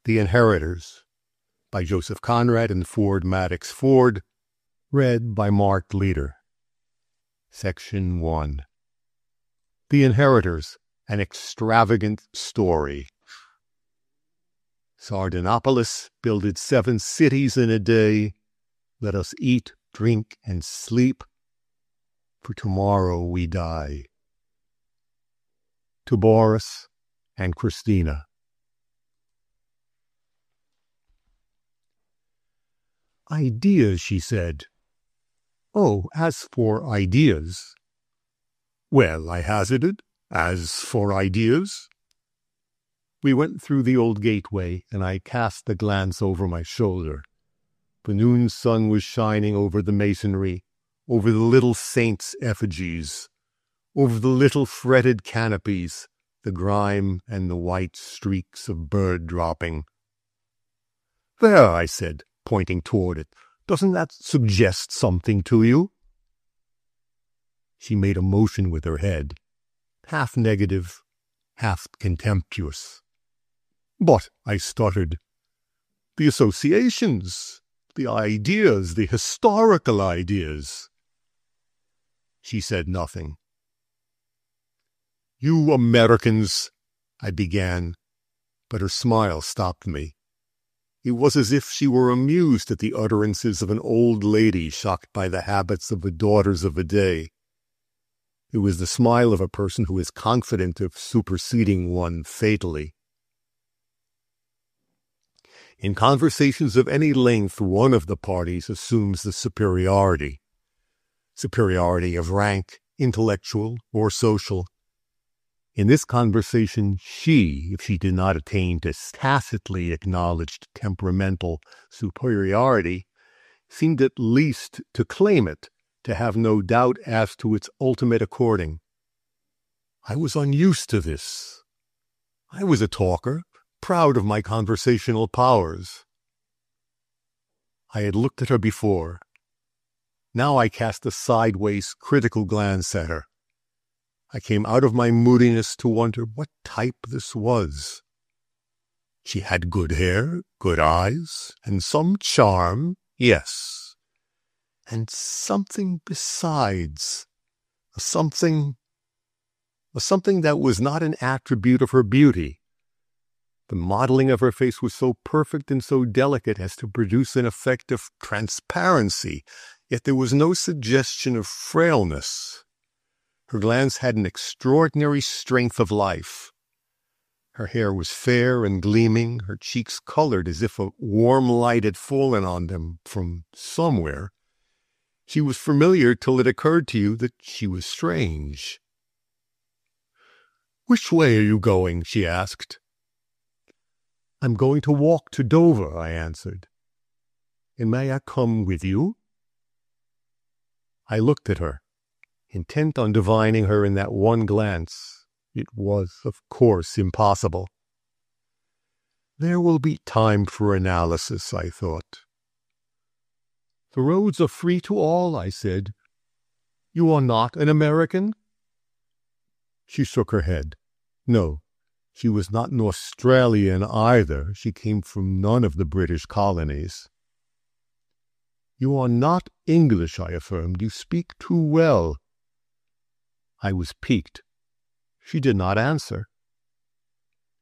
The Inheritors by Joseph Conrad and Ford Madox Ford, read by Mark Leader. Section 1. The Inheritors, an Extravagant Story. Sardanapalus builded 7 cities in a day. Let us eat, drink, and sleep, for tomorrow we die. To Boris and Christina. Ideas, she said. Oh, as for ideas. Well, I hazarded, as for ideas. We went through the old gateway, and I cast a glance over my shoulder. The noon sun was shining over the masonry, over the little saints' effigies, over the little fretted canopies, the grime and the white streaks of bird dropping. There, I said, pointing toward it. Doesn't that suggest something to you? She made a motion with her head, half negative, half contemptuous. But, I stuttered, the associations, the ideas, the historical ideas. She said nothing. You Americans, I began, but her smile stopped me. It was as if she were amused at the utterances of an old lady shocked by the habits of the daughters of a day. It was the smile of a person who is confident of superseding one fatally. In conversations of any length, one of the parties assumes the superiority of rank, intellectual or social. In this conversation, she, if she did not attain to tacitly acknowledged temperamental superiority, seemed at least to claim it, to have no doubt as to its ultimate according. I was unused to this. I was a talker, proud of my conversational powers. I had looked at her before. Now I cast a sideways, critical glance at her. I came out of my moodiness to wonder what type this was. She had good hair, good eyes, and some charm, yes. And something besides, a something that was not an attribute of her beauty. The modeling of her face was so perfect and so delicate as to produce an effect of transparency, yet there was no suggestion of frailness. Her glance had an extraordinary strength of life. Her hair was fair and gleaming, her cheeks colored as if a warm light had fallen on them from somewhere. She was familiar till it occurred to you that she was strange. "Which way are you going?" she asked. "I'm going to walk to Dover," I answered. "And may I come with you?" I looked at her, intent on divining her in that one glance. It was, of course, impossible. There will be time for analysis, I thought. "The roads are free to all," I said. "You are not an American?" She shook her head. No, she was not an Australian either. She came from none of the British colonies. "You are not English," I affirmed. "You speak too well." I was piqued. She did not answer.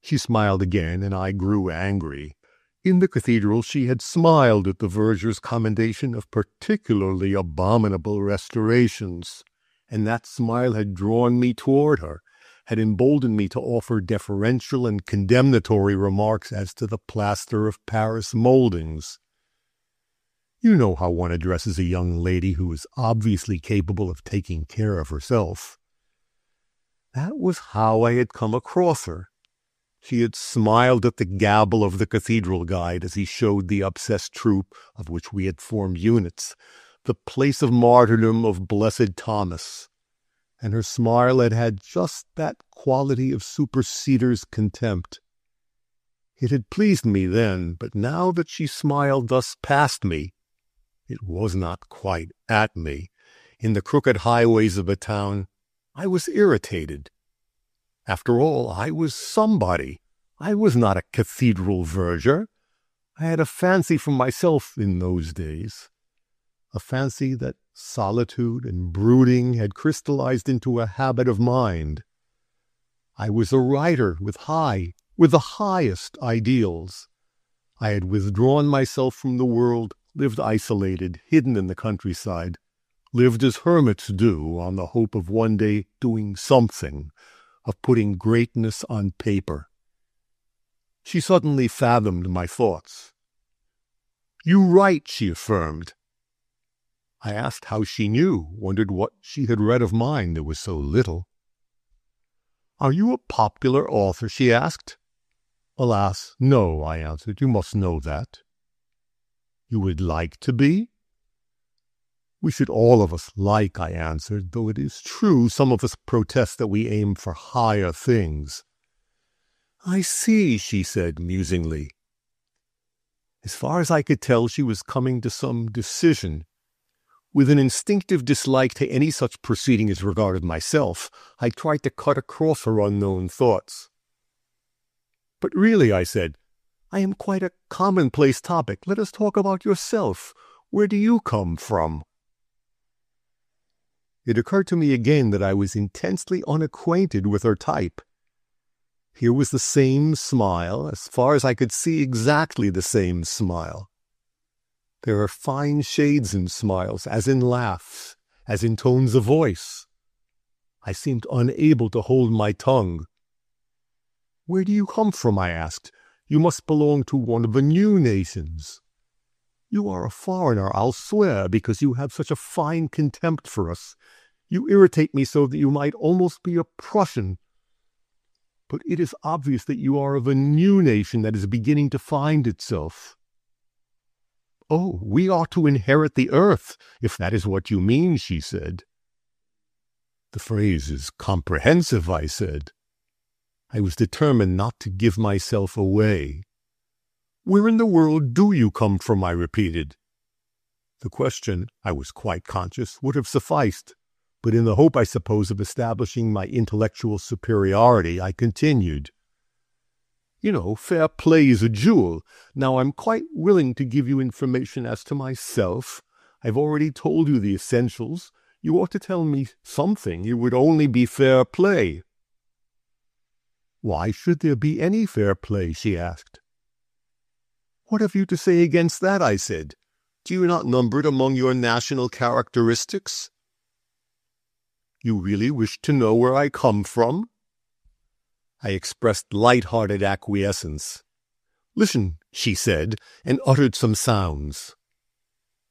She smiled again, and I grew angry. In the cathedral she had smiled at the verger's commendation of particularly abominable restorations, and that smile had drawn me toward her, had emboldened me to offer deferential and condemnatory remarks as to the plaster of Paris moldings. You know how one addresses a young lady who is obviously capable of taking care of herself. That was how I had come across her. She had smiled at the gabble of the cathedral guide as he showed the obsessed troop, of which we had formed units, the place of martyrdom of Blessed Thomas, and her smile had had just that quality of superseder's contempt. It had pleased me then, but now that she smiled thus past me, it was not quite at me, in the crooked highways of a town, I was irritated. After all, I was somebody. I was not a cathedral verger. I had a fancy for myself in those days, a fancy that solitude and brooding had crystallized into a habit of mind. I was a writer with the highest ideals. I had withdrawn myself from the world, lived isolated, hidden in the countryside, lived as hermits do on the hope of one day doing something, of putting greatness on paper. She suddenly fathomed my thoughts. "You write," she affirmed. I asked how she knew, wondered what she had read of mine. There was so little. "Are you a popular author?" she asked. "Alas, no," I answered. "You must know that." "You would like to be?" "We should all of us like," I answered, "though it is true some of us protest that we aim for higher things." "I see," she said musingly. As far as I could tell, she was coming to some decision. With an instinctive dislike to any such proceeding as regarded myself, I tried to cut across her unknown thoughts. "But really," I said, "I am quite a commonplace topic. Let us talk about yourself. Where do you come from?" It occurred to me again that I was intensely unacquainted with her type. Here was the same smile, as far as I could see exactly the same smile. There are fine shades in smiles, as in laughs, as in tones of voice. I seemed unable to hold my tongue. "Where do you come from?" I asked. "You must belong to one of the new nations." "You are a foreigner, I'll swear, because you have such a fine contempt for us. You irritate me so that you might almost be a Prussian. But it is obvious that you are of a new nation that is beginning to find itself." "Oh, we are to inherit the earth, if that is what you mean," she said. "The phrase is comprehensive," I said. I was determined not to give myself away. "Where in the world do you come from?" I repeated. The question, I was quite conscious, would have sufficed, but in the hope, I suppose, of establishing my intellectual superiority, I continued. "You know, fair play is a jewel. Now, I'm quite willing to give you information as to myself. I've already told you the essentials. You ought to tell me something. It would only be fair play." "Why should there be any fair play?" she asked. "What have you to say against that?" I said. "Do you not number it among your national characteristics?" "You really wish to know where I come from?" I expressed light-hearted acquiescence. "Listen," she said, and uttered some sounds.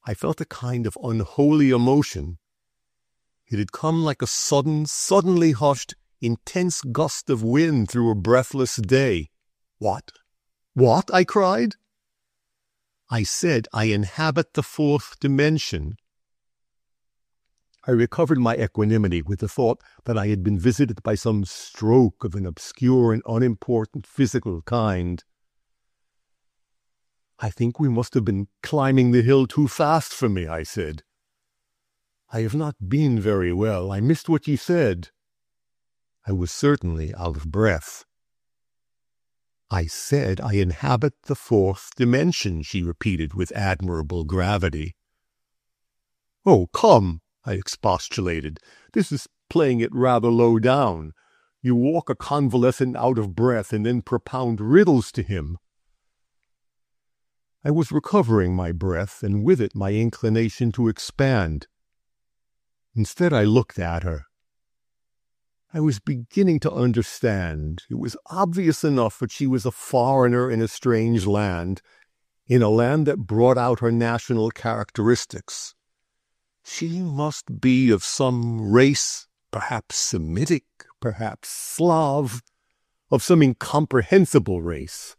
I felt a kind of unholy emotion. It had come like a suddenly hushed, intense gust of wind through a breathless day. "What? What?" I cried. "I said I inhabit the fourth dimension." I recovered my equanimity with the thought that I had been visited by some stroke of an obscure and unimportant physical kind. "I think we must have been climbing the hill too fast for me," I said. "I have not been very well. I missed what you said." I was certainly out of breath. "I said I inhabit the fourth dimension," she repeated with admirable gravity. "Oh, come," I expostulated. "This is playing it rather low down. You walk a convalescent out of breath and then propound riddles to him." I was recovering my breath, and with it my inclination to expand. Instead, I looked at her. I was beginning to understand. It was obvious enough that she was a foreigner in a strange land, in a land that brought out her national characteristics. She must be of some race, perhaps Semitic, perhaps Slav, of some incomprehensible race.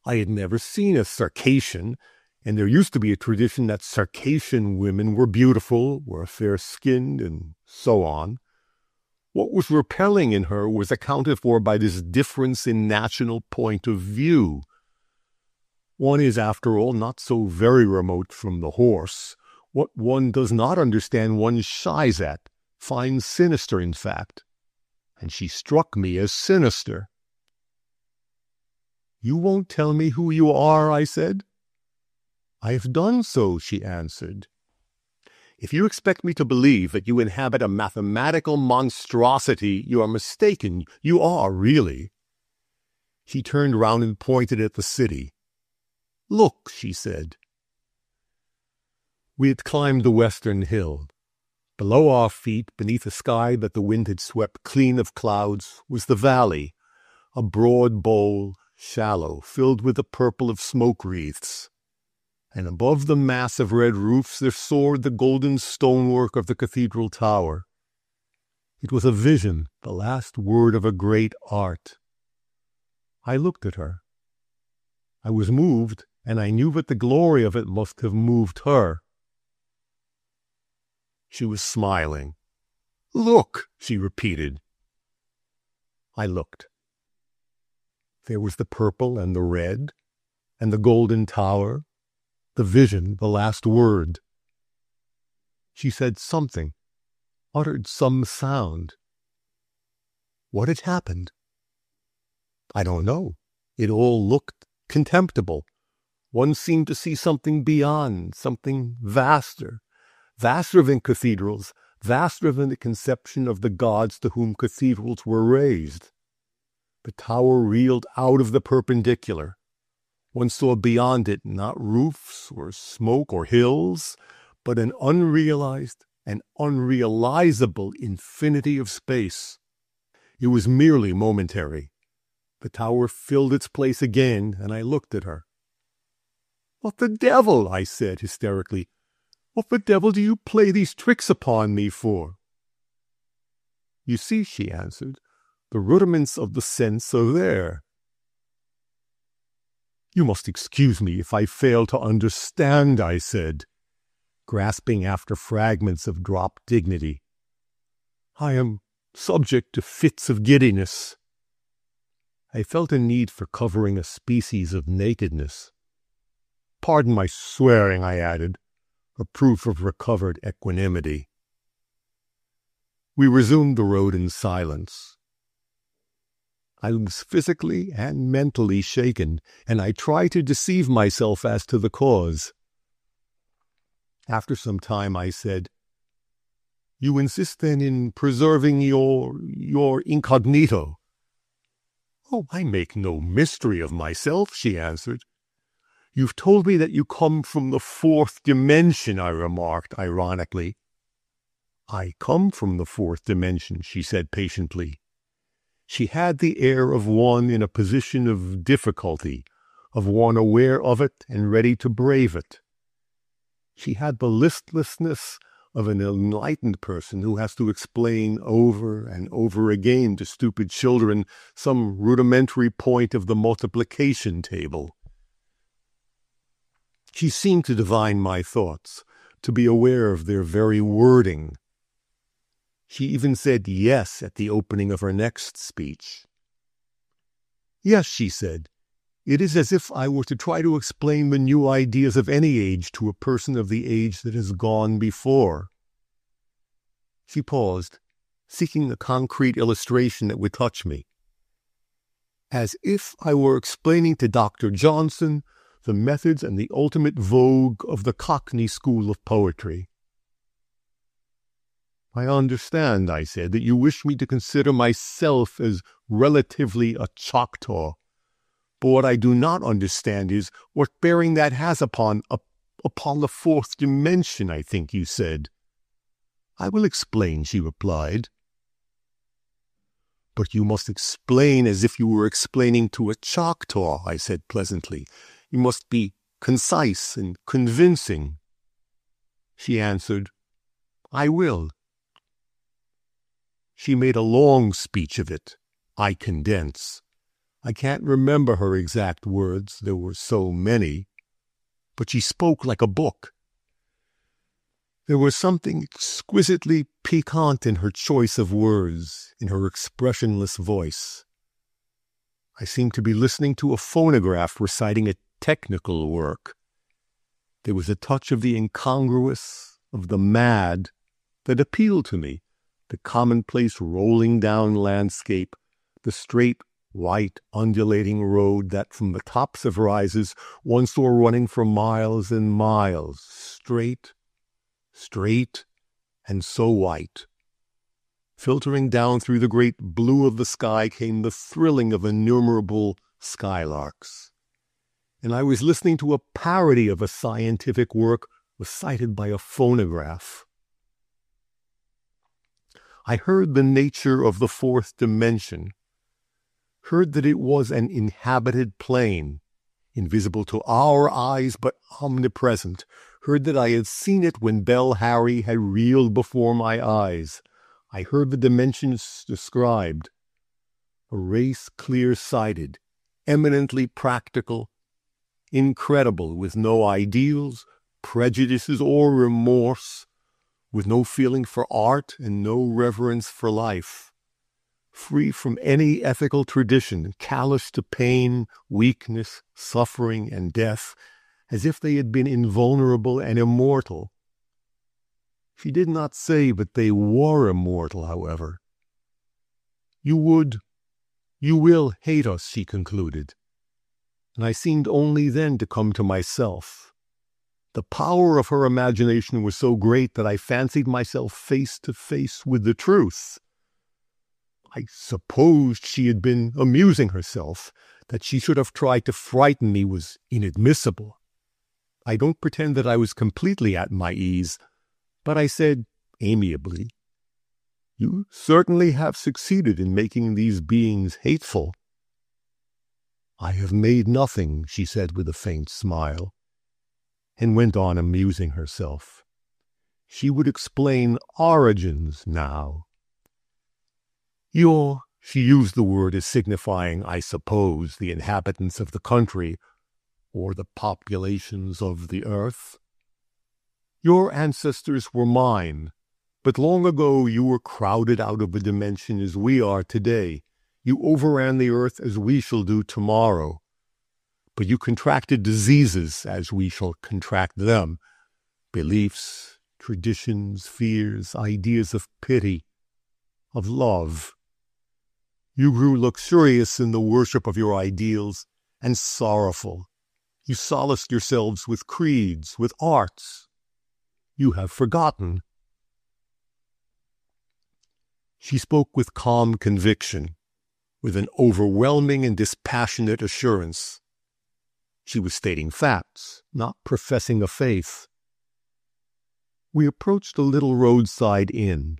I had never seen a Circassian, and there used to be a tradition that Circassian women were beautiful, were fair-skinned, and so on. What was repelling in her was accounted for by this difference in national point of view. One is, after all, not so very remote from the horse. What one does not understand one shies at, finds sinister, in fact. And she struck me as sinister. You won't tell me who you are, I said. I have done so, she answered. If you expect me to believe that you inhabit a mathematical monstrosity, you are mistaken. You are, really. She turned round and pointed at the city. Look, she said. We had climbed the western hill. Below our feet, beneath a sky that the wind had swept clean of clouds, was the valley, a broad bowl, shallow, filled with the purple of smoke wreaths. And above the mass of red roofs there soared the golden stonework of the cathedral tower. It was a vision, the last word of a great art. I looked at her. I was moved, and I knew that the glory of it must have moved her. She was smiling. Look, she repeated. I looked. There was the purple and the red, and the golden tower, the vision, the last word. She said something, uttered some sound. What had happened? I don't know. It all looked contemptible. One seemed to see something beyond, something vaster than cathedrals, vaster than the conception of the gods to whom cathedrals were raised. The tower reeled out of the perpendicular. One saw beyond it not roofs or smoke or hills, but an unrealized and unrealizable infinity of space. It was merely momentary. The tower filled its place again, and I looked at her. What the devil, I said hysterically. What the devil do you play these tricks upon me for? You see, she answered, the rudiments of the sense are there. You must excuse me if I fail to understand, I said, grasping after fragments of dropped dignity. I am subject to fits of giddiness. I felt a need for covering a species of nakedness. Pardon my swearing, I added, a proof of recovered equanimity. We resumed the road in silence. I was physically and mentally shaken, and I tried to deceive myself as to the cause. After some time I said, You insist then in preserving your incognito? Oh, I make no mystery of myself, she answered. You've told me that you come from the fourth dimension, I remarked ironically. I come from the fourth dimension, she said patiently. She had the air of one in a position of difficulty, of one aware of it and ready to brave it. She had the listlessness of an enlightened person who has to explain over and over again to stupid children some rudimentary point of the multiplication table. She seemed to divine my thoughts, to be aware of their very wording. She even said yes at the opening of her next speech. Yes, she said, it is as if I were to try to explain the new ideas of any age to a person of the age that has gone before. She paused, seeking a concrete illustration that would touch me. As if I were explaining to Dr. Johnson the methods and the ultimate vogue of the Cockney school of poetry. I understand, I said, that you wish me to consider myself as relatively a Choctaw. But what I do not understand is what bearing that has upon the fourth dimension, I think you said. I will explain, she replied. But you must explain as if you were explaining to a Choctaw, I said pleasantly. You must be concise and convincing. She answered, I will. She made a long speech of it. I condense. I can't remember her exact words, there were so many, but she spoke like a book. There was something exquisitely piquant in her choice of words, in her expressionless voice. I seemed to be listening to a phonograph reciting a technical work. There was a touch of the incongruous, of the mad, that appealed to me, the commonplace rolling down landscape, the straight white, undulating road that from the tops of rises one saw running for miles and miles, straight, and so white. Filtering down through the great blue of the sky came the thrilling of innumerable skylarks. And I was listening to a parody of a scientific work recited by a phonograph. I heard the nature of the fourth dimension, heard that it was an inhabited plane, invisible to our eyes but omnipresent, heard that I had seen it when Bell Harry had reeled before my eyes. I heard the dimensions described, a race clear-sighted, eminently practical, incredible, with no ideals, prejudices, or remorse, with no feeling for art and no reverence for life, free from any ethical tradition, callous to pain, weakness, suffering, and death, as if they had been invulnerable and immortal. She did not say, but they were immortal, however. You will hate us, she concluded, and I seemed only then to come to myself. The power of her imagination was so great that I fancied myself face to face with the truth. I supposed she had been amusing herself. That she should have tried to frighten me was inadmissible. I don't pretend that I was completely at my ease, but I said amiably, "You certainly have succeeded in making these beings hateful." "I have made nothing," she said with a faint smile, and went on amusing herself. She would explain origins now. She used the word as signifying, I suppose, the inhabitants of the country, or the populations of the earth. Your ancestors were mine, but long ago you were crowded out of a dimension as we are today. You overran the earth as we shall do tomorrow. But you contracted diseases as we shall contract them. Beliefs, traditions, fears, ideas of pity, of love. You grew luxurious in the worship of your ideals and sorrowful. You solaced yourselves with creeds, with arts. You have forgotten. She spoke with calm conviction, with an overwhelming and dispassionate assurance. She was stating facts, not professing a faith. We approached a little roadside inn.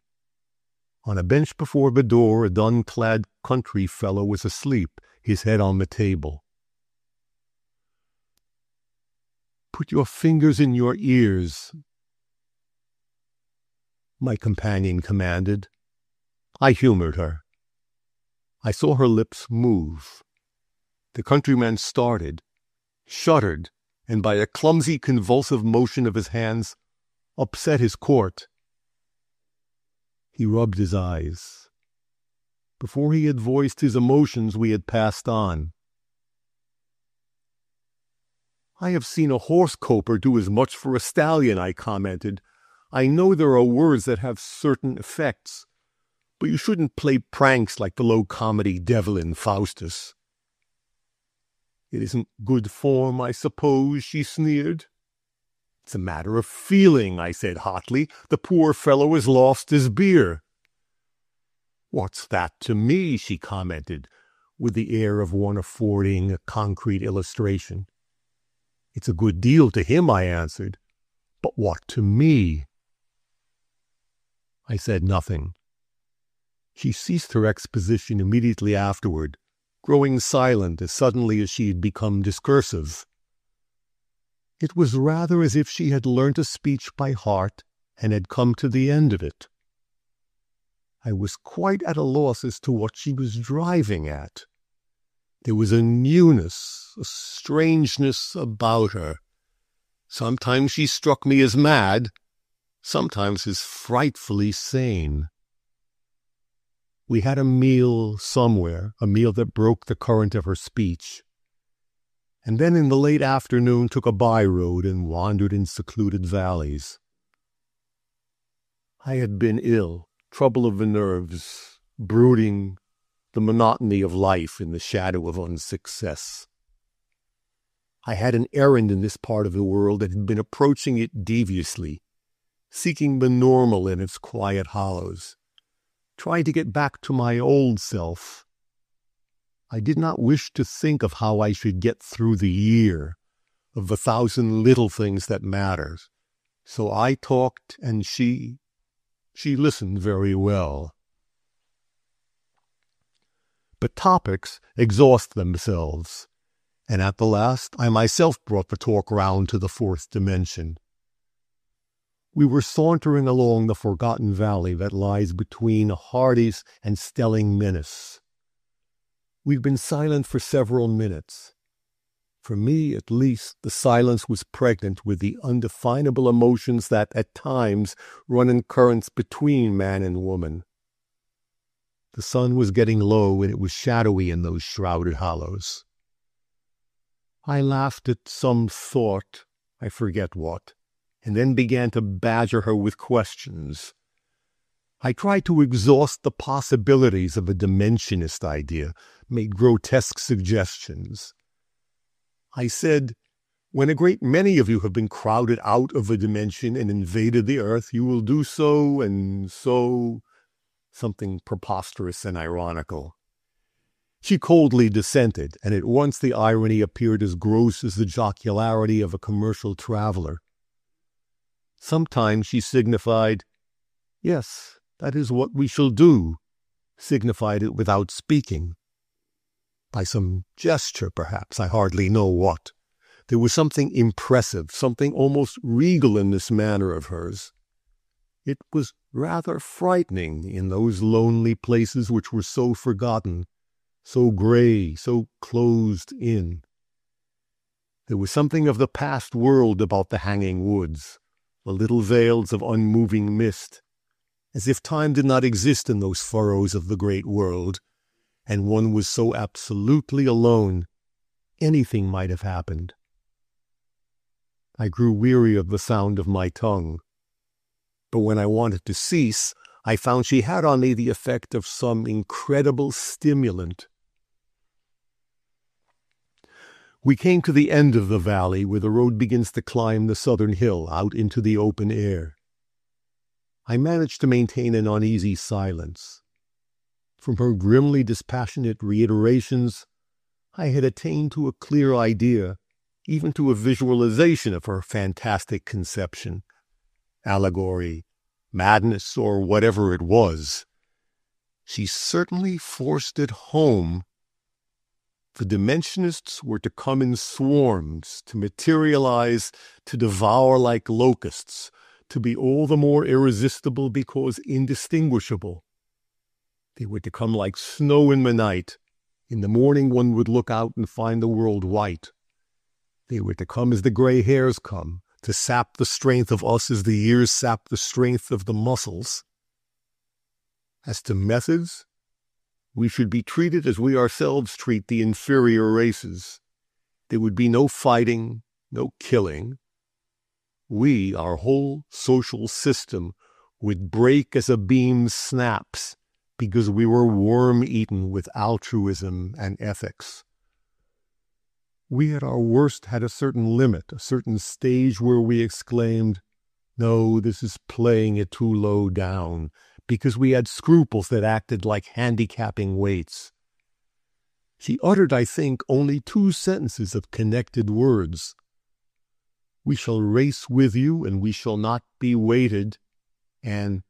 On a bench before the door, a dun-clad country fellow was asleep, his head on the table. "Put your fingers in your ears," my companion commanded. I humored her. I saw her lips move. The countryman started, shuddered, and by a clumsy, convulsive motion of his hands, upset his quart. He rubbed his eyes. Before he had voiced his emotions, we had passed on. "I have seen a horse-coper do as much for a stallion," I commented. "I know there are words that have certain effects, but you shouldn't play pranks like the low-comedy devil in Faustus." "It isn't good form, I suppose," she sneered. "It's a matter of feeling," I said hotly. "The poor fellow has lost his beer." "What's that to me?" she commented, with the air of one affording a concrete illustration. "It's a good deal to him," I answered. "But what to me?" I said nothing. She ceased her exposition immediately afterward, growing silent as suddenly as she had become discursive. It was rather as if she had learnt a speech by heart and had come to the end of it. I was quite at a loss as to what she was driving at. There was a newness, a strangeness about her. Sometimes she struck me as mad, sometimes as frightfully sane. We had a meal somewhere, a meal that broke the current of her speech, and then in the late afternoon took a by-road and wandered in secluded valleys. I had been ill, trouble of the nerves, brooding, the monotony of life in the shadow of unsuccess. I had an errand in this part of the world and had been approaching it deviously, seeking the normal in its quiet hollows, trying to get back to my old self. I did not wish to think of how I should get through the year, of the thousand little things that matter. So I talked, and she listened very well. But topics exhaust themselves, and at the last I myself brought the talk round to the fourth dimension. We were sauntering along the forgotten valley that lies between Hardy's and Stelling Menace. We'd been silent for several minutes. For me, at least, the silence was pregnant with the undefinable emotions that, at times, run in currents between man and woman. The sun was getting low, and it was shadowy in those shrouded hollows. I laughed at some thought, I forget what, and then began to badger her with questions. I tried to exhaust the possibilities of a dimensionist idea, made grotesque suggestions. I said, when a great many of you have been crowded out of a dimension and invaded the earth, you will do so and so, something preposterous and ironical. She coldly dissented, and at once the irony appeared as gross as the jocularity of a commercial traveler. Sometimes she signified, yes, that is what we shall do, signified it without speaking. By some gesture, perhaps, I hardly know what. There was something impressive, something almost regal in this manner of hers. It was rather frightening in those lonely places which were so forgotten, so gray, so closed in. There was something of the past world about the hanging woods, the little veils of unmoving mist, as if time did not exist in those furrows of the great world, and one was so absolutely alone, anything might have happened. I grew weary of the sound of my tongue, but when I wanted to cease, I found she had on me the effect of some incredible stimulant. We came to the end of the valley where the road begins to climb the southern hill out into the open air. I managed to maintain an uneasy silence. From her grimly dispassionate reiterations, I had attained to a clear idea, even to a visualization of her fantastic conception, allegory, madness, or whatever it was. She certainly forced it home. The Dimensionists were to come in swarms, to materialize, to devour like locusts, to be all the more irresistible because indistinguishable. They were to come like snow in the night. In the morning one would look out and find the world white. They were to come as the gray hairs come, to sap the strength of us as the years sap the strength of the muscles. As to methods, we should be treated as we ourselves treat the inferior races. There would be no fighting, no killing. We, our whole social system, would break as a beam snaps because we were worm-eaten with altruism and ethics. We at our worst had a certain limit, a certain stage where we exclaimed, "No, this is playing it too low down," because we had scruples that acted like handicapping weights. She uttered, I think, only 2 sentences of connected words. "We shall race with you, and we shall not be weighted," and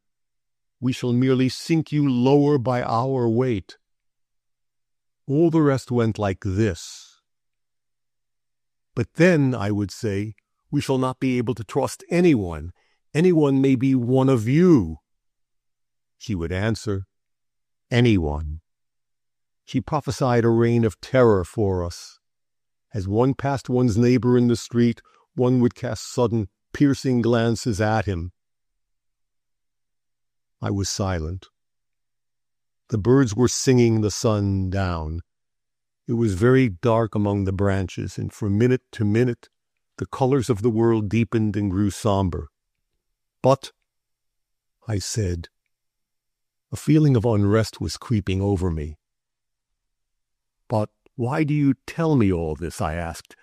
"we shall merely sink you lower by our weight." All the rest went like this. "But then," I would say, "we shall not be able to trust anyone. Anyone may be one of you." She would answer, "Anyone." She prophesied a reign of terror for us. As one passed one's neighbor in the street, one would cast sudden, piercing glances at him. I was silent. The birds were singing the sun down. It was very dark among the branches, and from minute to minute, the colors of the world deepened and grew somber. "But," I said, a feeling of unrest was creeping over me. But why do you tell me all this? I asked.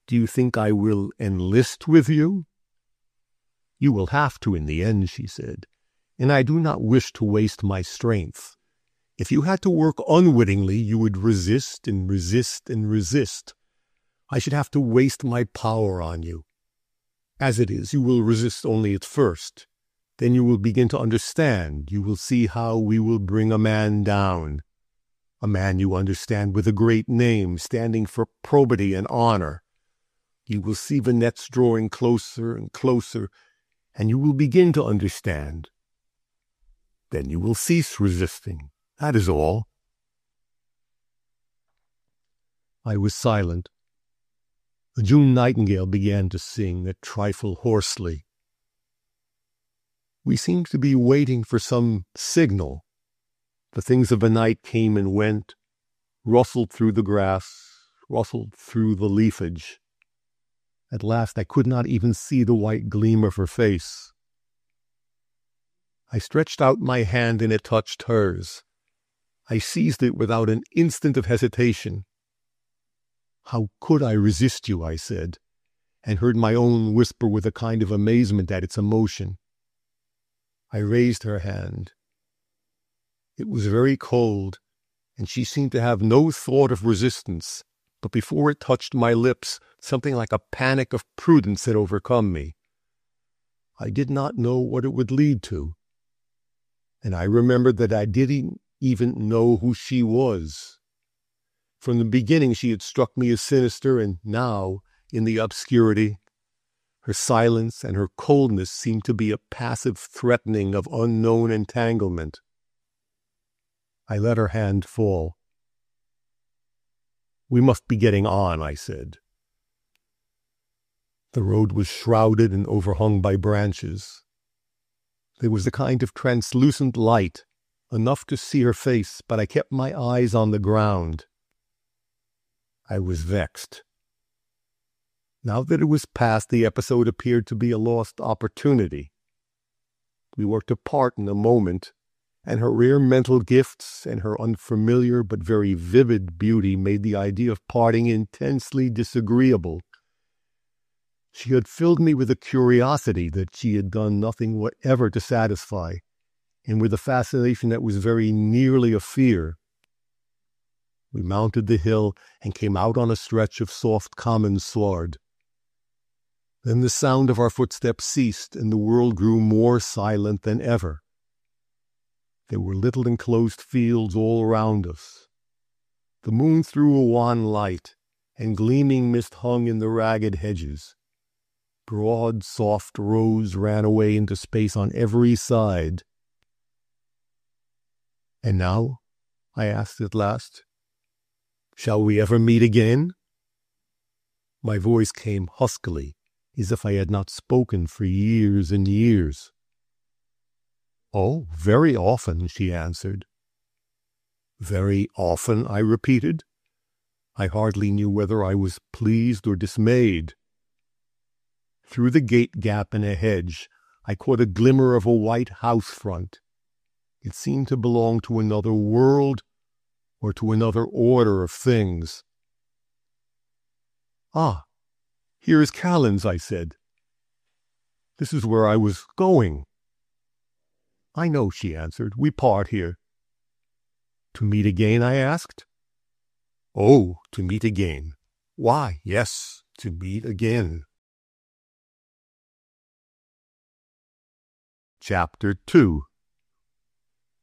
Do you think I will enlist with you? You will have to in the end, she said, and I do not wish to waste my strength. If you had to work unwittingly, you would resist and resist and resist. I should have to waste my power on you. As it is, you will resist only at first. Then you will begin to understand. You will see how we will bring a man down. A man you understand with a great name, standing for probity and honor. You will see the nets drawing closer and closer, and you will begin to understand. Then you will cease resisting. That is all. I was silent. The June nightingale began to sing, a trifle hoarsely. We seemed to be waiting for some signal. The things of the night came and went, rustled through the grass, rustled through the leafage. At last I could not even see the white gleam of her face. I stretched out my hand and it touched hers. I seized it without an instant of hesitation. How could I resist you, I said, and heard my own whisper with a kind of amazement at its emotion. I raised her hand. It was very cold, and she seemed to have no thought of resistance, but before it touched my lips, something like a panic of prudence had overcome me. I did not know what it would lead to, and I remembered that I didn't even know who she was. From the beginning she had struck me as sinister, and now, in the obscurity, her silence and her coldness seemed to be a passive threatening of unknown entanglement. I let her hand fall. We must be getting on, I said. The road was shrouded and overhung by branches. There was a kind of translucent light, enough to see her face, but I kept my eyes on the ground. I was vexed. Now that it was past, the episode appeared to be a lost opportunity. We were to part in a moment, and her rare mental gifts and her unfamiliar but very vivid beauty made the idea of parting intensely disagreeable. She had filled me with a curiosity that she had done nothing whatever to satisfy, and with a fascination that was very nearly a fear. We mounted the hill and came out on a stretch of soft common sward. Then the sound of our footsteps ceased, and the world grew more silent than ever. There were little enclosed fields all around us. The moon threw a wan light, and gleaming mist hung in the ragged hedges. Broad, soft rows ran away into space on every side. "And now?" I asked at last. "Shall we ever meet again?" My voice came huskily, as if I had not spoken for years and years. "Oh, very often," she answered. "Very often," I repeated. I hardly knew whether I was pleased or dismayed. Through the gate gap in a hedge, I caught a glimmer of a white house front. It seemed to belong to another world or to another order of things. "Ah, here is Callan's," I said. "This is where I was going." "I know," she answered. "We part here." "To meet again?" I asked. "Oh, to meet again. Why, yes, to meet again." Chapter 2.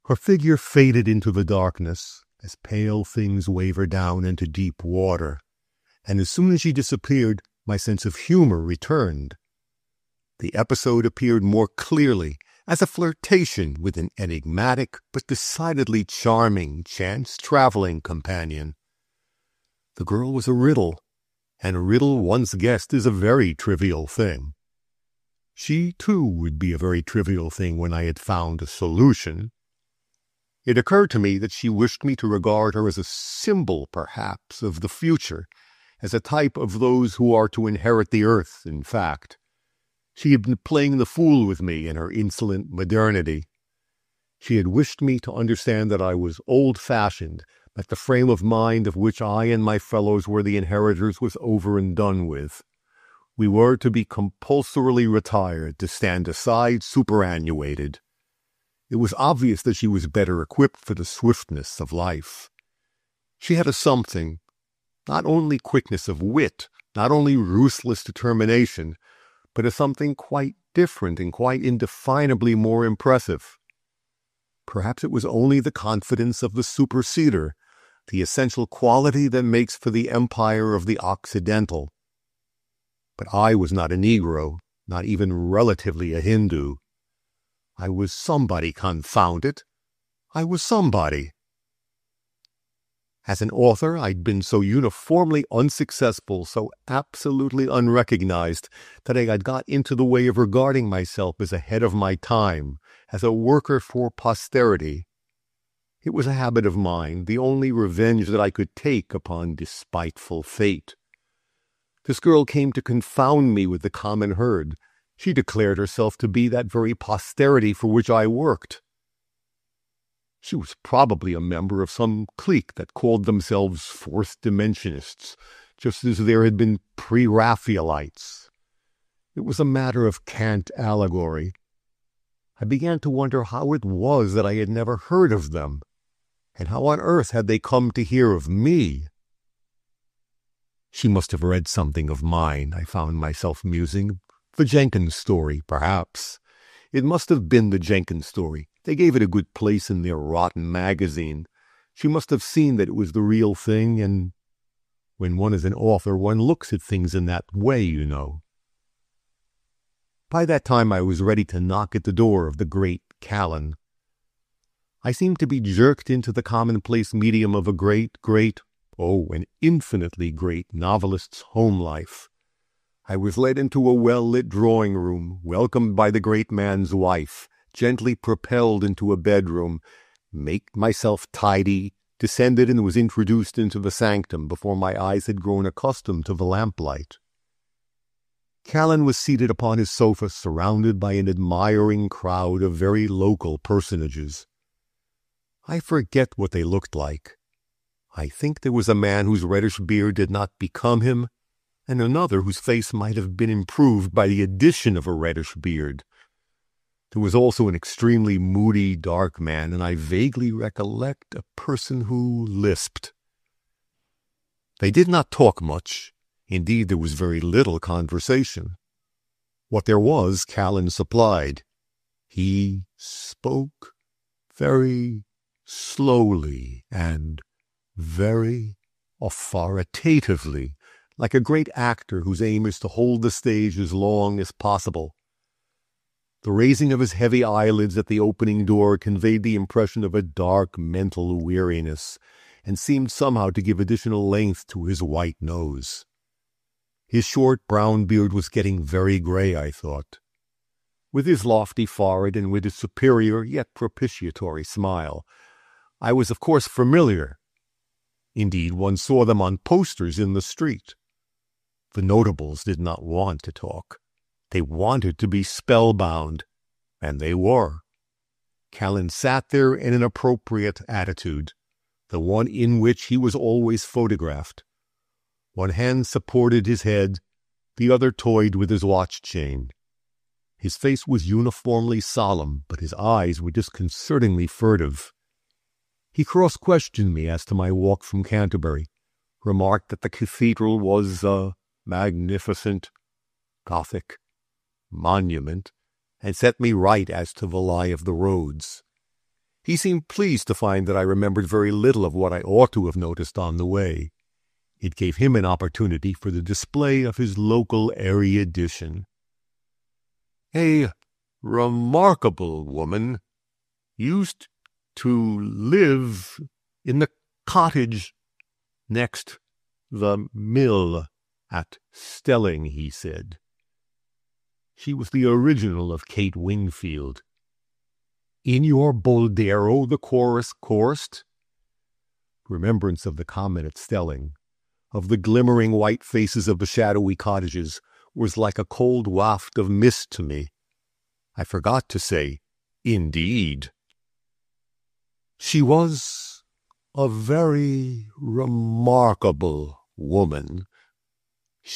Her figure faded into the darkness, as pale things waver down into deep water, and as soon as she disappeared, my sense of humor returned. The episode appeared more clearly as a flirtation with an enigmatic but decidedly charming chance-traveling companion. The girl was a riddle, and a riddle once guessed is a very trivial thing. She, too, would be a very trivial thing when I had found a solution. It occurred to me that she wished me to regard her as a symbol, perhaps, of the future, as a type of those who are to inherit the earth, in fact. She had been playing the fool with me in her insolent modernity. She had wished me to understand that I was old-fashioned, that the frame of mind of which I and my fellows were the inheritors was over and done with. We were to be compulsorily retired, to stand aside superannuated. It was obvious that she was better equipped for the swiftness of life. She had a something, not only quickness of wit, not only ruthless determination, but a something quite different and quite indefinably more impressive. Perhaps it was only the confidence of the superseder, the essential quality that makes for the empire of the Occidental. But I was not a Negro, not even relatively a Hindu. I was somebody, confound it. I was somebody. As an author, I'd been so uniformly unsuccessful, so absolutely unrecognized, that I had got into the way of regarding myself as ahead of my time, as a worker for posterity. It was a habit of mine, the only revenge that I could take upon despiteful fate. This girl came to confound me with the common herd. She declared herself to be that very posterity for which I worked. She was probably a member of some clique that called themselves Fourth Dimensionists, just as there had been pre-Raphaelites. It was a matter of cant allegory. I began to wonder how it was that I had never heard of them, and how on earth had they come to hear of me? She must have read something of mine, I found myself musing. The Jenkins story, perhaps. It must have been the Jenkins story. They gave it a good place in their rotten magazine. She must have seen that it was the real thing, and when one is an author, one looks at things in that way, you know. By that time I was ready to knock at the door of the great Callan. I seemed to be jerked into the commonplace medium of a an infinitely great novelist's home life. I was led into a well-lit drawing-room, welcomed by the great man's wife, gently propelled into a bedroom, made myself tidy, descended and was introduced into the sanctum before my eyes had grown accustomed to the lamplight. Callan was seated upon his sofa, surrounded by an admiring crowd of very local personages. I forget what they looked like. I think there was a man whose reddish beard did not become him, and another whose face might have been improved by the addition of a reddish beard. There was also an extremely moody, dark man, and I vaguely recollect a person who lisped. They did not talk much. Indeed, there was very little conversation. What there was, Callan supplied. He spoke very slowly and very authoritatively, like a great actor whose aim is to hold the stage as long as possible. The raising of his heavy eyelids at the opening door conveyed the impression of a dark mental weariness, and seemed somehow to give additional length to his white nose. His short brown beard was getting very gray, I thought. With his lofty forehead and with his superior yet propitiatory smile, I was of course familiar. Indeed, one saw them on posters in the street. The notables did not want to talk. They wanted to be spellbound, and they were. Callan sat there in an appropriate attitude, the one in which he was always photographed. One hand supported his head, the other toyed with his watch chain. His face was uniformly solemn, but his eyes were disconcertingly furtive. He cross-questioned me as to my walk from Canterbury, remarked that the cathedral was a magnificent Gothic monument, and set me right as to the lie of the roads. He seemed pleased to find that I remembered very little of what I ought to have noticed on the way. It gave him an opportunity for the display of his local erudition. A remarkable woman used to live in the cottage next the mill at Stelling, he said. She was the original of Kate Wingfield. In your Boldero, the chorus chorused. Remembrance of the comment at Stelling, of the glimmering white faces of the shadowy cottages, was like a cold waft of mist to me. I forgot to say, indeed. She was a very remarkable woman.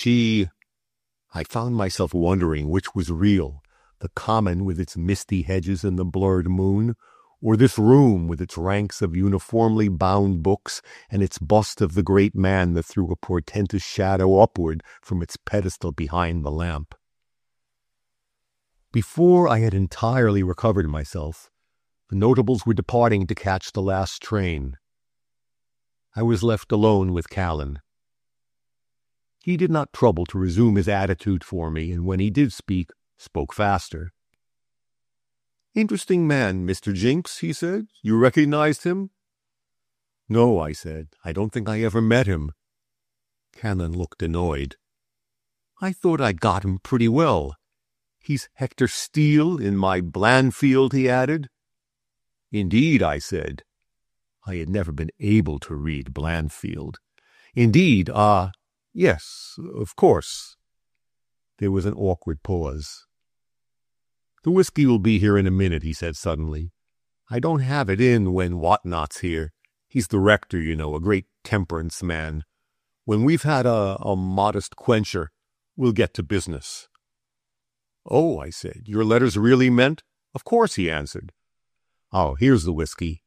I found myself wondering which was real, the common with its misty hedges and the blurred moon, or this room with its ranks of uniformly bound books and its bust of the great man that threw a portentous shadow upward from its pedestal behind the lamp. Before I had entirely recovered myself, the notables were departing to catch the last train. I was left alone with Callan. He did not trouble to resume his attitude for me, and when he did speak, spoke faster. "Interesting man, Mr. Jinks," he said. "You recognized him?" "No," I said. "I don't think I ever met him." Callan looked annoyed. "I thought I got him pretty well. He's Hector Steele in my Blandfield," he added. "Indeed," I said. I had never been able to read Blandfield. "Indeed, yes, of course." There was an awkward pause. "The whiskey will be here in a minute," he said suddenly. "I don't have it in when Whatnot's here. He's the rector, you know, a great temperance man. When we've had a modest quencher, we'll get to business." "Oh," I said, "your letter's really meant?" "Of course," he answered. "Oh, here's the whiskey.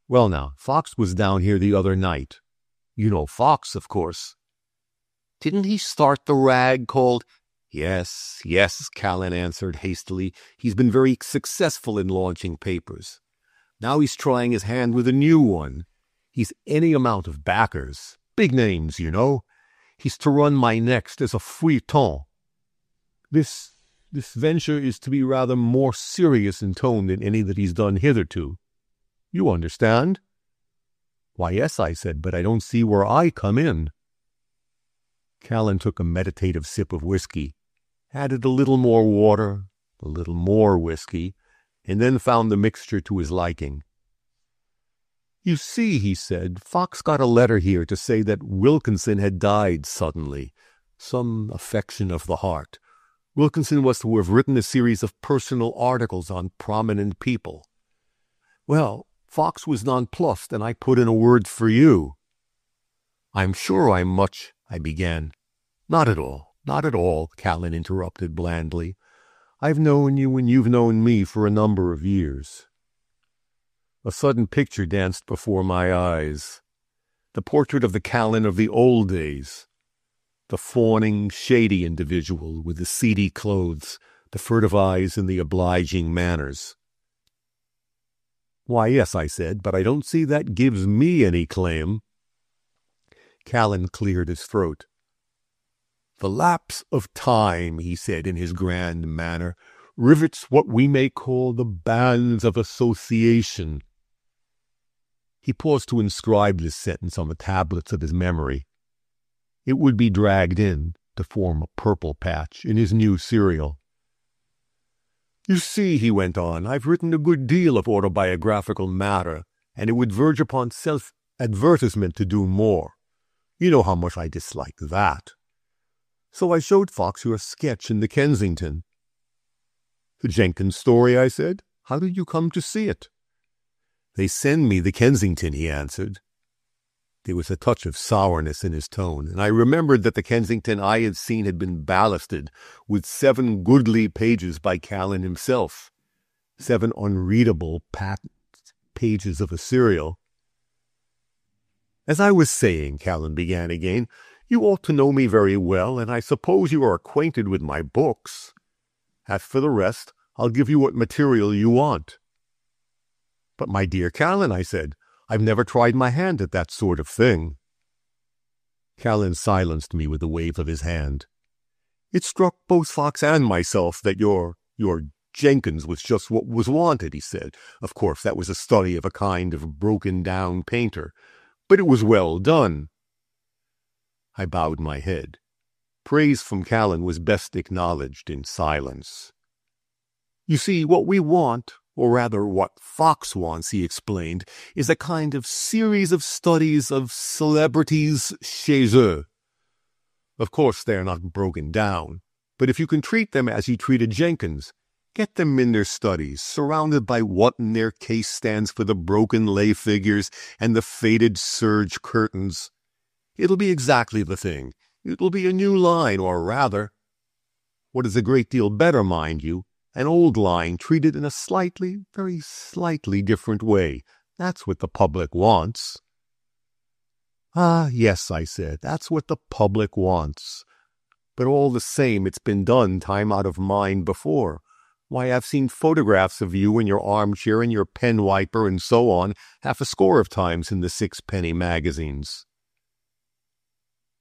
Well now, Fox was down here the other night. You know Fox, of course." "Didn't he start the rag called—" Yes, Callan answered hastily. "He's been very successful in launching papers. Now he's trying his hand with a new one. He's any amount of backers. Big names, you know. He's to run my next as a feuilleton. This venture is to be rather more serious in tone than any that he's done hitherto. You understand?" "Why, yes," I said, "but I don't see where I come in." Callan took a meditative sip of whiskey, added a little more water, a little more whiskey, and then found the mixture to his liking. "You see," he said, "Fox got a letter here to say that Wilkinson had died suddenly, some affection of the heart. Wilkinson was to have written a series of personal articles on prominent people. Well, Fox was nonplussed, and I put in a word for you." "I'm sure I'm much—" I began. Not at all," Callan interrupted blandly. "I've known you and you've known me for a number of years." A sudden picture danced before my eyes. The portrait of the Callan of the old days. The fawning, shady individual with the seedy clothes, the furtive eyes, and the obliging manners. "Why, yes," I said, "but I don't see that gives me any claim." Callan cleared his throat. "The lapse of time," he said in his grand manner, "rivets what we may call the bands of association." He paused to inscribe this sentence on the tablets of his memory. It would be dragged in to form a purple patch in his new serial. "You see," he went on, "I've written a good deal of autobiographical matter, and it would verge upon self-advertisement to do more. You know how much I dislike that. So I showed Fox your sketch in the Kensington." "The Jenkins story," I said. "How did you come to see it?" "They send me the Kensington," he answered. There was a touch of sourness in his tone, and I remembered that the Kensington I had seen had been ballasted with 7 goodly pages by Callan himself, 7 unreadable pages of a serial. "As I was saying," Callan began again, "you ought to know me very well, and I suppose you are acquainted with my books. As for the rest, I'll give you what material you want." "But my dear Callan," I said, "I've never tried my hand at that sort of thing." Callan silenced me with a wave of his hand. "It struck both Fox and myself that your Jenkins was just what was wanted," he said. "Of course, that was a study of a kind of broken-down painter, but it was well done." I bowed my head. Praise from Callan was best acknowledged in silence. "You see, what we want, or rather what Fox wants," he explained, "is a kind of series of studies of celebrities chez eux. Of course, they are not broken down, but if you can treat them as he treated Jenkins, Get them in their studies, surrounded by what in their case stands for the broken lay figures and the faded serge curtains. It'll be exactly the thing. It'll be a new line, or rather, what is a great deal better, mind you, an old line treated in a slightly, very slightly different way. That's what the public wants. Ah, yes, I said, that's what the public wants. But all the same, it's been done time out of mind before. Why, I've seen photographs of you in your armchair and your pen wiper and so on half a score of times in the sixpenny magazines.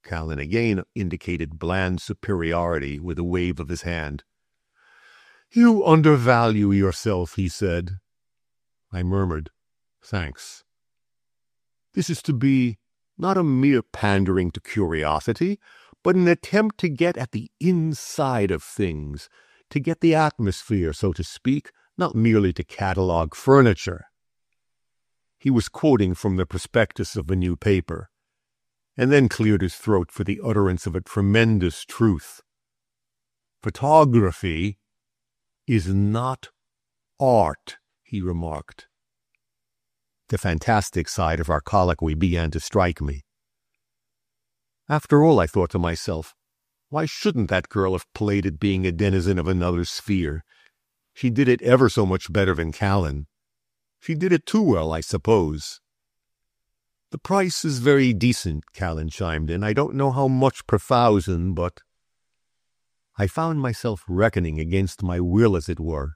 Callan again indicated bland superiority with a wave of his hand. You undervalue yourself, he said. I murmured, thanks. This is to be not a mere pandering to curiosity, but an attempt to get at the inside of things, to get the atmosphere, so to speak, not merely to catalog furniture. He was quoting from the prospectus of a new paper, and then cleared his throat for the utterance of a tremendous truth. Photography is not art, he remarked. The fantastic side of our colloquy began to strike me. After all, I thought to myself, why shouldn't that girl have played at being a denizen of another sphere? She did it ever so much better than Callan. She did it too well, I suppose. The price is very decent, Callan chimed in. I don't know how much per thousand, but... I found myself reckoning against my will, as it were.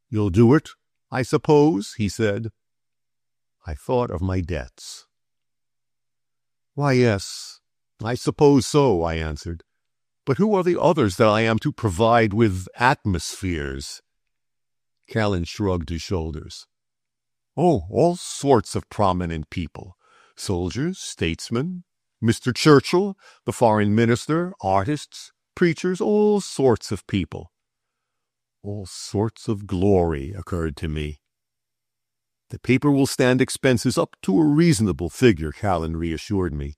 You'll do it, I suppose, he said. I thought of my debts. Why, yes, I suppose so, I answered. But who are the others that I am to provide with atmospheres? Callan shrugged his shoulders. Oh, all sorts of prominent people. Soldiers, statesmen, Mr. Churchill, the foreign minister, artists, preachers, all sorts of people. All sorts of glory, occurred to me. The paper will stand expenses up to a reasonable figure, Callan reassured me.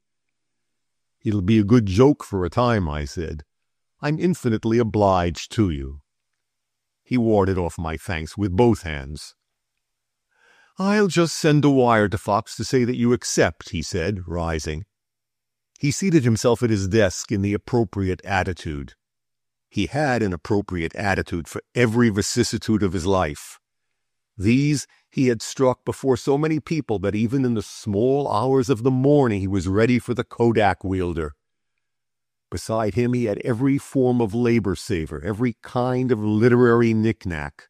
It'll be a good joke for a time, I said. I'm infinitely obliged to you. He warded off my thanks with both hands. I'll just send a wire to Fox to say that you accept, he said, rising. He seated himself at his desk in the appropriate attitude. He had an appropriate attitude for every vicissitude of his life. These he had struck before so many people that even in the small hours of the morning he was ready for the Kodak wielder. Beside him he had every form of labor-saver, every kind of literary knick-knack.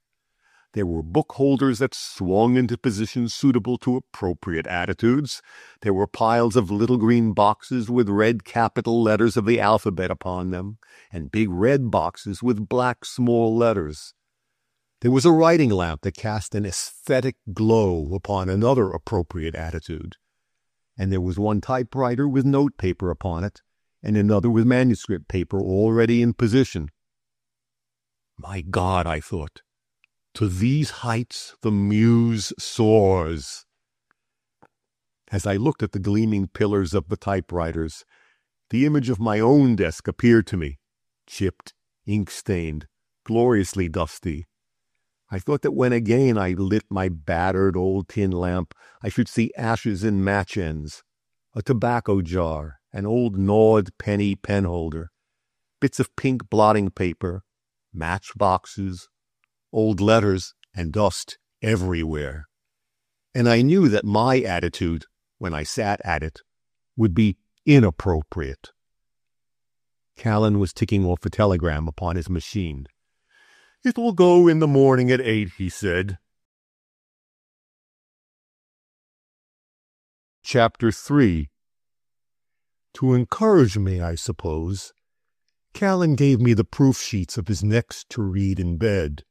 There were book holders that swung into positions suitable to appropriate attitudes. There were piles of little green boxes with red capital letters of the alphabet upon them, and big red boxes with black small letters. There was a writing lamp that cast an aesthetic glow upon another appropriate attitude. And there was one typewriter with notepaper upon it, and another with manuscript paper already in position. My God, I thought. To these heights the muse soars. As I looked at the gleaming pillars of the typewriters, the image of my own desk appeared to me, chipped, ink-stained, gloriously dusty. I thought that when again I lit my battered old tin lamp, I should see ashes in match ends, a tobacco jar, an old gnawed penny penholder, bits of pink blotting paper, matchboxes, old letters, and dust everywhere. And I knew that my attitude, when I sat at it, would be inappropriate. Callan was ticking off a telegram upon his machine. It will go in the morning at 8, he said. Chapter 3. To encourage me, I suppose, Callan gave me the proof sheets of his next to read in bed.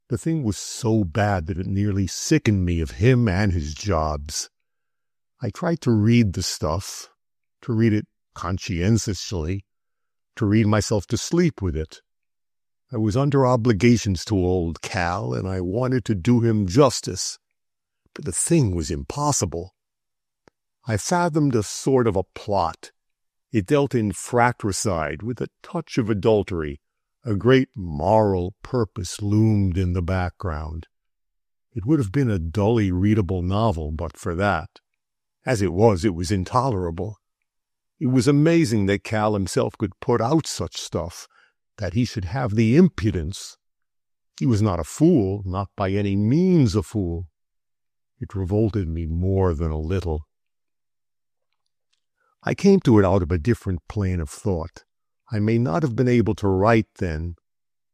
The thing was so bad that it nearly sickened me of him and his jobs. I tried to read the stuff, to read it conscientiously, to read myself to sleep with it. I was under obligations to old Cal, and I wanted to do him justice, but the thing was impossible. I fathomed a sort of a plot. It dealt in fratricide with a touch of adultery, A great moral purpose loomed in the background. It would have been a dully readable novel but for that. As it was intolerable. It was amazing that Cal himself could put out such stuff, that he should have the impudence. He was not a fool, not by any means a fool. It revolted me more than a little. I came to it out of a different plane of thought. I may not have been able to write then,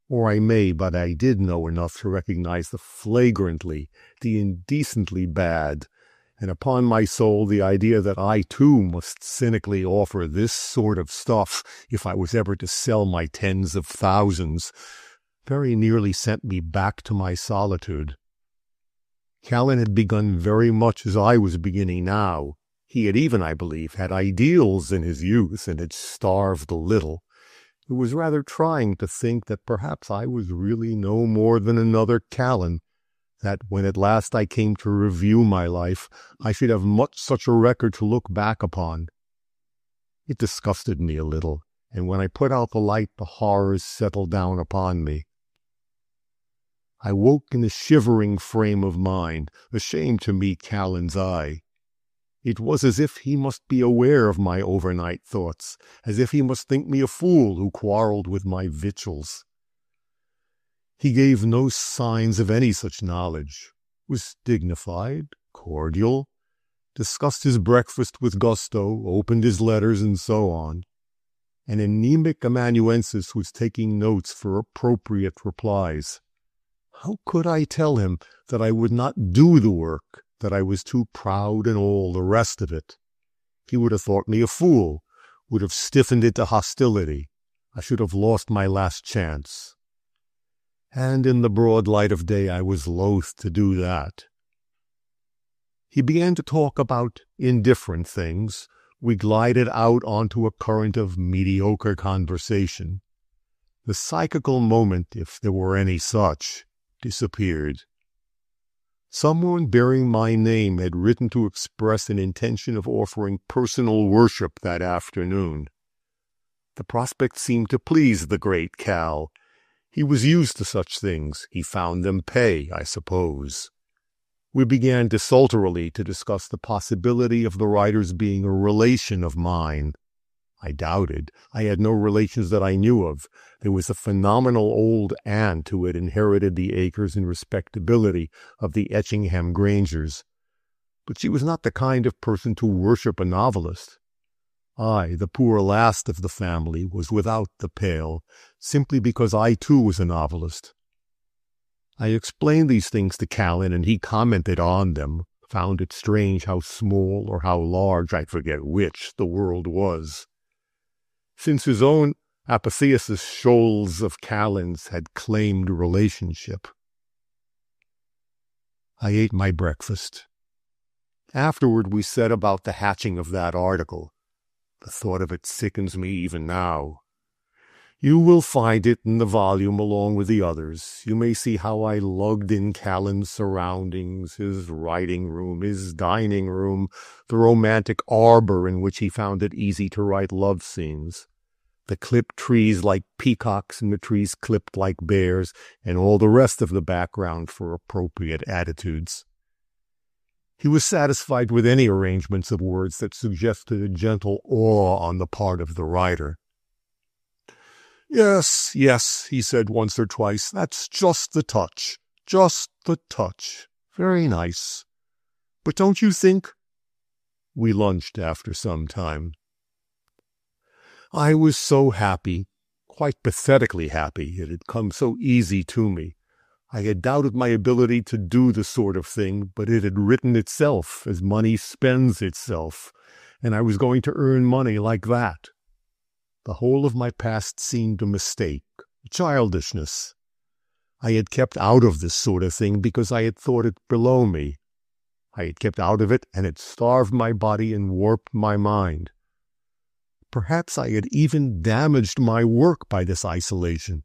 or I may, but I did know enough to recognize the flagrantly, the indecently bad, and upon my soul the idea that I too must cynically offer this sort of stuff if I was ever to sell my tens of thousands, very nearly sent me back to my solitude. Callan had begun very much as I was beginning now. He had even, I believe, had ideals in his youth and had starved a little. It was rather trying to think that perhaps I was really no more than another Callan, that when at last I came to review my life, I should have much such a record to look back upon. It disgusted me a little, and when I put out the light, the horrors settled down upon me. I woke in a shivering frame of mind, ashamed to meet Callan's eye. It was as if he must be aware of my overnight thoughts, as if he must think me a fool who quarreled with my victuals. He gave no signs of any such knowledge, was dignified, cordial, discussed his breakfast with gusto, opened his letters, and so on. An anemic amanuensis was taking notes for appropriate replies. How could I tell him that I would not do the work, that I was too proud and all the rest of it? He would have thought me a fool, would have stiffened into hostility. I should have lost my last chance. And in the broad light of day I was loath to do that. He began to talk about indifferent things. We glided out onto a current of mediocre conversation. The psychical moment, if there were any such, disappeared. Someone bearing my name had written to express an intention of offering personal worship that afternoon. The prospect seemed to please the great Cal. He was used to such things. He found them pay, I suppose. We began desultorily to discuss the possibility of the writer's being a relation of mine. I doubted. I had no relations that I knew of. There was a phenomenal old aunt who had inherited the acres and respectability of the Etchingham Grangers. But she was not the kind of person to worship a novelist. I, the poor last of the family, was without the pale, simply because I too was a novelist. I explained these things to Callan, and he commented on them, found it strange how small or how large, I forget which, the world was. Since his own apotheosis, shoals of Callans had claimed relationship. I ate my breakfast. Afterward we set about the hatching of that article. The thought of it sickens me even now. You will find it in the volume along with the others. You may see how I lugged in Callan's surroundings, his writing room, his dining room, the romantic arbor in which he found it easy to write love scenes, the clipped trees like peacocks and the trees clipped like bears, and all the rest of the background for appropriate attitudes. He was satisfied with any arrangements of words that suggested a gentle awe on the part of the writer. Yes, he said once or twice, that's just the touch. Just the touch. Very nice. But don't you think? We lunched after some time. I was so happy, quite pathetically happy. It had come so easy to me. I had doubted my ability to do the sort of thing, but it had written itself as money spends itself, and I was going to earn money like that. The whole of my past seemed a mistake, a childishness. I had kept out of this sort of thing because I had thought it below me. I had kept out of it, and it starved my body and warped my mind. Perhaps I had even damaged my work by this isolation.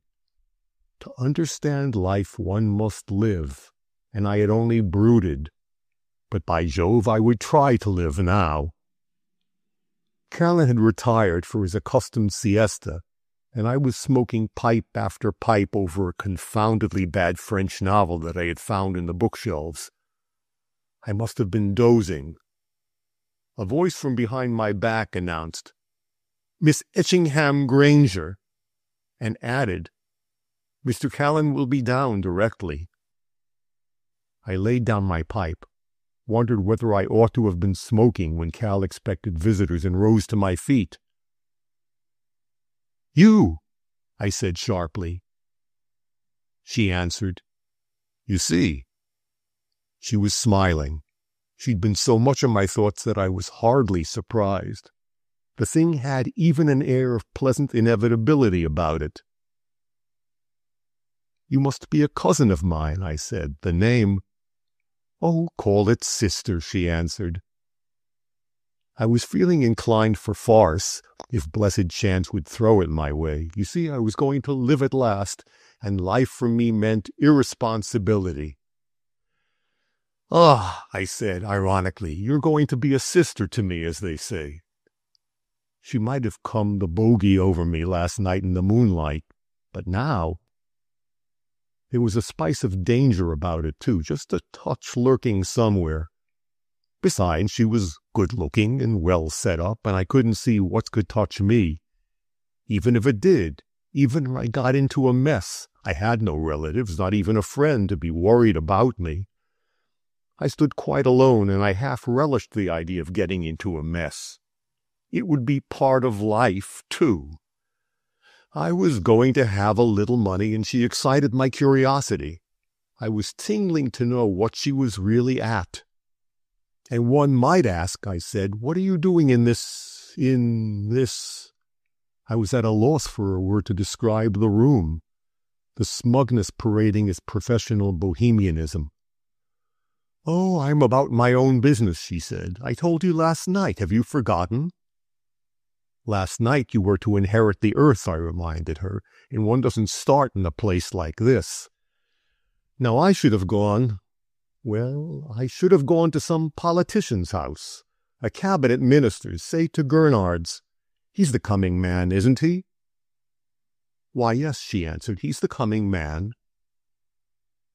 To understand life one must live, and I had only brooded. But by Jove, I would try to live now. Callan had retired for his accustomed siesta, and I was smoking pipe after pipe over a confoundedly bad French novel that I had found in the bookshelves. I must have been dozing. A voice from behind my back announced, "Miss Etchingham Granger," and added, "Mr. Callan will be down directly." I laid down my pipe, wondered whether I ought to have been smoking when Cal expected visitors, and rose to my feet. "You," I said sharply. She answered, "You see." She was smiling. She'd been so much of my thoughts that I was hardly surprised. The thing had even an air of pleasant inevitability about it. "You must be a cousin of mine," I said. "The name—" "Oh, call it sister," she answered. I was feeling inclined for farce, if blessed chance would throw it my way. You see, I was going to live at last, and life for me meant irresponsibility. "Ah," I said, ironically, "you're going to be a sister to me, as they say." She might have come the bogey over me last night in the moonlight, but now... There was a spice of danger about it, too, just a touch lurking somewhere. Besides, she was good-looking and well set up, and I couldn't see what could touch me. Even if it did, even if I got into a mess, I had no relatives, not even a friend, to be worried about me. I stood quite alone, and I half relished the idea of getting into a mess. It would be part of life, too. I was going to have a little money, and she excited my curiosity. I was tingling to know what she was really at. "And one might ask," I said, "what are you doing in this... I was at a loss for a word to describe the room, the smugness parading its professional bohemianism. "Oh, I'm about my own business," she said. "I told you last night. Have you forgotten?" "Last night you were to inherit the earth," I reminded her, "and one doesn't start in a place like this. Now I should have gone... Well, I should have gone to some politician's house, a cabinet minister's, say to Gurnard's. He's the coming man, isn't he?" "Why, yes," she answered, "he's the coming man."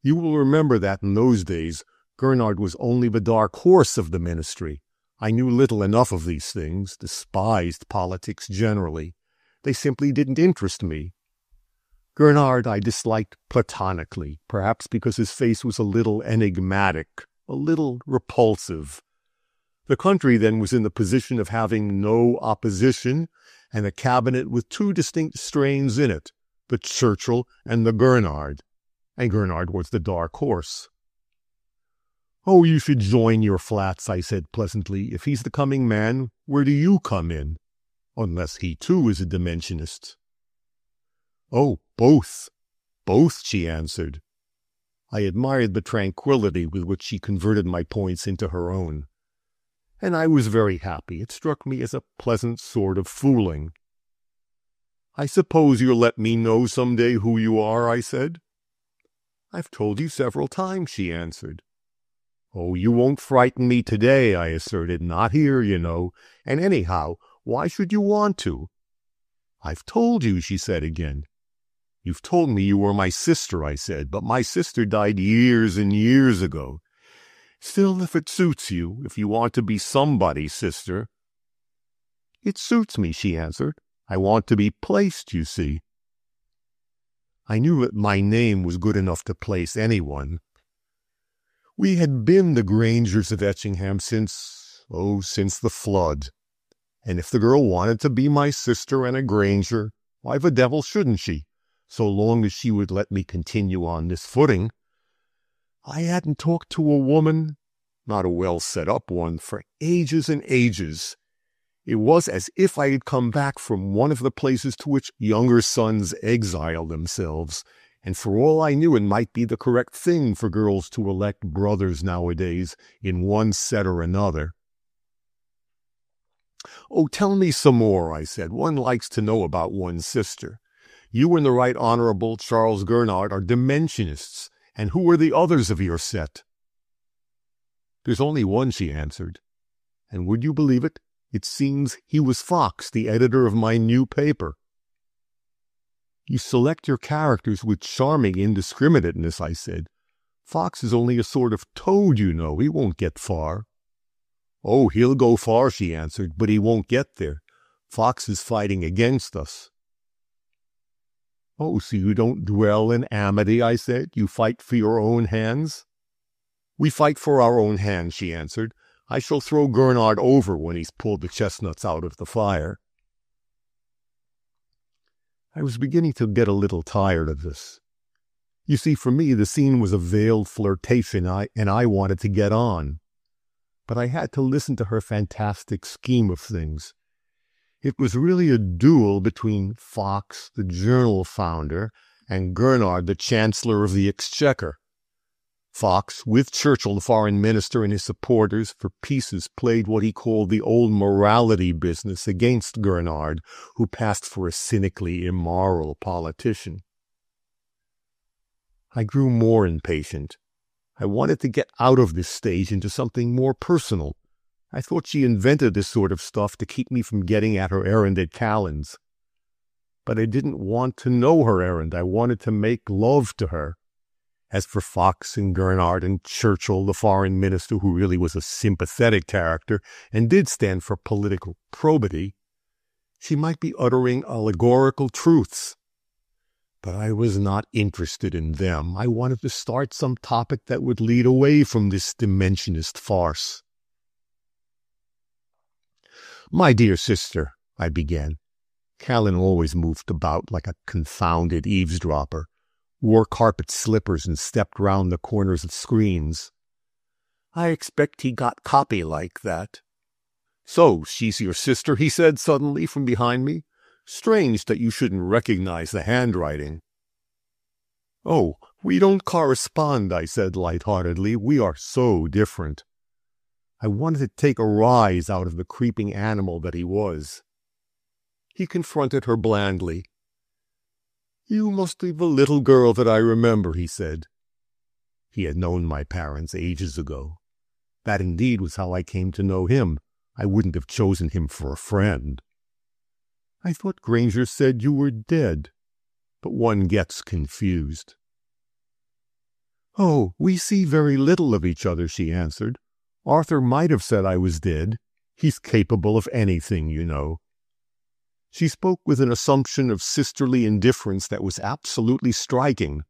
You will remember that in those days, Gurnard was only the dark horse of the ministry. I knew little enough of these things, despised politics generally. They simply didn't interest me. Gurnard I disliked platonically, perhaps because his face was a little enigmatic, a little repulsive. The country then was in the position of having no opposition, and a cabinet with two distinct strains in it, the Churchill and the Gurnard, and Gurnard was the dark horse. "Oh, you should join your flats," I said pleasantly. "If he's the coming man, where do you come in? Unless he, too, is a Dimensionist." "Oh, both, both," she answered. I admired the tranquility with which she converted my points into her own. And I was very happy. It struck me as a pleasant sort of fooling. "I suppose you'll let me know some day who you are," I said. "I've told you several times," she answered. "Oh, you won't frighten me today," I asserted. "Not here, you know. And anyhow, why should you want to?" "I've told you," she said again. "You've told me you were my sister," I said, "but my sister died years and years ago. Still, if it suits you, if you want to be somebody's sister—" "It suits me," she answered. "I want to be placed, you see." I knew that my name was good enough to place anyone. We had been the Grangers of Etchingham since the flood. And if the girl wanted to be my sister and a Granger, why the devil shouldn't she, so long as she would let me continue on this footing? I hadn't talked to a woman, not a well-set-up one, for ages and ages. It was as if I had come back from one of the places to which younger sons exile themselves, and for all I knew it might be the correct thing for girls to elect brothers nowadays in one set or another. "Oh, tell me some more," I said. "One likes to know about one's sister. You and the Right Honorable Charles Gurnard are Dimensionists, and who are the others of your set?" "There's only one," she answered. "And would you believe it? It seems he was Fox, the editor of my new paper." You select your characters with charming indiscriminateness, I said. Fox is only a sort of toad, you know. He won't get far. Oh, he'll go far, she answered, but he won't get there. Fox is fighting against us. Oh, so you don't dwell in amity, I said. You fight for your own hands? We fight for our own hands, she answered. I shall throw Gernard over when he's pulled the chestnuts out of the fire. I was beginning to get a little tired of this. You see, for me, the scene was a veiled flirtation, and I wanted to get on. But I had to listen to her fantastic scheme of things. It was really a duel between Fox, the journal founder, and Gernard, the Chancellor of the Exchequer. Fox, with Churchill, the foreign minister, and his supporters for pieces, played what he called the old morality business against Gernard, who passed for a cynically immoral politician. I grew more impatient. I wanted to get out of this stage into something more personal. I thought she invented this sort of stuff to keep me from getting at her errand at Callan's. But I didn't want to know her errand. I wanted to make love to her. As for Fox and Gernard and Churchill, the foreign minister, who really was a sympathetic character and did stand for political probity, she might be uttering allegorical truths. But I was not interested in them. I wanted to start some topic that would lead away from this dimensionist farce. My dear sister, I began. Callan always moved about like a confounded eavesdropper, wore carpet slippers and stepped round the corners of screens. I expect he got copy like that. So, she's your sister, he said suddenly from behind me. Strange that you shouldn't recognize the handwriting. Oh, we don't correspond, I said light-heartedly. We are so different. I wanted to take a rise out of the creeping animal that he was. He confronted her blandly. You must be the little girl that I remember, he said. He had known my parents ages ago. That indeed was how I came to know him. I wouldn't have chosen him for a friend. I thought Granger said you were dead, but one gets confused. Oh, we see very little of each other, she answered. Arthur might have said I was dead. He's capable of anything, you know. She spoke with an assumption of sisterly indifference that was absolutely striking.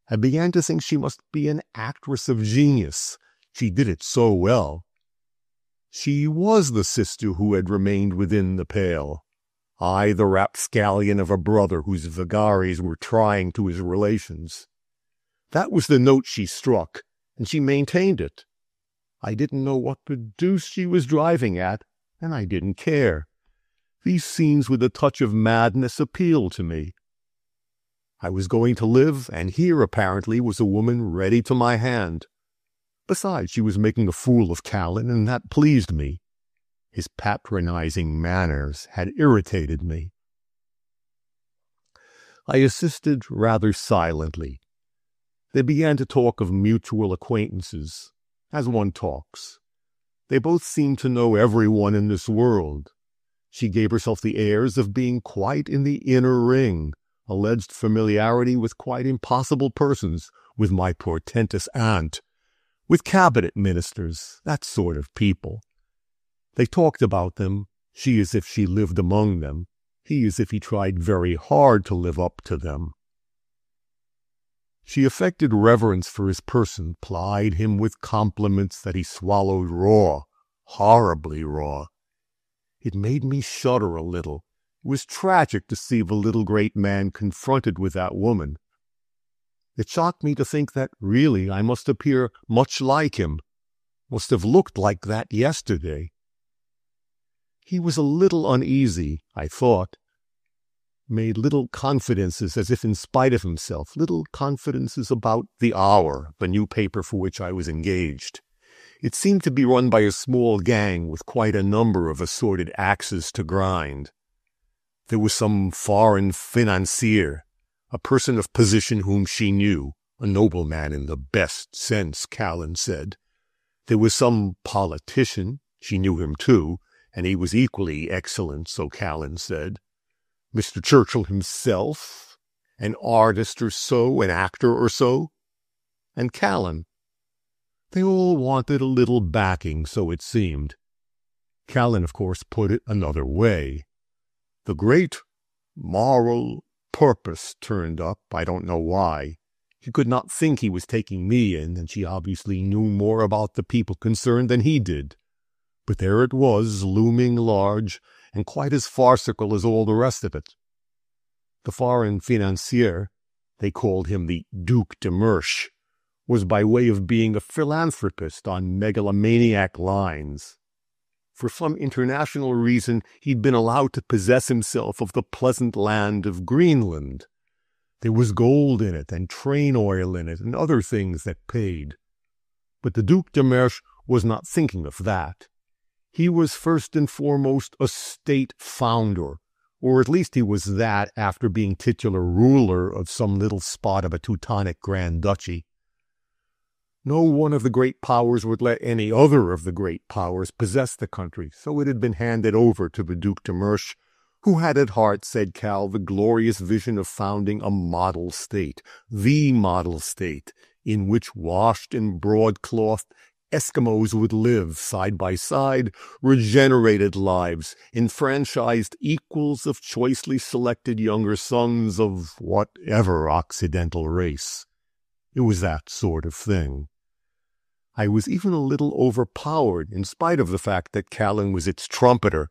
I began to think she must be an actress of genius. She did it so well. She was the sister who had remained within the pale. I, the rapscallion of a brother whose vagaries were trying to his relations. That was the note she struck, and she maintained it. I didn't know what the deuce she was driving at, and I didn't care. These scenes with a touch of madness appealed to me. I was going to live, and here apparently was a woman ready to my hand. Besides, she was making a fool of Callan, and that pleased me. His patronizing manners had irritated me. I assisted rather silently. They began to talk of mutual acquaintances, as one talks. They both seemed to know everyone in this world. She gave herself the airs of being quite in the inner ring, alleged familiarity with quite impossible persons, with my portentous aunt, with cabinet ministers, that sort of people. They talked about them, she as if she lived among them, he as if he tried very hard to live up to them. She affected reverence for his person, plied him with compliments that he swallowed raw, horribly raw. It made me shudder a little. It was tragic to see the little great man confronted with that woman. It shocked me to think that really I must appear much like him, must have looked like that yesterday. He was a little uneasy, I thought, made little confidences as if in spite of himself, little confidences about The Hour, the new paper for which I was engaged. It seemed to be run by a small gang with quite a number of assorted axes to grind. There was some foreign financier, a person of position whom she knew, a nobleman in the best sense, Callan said. There was some politician, she knew him too, and he was equally excellent, so Callan said. Mr. Churchill himself, an artist or so, an actor or so, and Callan. They all wanted a little backing, so it seemed. Callan, of course, put it another way. The great moral purpose turned up, I don't know why. She could not think he was taking me in, and she obviously knew more about the people concerned than he did. But there it was, looming large, and quite as farcical as all the rest of it. The foreign financier, they called him the Duc de Mersch, was by way of being a philanthropist on megalomaniac lines. For some international reason, he'd been allowed to possess himself of the pleasant land of Greenland. There was gold in it, and train oil in it, and other things that paid. But the Duc de Mersch was not thinking of that. He was first and foremost a state founder, or at least he was that after being titular ruler of some little spot of a Teutonic Grand Duchy. No one of the great powers would let any other of the great powers possess the country, so it had been handed over to the Duc de Mersch, who had at heart, said Cal, the glorious vision of founding a model state, the model state, in which washed in broadcloth Eskimos would live side by side, regenerated lives, enfranchised equals of choicely selected younger sons of whatever Occidental race. It was that sort of thing. I was even a little overpowered, in spite of the fact that Callan was its trumpeter.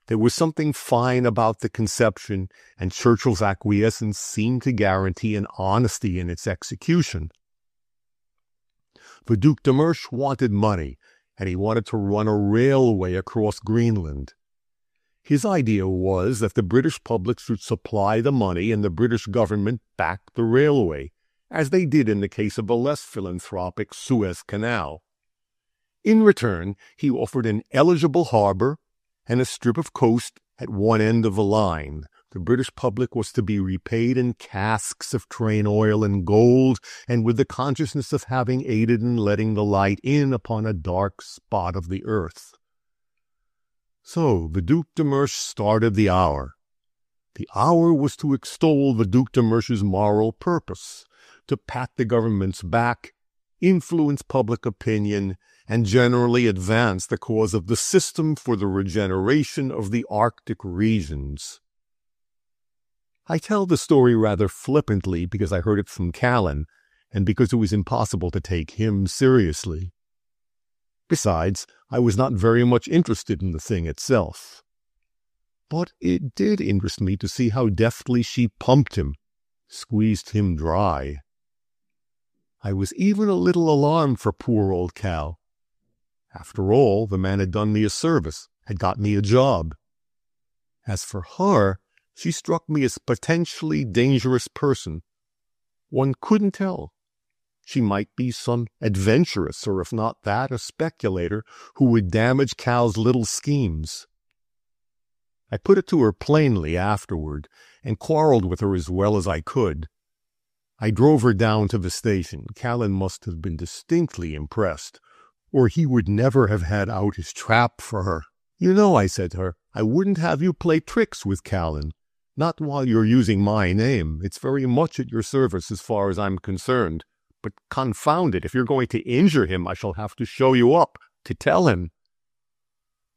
There was something fine about the conception, and Churchill's acquiescence seemed to guarantee an honesty in its execution. The Duc de Mersch wanted money, and he wanted to run a railway across Greenland. His idea was that the British public should supply the money and the British government back the railway, as they did in the case of a less philanthropic Suez Canal. In return, he offered an eligible harbor and a strip of coast at one end of the line. The British public was to be repaid in casks of train oil and gold, and with the consciousness of having aided in letting the light in upon a dark spot of the earth. So the Duc de Mersch started the hour. The hour was to extol the Duc de Mersch's moral purpose, to pat the government's back, influence public opinion, and generally advance the cause of the system for the regeneration of the Arctic regions. I tell the story rather flippantly because I heard it from Callan, and because it was impossible to take him seriously. Besides, I was not very much interested in the thing itself. But it did interest me to see how deftly she pumped him, squeezed him dry. I was even a little alarmed for poor old Cal. After all, the man had done me a service, had got me a job. As for her, she struck me as a potentially dangerous person. One couldn't tell. She might be some adventuress, or if not that, a speculator who would damage Cal's little schemes. I put it to her plainly afterward, and quarreled with her as well as I could. I drove her down to the station. Callan must have been distinctly impressed, or he would never have had out his trap for her. You know, I said to her, I wouldn't have you play tricks with Callan. Not while you're using my name. It's very much at your service as far as I'm concerned. But confound it, if you're going to injure him, I shall have to show you up, to tell him.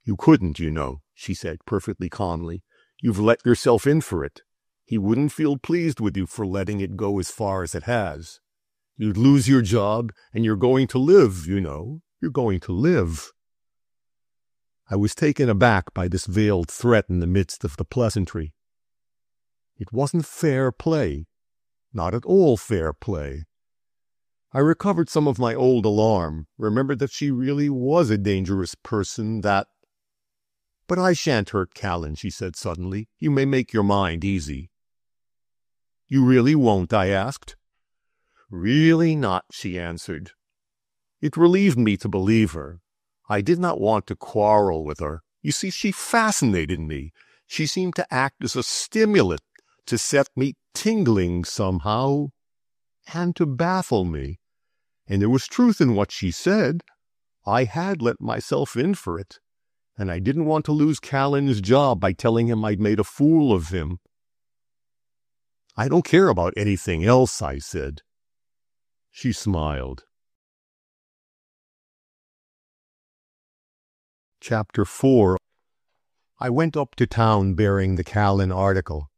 You couldn't, you know, she said perfectly calmly. You've let yourself in for it. He wouldn't feel pleased with you for letting it go as far as it has. You'd lose your job, and you're going to live, you know. You're going to live. I was taken aback by this veiled threat in the midst of the pleasantry. It wasn't fair play. Not at all fair play. I recovered some of my old alarm, remembered that she really was a dangerous person, that... But I shan't hurt Callan, she said suddenly. You may make your mind easy. You really won't? I asked. Really not, she answered. It relieved me to believe her. I did not want to quarrel with her. You see, she fascinated me. She seemed to act as a stimulant, to set me tingling somehow, and to baffle me. And there was truth in what she said. I had let myself in for it, and I didn't want to lose Callan's job by telling him I'd made a fool of him. I don't care about anything else, I said. She smiled. Chapter 4. I went up to town bearing the Callan article,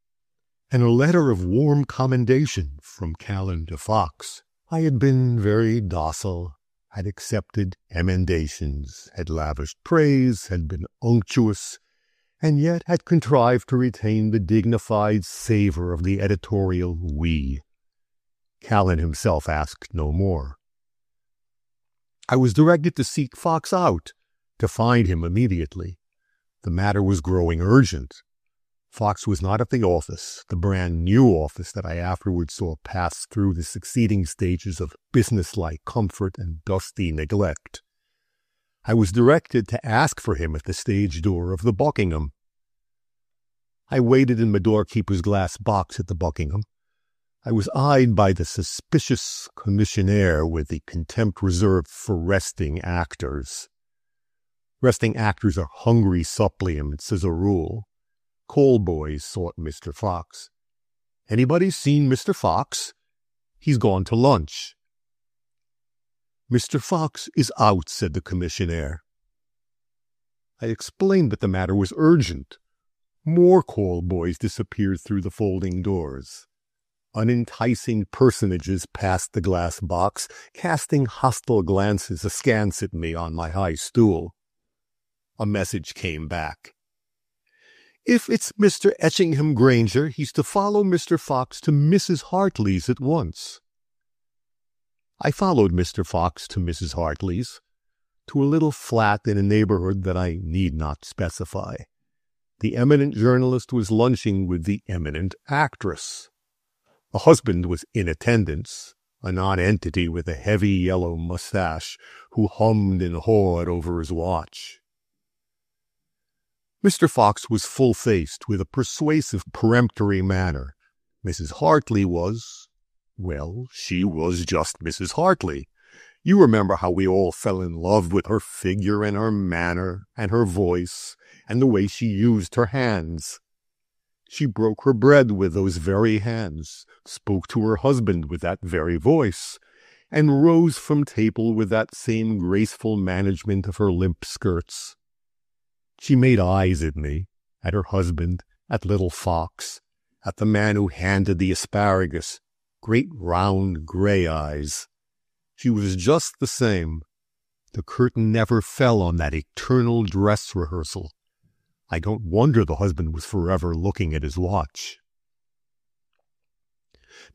and a letter of warm commendation from Callan to Fox. I had been very docile, had accepted emendations, had lavished praise, had been unctuous, and yet had contrived to retain the dignified savor of the editorial we. Callan himself asked no more. I was directed to seek Fox out, to find him immediately. The matter was growing urgent. Fox was not at the office, the brand-new office that I afterwards saw pass through the succeeding stages of businesslike comfort and dusty neglect. I was directed to ask for him at the stage door of the Buckingham. I waited in the doorkeeper's glass box at the Buckingham. I was eyed by the suspicious commissionaire with the contempt reserved for resting actors. Resting actors are hungry suppliants as a rule. Call boys sought Mr. Fox. Anybody seen Mr. Fox? He's gone to lunch. Mr. Fox is out, said the commissionaire. I explained that the matter was urgent. More call boys disappeared through the folding doors. Unenticing personages passed the glass box, casting hostile glances askance at me on my high stool. A message came back. If it's Mr. Etchingham Granger, he's to follow Mr. Fox to Mrs. Hartley's at once. I followed Mr. Fox to Mrs. Hartley's, to a little flat in a neighborhood that I need not specify. The eminent journalist was lunching with the eminent actress. The husband was in attendance, a nonentity with a heavy yellow mustache, who hummed and hawed over his watch. Mr. Fox was full-faced, with a persuasive, peremptory manner. Mrs. Hartley was, well, she was just Mrs. Hartley. You remember how we all fell in love with her figure and her manner and her voice and the way she used her hands. She broke her bread with those very hands, spoke to her husband with that very voice, and rose from table with that same graceful management of her limp skirts. She made eyes at me, at her husband, at little Fox, at the man who handed the asparagus, great round gray eyes. She was just the same. The curtain never fell on that eternal dress rehearsal. I don't wonder the husband was forever looking at his watch.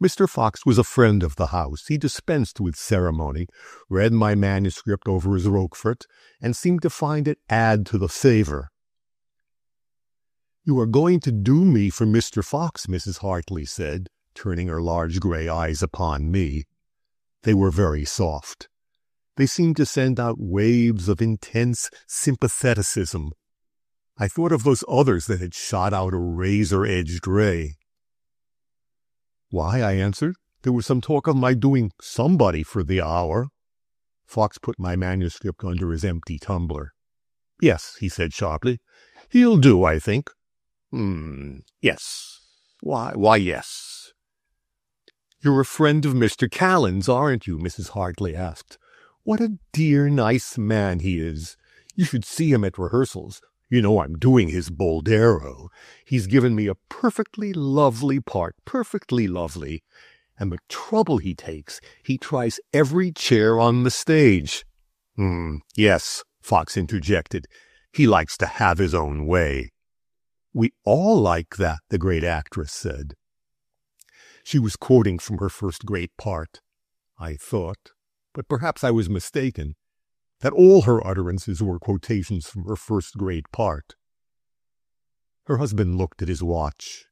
Mr. Fox was a friend of the house. He dispensed with ceremony, read my manuscript over his Roquefort, and seemed to find it add to the savor. "You are going to do me for Mr. Fox," Mrs. Hartley said, turning her large gray eyes upon me. They were very soft. They seemed to send out waves of intense sympatheticism. I thought of those others that had shot out a razor-edged ray. "Why," I answered, "there was some talk of my doing somebody for the hour." Fox put my manuscript under his empty tumbler. "Yes," he said sharply. "He'll do, I think." Yes. Why, yes." "You're a friend of Mr. Callan's, aren't you?" Mrs. Hartley asked. "What a dear, nice man he is. You should see him at rehearsals. You know I'm doing his Boldero. He's given me a perfectly lovely part, perfectly lovely. And the trouble he takes, he tries every chair on the stage." Yes," Fox interjected. "He likes to have his own way." "We all like that," the great actress said. She was quoting from her first great part. I thought, but perhaps I was mistaken, that all her utterances were quotations from her first great part. Her husband looked at his watch.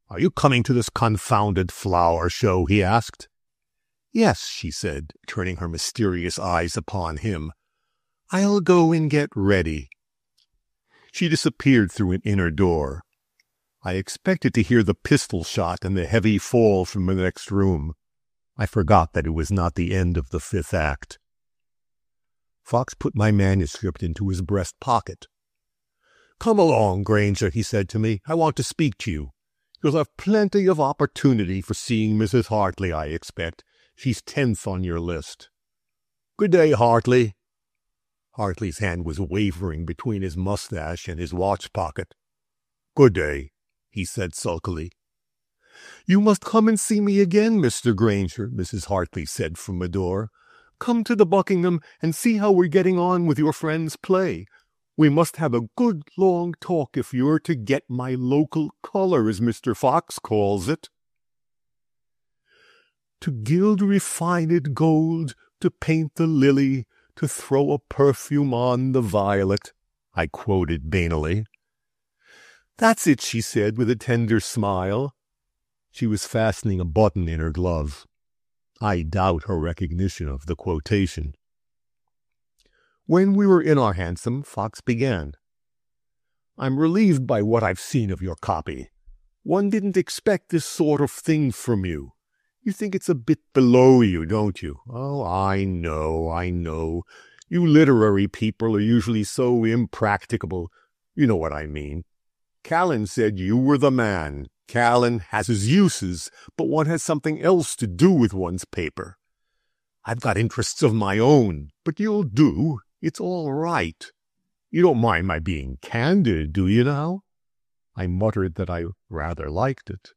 "Are you coming to this confounded flower show?" he asked. "Yes," she said, turning her mysterious eyes upon him. "I'll go and get ready." She disappeared through an inner door. I expected to hear the pistol shot and the heavy fall from the next room. I forgot that it was not the end of the fifth act. Fox put my manuscript into his breast pocket. "Come along, Granger," he said to me. "I want to speak to you. You'll have plenty of opportunity for seeing Mrs. Hartley, I expect. She's 10th on your list. Good day, Hartley. Hartley's hand was wavering between his mustache and his watch pocket. Good day, he said sulkily. You must come and see me again, Mr. Granger, Mrs. Hartley said from the door. Come to the Buckingham and see how we're getting on with your friend's play. We must have a good long talk if you're to get my local color, as Mr. Fox calls it. To gild refined gold, to paint the lily, to throw a perfume on the violet, I quoted banally. That's it, she said with a tender smile. She was fastening a button in her glove. I doubt her recognition of the quotation. When we were in our hansom, Fox began. I'm relieved by what I've seen of your copy. One didn't expect this sort of thing from you. You think it's a bit below you, don't you? Oh, I know. You literary people are usually so impracticable. You know what I mean. Callan said you were the man. Callan has his uses, but one has something else to do with one's paper. I've got interests of my own, but you'll do. It's all right. You don't mind my being candid, do you now? I muttered that I rather liked it.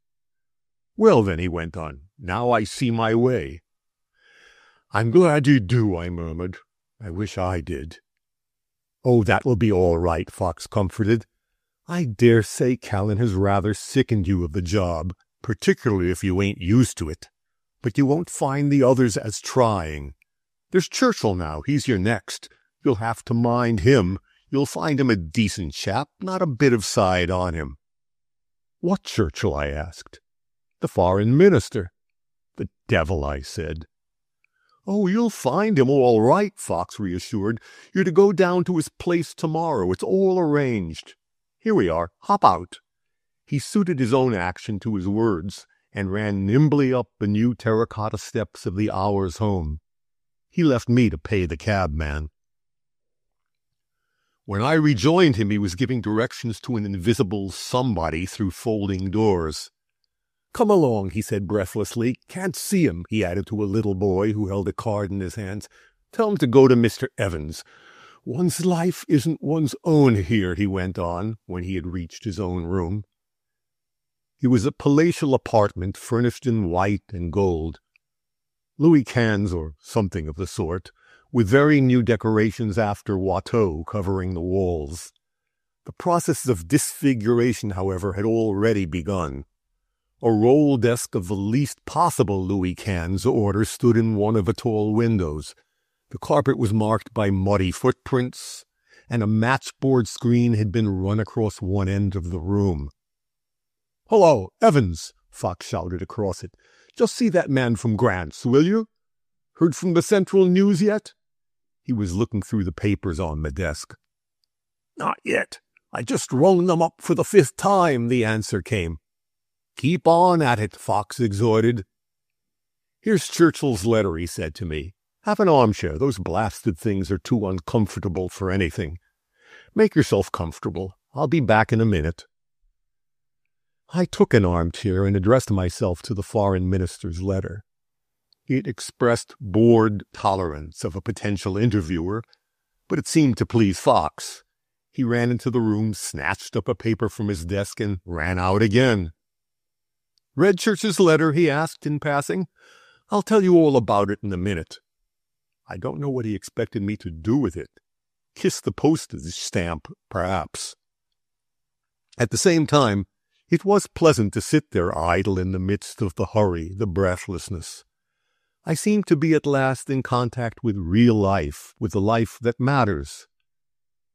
Well, then, he went on, now I see my way. I'm glad you do, I murmured. I wish I did. Oh, that will be all right, Fox comforted. I dare say Callan has rather sickened you of the job, particularly if you ain't used to it. But you won't find the others as trying. There's Churchill now, he's your next. You'll have to mind him. You'll find him a decent chap, not a bit of side on him. What Churchill? I asked. The foreign minister. The devil, I said. Oh, you'll find him all right, Fox reassured. You're to go down to his place tomorrow. It's all arranged. Here we are. Hop out. He suited his own action to his words and ran nimbly up the new terracotta steps of the Hours home. He left me to pay the cabman. When I rejoined him, he was giving directions to an invisible somebody through folding doors. Come along, he said breathlessly. Can't see him, he added to a little boy who held a card in his hands. Tell him to go to Mr. Evans. One's life isn't one's own here, he went on, when he had reached his own room. It was a palatial apartment furnished in white and gold. Louis Quinze, or something of the sort, with very new decorations after Watteau covering the walls. The process of disfiguration, however, had already begun. A roll desk of the least possible Louis Quinze order stood in one of the tall windows. The carpet was marked by muddy footprints, and a matchboard screen had been run across one end of the room. "Hello, Evans!" Fox shouted across it. "Just see that man from Grant's, will you? Heard from the Central News yet?" He was looking through the papers on the desk. "Not yet. I just rung them up for the 5th time," the answer came. "Keep on at it," Fox exhorted. "Here's Churchill's letter," he said to me. "Have an armchair. Those blasted things are too uncomfortable for anything. Make yourself comfortable. I'll be back in a minute." I took an armchair and addressed myself to the foreign minister's letter. It expressed bored tolerance of a potential interviewer, but it seemed to please Fox. He ran into the room, snatched up a paper from his desk, and ran out again. "Read Church's letter?" he asked in passing. "I'll tell you all about it in a minute." I don't know what he expected me to do with it. Kiss the postage stamp, perhaps. At the same time, it was pleasant to sit there idle in the midst of the hurry, the breathlessness. I seemed to be at last in contact with real life, with the life that matters.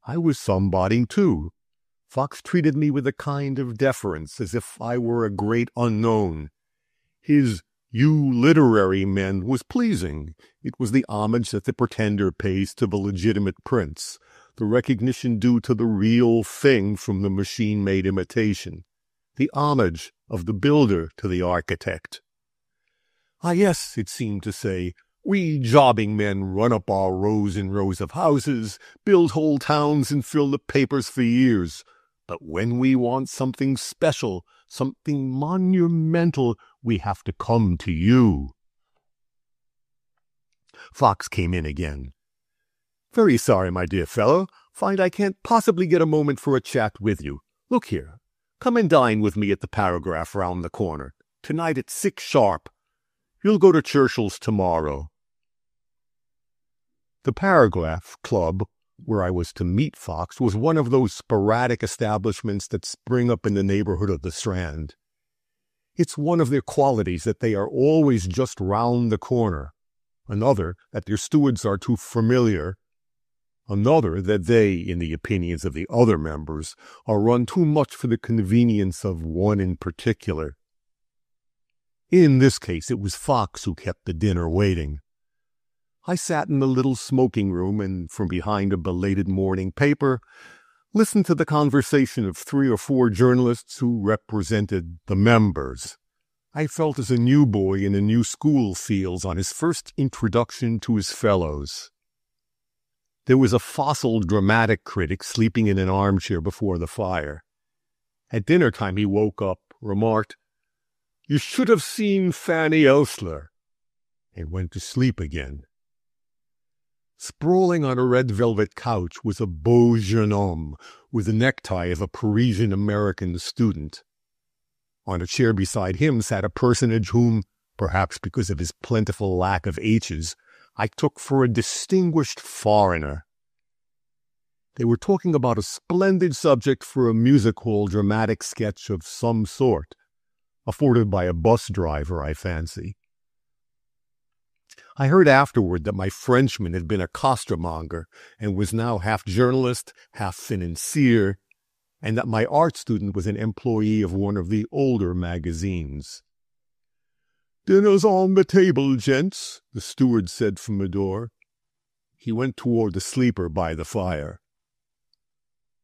I was somebody, too. Fox treated me with a kind of deference, as if I were a great unknown. His "you literary men" was pleasing. It was the homage that the pretender pays to the legitimate prince, the recognition due to the real thing from the machine-made imitation, the homage of the builder to the architect. Ah, yes, it seemed to say, we jobbing men run up our rows and rows of houses, build whole towns, and fill the papers for years. But when we want something special, something monumental, we have to come to you." Fox came in again. "Very sorry, my dear fellow. Find I can't possibly get a moment for a chat with you. Look here, come and dine with me at the Paragraph round the corner. Tonight at 6 sharp. You'll go to Churchill's tomorrow." The Paragraph Club, where I was to meet Fox, was one of those sporadic establishments that spring up in the neighborhood of the Strand. It's one of their qualities that they are always just round the corner. Another, that their stewards are too familiar. Another, that they, in the opinions of the other members, are run too much for the convenience of one in particular. In this case, it was Fox who kept the dinner waiting. I sat in the little smoking room and, from behind a belated morning paper, listened to the conversation of 3 or 4 journalists who represented the members. I felt as a new boy in a new school feels on his first introduction to his fellows. There was a fossil dramatic critic sleeping in an armchair before the fire. At dinner time he woke up, remarked, "You should have seen Fanny Elsler," and went to sleep again. Sprawling on a red velvet couch was a beau jeune homme with the necktie of a Parisian-American student. On a chair beside him sat a personage whom, perhaps because of his plentiful lack of H's, I took for a distinguished foreigner. They were talking about a splendid subject for a music hall dramatic sketch of some sort, afforded by a bus driver, I fancy. I heard afterward that my Frenchman had been a costermonger and was now half journalist, half financier, and that my art student was an employee of one of the older magazines. "Dinner's on the table, gents," the steward said from the door. He went toward the sleeper by the fire.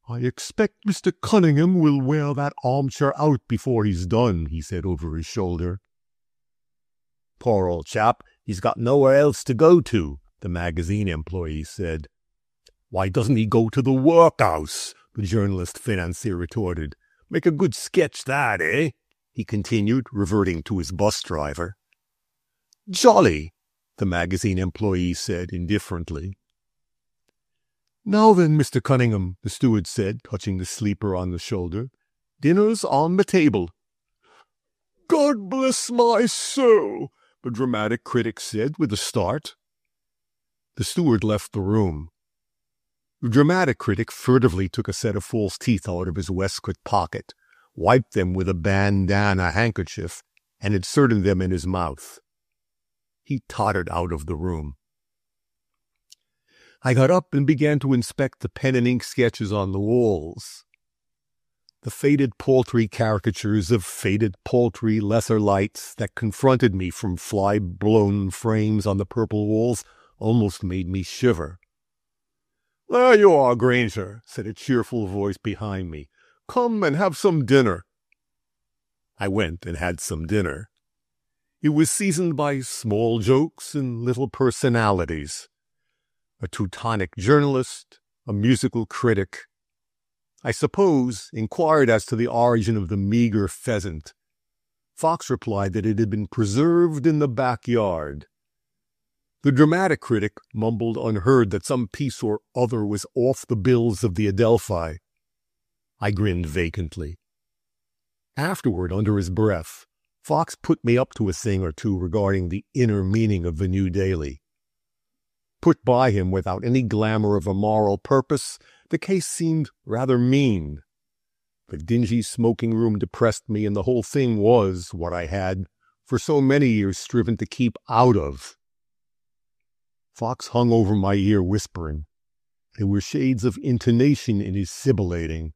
"I expect Mr. Cunningham will wear that armchair out before he's done," he said over his shoulder. "Poor old chap, he's got nowhere else to go to," the magazine employee said. "Why doesn't he go to the workhouse?" the journalist financier retorted. "Make a good sketch, that, eh?" he continued, reverting to his bus driver. "Jolly," the magazine employee said indifferently. "Now then, Mr. Cunningham," the steward said, touching the sleeper on the shoulder, "dinner's on the table." "God bless my soul," the dramatic critic said with a start. The steward left the room. The dramatic critic furtively took a set of false teeth out of his waistcoat pocket, wiped them with a bandana handkerchief, and inserted them in his mouth. He tottered out of the room. I got up and began to inspect the pen and ink sketches on the walls. The faded paltry caricatures of faded paltry lesser lights that confronted me from fly-blown frames on the purple walls almost made me shiver. "There you are, Granger," said a cheerful voice behind me. "Come and have some dinner." I went and had some dinner. It was seasoned by small jokes and little personalities. A Teutonic journalist, a musical critic. I suppose inquired as to the origin of the meager pheasant. Fox replied that it had been preserved in the backyard. The dramatic critic mumbled unheard that some piece or other was off the bills of the Adelphi. I grinned vacantly. Afterward, under his breath, Fox put me up to a thing or two regarding the inner meaning of the new daily. Put by him without any glamour of a moral purpose, the case seemed rather mean. The dingy smoking room depressed me, and the whole thing was what I had, for so many years, striven to keep out of. Fox hung over my ear whispering. There were shades of intonation in his sibilating.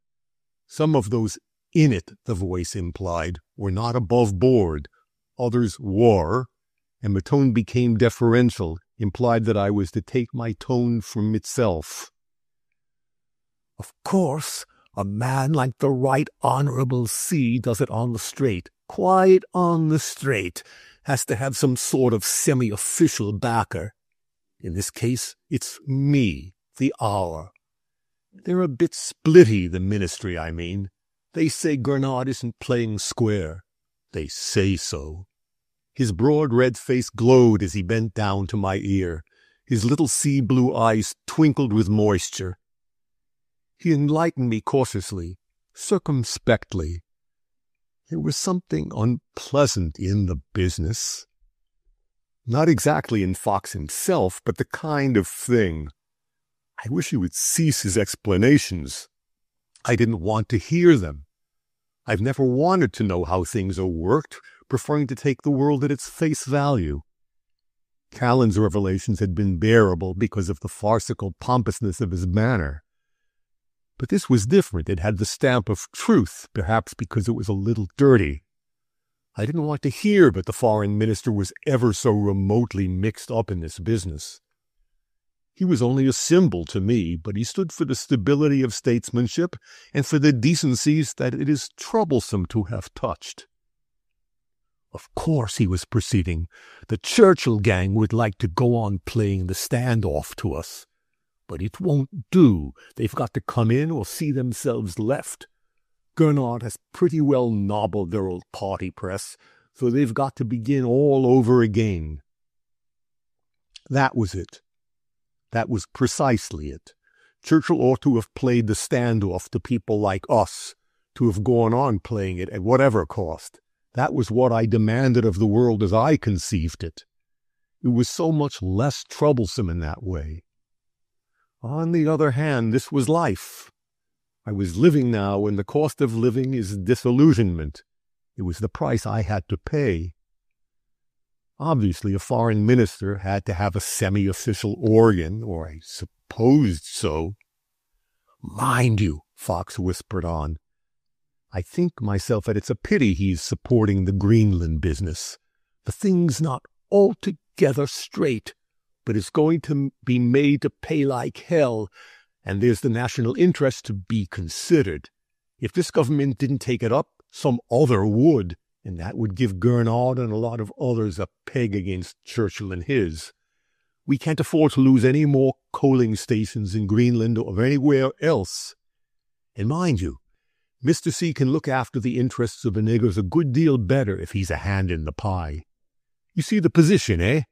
Some of those in it, the voice implied, were not above board. Others were, and the tone became deferential, implied that I was to take my tone from itself. "Of course, a man like the Right Honorable C does it on the straight, quite on the straight, has to have some sort of semi-official backer. In this case, it's me, the hour. They're a bit splitty, the ministry, I mean. They say Conrad isn't playing square. They say so. His broad red face glowed as he bent down to my ear. His little sea-blue eyes twinkled with moisture. He enlightened me cautiously, circumspectly. There was something unpleasant in the business. Not exactly in Fox himself, but the kind of thing. I wish he would cease his explanations. I didn't want to hear them. I've never wanted to know how things are worked, preferring to take the world at its face value. Callan's revelations had been bearable because of the farcical pompousness of his manner. But this was different. It had the stamp of truth, perhaps because it was a little dirty. I didn't want to hear that the foreign minister was ever so remotely mixed up in this business. He was only a symbol to me, but he stood for the stability of statesmanship and for the decencies that it is troublesome to have touched. Of course, he was proceeding, the Churchill gang would like to go on playing the standoff to us. But it won't do. They've got to come in or see themselves left. Conrad has pretty well nobbled their old party press, so they've got to begin all over again. That was it. That was precisely it. Churchill ought to have played the standoff to people like us, to have gone on playing it at whatever cost. That was what I demanded of the world as I conceived it. It was so much less troublesome in that way. On the other hand, this was life. I was living now, and the cost of living is disillusionment. It was the price I had to pay. Obviously, a foreign minister had to have a semi-official organ, or I supposed so. Mind you, Fox whispered on, I think myself that it's a pity he's supporting the Greenland business. The thing's not altogether straight, but it's going to be made to pay like hell, and there's the national interest to be considered. If this government didn't take it up, some other would, and that would give Conrad and a lot of others a peg against Churchill and his. We can't afford to lose any more coaling stations in Greenland or anywhere else. And mind you, Mr. C can look after the interests of the niggers a good deal better if he's a hand in the pie. You see the position, eh?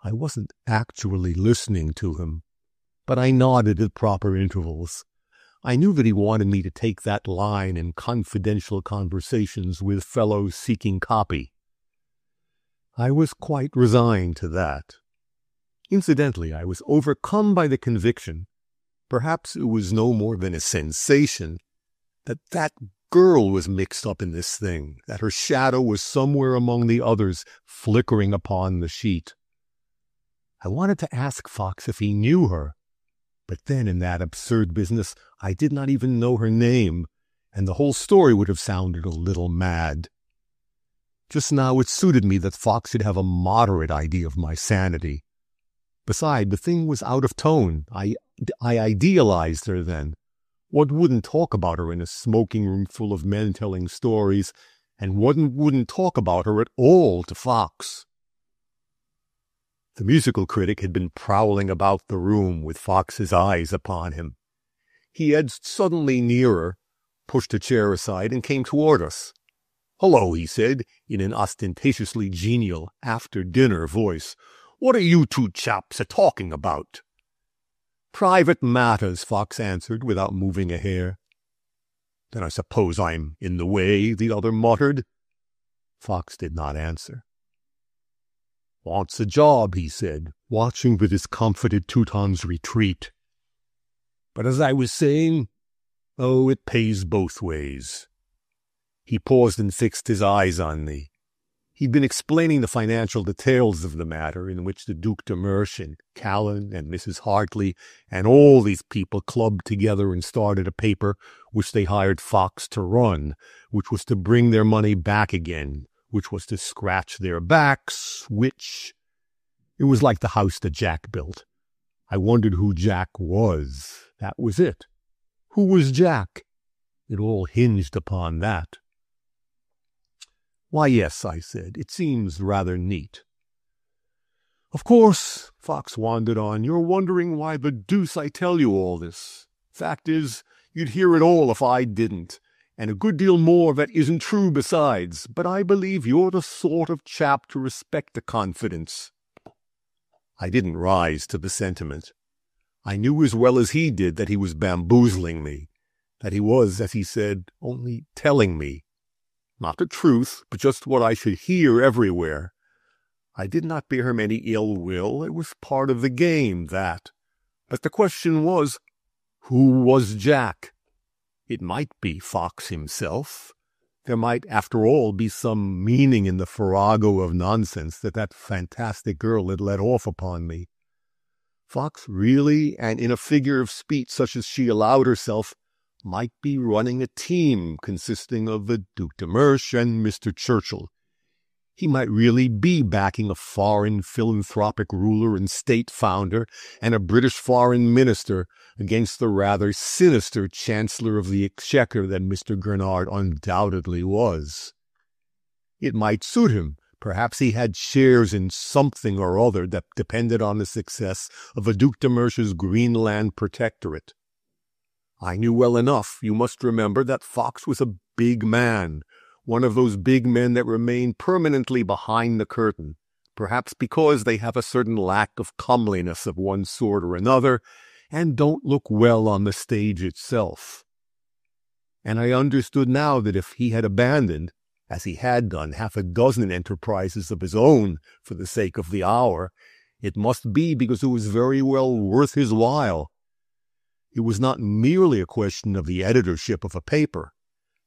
I wasn't actually listening to him, but I nodded at proper intervals. I knew that he wanted me to take that line in confidential conversations with fellows seeking copy. I was quite resigned to that. Incidentally, I was overcome by the conviction, perhaps it was no more than a sensation, that that girl was mixed up in this thing, that her shadow was somewhere among the others flickering upon the sheet. I wanted to ask Fox if he knew her, but then in that absurd business I did not even know her name, and the whole story would have sounded a little mad. Just now it suited me that Fox should have a moderate idea of my sanity. Besides, the thing was out of tone. I idealized her then. One wouldn't talk about her in a smoking room full of men telling stories, and one wouldn't talk about her at all to Fox. The musical critic had been prowling about the room with Fox's eyes upon him. He edged suddenly nearer, pushed a chair aside, and came toward us. "Hello," he said, in an ostentatiously genial, after-dinner voice. "What are you two chaps a-talking about?" "Private matters," Fox answered, without moving a hair. "Then I suppose I'm in the way," the other muttered. Fox did not answer. "Wants a job," he said, watching the discomfited Teuton's retreat. "But as I was saying, it pays both ways." He paused and fixed his eyes on me. He'd been explaining the financial details of the matter, in which the Duc de Mersch and Callan and Mrs. Hartley and all these people clubbed together and started a paper which they hired Fox to run, which was to bring their money back again, which was to scratch their backs, which... It was like the house that Jack built. I wondered who Jack was. That was it. Who was Jack? It all hinged upon that. "Why, yes," I said. "It seems rather neat." "Of course," Fox wandered on, "you're wondering why the deuce I tell you all this. Fact is, You'd hear it all if I didn't, and a good deal more that isn't true besides, but I believe you're the sort of chap to respect a confidence." I didn't rise to the sentiment. I knew as well as he did that he was bamboozling me, that he was, as he said, only telling me. Not the truth, but just what I should hear everywhere. I did not bear him any ill will. It was part of the game, that. But the question was, who was Jack? It might be Fox himself. There might, after all, be some meaning in the farrago of nonsense that fantastic girl had let off upon me. Fox really, and in a figure of speech such as she allowed herself, might be running a team consisting of the Duc de Mersch and Mr. Churchill. He might really be backing a foreign philanthropic ruler and state founder and a British foreign minister against the rather sinister Chancellor of the Exchequer that Mr. Gurnard undoubtedly was. It might suit him. Perhaps he had shares in something or other that depended on the success of the Duc de Mersch's Greenland protectorate. I knew well enough, you must remember, that Fox was a big man, one of those big men that remain permanently behind the curtain, perhaps because they have a certain lack of comeliness of one sort or another, and don't look well on the stage itself. And I understood now that if he had abandoned, as he had done, half a dozen enterprises of his own for the sake of the hour, it must be because it was very well worth his while. It was not merely a question of the editorship of a paper.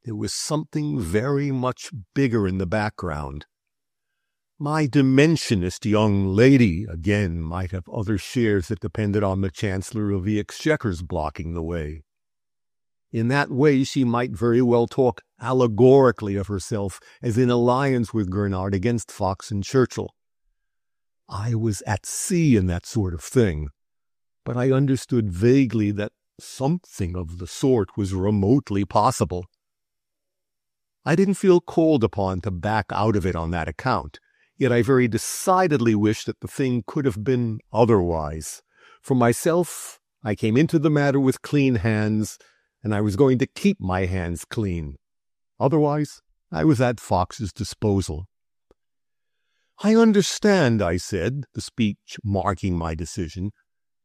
There was something very much bigger in the background. My Dimensionist young lady, again, might have other shares that depended on the Chancellor of the Exchequer's blocking the way. In that way she might very well talk allegorically of herself as in alliance with Gurnard against Fox and Churchill. I was at sea in that sort of thing, but I understood vaguely that something of the sort was remotely possible. I didn't feel called upon to back out of it on that account, yet I very decidedly wished that the thing could have been otherwise. For myself, I came into the matter with clean hands, and I was going to keep my hands clean. Otherwise, I was at Fox's disposal. "I understand," I said, the speech marking my decision.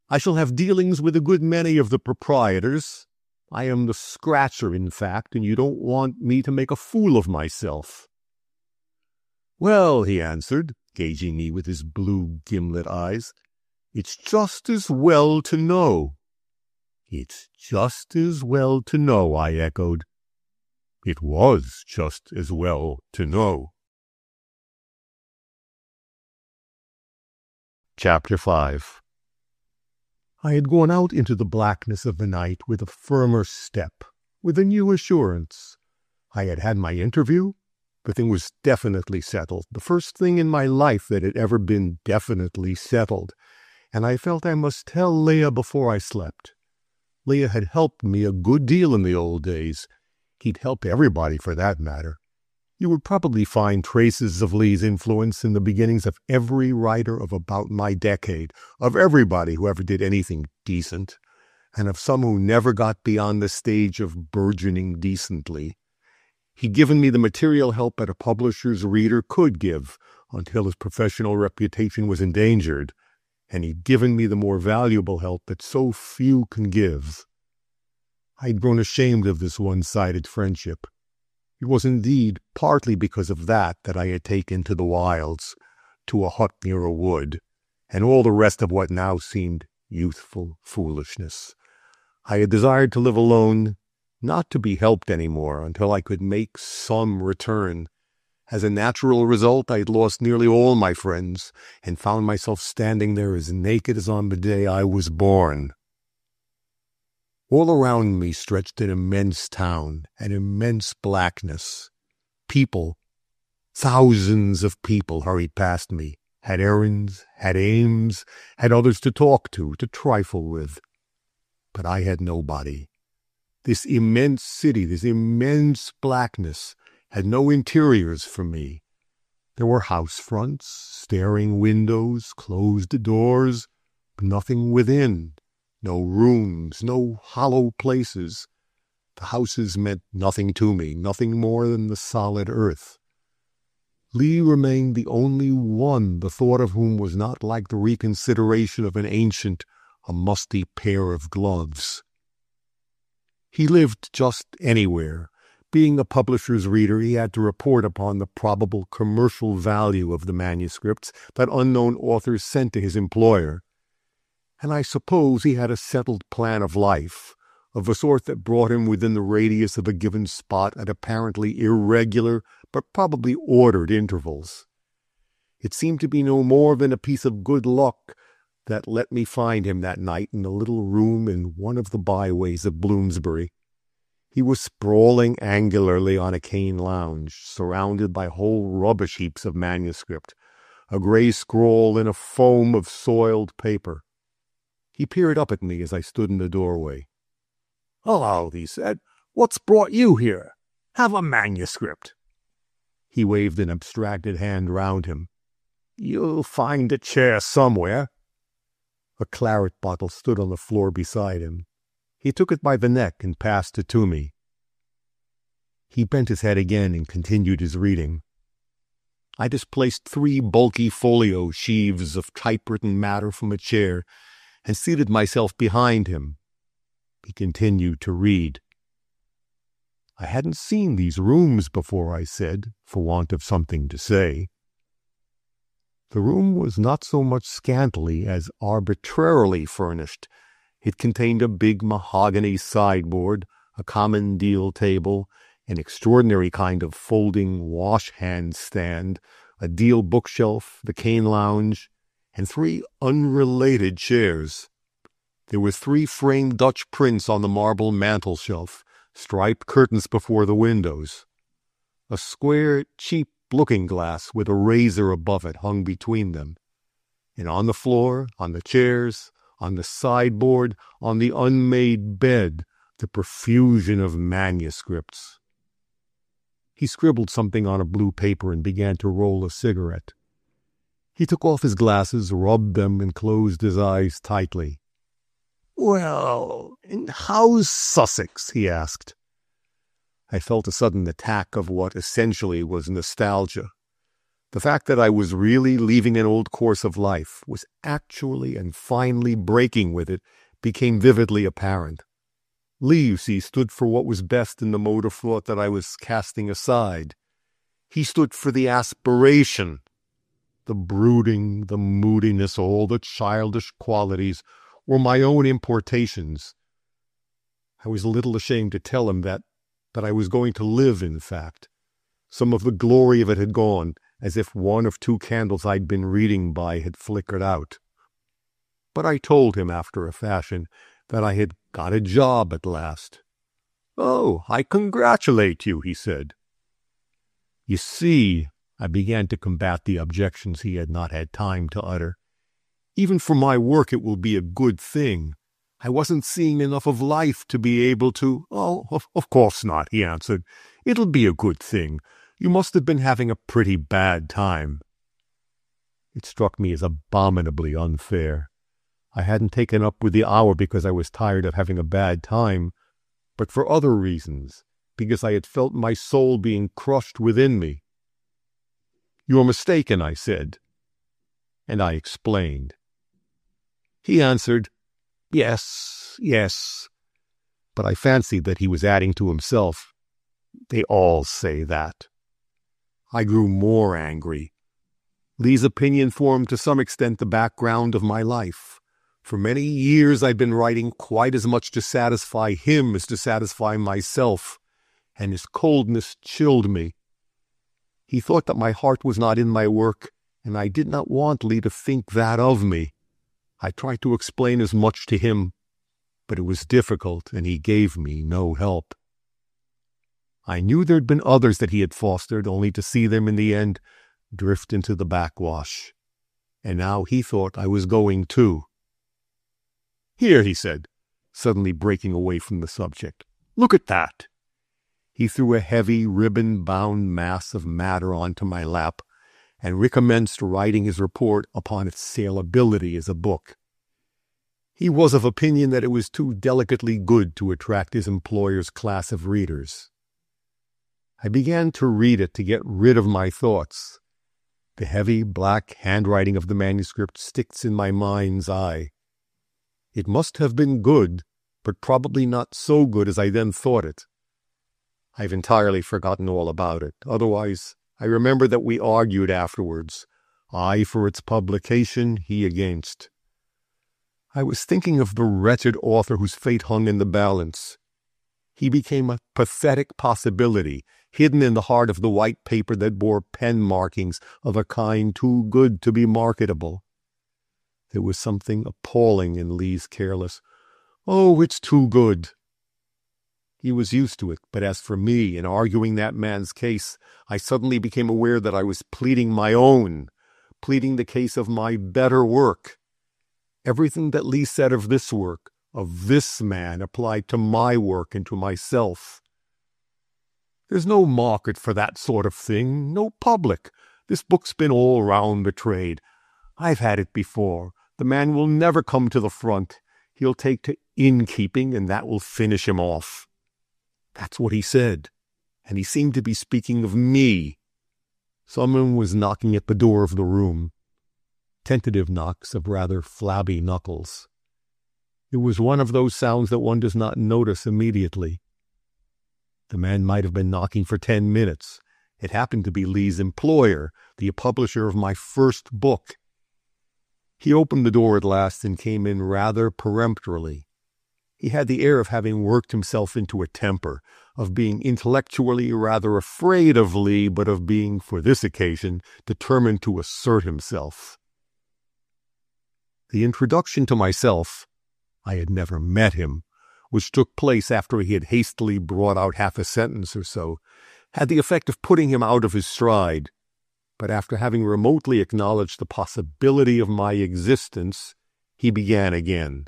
"I shall have dealings with a good many of the proprietors. I am the scratcher, in fact, and you don't want me to make a fool of myself." "Well," he answered, gauging me with his blue gimlet eyes, "it's just as well to know." "It's just as well to know," I echoed. It was just as well to know. Chapter 5. I had gone out into the blackness of the night with a firmer step, with a new assurance. I had had my interview. The thing was definitely settled, the first thing in my life that had ever been definitely settled, and I felt I must tell Leah before I slept. Leah had helped me a good deal in the old days. He'd helped everybody, for that matter. You would probably find traces of Lee's influence in the beginnings of every writer of about my decade, of everybody who ever did anything decent, and of some who never got beyond the stage of burgeoning decently. He'd given me the material help that a publisher's reader could give until his professional reputation was endangered, and he'd given me the more valuable help that so few can give. I'd grown ashamed of this one-sided friendship. It was indeed partly because of that I had taken to the wilds, to a hut near a wood, and all the rest of what now seemed youthful foolishness. I had desired to live alone, not to be helped any more, until I could make some return. As a natural result, I had lost nearly all my friends, and found myself standing there as naked as on the day I was born. All around me stretched an immense town, an immense blackness. People, thousands of people hurried past me, had errands, had aims, had others to talk to trifle with. But I had nobody. This immense city, this immense blackness, had no interiors for me. There were house fronts, staring windows, closed doors, but nothing within. No rooms, no hollow places. The houses meant nothing to me, nothing more than the solid earth. Lee remained the only one the thought of whom was not like the reconsideration of an ancient, a musty pair of gloves. He lived just anywhere. Being a publisher's reader, he had to report upon the probable commercial value of the manuscripts that unknown authors sent to his employer. And I suppose he had a settled plan of life, of a sort that brought him within the radius of a given spot at apparently irregular but probably ordered intervals. It seemed to be no more than a piece of good luck that let me find him that night in a little room in one of the byways of Bloomsbury. He was sprawling angularly on a cane lounge, surrounded by whole rubbish heaps of manuscript, a gray scroll in a foam of soiled paper. He peered up at me as I stood in the doorway. "Hello," he said. "What's brought you here? Have a manuscript." He waved an abstracted hand round him. "You'll find a chair somewhere." A claret bottle stood on the floor beside him. He took it by the neck and passed it to me. He bent his head again and continued his reading. I displaced 3 bulky folio sheaves of typewritten matter from a chair and seated myself behind him. He continued to read. "I hadn't seen these rooms before," I said, for want of something to say. The room was not so much scantily as arbitrarily furnished. It contained a big mahogany sideboard, a common deal table, an extraordinary kind of folding wash-hand stand, a deal bookshelf, the cane lounge, and 3 unrelated chairs. There were 3 framed Dutch prints on the marble mantel-shelf, striped curtains before the windows. A square, cheap looking-glass with a razor above it hung between them. And on the floor, on the chairs, on the sideboard, on the unmade bed, the profusion of manuscripts. He scribbled something on a blue paper and began to roll a cigarette. He took off his glasses, rubbed them, and closed his eyes tightly. "Well, and how's Sussex?" he asked. I felt a sudden attack of what essentially was nostalgia. The fact that I was really leaving an old course of life, was actually and finally breaking with it, became vividly apparent. Lee, you see, stood for what was best in the mode of thought that I was casting aside. He stood for the aspiration. The brooding, the moodiness, all the childish qualities were my own importations. I was a little ashamed to tell him that I was going to live, in fact. Some of the glory of it had gone, as if 1 of 2 candles I'd been reading by had flickered out. But I told him, after a fashion, that I had got a job at last. "Oh, I congratulate you," he said. "You see," I began to combat the objections he had not had time to utter. "Even for my work it will be a good thing. I wasn't seeing enough of life to be able to—" "Oh, of course not," he answered. "It'll be a good thing. You must have been having a pretty bad time." It struck me as abominably unfair. I hadn't taken up with the hour because I was tired of having a bad time, but for other reasons, because I had felt my soul being crushed within me. "You're mistaken," I said, and I explained. He answered, "Yes, yes," but I fancied that he was adding to himself, "They all say that." I grew more angry. Lee's opinion formed to some extent the background of my life. For many years I'd been writing quite as much to satisfy him as to satisfy myself, and his coldness chilled me. He thought that my heart was not in my work, and I did not want Lee to think that of me. I tried to explain as much to him, but it was difficult, and he gave me no help. I knew there'd been others that he had fostered, only to see them in the end drift into the backwash. And now he thought I was going too. "Here," he said, suddenly breaking away from the subject. "Look at that." He threw a heavy, ribbon-bound mass of matter onto my lap, and recommenced writing his report upon its salability as a book. He was of opinion that it was too delicately good to attract his employer's class of readers. I began to read it to get rid of my thoughts. The heavy, black handwriting of the manuscript sticks in my mind's eye. It must have been good, but probably not so good as I then thought it. I've entirely forgotten all about it. Otherwise, I remember that we argued afterwards, I for its publication, he against. I was thinking of the wretched author whose fate hung in the balance. He became a pathetic possibility, hidden in the heart of the white paper that bore pen markings of a kind too good to be marketable. There was something appalling in Lee's careless, "Oh, it's too good." He was used to it, but as for me, in arguing that man's case, I suddenly became aware that I was pleading my own, pleading the case of my better work. Everything that Lee said of this work, of this man, applied to my work and to myself. There's no market for that sort of thing, no public. This book's been all round the trade. I've had it before. The man will never come to the front. He'll take to innkeeping, and that will finish him off. That's what he said, and he seemed to be speaking of me. Someone was knocking at the door of the room. Tentative knocks of rather flabby knuckles. It was one of those sounds that one does not notice immediately. The man might have been knocking for 10 minutes. It happened to be Lee's employer, the publisher of my first book. He opened the door at last and came in rather peremptorily. He had the air of having worked himself into a temper, of being intellectually rather afraid of Lee, but of being, for this occasion, determined to assert himself. The introduction to myself, I had never met him, which took place after he had hastily brought out half a sentence or so, had the effect of putting him out of his stride. But after having remotely acknowledged the possibility of my existence, he began again.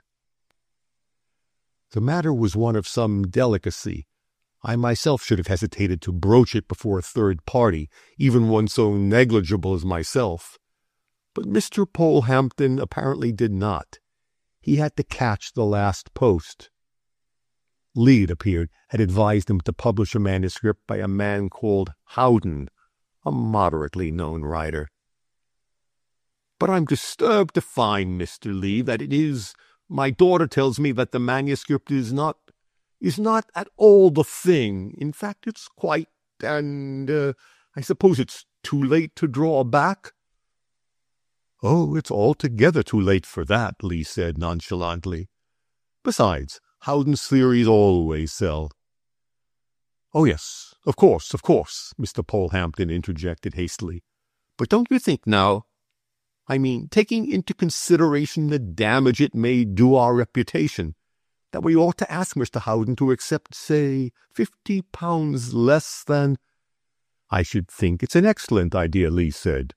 The matter was one of some delicacy. I myself should have hesitated to broach it before a third party, even one so negligible as myself. But Mr. Polehampton apparently did not. He had to catch the last post. Lee, it appeared, had advised him to publish a manuscript by a man called Howden, a moderately known writer. "But I'm disturbed to find, Mr. Lee, that it is. My daughter tells me that the manuscript is not at all the thing. In fact, it's quite, and I suppose it's too late to draw back." "Oh, it's altogether too late for that," Lee said nonchalantly. "Besides, Howden's theories always sell." "Oh, yes, of course," Mr. Polehampton interjected hastily. "But don't you think now, I mean, taking into consideration the damage it may do our reputation, that we ought to ask Mr. Howden to accept, say, £50 less than—" "I should think it's an excellent idea," Lee said.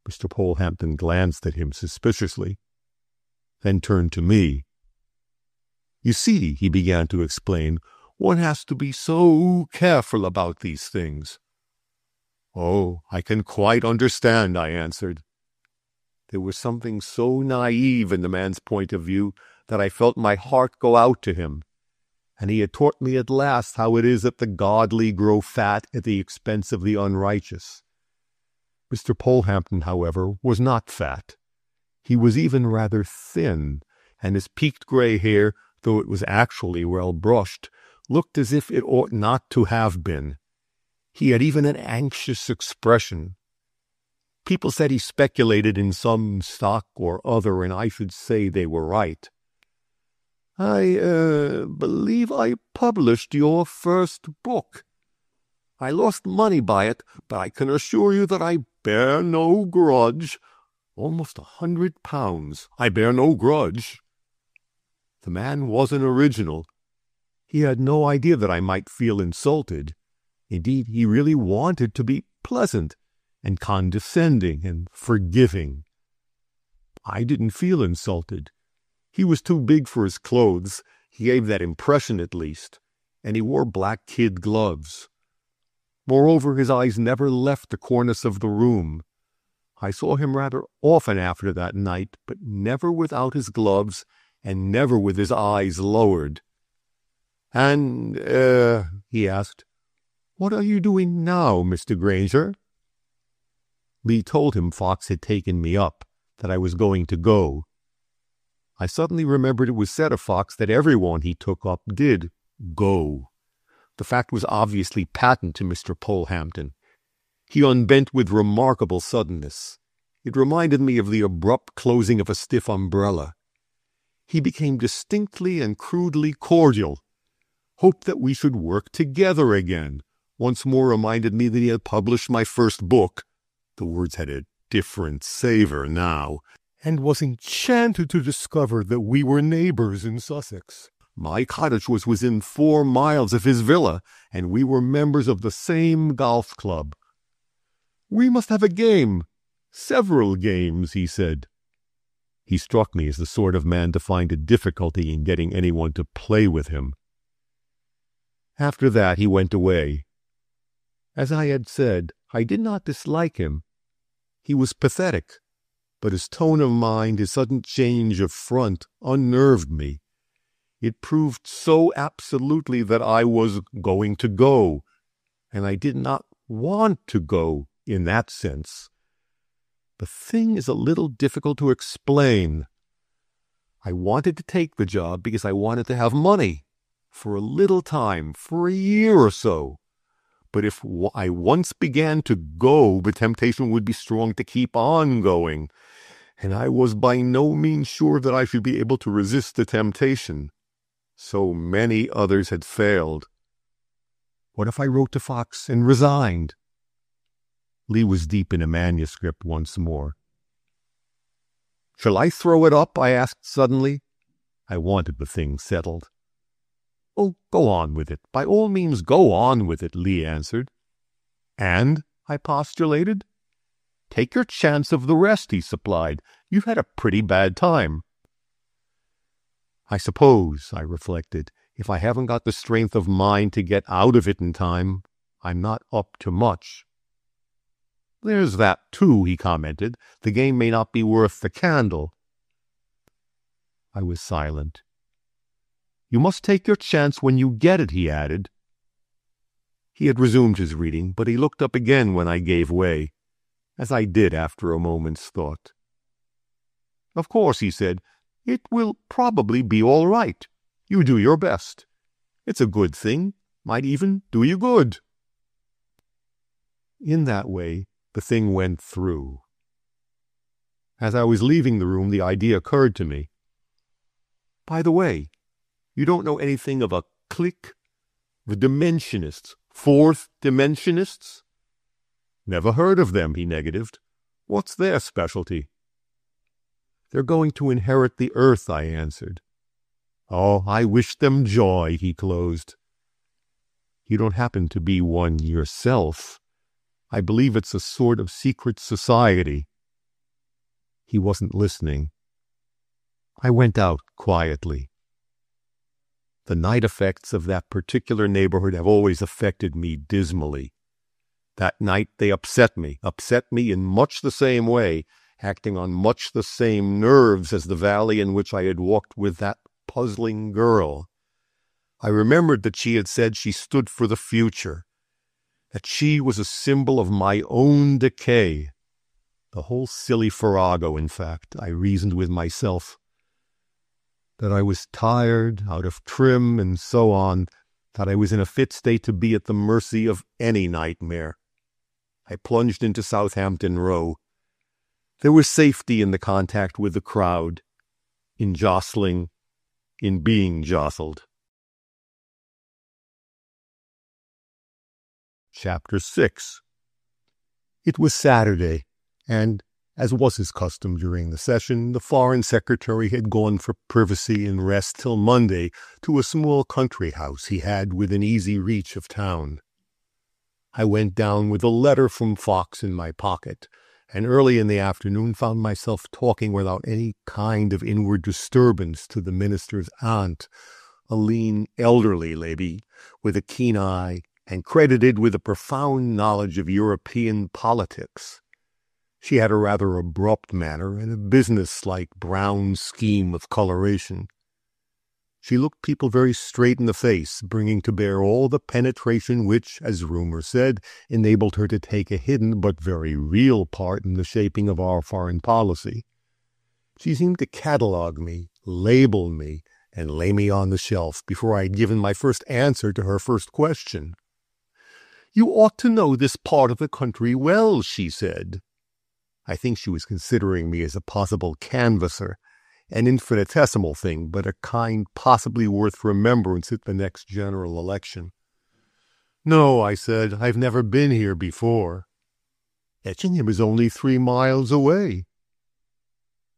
Mr. Polehampton glanced at him suspiciously, then turned to me. "You see," he began to explain, "one has to be so careful about these things." "Oh, I can quite understand," I answered. There was something so naive in the man's point of view that I felt my heart go out to him, and he had taught me at last how it is that the godly grow fat at the expense of the unrighteous. Mr. Polehampton, however, was not fat. He was even rather thin, and his peaked gray hair, though it was actually well brushed, looked as if it ought not to have been. He had even an anxious expression. People said he speculated in some stock or other, and I should say they were right. "I believe I published your first book. I lost money by it, but I can assure you that I bear no grudge. Almost £100. I bear no grudge." The man wasn't original. He had no idea that I might feel insulted. Indeed, he really wanted to be pleasant and condescending and forgiving. I didn't feel insulted. He was too big for his clothes. He gave that impression at least, and he wore black kid gloves. Moreover, his eyes never left the cornice of the room. I saw him rather often after that night, but never without his gloves and never with his eyes lowered. "And, he asked, what are you doing now, Mr. Granger?" Lee told him Fox had taken me up, that I was going to go. I suddenly remembered it was said of Fox that everyone he took up did go. The fact was obviously patent to Mr. Polehampton. He unbent with remarkable suddenness. It reminded me of the abrupt closing of a stiff umbrella. He became distinctly and crudely cordial. Hoped that we should work together again. Once more reminded me that he had published my first book. The words had a different savor now, and was enchanted to discover that we were neighbors in Sussex. My cottage was within 4 miles of his villa, and we were members of the same golf club. "We must have a game. Several games," he said. He struck me as the sort of man to find a difficulty in getting anyone to play with him. After that he went away. As I had said, I did not dislike him. He was pathetic, but his tone of mind, his sudden change of front, unnerved me. It proved so absolutely that I was going to go, and I did not want to go in that sense. The thing is a little difficult to explain. I wanted to take the job because I wanted to have money for a little time, for a year or so. But if I once began to go, the temptation would be strong to keep on going, and I was by no means sure that I should be able to resist the temptation. So many others had failed. What if I wrote to Fox and resigned? Lee was deep in a manuscript once more. "Shall I throw it up?" I asked suddenly. I wanted the thing settled. "Oh, go on with it. By all means, go on with it," Lee answered. "And?" I postulated. "Take your chance of the rest," he supplied. "You've had a pretty bad time." I suppose, I reflected, if I haven't got the strength of mind to get out of it in time, I'm not up to much. "There's that, too," he commented. "The game may not be worth the candle." I was silent. "You must take your chance when you get it," he added. He had resumed his reading, but he looked up again when I gave way, as I did after a moment's thought. "Of course," he said, "it will probably be all right. You do your best. It's a good thing, might even do you good." In that way, the thing went through. As I was leaving the room, the idea occurred to me. "By the way, you don't know anything of a clique? The Dimensionists, Fourth Dimensionists?" "Never heard of them," he negatived. "What's their specialty?" "They're going to inherit the earth," I answered. "Oh, I wish them joy," he closed. "You don't happen to be one yourself? I believe it's a sort of secret society." He wasn't listening. I went out quietly. The night effects of that particular neighborhood have always affected me dismally. That night they upset me in much the same way, acting on much the same nerves as the valley in which I had walked with that puzzling girl. I remembered that she had said she stood for the future, that she was a symbol of my own decay. The whole silly farrago, in fact, I reasoned with myself. That I was tired, out of trim, and so on, that I was in a fit state to be at the mercy of any nightmare. I plunged into Southampton Row. There was safety in the contact with the crowd, in jostling, in being jostled. Chapter 6. It was Saturday, and, as was his custom during the session, the Foreign Secretary had gone for privacy and rest till Monday to a small country house he had within easy reach of town. I went down with a letter from Fox in my pocket, and early in the afternoon found myself talking without any kind of inward disturbance to the minister's aunt, a lean, elderly lady with a keen eye and credited with a profound knowledge of European politics. She had a rather abrupt manner and a business-like brown scheme of coloration. She looked people very straight in the face, bringing to bear all the penetration which, as rumor said, enabled her to take a hidden but very real part in the shaping of our foreign policy. She seemed to catalog me, label me, and lay me on the shelf before I had given my first answer to her first question. "You ought to know this part of the country well," she said. I think she was considering me as a possible canvasser, an infinitesimal thing, but a kind possibly worth remembrance at the next general election. "No," I said, "I've never been here before." "Etchingham is only 3 miles away."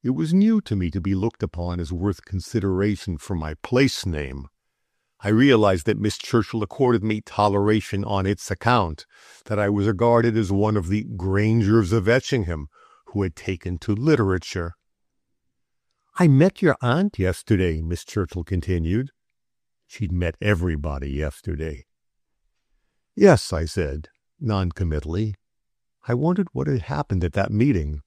It was new to me to be looked upon as worth consideration for my place name. I realized that Miss Churchill accorded me toleration on its account, that I was regarded as one of the Grangers of Etchingham who had taken to literature. "I met your aunt yesterday," Miss Churchill continued. She'd met everybody yesterday. "Yes," I said, noncommittally. I wondered what had happened at that meeting.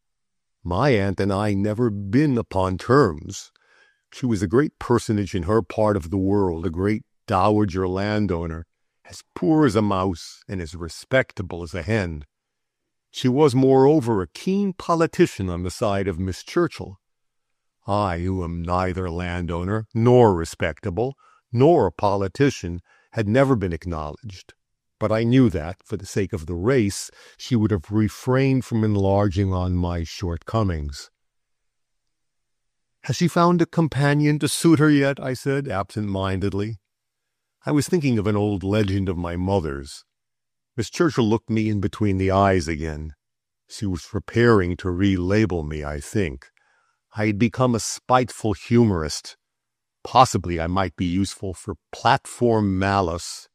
My aunt and I never been upon terms. She was a great personage in her part of the world, a great dowager landowner, as poor as a mouse and as respectable as a hen. She was, moreover, a keen politician on the side of Miss Churchill. I, who am neither landowner, nor respectable, nor a politician, had never been acknowledged. But I knew that, for the sake of the race, she would have refrained from enlarging on my shortcomings. "Has she found a companion to suit her yet?" I said, absent-mindedly. I was thinking of an old legend of my mother's. Miss Churchill looked me in between the eyes again. She was preparing to relabel me, I think. I had become a spiteful humorist. Possibly I might be useful for platform malice.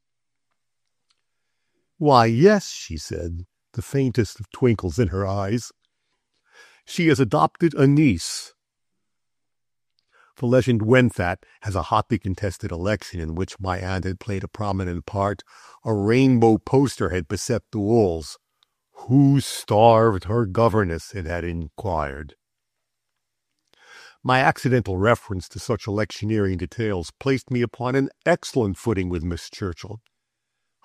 "Why, yes," she said, the faintest of twinkles in her eyes. "She has adopted a niece." The legend went that, as a hotly contested election in which my aunt had played a prominent part, a rainbow poster had beset the walls. "Who starved her governess?" it had inquired. My accidental reference to such electioneering details placed me upon an excellent footing with Miss Churchill.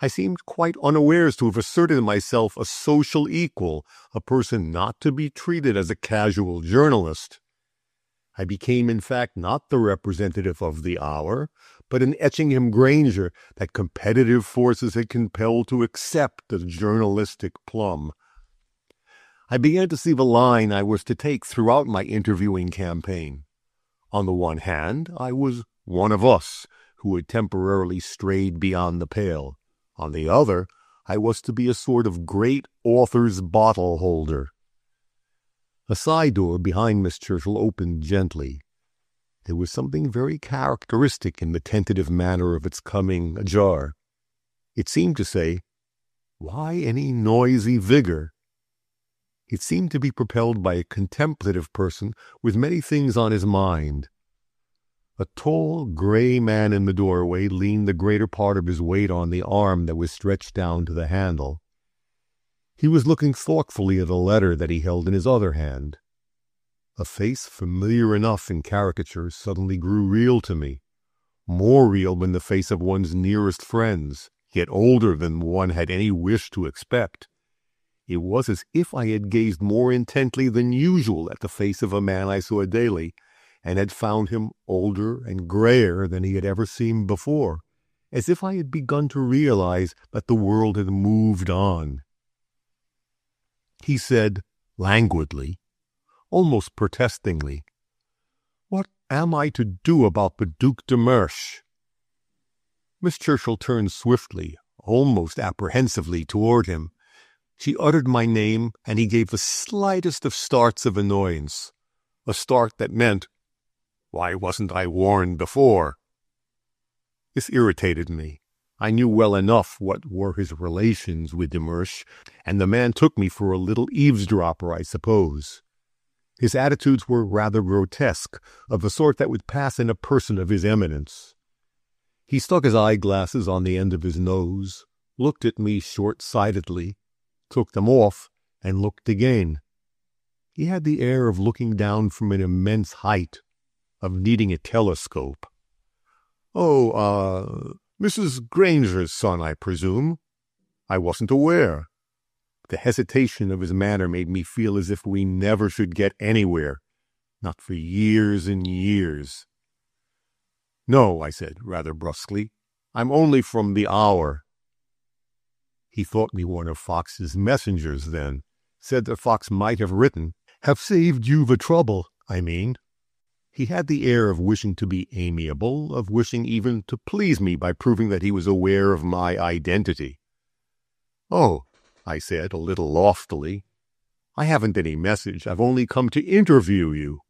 I seemed quite unawares to have asserted myself a social equal, a person not to be treated as a casual journalist. I became, in fact, not the representative of the hour, but an Etchingham Granger that competitive forces had compelled to accept the journalistic plum. I began to see the line I was to take throughout my interviewing campaign. On the one hand, I was one of us who had temporarily strayed beyond the pale. On the other, I was to be a sort of great author's bottle holder. A side door behind Miss Churchill opened gently. There was something very characteristic in the tentative manner of its coming ajar. It seemed to say, "Why any noisy vigor?" It seemed to be propelled by a contemplative person with many things on his mind. A tall, gray man in the doorway leaned the greater part of his weight on the arm that was stretched down to the handle. He was looking thoughtfully at a letter that he held in his other hand. A face familiar enough in caricatures suddenly grew real to me, more real than the face of one's nearest friends, yet older than one had any wish to expect. It was as if I had gazed more intently than usual at the face of a man I saw daily, and had found him older and grayer than he had ever seemed before, as if I had begun to realize that the world had moved on. He said, languidly, almost protestingly, "What am I to do about the Duc de Mersch?" Miss Churchill turned swiftly, almost apprehensively, toward him. She uttered my name, and he gave the slightest of starts of annoyance, a start that meant, "Why wasn't I warned before?" This irritated me. I knew well enough what were his relations with de Mersch, and the man took me for a little eavesdropper, I suppose. His attitudes were rather grotesque, of the sort that would pass in a person of his eminence. He stuck his eyeglasses on the end of his nose, looked at me short-sightedly, took them off, and looked again. He had the air of looking down from an immense height, of needing a telescope. "Oh, Mrs. Granger's son, I presume? I wasn't aware." The hesitation of his manner made me feel as if we never should get anywhere, not for years and years. "No," I said, rather brusquely. "I'm only from the Hour." He thought me one of Fox's messengers then, said that Fox might have written, "Have saved you the trouble, I mean." He had the air of wishing to be amiable, of wishing even to please me by proving that he was aware of my identity. "Oh," I said, a little loftily, "I haven't any message. I've only come to interview you."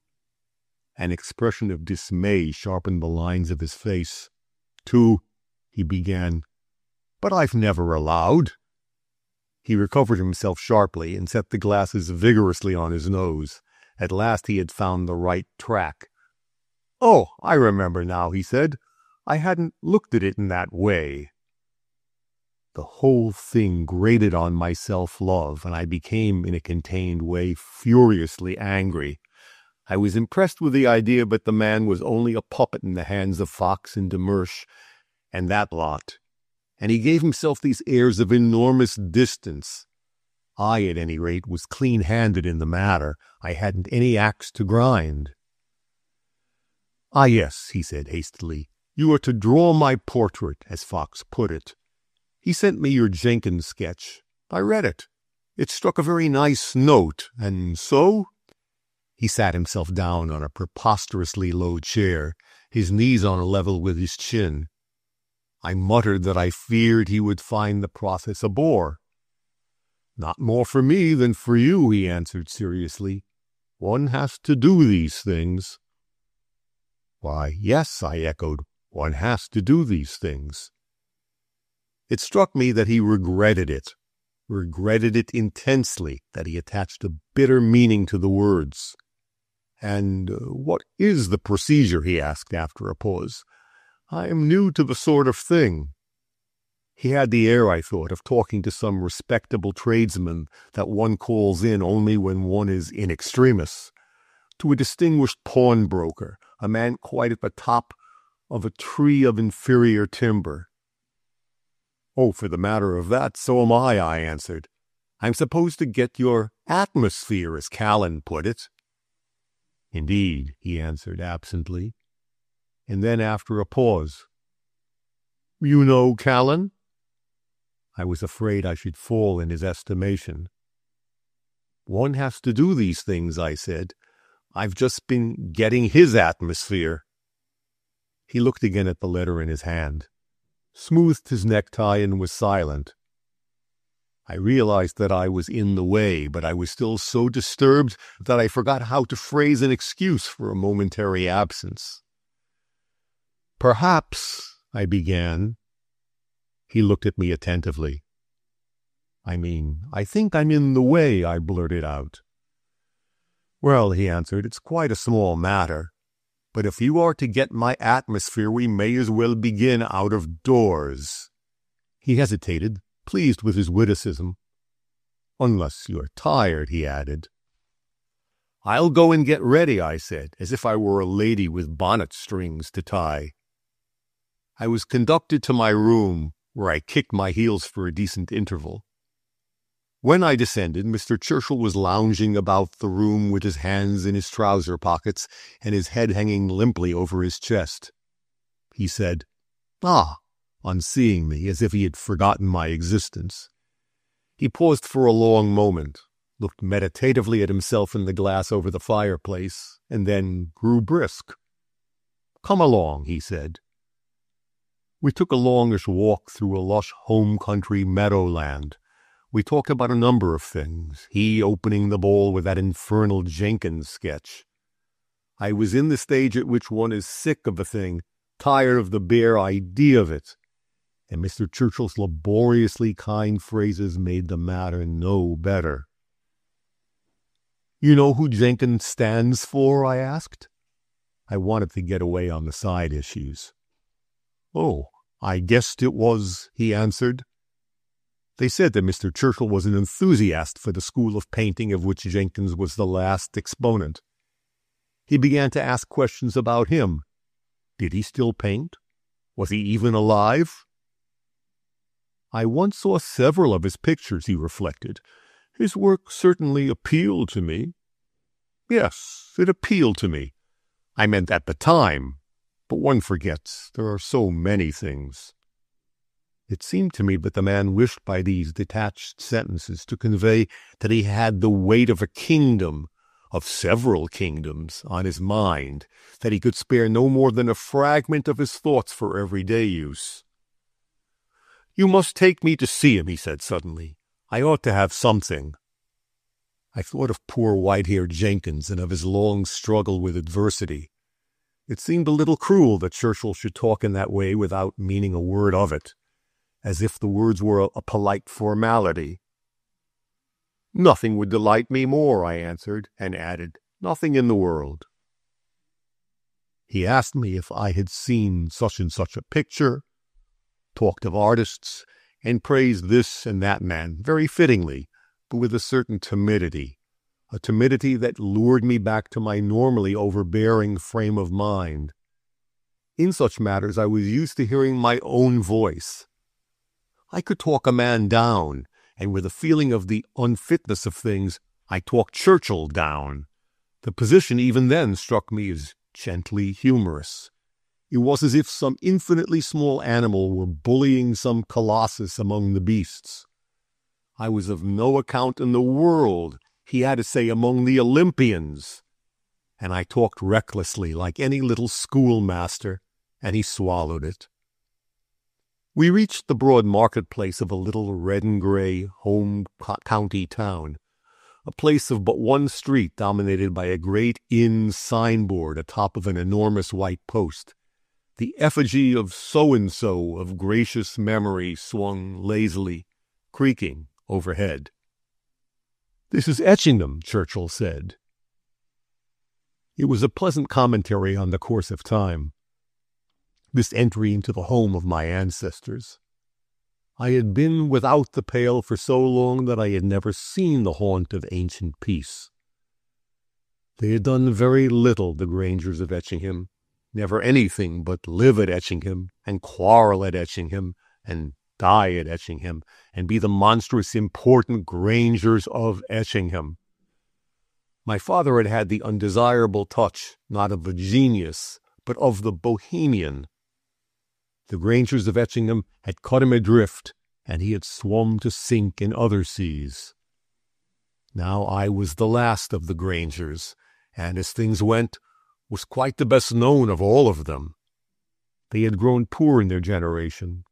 An expression of dismay sharpened the lines of his face. He began, "But I've never allowed." He recovered himself sharply and set the glasses vigorously on his nose. At last he had found the right track. "Oh, I remember now," he said. "I hadn't looked at it in that way." The whole thing grated on my self-love, and I became, in a contained way, furiously angry. I was impressed with the idea that the man was only a puppet in the hands of Fox and de Mersch and that lot, and he gave himself these airs of enormous distance. I, at any rate, was clean-handed in the matter. I hadn't any axe to grind. "Ah, yes," he said hastily, "you are to draw my portrait, as Fox put it. He sent me your Jenkins sketch. I read it. It struck a very nice note, and so—" He sat himself down on a preposterously low chair, his knees on a level with his chin. I muttered that I feared he would find the process a bore. "Not more for me than for you," he answered seriously. "One has to do these things." "Why, yes," I echoed, "one has to do these things." It struck me that he regretted it intensely, that he attached a bitter meaning to the words. "And what is the procedure?" he asked after a pause. "I am new to the sort of thing." He had the air, I thought, of talking to some respectable tradesman that one calls in only when one is in extremis, to a distinguished pawnbroker, a man quite at the top of a tree of inferior timber. "Oh, for the matter of that, so am I answered. "I'm supposed to get your atmosphere, as Callan put it." "Indeed," he answered absently. And then, after a pause, "You know Callan?" I was afraid I should fall in his estimation. "One has to do these things," I said. "I've just been getting his atmosphere." He looked again at the letter in his hand, smoothed his necktie, and was silent. I realized that I was in the way, but I was still so disturbed that I forgot how to phrase an excuse for a momentary absence. "Perhaps," I began. He looked at me attentively. I think I'm in the way," I blurted out. "Well," he answered, "it's quite a small matter. But if you are to get my atmosphere, we may as well begin out of doors." He hesitated, pleased with his witticism. "Unless you're tired," he added. "I'll go and get ready," I said, as if I were a lady with bonnet strings to tie. I was conducted to my room, where I kicked my heels for a decent interval. When I descended, Mr. Churchill was lounging about the room with his hands in his trouser pockets and his head hanging limply over his chest. He said, "Ah," on seeing me, as if he had forgotten my existence. He paused for a long moment, looked meditatively at himself in the glass over the fireplace, and then grew brisk. "Come along," he said. We took a longish walk through a lush home-country meadowland. We talked about a number of things, he opening the ball with that infernal Jenkins sketch. I was in the stage at which one is sick of a thing, tired of the bare idea of it, and Mr. Churchill's laboriously kind phrases made the matter no better. "You know who Jenkins stands for?" I asked. I wanted to get away on the side issues. "Oh, I guessed it was," he answered. They said that Mr. Churchill was an enthusiast for the school of painting of which Jenkins was the last exponent. He began to ask questions about him. Did he still paint? Was he even alive? I once saw several of his pictures, he reflected. His work certainly appealed to me. Yes, it appealed to me. I meant at the time, but one forgets there are so many things. It seemed to me that the man wished by these detached sentences to convey that he had the weight of a kingdom, of several kingdoms, on his mind, that he could spare no more than a fragment of his thoughts for everyday use. "You must take me to see him," he said suddenly. "I ought to have something." I thought of poor white-haired Jenkins and of his long struggle with adversity. It seemed a little cruel that Churchill should talk in that way without meaning a word of it, as if the words were a polite formality. "Nothing would delight me more," I answered, and added, "nothing in the world." He asked me if I had seen such and such a picture, talked of artists, and praised this and that man very fittingly, but with a certain timidity, a timidity that lured me back to my normally overbearing frame of mind. In such matters I was used to hearing my own voice. I could talk a man down, and with a feeling of the unfitness of things, I talked Churchill down. The position even then struck me as gently humorous. It was as if some infinitely small animal were bullying some colossus among the beasts. I was of no account in the world, he had to say, among the Olympians. And I talked recklessly like any little schoolmaster, and he swallowed it. We reached the broad marketplace of a little red-and-gray home county town, a place of but one street dominated by a great inn signboard atop of an enormous white post. The effigy of so-and-so of gracious memory swung lazily, creaking, overhead. "This is Etchingham," Churchill said. It was a pleasant commentary on the course of time, this entry into the home of my ancestors. I had been without the Pale for so long that I had never seen the haunt of ancient peace. They had done very little, the Grangers of Etchingham, never anything but live at Etchingham, and quarrel at Etchingham, and die at Etchingham, and be the monstrous important Grangers of Etchingham. My father had had the undesirable touch, not of the genius, but of the bohemian. The Grangers of Etchingham had cut him adrift, and he had swum to sink in other seas. Now I was the last of the Grangers, and as things went, was quite the best known of all of them. They had grown poor in their generation.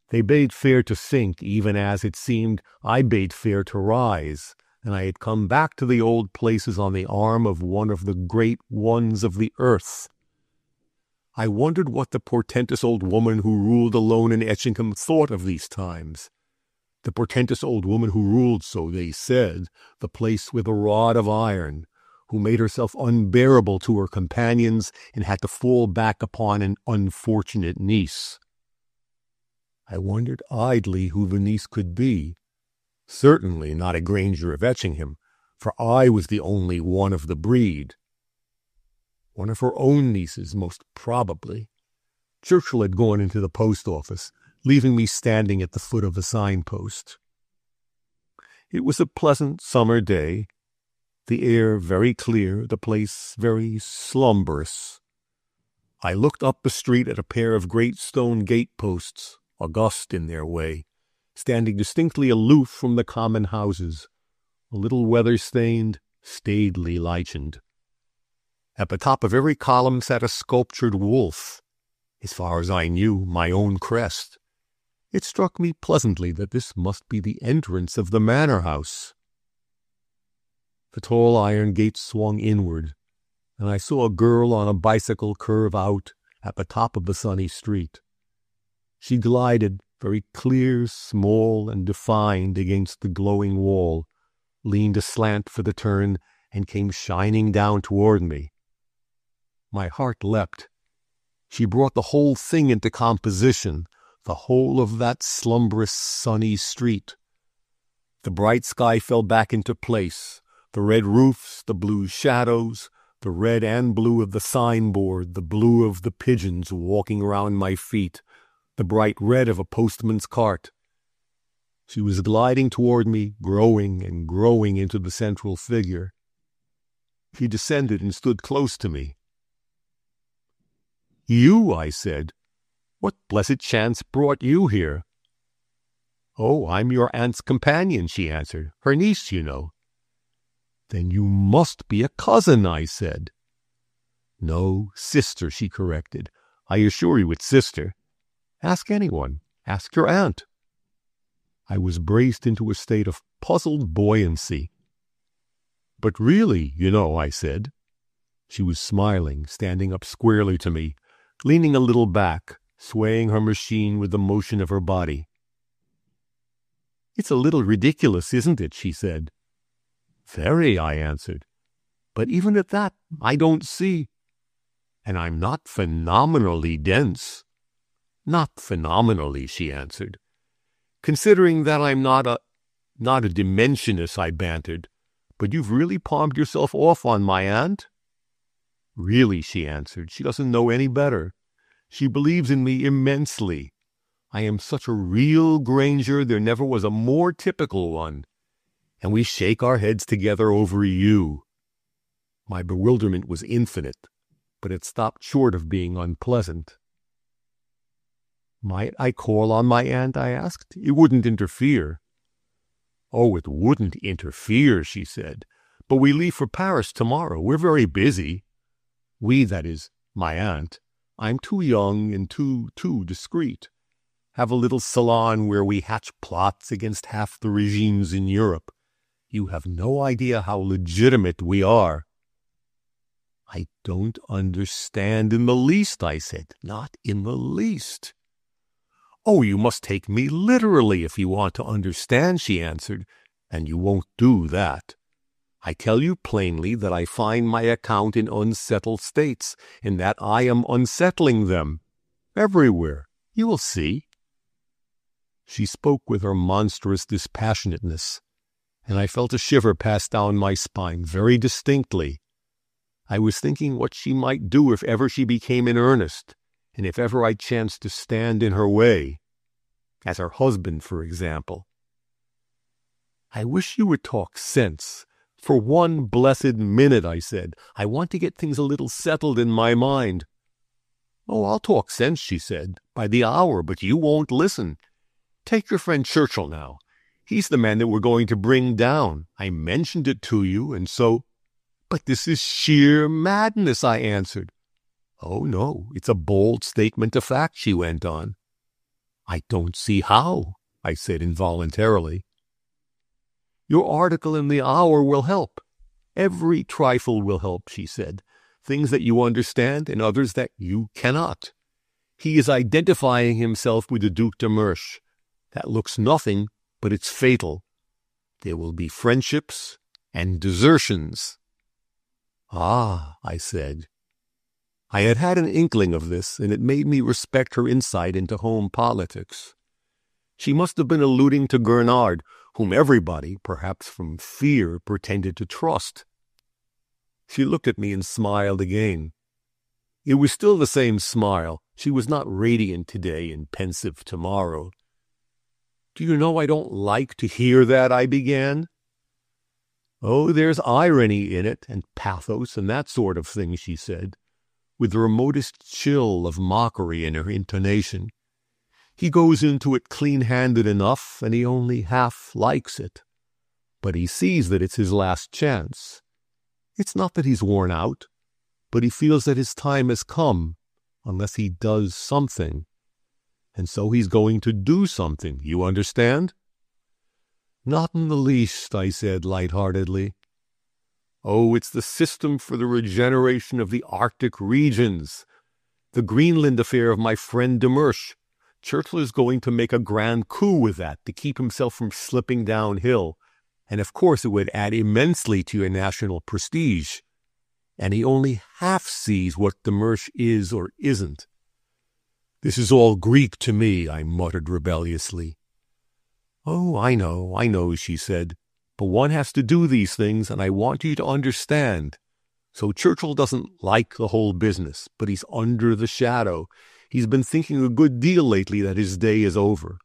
They bade fair to sink, even as, it seemed, I bade fair to rise, and I had come back to the old places on the arm of one of the great ones of the earth. I wondered what the portentous old woman who ruled alone in Etchingham thought of these times. The portentous old woman who ruled, so they said, the place with a rod of iron, who made herself unbearable to her companions and had to fall back upon an unfortunate niece. I wondered idly who the niece could be. Certainly not a Granger of Etchingham, for I was the only one of the breed. One of her own nieces, most probably. Churchill had gone into the post office, leaving me standing at the foot of the signpost. It was a pleasant summer day, the air very clear, the place very slumberous. I looked up the street at a pair of great stone gate-posts, august in their way, standing distinctly aloof from the common houses, a little weather-stained, staidly lichened. At the top of every column sat a sculptured wolf, as far as I knew, my own crest. It struck me pleasantly that this must be the entrance of the manor house. The tall iron gate swung inward, and I saw a girl on a bicycle curve out at the top of the sunny street. She glided, very clear, small, and defined against the glowing wall, leaned aslant for the turn, and came shining down toward me. My heart leapt. She brought the whole thing into composition, the whole of that slumberous, sunny street, The bright sky fell back into place. The red roofs, the blue shadows, the red and blue of the signboard, the blue of the pigeons walking around my feet, the bright red of a postman's cart. She was gliding toward me, growing and growing into the central figure. She descended and stood close to me. "You," I said. "What blessed chance brought you here?" "Oh, I'm your aunt's companion," she answered. "Her niece, you know." "Then you must be a cousin," I said. "No, sister," she corrected. "I assure you it's sister. Ask anyone. Ask your aunt." I was braced into a state of puzzled buoyancy. "But really, you know," I said. She was smiling, standing up squarely to me, leaning a little back, swaying her machine with the motion of her body. "It's a little ridiculous, isn't it?" she said. "Very," I answered. "But even at that, I don't see. And I'm not phenomenally dense." "Not phenomenally," she answered. "Considering that I'm not a dimensionist," I bantered. "But you've really palmed yourself off on my aunt?" "Really," she answered. "She doesn't know any better. She believes in me immensely. I am such a real Granger, there never was a more typical one. And we shake our heads together over you." My bewilderment was infinite, but it stopped short of being unpleasant. "Might I call on my aunt?" I asked. "It wouldn't interfere." "Oh, it wouldn't interfere," she said. "But we leave for Paris tomorrow. We're very busy. We, that is, my aunt. I'm too young and too discreet. Have a little salon where we hatch plots against half the regimes in Europe. You have no idea how legitimate we are." "I don't understand in the least," I said. "Not in the least." "Oh, you must take me literally if you want to understand," she answered, "and you won't do that. I tell you plainly that I find my account in unsettled states, and that I am unsettling them. Everywhere. You will see." She spoke with her monstrous dispassionateness, and I felt a shiver pass down my spine very distinctly. I was thinking what she might do if ever she became in earnest, and if ever I chanced to stand in her way. As her husband, for example. "I wish you would talk sense. For one blessed minute," I said. "I want to get things a little settled in my mind." "Oh, I'll talk sense," she said, "by the hour, but you won't listen. Take your friend Churchill now. He's the man that we're going to bring down. I mentioned it to you, and so—" "But this is sheer madness," I answered. "Oh, no, it's a bold statement of fact," she went on. "I don't see how," I said involuntarily. "Your article in the Hour will help. Every trifle will help," she said. "Things that you understand and others that you cannot. He is identifying himself with the Duc de Mersch. That looks nothing, but it's fatal. There will be friendships and desertions." "Ah," I said. I had had an inkling of this, and it made me respect her insight into home politics. She must have been alluding to Gernard, whom everybody, perhaps from fear, pretended to trust. She looked at me and smiled again. It was still the same smile. She was not radiant today and pensive tomorrow. "Do you know I don't like to hear that?" I began. "Oh, there's irony in it, and pathos, and that sort of thing," she said, with the remotest chill of mockery in her intonation. "He goes into it clean-handed enough, and he only half likes it. But he sees that it's his last chance. It's not that he's worn out, but he feels that his time has come, unless he does something. And so he's going to do something, you understand?" "Not in the least," I said lightheartedly. "Oh, it's the system for the regeneration of the Arctic regions. The Greenland affair of my friend de Mersch. Churchill is going to make a grand coup with that to keep himself from slipping downhill. And of course it would add immensely to your national prestige. And he only half sees what de Mersch is or isn't." "This is all Greek to me," I muttered rebelliously. Oh, I know, she said. But one has to do these things, and I want you to understand. So Churchill doesn't like the whole business, but he's under the shadow. He's been thinking a good deal lately that his day is over.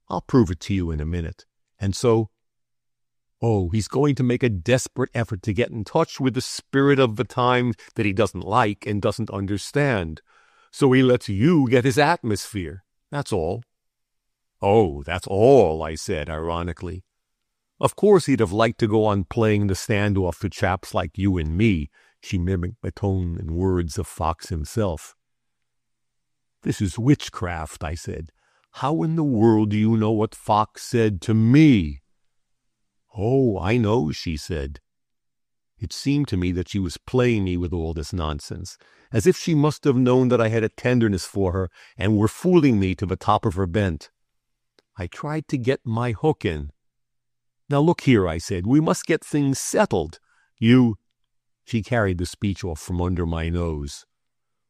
I'll prove it to you in a minute. And so, he's going to make a desperate effort to get in touch with the spirit of the time that he doesn't like and doesn't understand. So he lets you get his atmosphere. That's all. Oh, that's all, I said, ironically. Of course he'd have liked to go on playing the standoff to chaps like you and me. She mimicked the tone and words of Fox himself. This is witchcraft, I said. How in the world do you know what Fox said to me? Oh, I know, she said. It seemed to me that she was playing me with all this nonsense, as if she must have known that I had a tenderness for her and were fooling me to the top of her bent. I tried to get my hook in. Now look here, I said, we must get things settled. She carried the speech off from under my nose.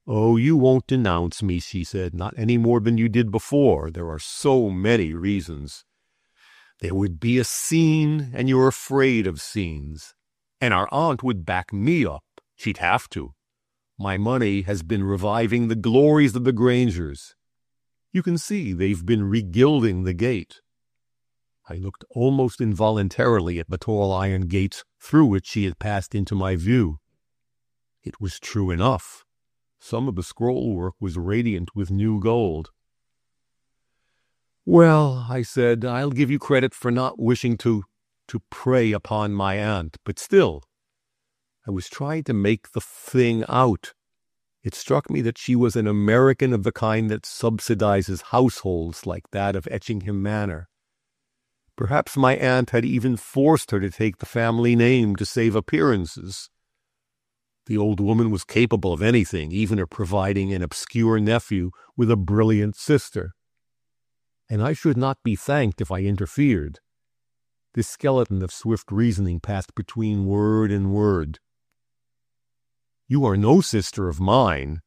Oh, you won't denounce me, she said, not any more than you did before. There are so many reasons. There would be a scene, and you're afraid of scenes. And our aunt would back me up. She'd have to. My money has been reviving the glories of the Grangers. You can see they've been regilding the gate. I looked almost involuntarily at the tall iron gates through which she had passed into my view. It was true enough. Some of the scroll work was radiant with new gold. Well, I said, I'll give you credit for not wishing to prey upon my aunt, but still, I was trying to make the thing out. It struck me that she was an American of the kind that subsidizes households like that of Etchingham Manor. Perhaps my aunt had even forced her to take the family name to save appearances. The old woman was capable of anything, even of providing an obscure nephew with a brilliant sister. And I should not be thanked if I interfered. This skeleton of swift reasoning passed between word and word. You are no sister of mine.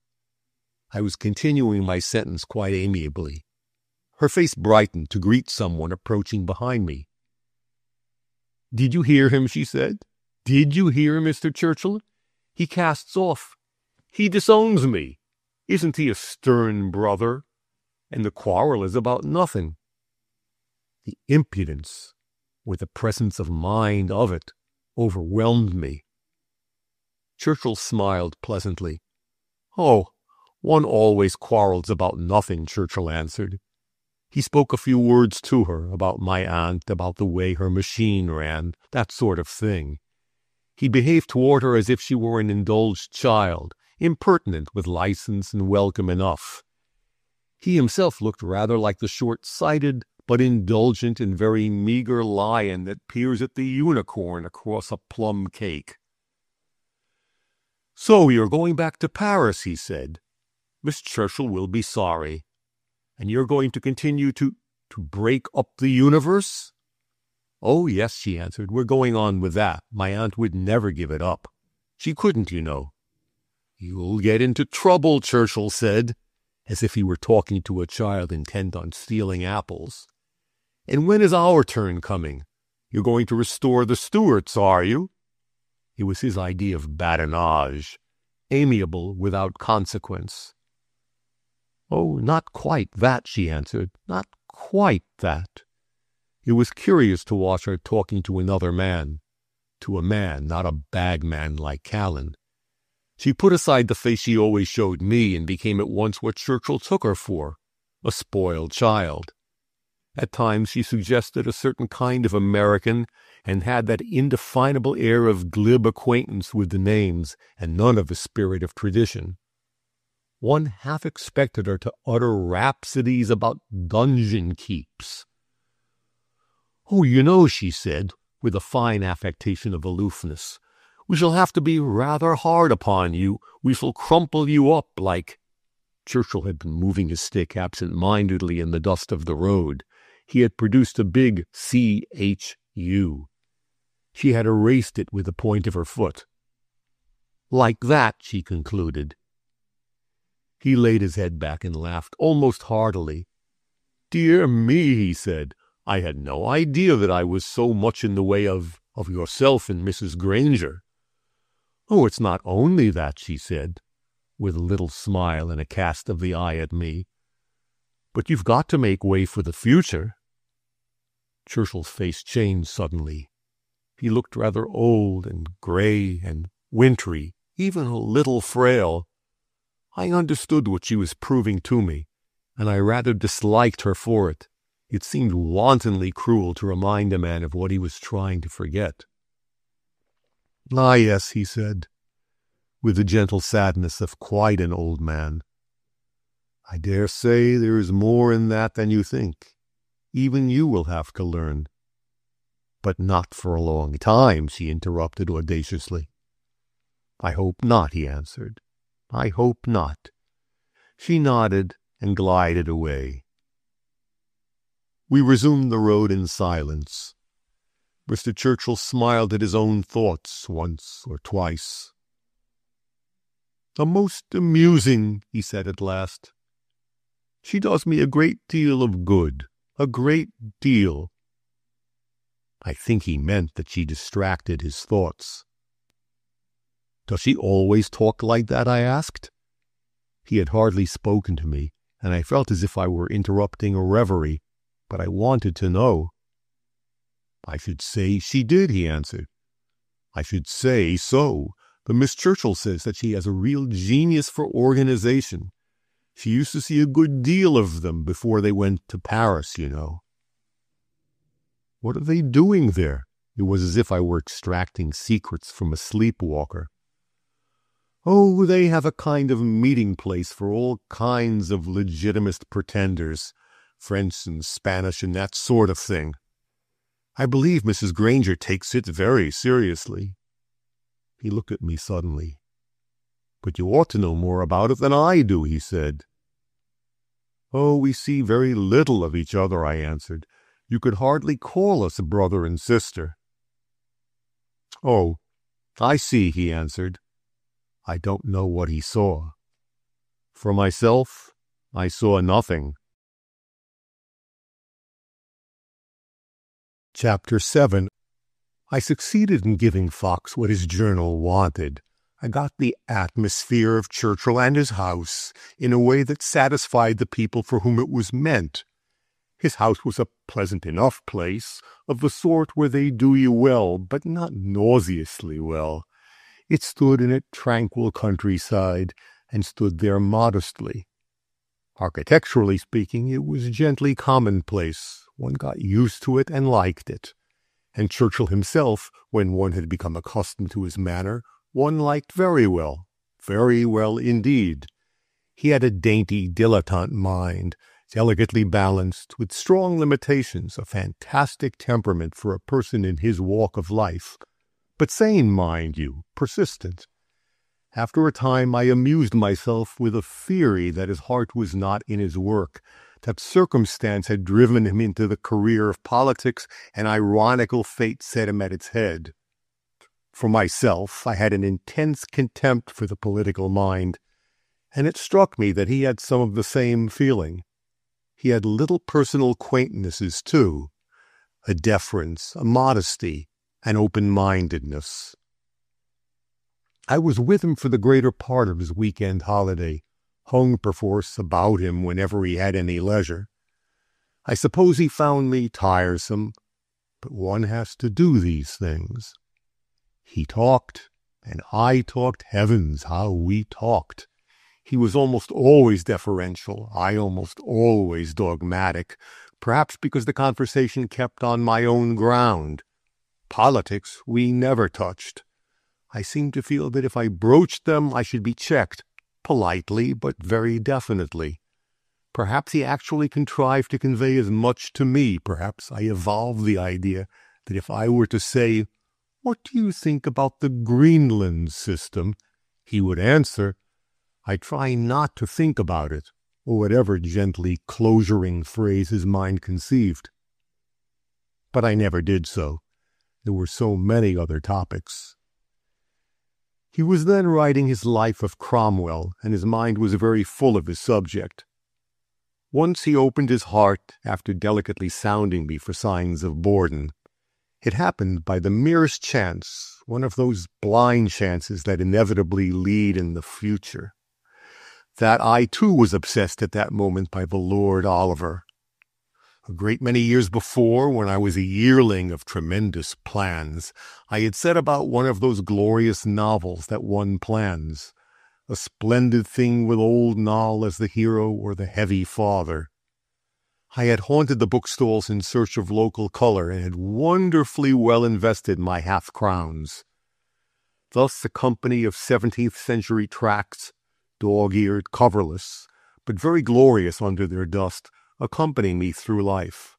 I was continuing my sentence quite amiably. Her face brightened to greet someone approaching behind me. Did you hear him, she said. Did you hear Mr. Churchill? He casts off. He disowns me. Isn't he a stern brother? And the quarrel is about nothing. The impudence, with the presence of mind of it, overwhelmed me. Churchill smiled pleasantly. Oh, one always quarrels about nothing, Churchill answered. He spoke a few words to her about my aunt, about the way her machine ran, that sort of thing. He behaved toward her as if she were an indulged child, impertinent with license and welcome enough. He himself looked rather like the short-sighted but indulgent and very meager lion that peers at the unicorn across a plum cake. So you're going back to Paris, he said. Miss Churchill will be sorry. And you're going to continue to break up the universe? Oh, yes, she answered. We're going on with that. My aunt would never give it up. She couldn't, you know. You'll get into trouble, Churchill said, as if he were talking to a child intent on stealing apples. And when is our turn coming? You're going to restore the Stuarts, are you? It was his idea of badinage, amiable without consequence. Oh, not quite that, she answered. Not quite that. It was curious to watch her talking to another man. To a man, not a bagman like Callan. She put aside the face she always showed me and became at once what Churchill took her for, a spoiled child. At times she suggested a certain kind of American and had that indefinable air of glib acquaintance with the names and none of the spirit of tradition. One half expected her to utter rhapsodies about dungeon keeps. Oh, you know, she said, with a fine affectation of aloofness, we shall have to be rather hard upon you. We shall crumple you up like— Churchill had been moving his stick absent-mindedly in the dust of the road. He had produced a big C-H-U. She had erased it with the point of her foot. Like that, she concluded. He laid his head back and laughed almost heartily. Dear me, he said, I had no idea that I was so much in the way of yourself and Mrs. Granger." "Oh, it's not only that," she said, with a little smile and a cast of the eye at me. "But you've got to make way for the future." Churchill's face changed suddenly. He looked rather old and gray and wintry, even a little frail. I understood what she was proving to me, and I rather disliked her for it. It seemed wantonly cruel to remind a man of what he was trying to forget. "Ah, yes," he said, with the gentle sadness of quite an old man. "I dare say there is more in that than you think. Even you will have to learn." "But not for a long time," she interrupted audaciously. "I hope not," he answered. "I hope not." She nodded and glided away. We resumed the road in silence. Mr. Churchill smiled at his own thoughts once or twice. "A most amusing," he said at last. "She does me a great deal of good, a great deal." I think he meant that she distracted his thoughts. "Does she always talk like that?" I asked. He had hardly spoken to me, and I felt as if I were interrupting a reverie, but I wanted to know. "I should say she did," he answered. "I should say so. The Miss Churchill says that she has a real genius for organization. She used to see a good deal of them before they went to Paris, you know." "What are they doing there?" It was as if I were extracting secrets from a sleepwalker. "Oh, they have a kind of meeting place for all kinds of legitimist pretenders, French and Spanish and that sort of thing. I believe Mrs. Granger takes it very seriously." He looked at me suddenly. "But you ought to know more about it than I do," he said. "Oh, we see very little of each other," I answered. "You could hardly call us brother and sister." "Oh, I see," he answered. I don't know what he saw. For myself, I saw nothing. Chapter 7. I succeeded in giving Fox what his journal wanted. I got the atmosphere of Churchill and his house in a way that satisfied the people for whom it was meant. His house was a pleasant enough place, of the sort where they do you well, but not nauseously well. It stood in a tranquil countryside, and stood there modestly. Architecturally speaking, it was gently commonplace. One got used to it and liked it. And Churchill himself, when one had become accustomed to his manner, one liked very well indeed. He had a dainty, dilettante mind, delicately balanced, with strong limitations, a fantastic temperament for a person in his walk of life, but sane, mind you, persistent. After a time I amused myself with a theory that his heart was not in his work, that circumstance had driven him into the career of politics, and ironical fate set him at its head. For myself, I had an intense contempt for the political mind, and it struck me that he had some of the same feeling. He had little personal quaintnesses, too, a deference, a modesty, an open-mindedness. I was with him for the greater part of his weekend holiday, hung perforce about him whenever he had any leisure. I suppose he found me tiresome, but one has to do these things. He talked, and I talked. Heavens, how we talked! He was almost always deferential, I almost always dogmatic, perhaps because the conversation kept on my own ground. Politics we never touched. I seemed to feel that if I broached them I should be checked, politely but very definitely. Perhaps he actually contrived to convey as much to me. Perhaps I evolved the idea that if I were to say, "What do you think about the Greenland system?" he would answer, "I try not to think about it," or whatever gently closuring phrase his mind conceived. But I never did so. There were so many other topics. He was then writing his life of Cromwell, and his mind was very full of his subject. Once he opened his heart after delicately sounding me for signs of boredom. It happened by the merest chance, one of those blind chances that inevitably lead in the future, that I too was obsessed at that moment by the Lord Oliver. A great many years before, when I was a yearling of tremendous plans, I had set about one of those glorious novels that one plans, a splendid thing with old Noll as the hero or the heavy father. I had haunted the bookstalls in search of local color and had wonderfully well invested my half-crowns. Thus a company of 17th century tracts, dog-eared, coverless, but very glorious under their dust, accompanying me through life.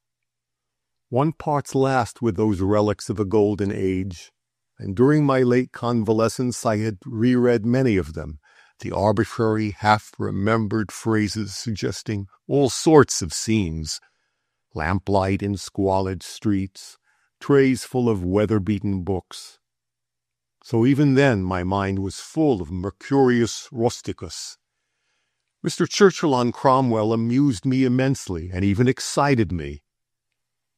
One parts last with those relics of a golden age, and during my late convalescence I had reread many of them, the arbitrary, half-remembered phrases suggesting all sorts of scenes, lamplight in squalid streets, trays full of weather-beaten books. So even then my mind was full of Mercurius Rusticus. Mr. Churchill on Cromwell amused me immensely and even excited me.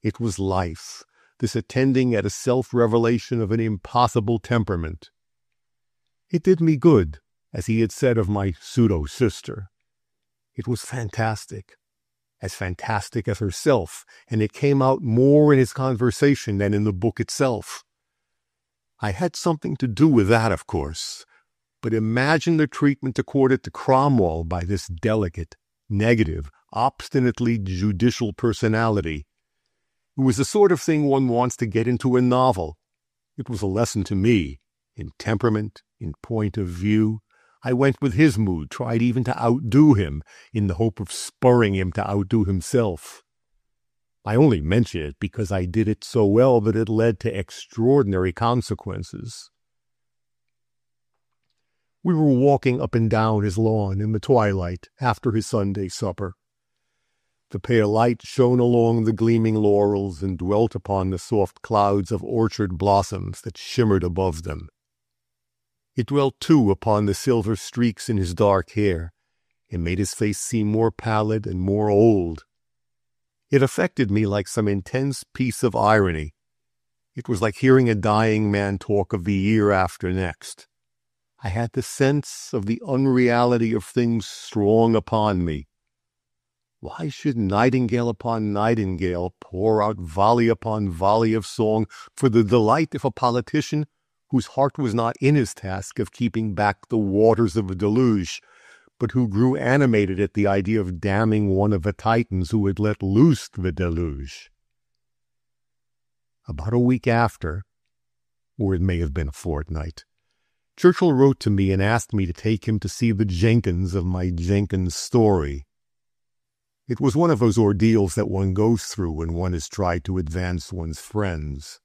It was life, this attending at a self-revelation of an impossible temperament. It did me good, as he had said of my pseudo-sister. It was fantastic as herself, and it came out more in his conversation than in the book itself. I had something to do with that, of course, but imagine the treatment accorded to Cromwell by this delicate, negative, obstinately judicial personality. It was the sort of thing one wants to get into a novel. It was a lesson to me, in temperament, in point of view. I went with his mood, tried even to outdo him, in the hope of spurring him to outdo himself. I only mention it because I did it so well that it led to extraordinary consequences. We were walking up and down his lawn in the twilight after his Sunday supper. The pale light shone along the gleaming laurels and dwelt upon the soft clouds of orchard blossoms that shimmered above them. It dwelt, too, upon the silver streaks in his dark hair, and made his face seem more pallid and more old. It affected me like some intense piece of irony. It was like hearing a dying man talk of the year after next. I had the sense of the unreality of things strong upon me. Why should nightingale upon nightingale pour out volley upon volley of song for the delight of a politician whose heart was not in his task of keeping back the waters of a deluge, but who grew animated at the idea of damning one of the Titans who had let loose the deluge? About a week after, or it may have been a fortnight, Churchill wrote to me and asked me to take him to see the Jenkins of my Jenkins story. It was one of those ordeals that one goes through when one has tried to advance one's friends.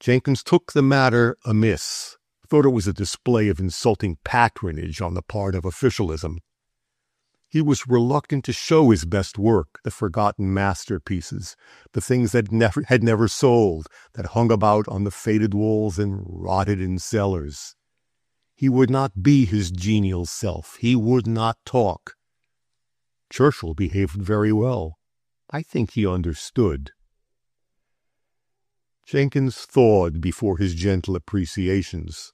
Jenkins took the matter amiss, thought it was a display of insulting patronage on the part of officialism. He was reluctant to show his best work, the forgotten masterpieces, the things that had never sold, that hung about on the faded walls and rotted in cellars. He would not be his genial self. He would not talk. Churchill behaved very well. I think he understood. Jenkins thawed before his gentle appreciations.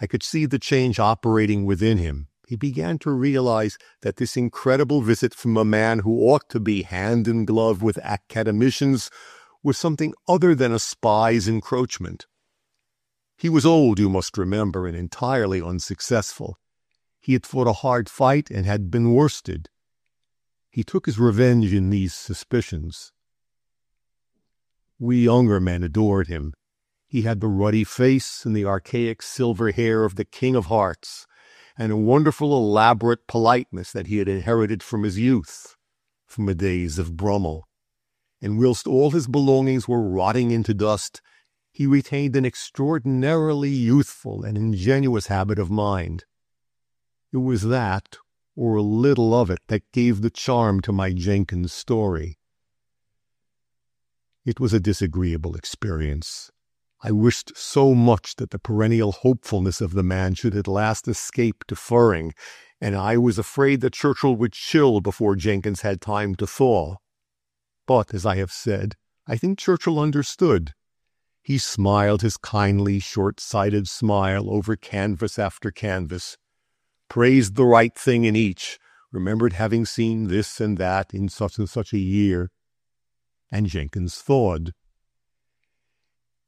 I could see the change operating within him. He began to realize that this incredible visit from a man who ought to be hand in glove with academicians was something other than a spy's encroachment. He was old, you must remember, and entirely unsuccessful. He had fought a hard fight and had been worsted. He took his revenge in these suspicions. We younger men adored him. He had the ruddy face and the archaic silver hair of the King of Hearts, and a wonderful elaborate politeness that he had inherited from his youth, from the days of Brummel. And whilst all his belongings were rotting into dust, he retained an extraordinarily youthful and ingenuous habit of mind. It was that, or a little of it, that gave the charm to my Jenkins story. It was a disagreeable experience. I wished so much that the perennial hopefulness of the man should at last escape deferring, and I was afraid that Churchill would chill before Jenkins had time to thaw. But, as I have said, I think Churchill understood. He smiled his kindly, short-sighted smile over canvas after canvas, praised the right thing in each, remembered having seen this and that in such and such a year, and Jenkins thawed.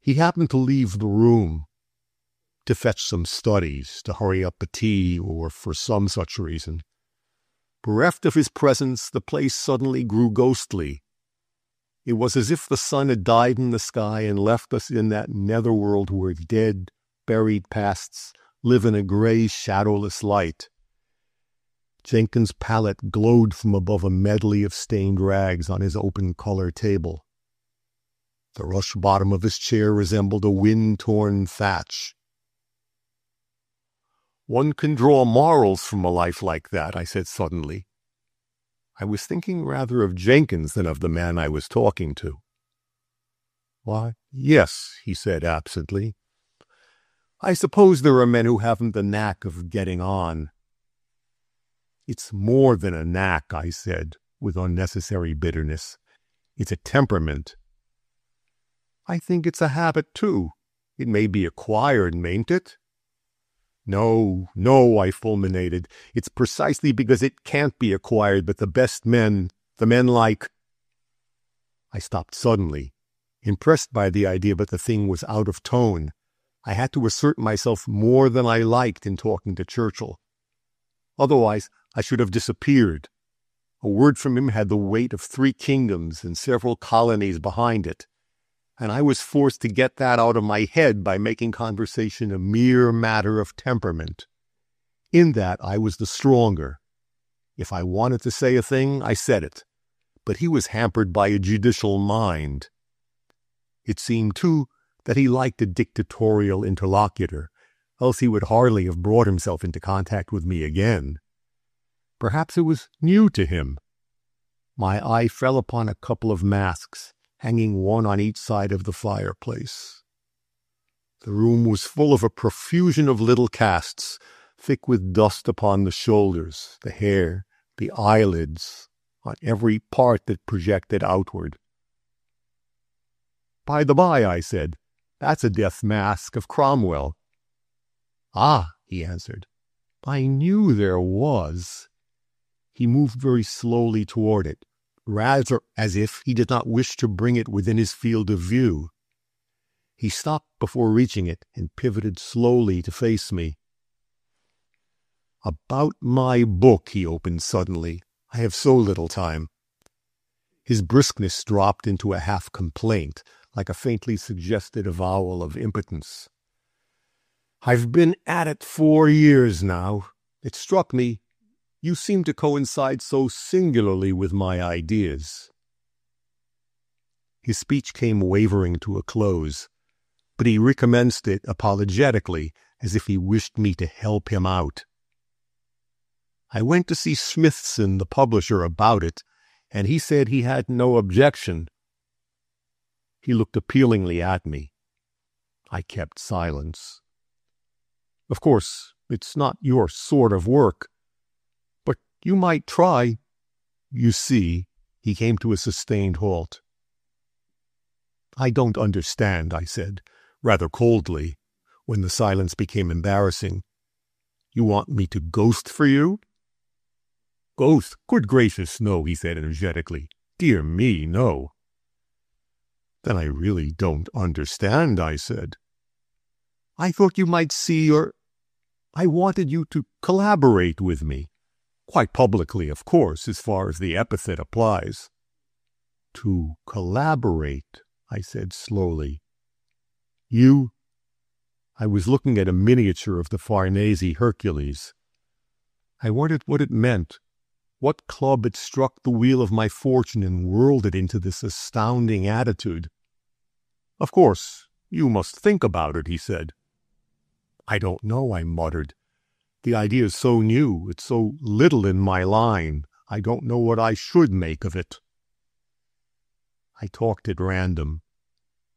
He happened to leave the room to fetch some studies, to hurry up a tea, or for some such reason. Bereft of his presence, the place suddenly grew ghostly. It was as if the sun had died in the sky and left us in that netherworld where dead, buried pasts live in a gray, shadowless light. Jenkins' palette glowed from above a medley of stained rags on his open color table. The rush bottom of his chair resembled a wind-torn thatch. "One can draw morals from a life like that," I said suddenly. I was thinking rather of Jenkins than of the man I was talking to. "Why, yes," he said absently. "I suppose there are men who haven't the knack of getting on." "It's more than a knack," I said, with unnecessary bitterness. "It's a temperament." "I think it's a habit, too. It may be acquired, mayn't it?" No, I fulminated. "It's precisely because it can't be acquired that the best men, the men like—" I stopped suddenly, impressed by the idea that the thing was out of tone. I had to assert myself more than I liked in talking to Churchill. Otherwise, I should have disappeared. A word from him had the weight of 3 kingdoms and several colonies behind it, and I was forced to get that out of my head by making conversation a mere matter of temperament. In that I was the stronger. If I wanted to say a thing, I said it, but he was hampered by a judicial mind. It seemed, too, that he liked a dictatorial interlocutor, else he would hardly have brought himself into contact with me again. Perhaps it was new to him. My eye fell upon a couple of masks, hanging one on each side of the fireplace. The room was full of a profusion of little casts, thick with dust upon the shoulders, the hair, the eyelids, on every part that projected outward. "By the by," I said, "that's a death mask of Cromwell." "Ah," he answered, "I knew there was." He moved very slowly toward it, rather as if he did not wish to bring it within his field of view. He stopped before reaching it and pivoted slowly to face me. "About my book," he opened suddenly. "I have so little time." His briskness dropped into a half-complaint, like a faintly suggested avowal of impotence. "I've been at it 4 years now. It struck me, you seem to coincide so singularly with my ideas." His speech came wavering to a close, but he recommenced it apologetically, as if he wished me to help him out. "I went to see Smithson, the publisher, about it, and he said he had no objection." He looked appealingly at me. I kept silence. "Of course, it's not your sort of work, but you might try. You see," he came to a sustained halt. "I don't understand," I said, rather coldly, when the silence became embarrassing. "You want me to ghost for you?" "Ghost? Good gracious, no," he said energetically. "Dear me, no." "Then I really don't understand," I said. "I thought you might see I wanted you to collaborate with me. Quite publicly, of course, as far as the epithet applies." "To collaborate," I said slowly. "You—" I was looking at a miniature of the Farnese Hercules. I wondered what it meant, what club had struck the wheel of my fortune and whirled it into this astounding attitude. "Of course, you must think about it," he said. "I don't know," I muttered. "The idea is so new, it's so little in my line, I don't know what I should make of it." I talked at random.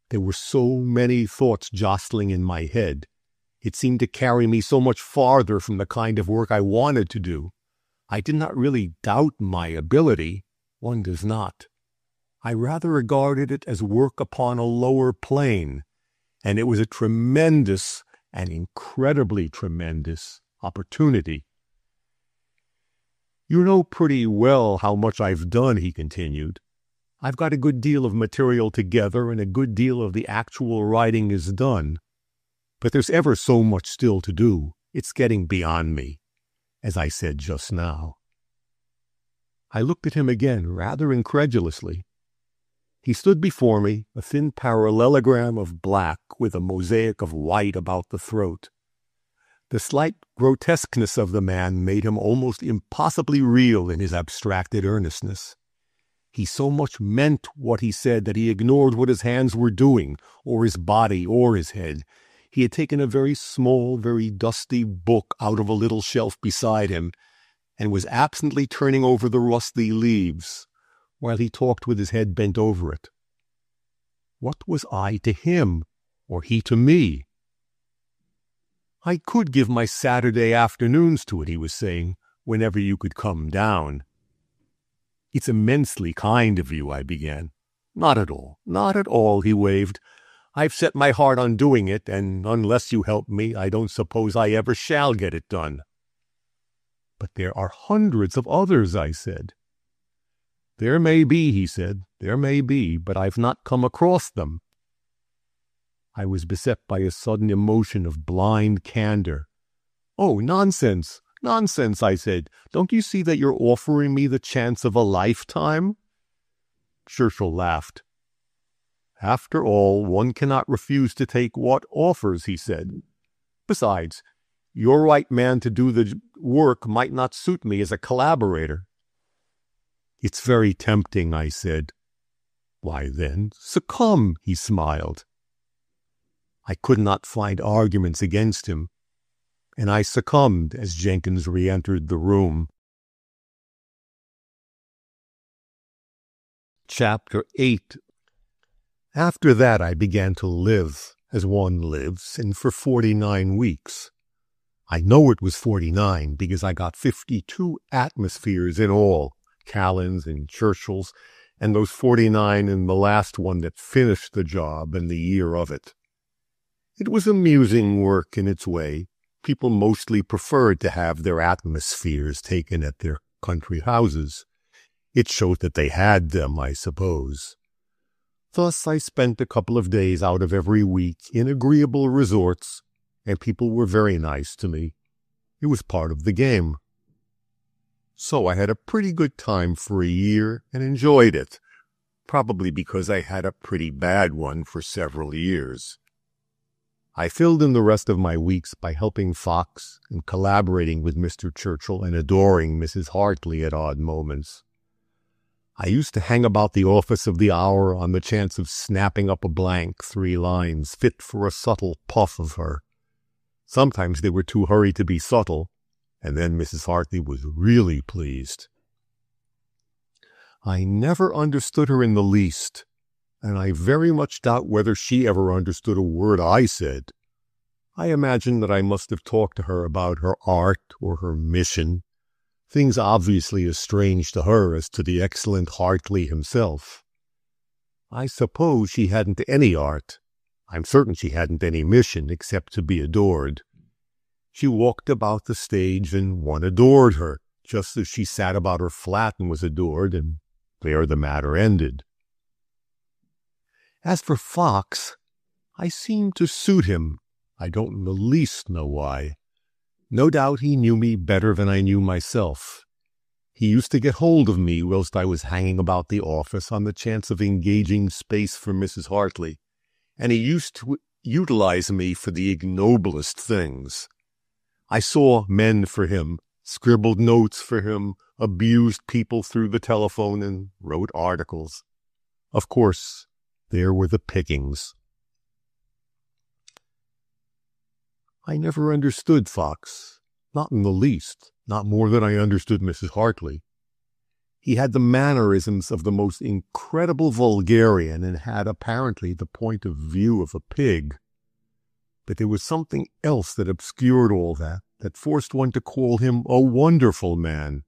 There were so many thoughts jostling in my head. It seemed to carry me so much farther from the kind of work I wanted to do. I did not really doubt my ability. One does not. I rather regarded it as work upon a lower plane, and it was a tremendous, an incredibly tremendous opportunity. You know pretty well how much I've done, he continued. I've got a good deal of material together, and a good deal of the actual writing is done. But there's ever so much still to do. It's getting beyond me, as I said just now. I looked at him again, rather incredulously. He stood before me, a thin parallelogram of black with a mosaic of white about the throat. The slight grotesqueness of the man made him almost impossibly real in his abstracted earnestness. He so much meant what he said that he ignored what his hands were doing, or his body, or his head. He had taken a very small, very dusty book out of a little shelf beside him, and was absently turning over the rusty leaves, while he talked with his head bent over it. What was I to him, or he to me? I could give my Saturday afternoons to it, he was saying, whenever you could come down. It's immensely kind of you, I began. Not at all, he waved. I've set my heart on doing it, and unless you help me, I don't suppose I ever shall get it done. But there are hundreds of others, I said. There may be, he said, there may be, but I've not come across them. I was beset by a sudden emotion of blind candor. Oh, nonsense, I said. Don't you see that you're offering me the chance of a lifetime? Churchill laughed. After all, one cannot refuse to take what offers, he said. Besides, your right man to do the work might not suit me as a collaborator. It's very tempting, I said. Why then, succumb, he smiled. I could not find arguments against him, and I succumbed as Jenkins re-entered the room. Chapter 8. After that I began to live, as one lives, and for 49 weeks. I know it was 49 because I got 52 atmospheres in all, Callan's and Churchill's, and those 49 in the last one that finished the job and the year of it. It was amusing work in its way. People mostly preferred to have their atmospheres taken at their country houses. It showed that they had them, I suppose. Thus I spent a couple of days out of every week in agreeable resorts, and people were very nice to me. It was part of the game. So I had a pretty good time for a year and enjoyed it, probably because I had a pretty bad one for several years. I filled in the rest of my weeks by helping Fox and collaborating with Mr. Churchill and adoring Mrs. Hartley at odd moments. I used to hang about the office of the Hour on the chance of snapping up a blank 3 lines fit for a subtle puff of her. Sometimes they were too hurried to be subtle, and then Mrs. Hartley was really pleased. I never understood her in the least, and I very much doubt whether she ever understood a word I said. I imagine that I must have talked to her about her art or her mission, things obviously as strange to her as to the excellent Hartley himself. I suppose she hadn't any art. I'm certain she hadn't any mission except to be adored. She walked about the stage and one adored her, just as she sat about her flat and was adored, and there the matter ended. As for Fox, I seemed to suit him. I don't in the least know why. No doubt he knew me better than I knew myself. He used to get hold of me whilst I was hanging about the office on the chance of engaging space for Mrs. Hartley, and he used to utilize me for the ignoblest things. I saw men for him, scribbled notes for him, abused people through the telephone, and wrote articles. Of course, there were the pickings. I never understood Fox, not in the least, not more than I understood Mrs. Hartley. He had the mannerisms of the most incredible vulgarian and had apparently the point of view of a pig. But there was something else that obscured all that forced one to call him a wonderful man.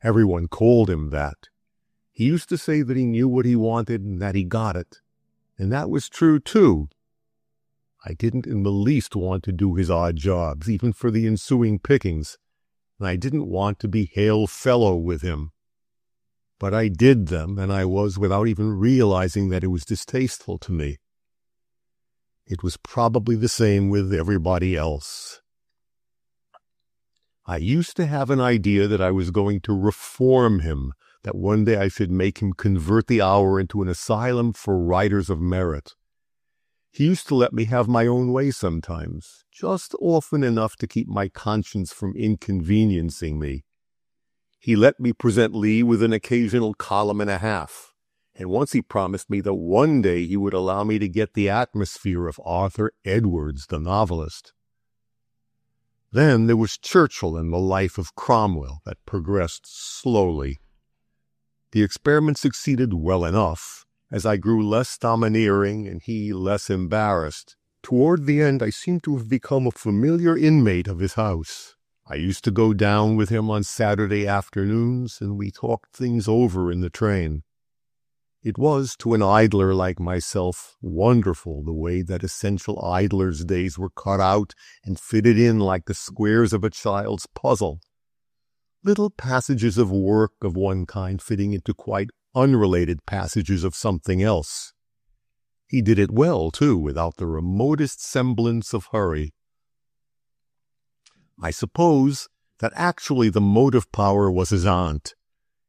Everyone called him that. He used to say that he knew what he wanted and that he got it. And that was true, too. I didn't in the least want to do his odd jobs, even for the ensuing pickings, and I didn't want to be hail fellow with him. But I did them, and I was, without even realizing that it was distasteful to me. It was probably the same with everybody else. I used to have an idea that I was going to reform him, that one day I should make him convert the hour into an asylum for writers of merit. He used to let me have my own way sometimes, just often enough to keep my conscience from inconveniencing me. He let me present Lee with an occasional column and a half, and once he promised me that one day he would allow me to get the atmosphere of Arthur Edwards, the novelist. Then there was Churchill and the life of Cromwell that progressed slowly. The experiment succeeded well enough, as I grew less domineering and he less embarrassed. Toward the end, I seemed to have become a familiar inmate of his house. I used to go down with him on Saturday afternoons, and we talked things over in the train. It was, to an idler like myself, wonderful the way that essential idler's days were cut out and fitted in like the squares of a child's puzzle. Little passages of work of one kind fitting into quite unrelated passages of something else. He did it well, too, without the remotest semblance of hurry. I suppose that actually the motive power was his aunt.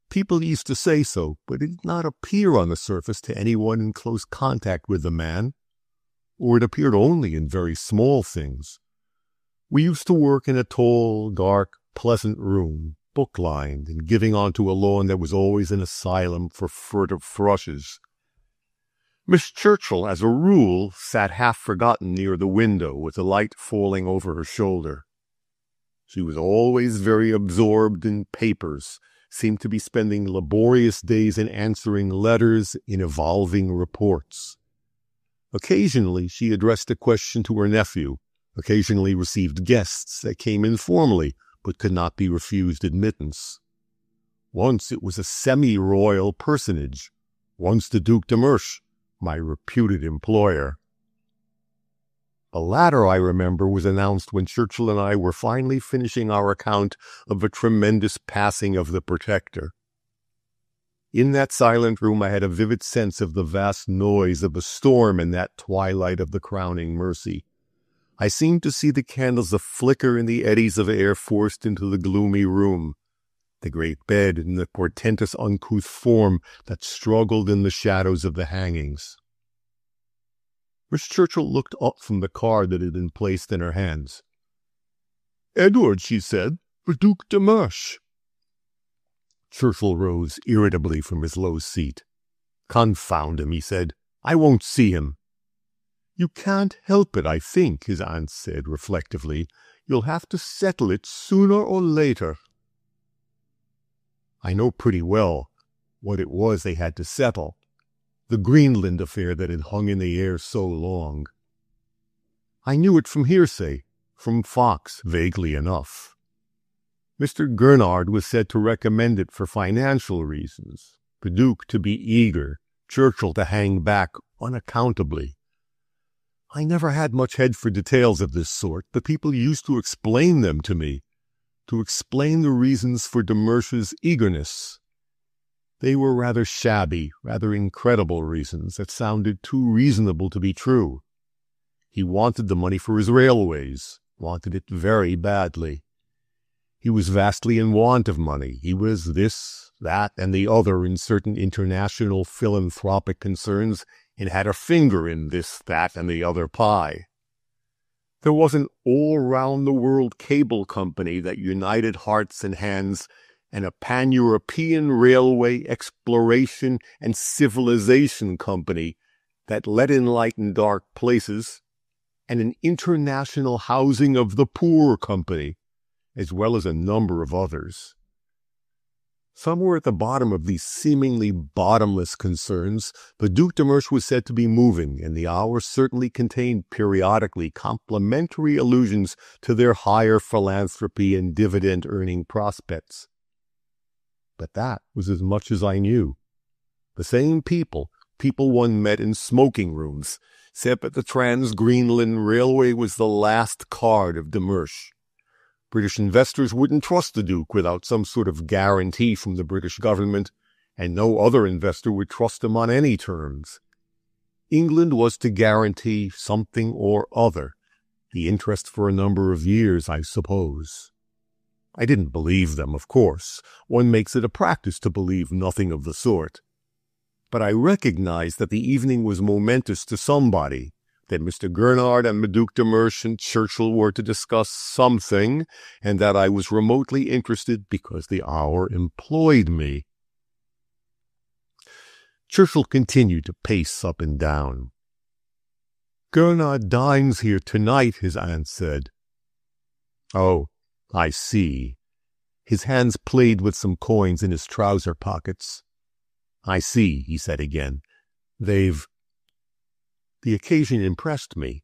People used to say so, but it did not appear on the surface to anyone in close contact with the man, or it appeared only in very small things. We used to work in a tall, dark, pleasant room, book-lined and giving onto a lawn that was always an asylum for furtive thrushes. Miss Churchill, as a rule, sat half-forgotten near the window with the light falling over her shoulder. She was always very absorbed in papers, seemed to be spending laborious days in answering letters, in evolving reports. Occasionally she addressed a question to her nephew, occasionally received guests that came informally, but could not be refused admittance. Once it was a semi-royal personage, once the Duc de Mersch, my reputed employer. The latter, I remember, was announced when Churchill and I were finally finishing our account of a tremendous passing of the Protector. In that silent room I had a vivid sense of the vast noise of a storm in that twilight of the crowning mercy. I seemed to see the candles a-flicker in the eddies of air forced into the gloomy room, the great bed and the portentous uncouth form that struggled in the shadows of the hangings. Miss Churchill looked up from the card that had been placed in her hands. "Edward," she said, "the Duc de Mersch." Churchill rose irritably from his low seat. "Confound him," he said. "I won't see him." "You can't help it, I think," his aunt said reflectively. "You'll have to settle it sooner or later." I know pretty well what it was they had to settle. The Greenland affair that had hung in the air so long. I knew it from hearsay, from Fox, vaguely enough. Mr. Gurnard was said to recommend it for financial reasons, the Duke to be eager, Churchill to hang back unaccountably. I never had much head for details of this sort, but people used to explain them to me, to explain the reasons for de Mersch's eagerness. They were rather shabby, rather incredible reasons that sounded too reasonable to be true. He wanted the money for his railways, wanted it very badly. He was vastly in want of money. He was this, that, and the other in certain international philanthropic concerns, and had a finger in this, that, and the other pie. There was an all-round-the-world cable company that united hearts and hands, and a pan-European railway exploration and civilization company that let in light in dark places, and an international housing of the poor company, as well as a number of others. Somewhere at the bottom of these seemingly bottomless concerns, the Duc de Mersch was said to be moving, and the hour certainly contained periodically complimentary allusions to their higher philanthropy and dividend-earning prospects. But that was as much as I knew. The same people one met in smoking rooms, said that the Trans-Greenland Railway was the last card of de Mersch. British investors wouldn't trust the Duke without some sort of guarantee from the British government, and no other investor would trust him on any terms. England was to guarantee something or other, the interest for a number of years, I suppose. I didn't believe them, of course. One makes it a practice to believe nothing of the sort. But I recognized that the evening was momentous to somebody, that Mr. Gurnard and the Duc de Mersch and Churchill were to discuss something, and that I was remotely interested because the hour employed me. Churchill continued to pace up and down. "Gurnard dines here tonight," his aunt said. "Oh, I see." His hands played with some coins in his trouser pockets. "I see," he said again. The occasion impressed me.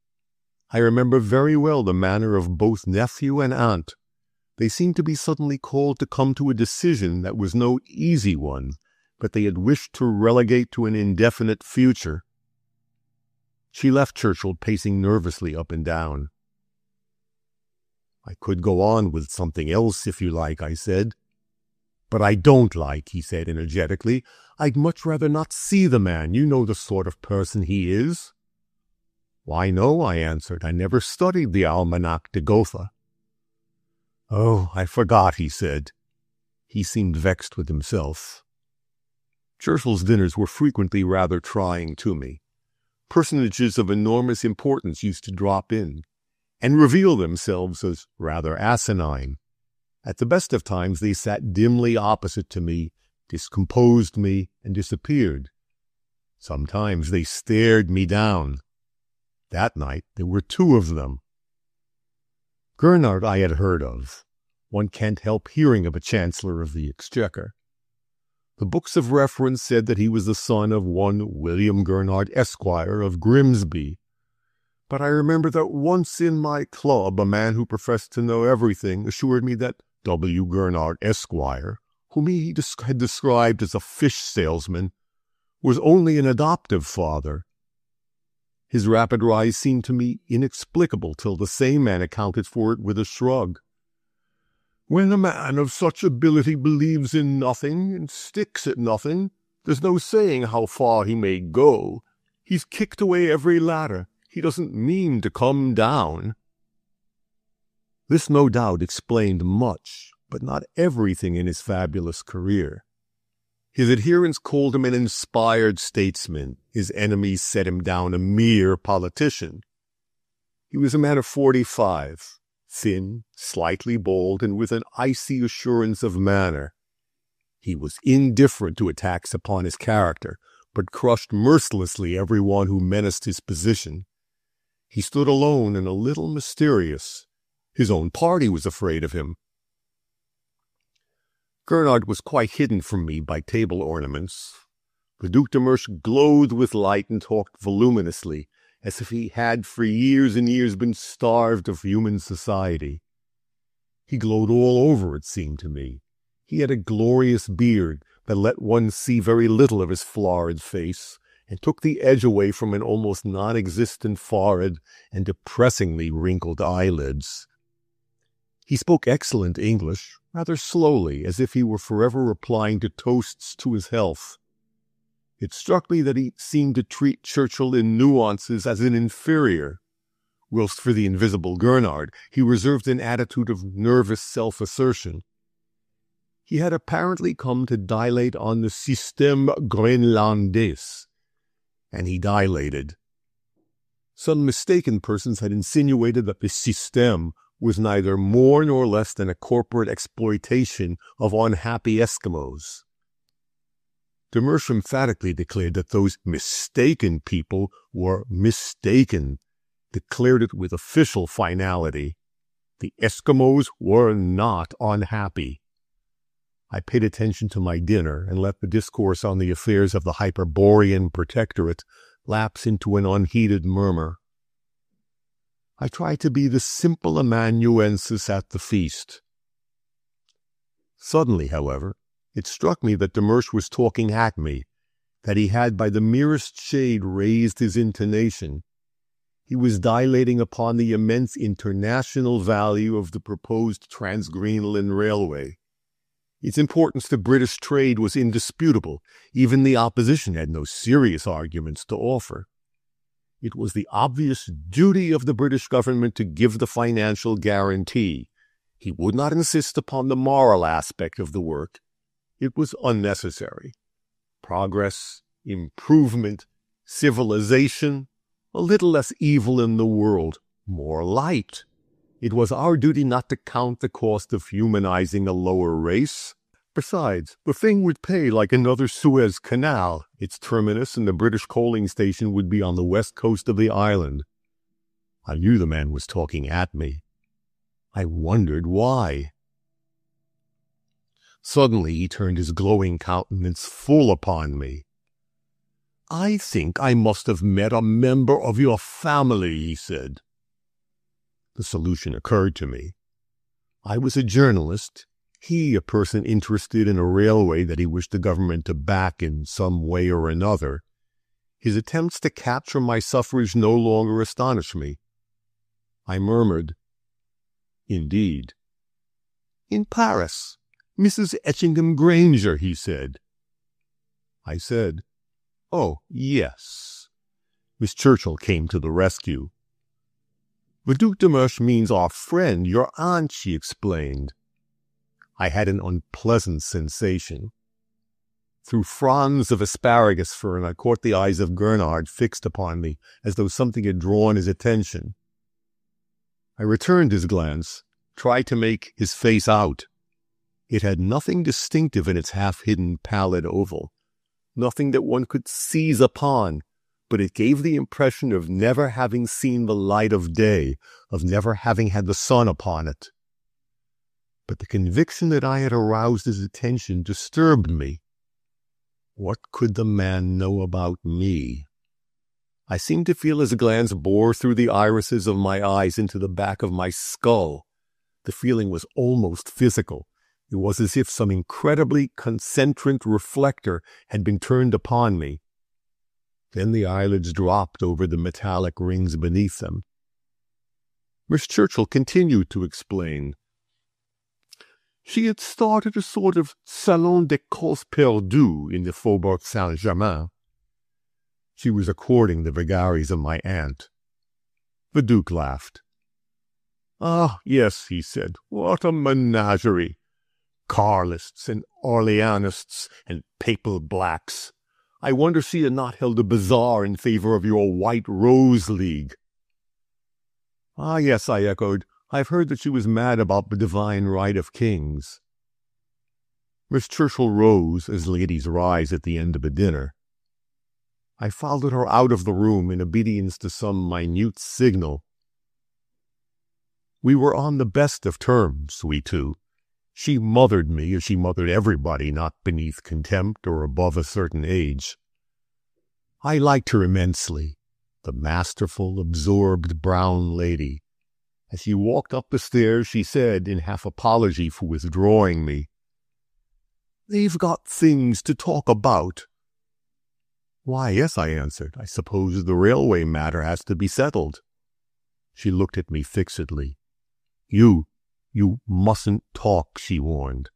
I remember very well the manner of both nephew and aunt. They seemed to be suddenly called to come to a decision that was no easy one, but they had wished to relegate to an indefinite future. She left Churchill pacing nervously up and down. "I could go on with something else if you like," I said. "But I don't like," he said energetically. "I'd much rather not see the man. You know the sort of person he is." "Why, no," I answered. "I never studied the Almanach de Gotha." "Oh, I forgot," he said. He seemed vexed with himself. Churchill's dinners were frequently rather trying to me. Personages of enormous importance used to drop in, and reveal themselves as rather asinine. At the best of times they sat dimly opposite to me, discomposed me, and disappeared. Sometimes they stared me down. That night there were two of them. Gurnard I had heard of. One can't help hearing of a Chancellor of the Exchequer. The books of reference said that he was the son of one William Gurnard, Esquire, of Grimsby. But I remember that once in my club a man who professed to know everything assured me that W. Gurnard, Esquire, whom he had described as a fish salesman, was only an adoptive father. His rapid rise seemed to me inexplicable till the same man accounted for it with a shrug. "When a man of such ability believes in nothing and sticks at nothing, there's no saying how far he may go. He's kicked away every ladder. He doesn't mean to come down." This no doubt explained much, but not everything in his fabulous career. His adherents called him an inspired statesman. His enemies set him down a mere politician. He was a man of 45, thin, slightly bald, and with an icy assurance of manner. He was indifferent to attacks upon his character, but crushed mercilessly every one who menaced his position. He stood alone and a little mysterious. His own party was afraid of him. Gurnard was quite hidden from me by table ornaments. The Duc de Mersch glowed with light and talked voluminously, as if he had for years and years been starved of human society. He glowed all over, it seemed to me. He had a glorious beard that let one see very little of his florid face, and took the edge away from an almost non-existent forehead and depressingly wrinkled eyelids. He spoke excellent English, rather slowly, as if he were forever replying to toasts to his health. It struck me that he seemed to treat Churchill in nuances as an inferior, whilst for the invisible Gurnard he reserved an attitude of nervous self-assertion. He had apparently come to dilate on the système groenlandais, and he dilated. Some mistaken persons had insinuated that the système was neither more nor less than a corporate exploitation of unhappy Eskimos. De Mersch emphatically declared that those mistaken people were mistaken, declared it with official finality. The Eskimos were not unhappy. I paid attention to my dinner and let the discourse on the affairs of the Hyperborean Protectorate lapse into an unheeded murmur. I tried to be the simple amanuensis at the feast. Suddenly, however, it struck me that Demersch was talking at me, that he had by the merest shade raised his intonation. He was dilating upon the immense international value of the proposed Trans-Greenland Railway. Its importance to British trade was indisputable. Even the opposition had no serious arguments to offer. It was the obvious duty of the British government to give the financial guarantee. He would not insist upon the moral aspect of the work. It was unnecessary. Progress, improvement, civilization, a little less evil in the world, more light. It was our duty not to count the cost of humanizing a lower race. Besides, the thing would pay like another Suez Canal. Its terminus and the British coaling station would be on the west coast of the island. I knew the man was talking at me. I wondered why. Suddenly he turned his glowing countenance full upon me. "I think I must have met a member of your family," he said. The solution occurred to me. I was a journalist, he a person interested in a railway that he wished the government to back in some way or another. His attempts to capture my suffrage no longer astonished me. I murmured, "Indeed." "In Paris, Mrs. Etchingham Granger," he said. I said, "Oh, yes." Miss Churchill came to the rescue. "The Duc de Mersch means our friend, your aunt," she explained. I had an unpleasant sensation. Through fronds of asparagus fern, I caught the eyes of Gernard fixed upon me, as though something had drawn his attention. I returned his glance, tried to make his face out. It had nothing distinctive in its half-hidden pallid oval, nothing that one could seize upon, but it gave the impression of never having seen the light of day, of never having had the sun upon it. But the conviction that I had aroused his attention disturbed me. What could the man know about me? I seemed to feel his glance bore through the irises of my eyes into the back of my skull. The feeling was almost physical. It was as if some incredibly concentric reflector had been turned upon me. Then the eyelids dropped over the metallic rings beneath them. Miss Churchill continued to explain. She had started a sort of salon de cause perdue in the Faubourg Saint-Germain. She was according the vagaries of my aunt. The Duke laughed. "Ah, yes," he said, "what a menagerie! Carlists and Orleanists and Papal Blacks. I wonder she had not held a bazaar in favor of your White Rose League." "Ah, yes," I echoed. "I've heard that she was mad about the divine right of kings." Miss Churchill rose as ladies rise at the end of a dinner. I followed her out of the room in obedience to some minute signal. We were on the best of terms, we two. She mothered me as she mothered everybody not beneath contempt or above a certain age. I liked her immensely, the masterful, absorbed brown lady. As she walked up the stairs, she said, in half apology for withdrawing me, "They've got things to talk about." "Why, yes," I answered. "I suppose the railway matter has to be settled." She looked at me fixedly. You mustn't talk," she warned.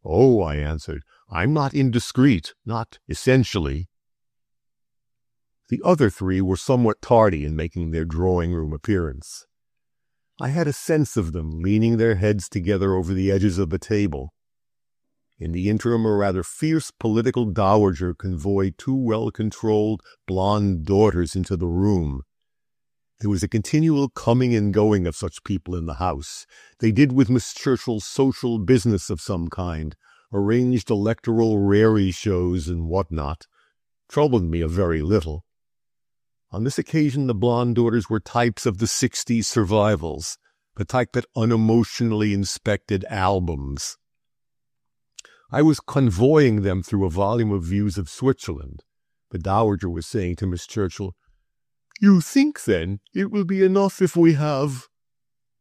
"Oh," I answered, "I'm not indiscreet, not essentially." The other three were somewhat tardy in making their drawing-room appearance. I had a sense of them leaning their heads together over the edges of the table. In the interim, a rather fierce political dowager convoyed two well-controlled blonde daughters into the room. There was a continual coming and going of such people in the house. They did with Miss Churchill's social business of some kind, arranged electoral raree shows and what not, troubled me a very little. On this occasion the blonde daughters were types of the 60s survivals, the type that unemotionally inspected albums. I was convoying them through a volume of views of Switzerland. The Dowager was saying to Miss Churchill, "You think, then, it will be enough if we have—"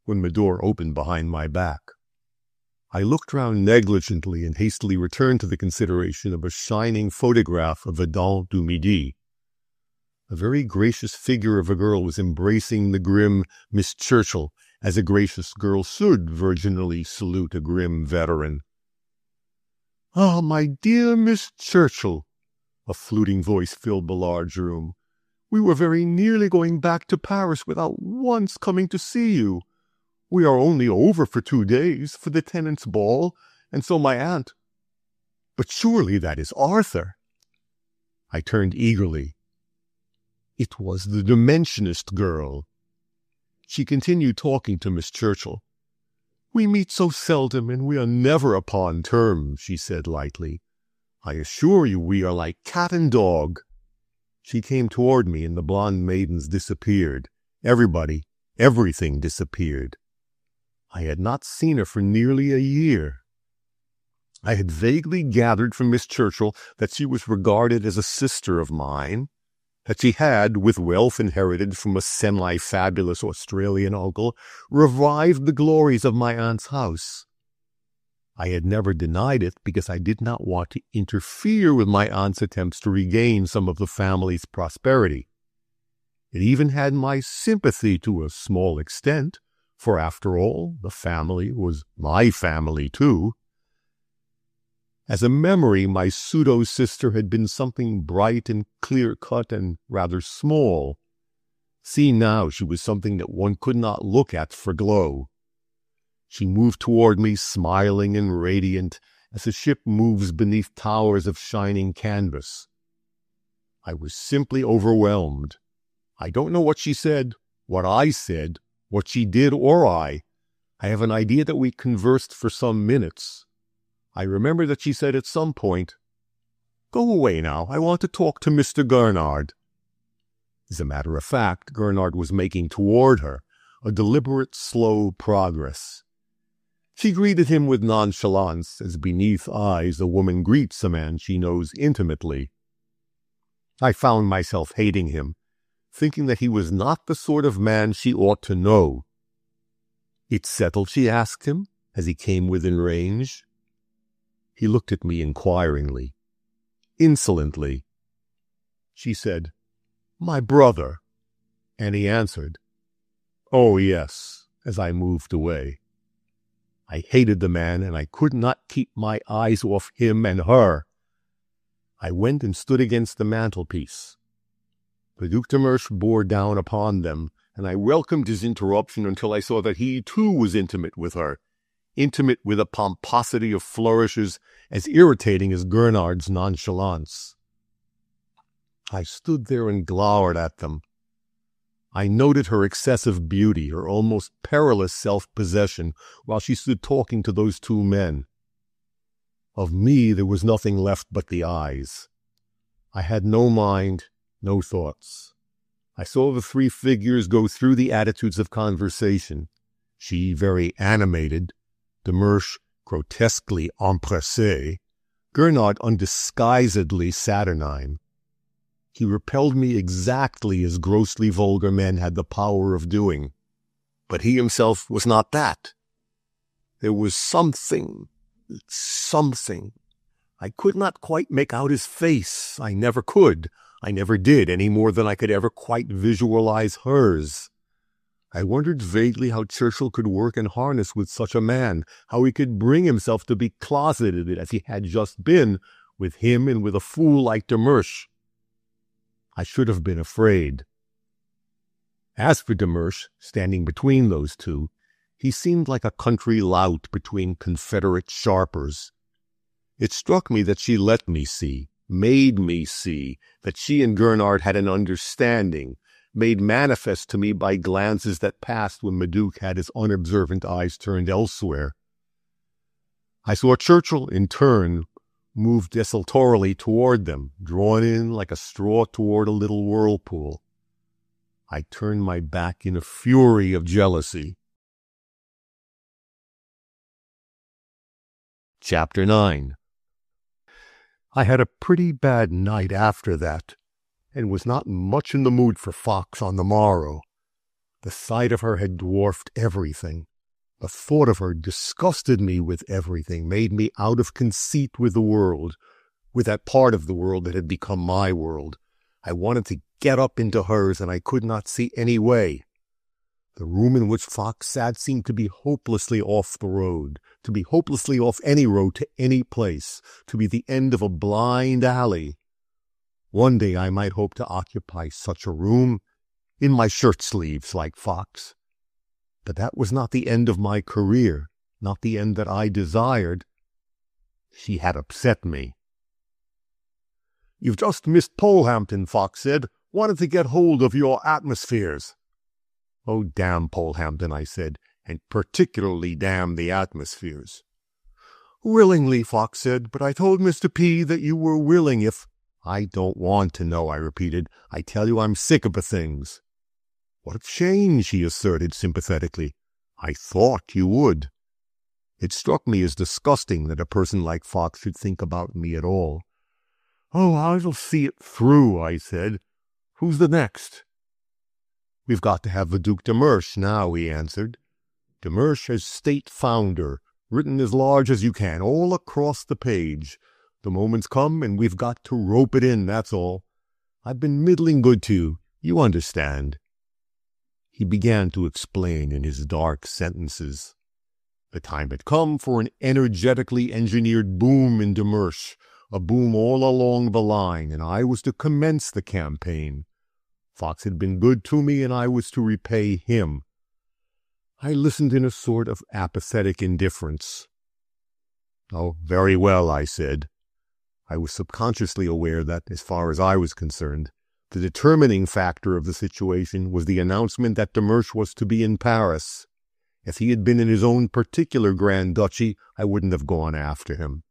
when the door opened behind my back. I looked round negligently and hastily returned to the consideration of a shining photograph of the Dent du Midi. A very gracious figure of a girl was embracing the grim Miss Churchill, as a gracious girl should virginally salute a grim veteran. "Ah, my dear Miss Churchill," a fluting voice filled the large room, "we were very nearly going back to Paris without once coming to see you. We are only over for 2 days, for the tenants' ball, and so my aunt—" "But surely that is Arthur." I turned eagerly. It was the Dimensionist girl. She continued talking to Miss Churchill. "We meet so seldom, and we are never upon terms," she said lightly. "I assure you we are like cat and dog." She came toward me, and the blonde maidens disappeared. Everything disappeared. I had not seen her for nearly a year. I had vaguely gathered from Miss Churchill that she was regarded as a sister of mine, that she had, with wealth inherited from a semi-fabulous Australian uncle, revived the glories of my aunt's house. I had never denied it because I did not want to interfere with my aunt's attempts to regain some of the family's prosperity. It even had my sympathy to a small extent, for after all, the family was my family too. As a memory, my pseudo-sister had been something bright and clear-cut and rather small. See now, she was something that one could not look at for glow. She moved toward me, smiling and radiant, as a ship moves beneath towers of shining canvas. I was simply overwhelmed. I don't know what she said, what I said, what she did or I. I have an idea that we conversed for some minutes. I remember that she said at some point, "Go away now, I want to talk to Mr. Gurnard." As a matter of fact, Gurnard was making toward her a deliberate, slow progress. She greeted him with nonchalance, as beneath eyes a woman greets a man she knows intimately. I found myself hating him, thinking that he was not the sort of man she ought to know. "It's settled?" she asked him, as he came within range. He looked at me inquiringly, insolently. She said, "My brother," and he answered, "Oh, yes," as I moved away. I hated the man, and I could not keep my eyes off him and her. I went and stood against the mantelpiece. The Duc de Mersch bore down upon them, and I welcomed his interruption until I saw that he too was intimate with her, intimate with a pomposity of flourishes as irritating as Gurnard's nonchalance. I stood there and glowered at them. I noted her excessive beauty, her almost perilous self-possession, while she stood talking to those two men. Of me there was nothing left but the eyes. I had no mind, no thoughts. I saw the three figures go through the attitudes of conversation. She very animated, de Mersch grotesquely empressé, Gurnard undisguisedly saturnine. He repelled me exactly as grossly vulgar men had the power of doing. But he himself was not that. There was something. I could not quite make out his face. I never could. I never did, any more than I could ever quite visualize hers. I wondered vaguely how Churchill could work in harness with such a man, how he could bring himself to be closeted as he had just been, with him and with a fool like de Mersch. I should have been afraid. As for de Mersch, standing between those two, he seemed like a country lout between Confederate sharpers. It struck me that she let me see, made me see, that she and Gurnard had an understanding, made manifest to me by glances that passed when Madox had his unobservant eyes turned elsewhere. I saw Churchill, in turn, move desultorily toward them, drawn in like a straw toward a little whirlpool. I turned my back in a fury of jealousy. Chapter 9. I had a pretty bad night after that, and was not much in the mood for Fox on the morrow. The sight of her had dwarfed everything. The thought of her disgusted me with everything, made me out of conceit with the world, with that part of the world that had become my world. I wanted to get up into hers, and I could not see any way. The room in which Fox sat seemed to be hopelessly off the road, to be hopelessly off any road to any place, to be the end of a blind alley. One day I might hope to occupy such a room, in my shirt sleeves like Fox. But that was not the end of my career, not the end that I desired. She had upset me. "You've just missed Polehampton," Fox said. "Wanted to get hold of your atmospheres." "Oh, damn Polehampton," I said, "and particularly damn the atmospheres." "Willingly," Fox said, "but I told Mr. P. that you were willing if—" "I don't want to know," I repeated. "I tell you I'm sick of the things." "What a change," he asserted sympathetically. "I thought you would." It struck me as disgusting that a person like Fox should think about me at all. "Oh, I'll see it through," I said. "Who's the next?" "We've got to have the Duc de Mersch now," he answered. "De Mersch as State Founder, written as large as you can, all across the page. The moment's come, and we've got to rope it in, that's all. I've been middling good to you. You understand." He began to explain in his dark sentences. The time had come for an energetically engineered boom in de Mersch, a boom all along the line, and I was to commence the campaign. Fox had been good to me, and I was to repay him. I listened in a sort of apathetic indifference. "Oh, very well," I said. I was subconsciously aware that, as far as I was concerned, the determining factor of the situation was the announcement that de Mersch was to be in Paris. If he had been in his own particular Grand Duchy, I wouldn't have gone after him.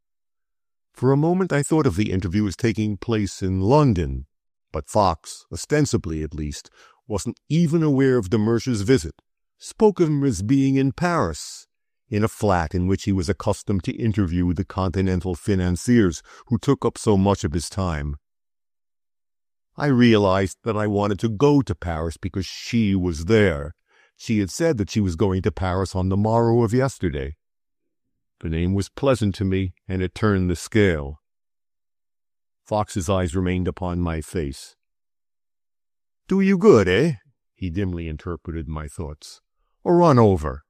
For a moment I thought of the interview as taking place in London, but Fox, ostensibly at least, wasn't even aware of de Mersch's visit, spoke of him as being in Paris, in a flat in which he was accustomed to interview the continental financiers who took up so much of his time. I realized that I wanted to go to Paris because she was there. She had said that she was going to Paris on the morrow of yesterday. The name was pleasant to me, and it turned the scale. Fox's eyes remained upon my face. "Do you good, eh?" He dimly interpreted my thoughts. "Or run over?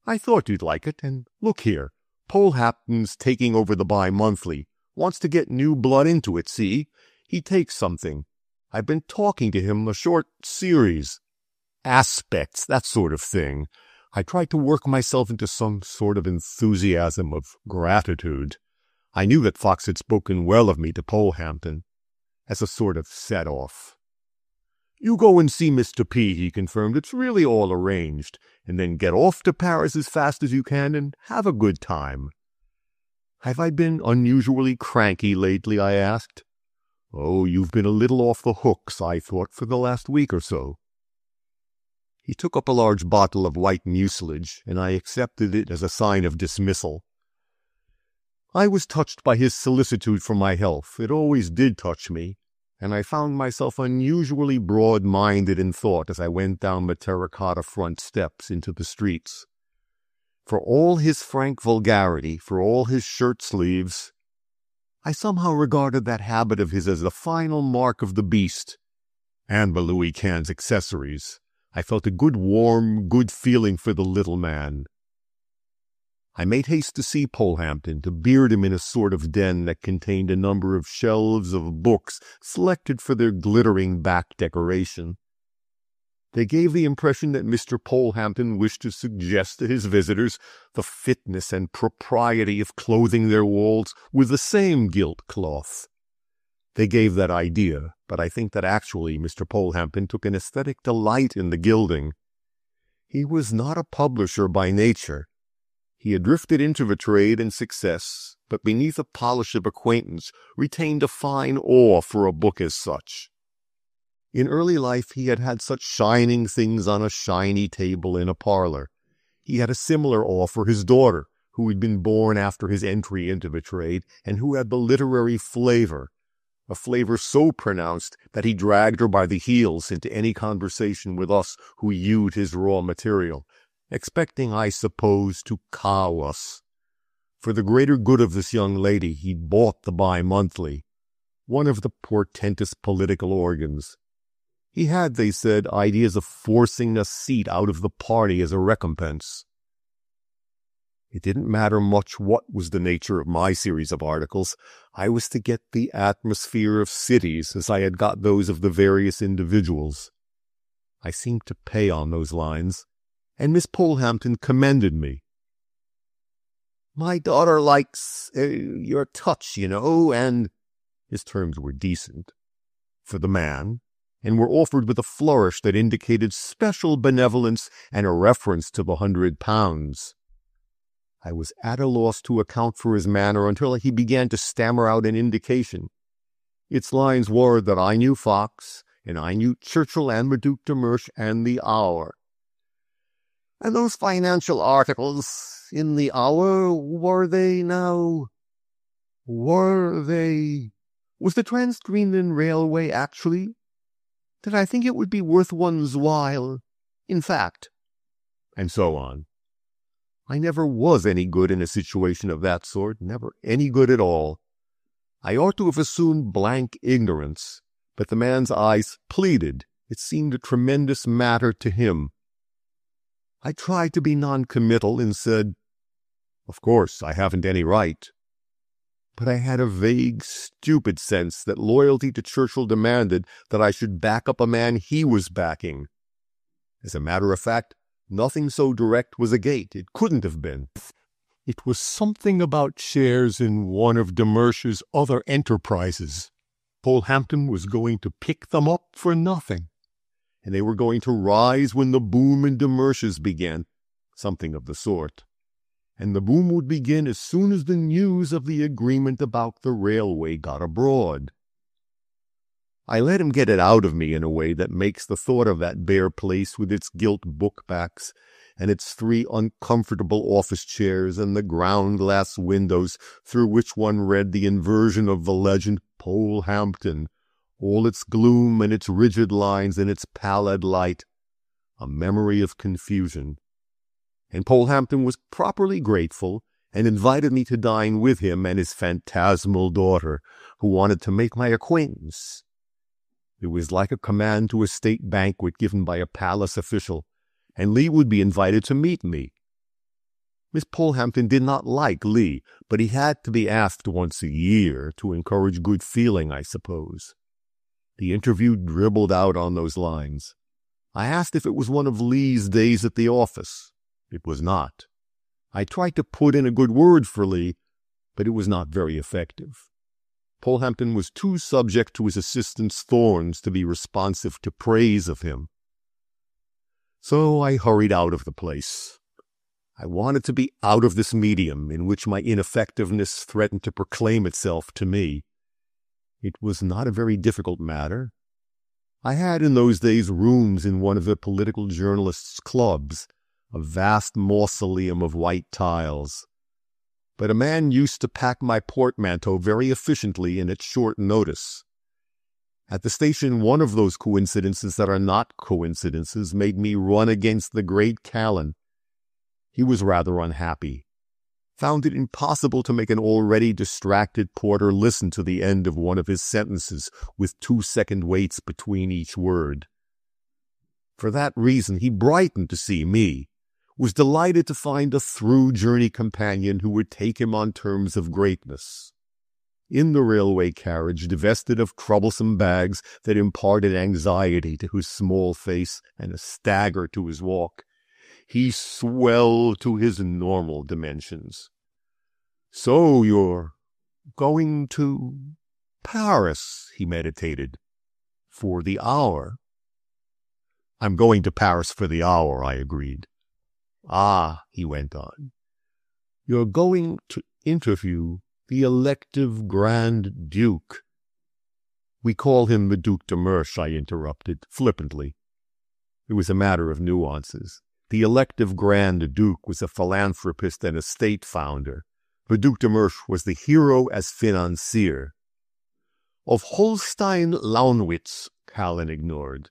I thought you'd like it, and look here. Polehampton's taking over the bi-monthly. Wants to get new blood into it, see? He takes something. I've been talking to him, a short series. Aspects, that sort of thing. I tried to work myself into some sort of enthusiasm of gratitude. I knew that Fox had spoken well of me to Polehampton, as a sort of set-off. "You go and see Mr. P," he confirmed. "It's really all arranged. And then get off to Paris as fast as you can and have a good time." "Have I been unusually cranky lately?" I asked. "Oh, you've been a little off the hooks, I thought, for the last week or so." He took up a large bottle of white mucilage, and I accepted it as a sign of dismissal. I was touched by his solicitude for my health. It always did touch me, and I found myself unusually broad-minded in thought as I went down the terracotta front steps into the streets. For all his frank vulgarity, for all his shirt sleeves, I somehow regarded that habit of his as the final mark of the beast, and the Louis Quinze accessories. I felt a good warm, good feeling for the little man. I made haste to see Polehampton, to beard him in a sort of den that contained a number of shelves of books selected for their glittering back decoration. They gave the impression that Mr. Polehampton wished to suggest to his visitors the fitness and propriety of clothing their walls with the same gilt cloth. They gave that idea, but I think that actually Mr. Polehampton took an aesthetic delight in the gilding. He was not a publisher by nature. He had drifted into the trade and success, but beneath a polish of acquaintance retained a fine awe for a book as such. In early life he had had such shining things on a shiny table in a parlor. He had a similar awe for his daughter, who had been born after his entry into the trade, and who had the literary flavor, a flavor so pronounced that he dragged her by the heels into any conversation with us who used his raw material, expecting, I suppose, to cow us. For the greater good of this young lady, he bought the Bi-Monthly, one of the portentous political organs. He had, they said, ideas of forcing a seat out of the party as a recompense. It didn't matter much what was the nature of my series of articles. I was to get the atmosphere of cities as I had got those of the various individuals. I seemed to pay on those lines, and Miss Polehampton commended me. "My daughter likes your touch, you know," and his terms were decent for the man, and were offered with a flourish that indicated special benevolence and a reference to the £100. I was at a loss to account for his manner until he began to stammer out an indication. Its lines were that I knew Fox, and I knew Churchill and the Duc de Mersch and the Hour. "And those financial articles in the Hour, were they now? Were they? Was the Trans-Greenland Railway actually? Did I think it would be worth one's while? In fact," and so on. I never was any good in a situation of that sort, never any good at all. I ought to have assumed blank ignorance, but the man's eyes pleaded. It seemed a tremendous matter to him. I tried to be non-committal and said, "Of course, I haven't any right." But I had a vague, stupid sense that loyalty to Churchill demanded that I should back up a man he was backing. As a matter of fact, nothing so direct was a gate. It couldn't have been. It was something about shares in one of de Mersch's other enterprises. Polehampton was going to pick them up for nothing, and they were going to rise when the boom in de Mersch's began, something of the sort. And the boom would begin as soon as the news of the agreement about the railway got abroad. I let him get it out of me in a way that makes the thought of that bare place with its gilt bookbacks and its 3 uncomfortable office chairs and the ground-glass windows through which one read the inversion of the legend Polehampton, all its gloom and its rigid lines and its pallid light, a memory of confusion. And Polehampton was properly grateful and invited me to dine with him and his phantasmal daughter, who wanted to make my acquaintance. It was like a command to a state banquet given by a palace official, and Lee would be invited to meet me. Miss Polehampton did not like Lee, but he had to be asked once a year to encourage good feeling, I suppose. The interview dribbled out on those lines. I asked if it was one of Lee's days at the office. It was not. I tried to put in a good word for Lee, but it was not very effective. Polehampton was too subject to his assistant's thorns to be responsive to praise of him. So I hurried out of the place. I wanted to be out of this medium in which my ineffectiveness threatened to proclaim itself to me. It was not a very difficult matter. I had in those days rooms in one of the political journalists' clubs, a vast mausoleum of white tiles. But a man used to pack my portmanteau very efficiently and at short notice. At the station, one of those coincidences that are not coincidences made me run against the great Callan. He was rather unhappy, found it impossible to make an already distracted porter listen to the end of one of his sentences with 2-second waits between each word. For that reason, he brightened to see me, was delighted to find a through-journey companion who would take him on terms of greatness. In the railway carriage, divested of troublesome bags that imparted anxiety to his small face and a stagger to his walk, he swelled to his normal dimensions. "So you're going to Paris," he meditated, "for the Hour?" "I'm going to Paris for the Hour," I agreed. "Ah," he went on, "you're going to interview the elective Grand Duke." "We call him the Duc de Mersch," I interrupted, flippantly. It was a matter of nuances. The elective Grand Duke was a philanthropist and estate founder. The Duc de Mersch was the hero as financier. Of Holstein-Launwitz, Callan ignored.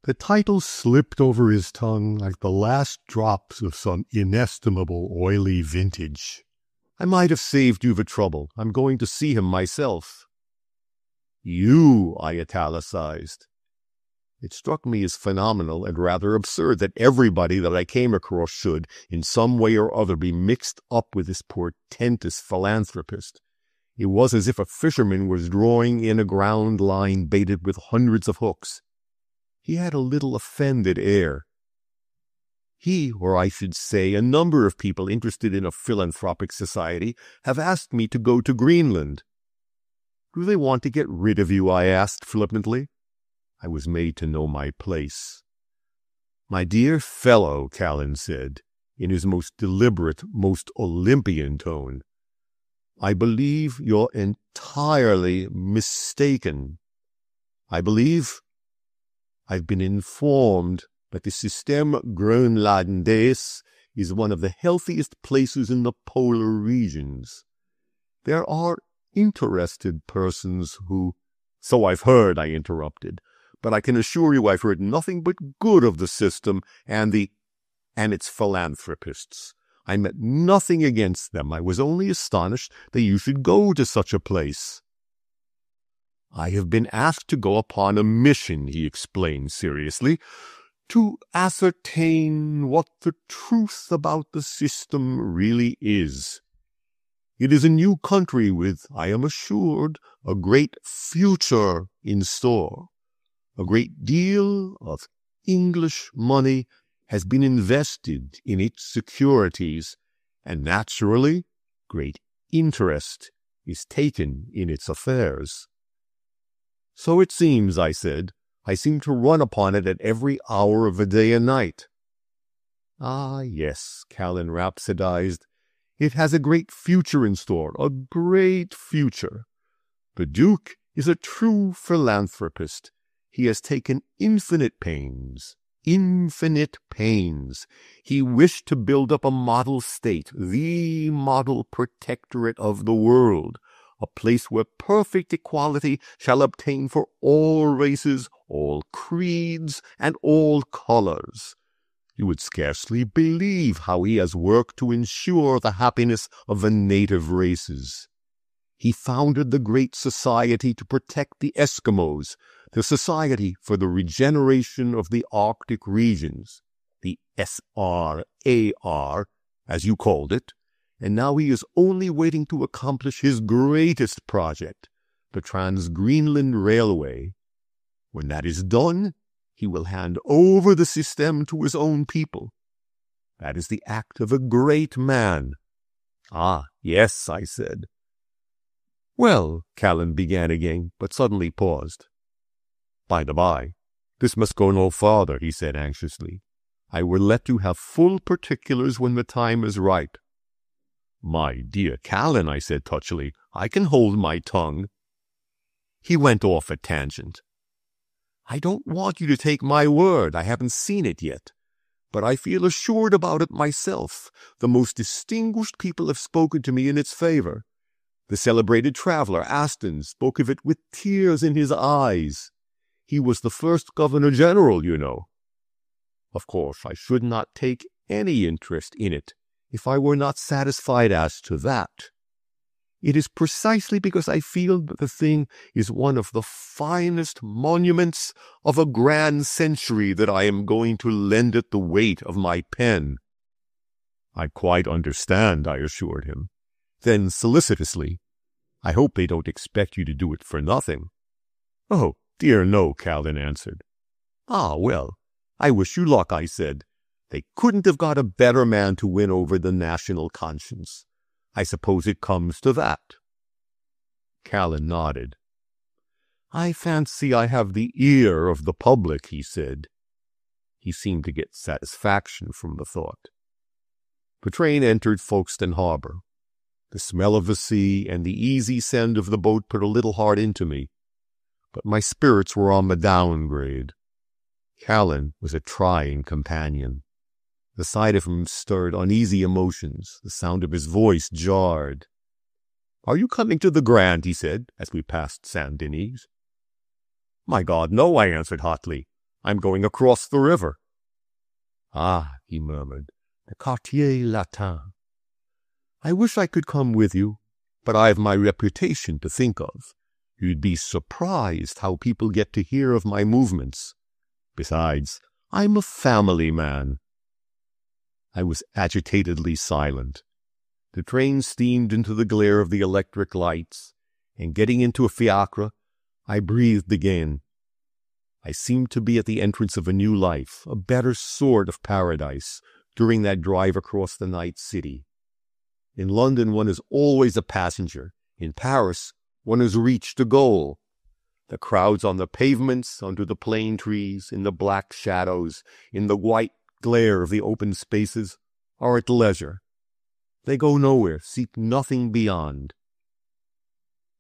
The title slipped over his tongue like the last drops of some inestimable oily vintage. I might have saved you the trouble. I'm going to see him myself. You, I italicized. It struck me as phenomenal and rather absurd that everybody that I came across should, in some way or other, be mixed up with this portentous philanthropist. It was as if a fisherman was drawing in a ground line baited with hundreds of hooks. He had a little offended air. He, or I should say, a number of people interested in a philanthropic society, have asked me to go to Greenland. Do they want to get rid of you? I asked flippantly. I was made to know my place. My dear fellow, Callan said, in his most deliberate, most Olympian tone, I believe you're entirely mistaken. I've been informed that the Système Groenlandaise is one of the healthiest places in the polar regions. There are interested persons who— So I've heard, I interrupted, but I can assure you I've heard nothing but good of the system and its philanthropists. I meant nothing against them. I was only astonished that you should go to such a place. I have been asked to go upon a mission, he explained seriously, to ascertain what the truth about the system really is. It is a new country with, I am assured, a great future in store. A great deal of English money has been invested in its securities, and naturally, great interest is taken in its affairs. So it seems, I said. I seem to run upon it at every hour of the day and night. Ah, yes, Callan rhapsodized. It has a great future in store, a great future. The Duke is a true philanthropist. He has taken infinite pains. He wished to build up a model state, the model protectorate of the world, a place where perfect equality shall obtain for all races, all creeds, and all colors. You would scarcely believe how he has worked to ensure the happiness of the native races. He founded the Great Society to protect the Eskimos, the Society for the Regeneration of the Arctic Regions, the SRAR, as you called it, and now he is only waiting to accomplish his greatest project, the Trans-Greenland Railway. When that is done, he will hand over the system to his own people. That is the act of a great man. Ah, yes, I said. Well, Callan began again, but suddenly paused. By the by, this must go no farther, he said anxiously. I will let you have full particulars when the time is right. My dear Callan, I said touchily, I can hold my tongue. He went off at tangent. I don't want you to take my word. I haven't seen it yet. But I feel assured about it myself. The most distinguished people have spoken to me in its favor. The celebrated traveler, Aston, spoke of it with tears in his eyes. He was the first Governor-General, you know. Of course, I should not take any interest in it if I were not satisfied as to that. It is precisely because I feel that the thing is one of the finest monuments of a grand century that I am going to lend it the weight of my pen. I quite understand, I assured him. Then solicitously, I hope they don't expect you to do it for nothing. Oh, dear no, Callan answered. Ah, well, I wish you luck, I said. They couldn't have got a better man to win over the national conscience. I suppose it comes to that. Callan nodded. I fancy I have the ear of the public, he said. He seemed to get satisfaction from the thought. The train entered Folkestone Harbor. The smell of the sea and the easy send of the boat put a little heart into me, but my spirits were on the downgrade. Callan was a trying companion. The sight of him stirred uneasy emotions. The sound of his voice jarred. "Are you coming to the Grand?" he said, as we passed Saint Denis. "My God, no," I answered hotly. "I'm going across the river." "Ah," he murmured, "the Quartier Latin. I wish I could come with you, but I've my reputation to think of. You'd be surprised how people get to hear of my movements. Besides, I'm a family man." I was agitatedly silent. The train steamed into the glare of the electric lights, and getting into a fiacre, I breathed again. I seemed to be at the entrance of a new life, a better sort of paradise, during that drive across the night city. In London, one is always a passenger. In Paris, one has reached a goal. The crowds on the pavements, under the plane trees, in the black shadows, in the white glare of the open spaces, are at leisure. They go nowhere, seek nothing beyond.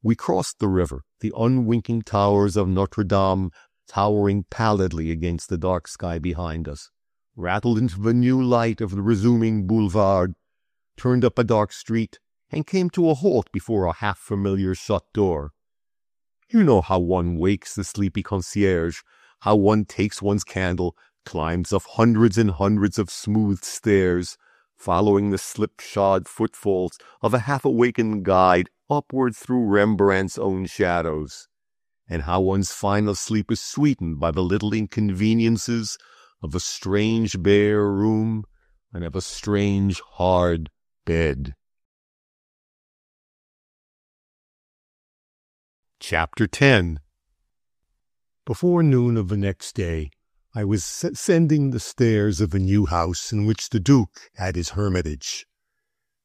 We crossed the river, the unwinking towers of Notre Dame towering pallidly against the dark sky behind us, rattled into the new light of the resuming boulevard, turned up a dark street, and came to a halt before a half-familiar shut door. You know how one wakes the sleepy concierge, how one takes one's candle, climbs up hundreds and hundreds of smooth stairs, following the slipshod footfalls of a half-awakened guide upward through Rembrandt's own shadows, and how one's final sleep is sweetened by the little inconveniences of a strange bare room and of a strange hard bed. Chapter 10. Before noon of the next day, I was ascending the stairs of the new house in which the Duke had his hermitage.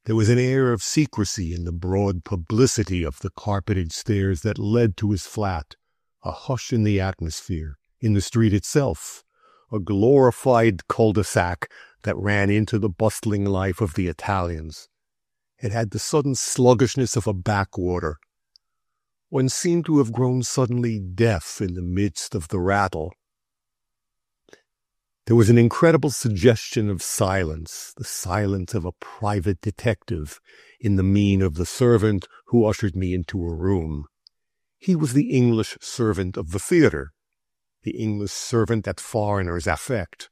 There was an air of secrecy in the broad publicity of the carpeted stairs that led to his flat, a hush in the atmosphere, in the street itself, a glorified cul-de-sac that ran into the bustling life of the Italians. It had the sudden sluggishness of a backwater. One seemed to have grown suddenly deaf in the midst of the rattle. There was an incredible suggestion of silence, the silence of a private detective, in the mien of the servant who ushered me into a room. He was the English servant of the theatre, the English servant that foreigners affect.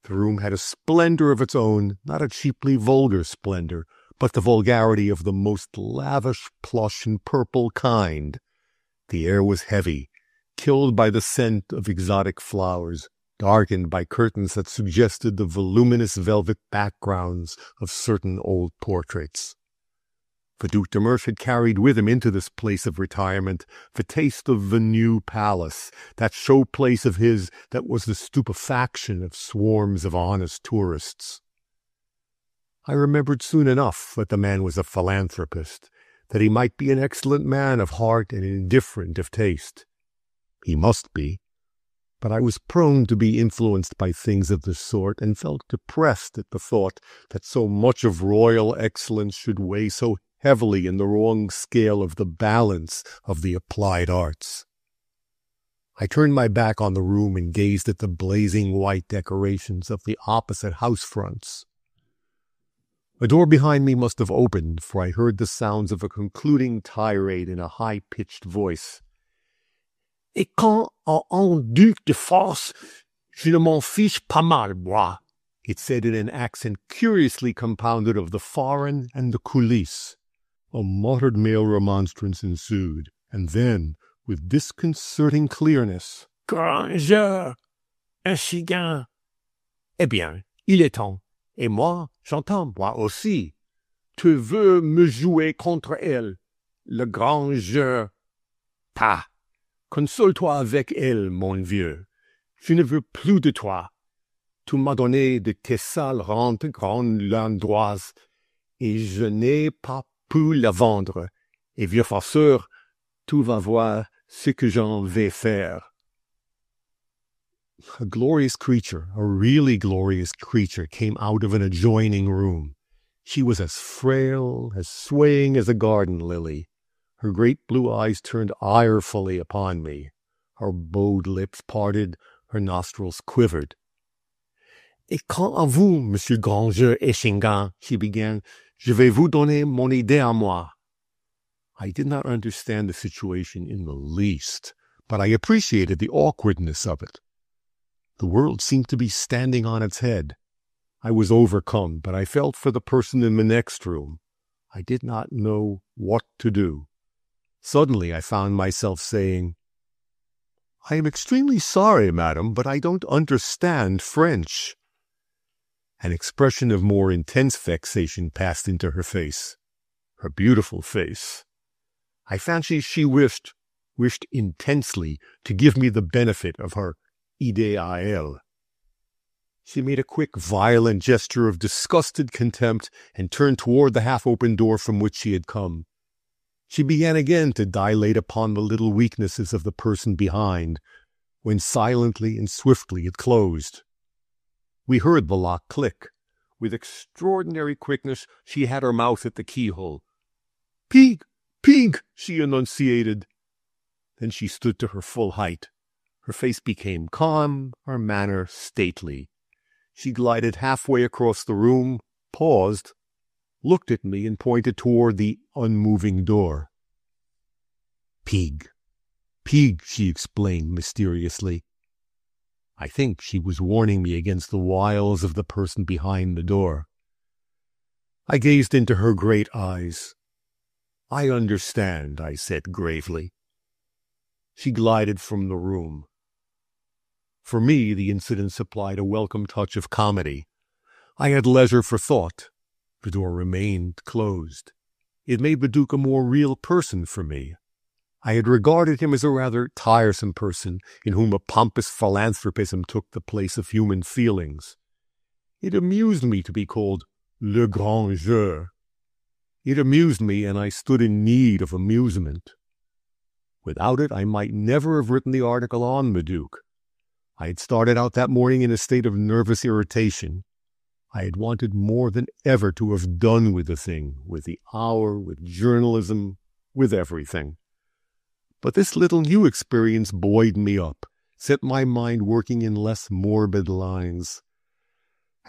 The room had a splendor of its own, not a cheaply vulgar splendor, but the vulgarity of the most lavish plush and purple kind. The air was heavy, killed by the scent of exotic flowers, darkened by curtains that suggested the voluminous velvet backgrounds of certain old portraits. The Duc de Mersch had carried with him into this place of retirement the taste of the new palace, that show-place of his that was the stupefaction of swarms of honest tourists. I remembered soon enough that the man was a philanthropist, that he might be an excellent man of heart and indifferent of taste. He must be. But I was prone to be influenced by things of this sort, and felt depressed at the thought that so much of royal excellence should weigh so heavily in the wrong scale of the balance of the applied arts. I turned my back on the room and gazed at the blazing white decorations of the opposite house fronts. A door behind me must have opened, for I heard the sounds of a concluding tirade in a high-pitched voice. "Et quand un duc de force, je ne m'en fiche pas mal, moi," it said in an accent curiously compounded of the foreign and the coulisses. A muttered male remonstrance ensued, and then, with disconcerting clearness, "Grangeur, insigant. Eh bien, il est temps. Et moi, j'entends, moi aussi. Tu veux me jouer contre elle, le grand jeu. Pas. Console-toi avec elle, mon vieux. Je ne veux plus de toi. Tu m'as donné de tes sales rentes grandes landoises, et je n'ai pas pu la vendre. Et vieux farceur, tu vas voir ce que j'en vais faire." A glorious creature, a really glorious creature, came out of an adjoining room. She was as frail, as swaying as a garden lily. Her great blue eyes turned irefully upon me. Her bowed lips parted, her nostrils quivered. Et quant à vous, Monsieur Grangeur Eschingan, she began, je vais vous donner mon idée à moi. I did not understand the situation in the least, but I appreciated the awkwardness of it. The world seemed to be standing on its head. I was overcome, but I felt for the person in the next room. I did not know what to do. Suddenly I found myself saying, I am extremely sorry, madam, but I don't understand French. An expression of more intense vexation passed into her face, her beautiful face. I fancy she wished intensely to give me the benefit of her idée à elle. She made a quick, violent gesture of disgusted contempt and turned toward the half-open door from which she had come. She began again to dilate upon the little weaknesses of the person behind, when silently and swiftly it closed. We heard the lock click. With extraordinary quickness, she had her mouth at the keyhole. "Pig! Pig!" she enunciated. Then she stood to her full height. Her face became calm, her manner stately. She glided halfway across the room, paused, looked at me, and pointed toward the unmoving door. "Pig! Pig!" she explained mysteriously. I think she was warning me against the wiles of the person behind the door. I gazed into her great eyes. "I understand," I said gravely. She glided from the room. For me, the incident supplied a welcome touch of comedy. I had leisure for thought. The door remained closed. It made the Duke a more real person for me. I had regarded him as a rather tiresome person in whom a pompous philanthropism took the place of human feelings. It amused me to be called Le Grand Jeu. It amused me, and I stood in need of amusement. Without it, I might never have written the article on the Duke. I had started out that morning in a state of nervous irritation. I had wanted more than ever to have done with the thing, with the hour, with journalism, with everything. But this little new experience buoyed me up, set my mind working in less morbid lines.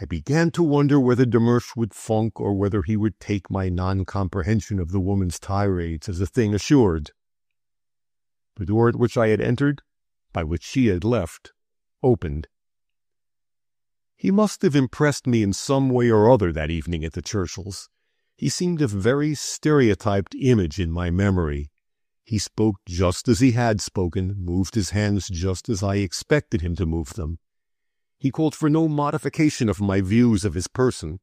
I began to wonder whether Demersch would funk or whether he would take my non-comprehension of the woman's tirades as a thing assured. The door at which I had entered, by which she had left, opened. He must have impressed me in some way or other that evening at the Churchills. He seemed a very stereotyped image in my memory. He spoke just as he had spoken, moved his hands just as I expected him to move them. He called for no modification of my views of his person.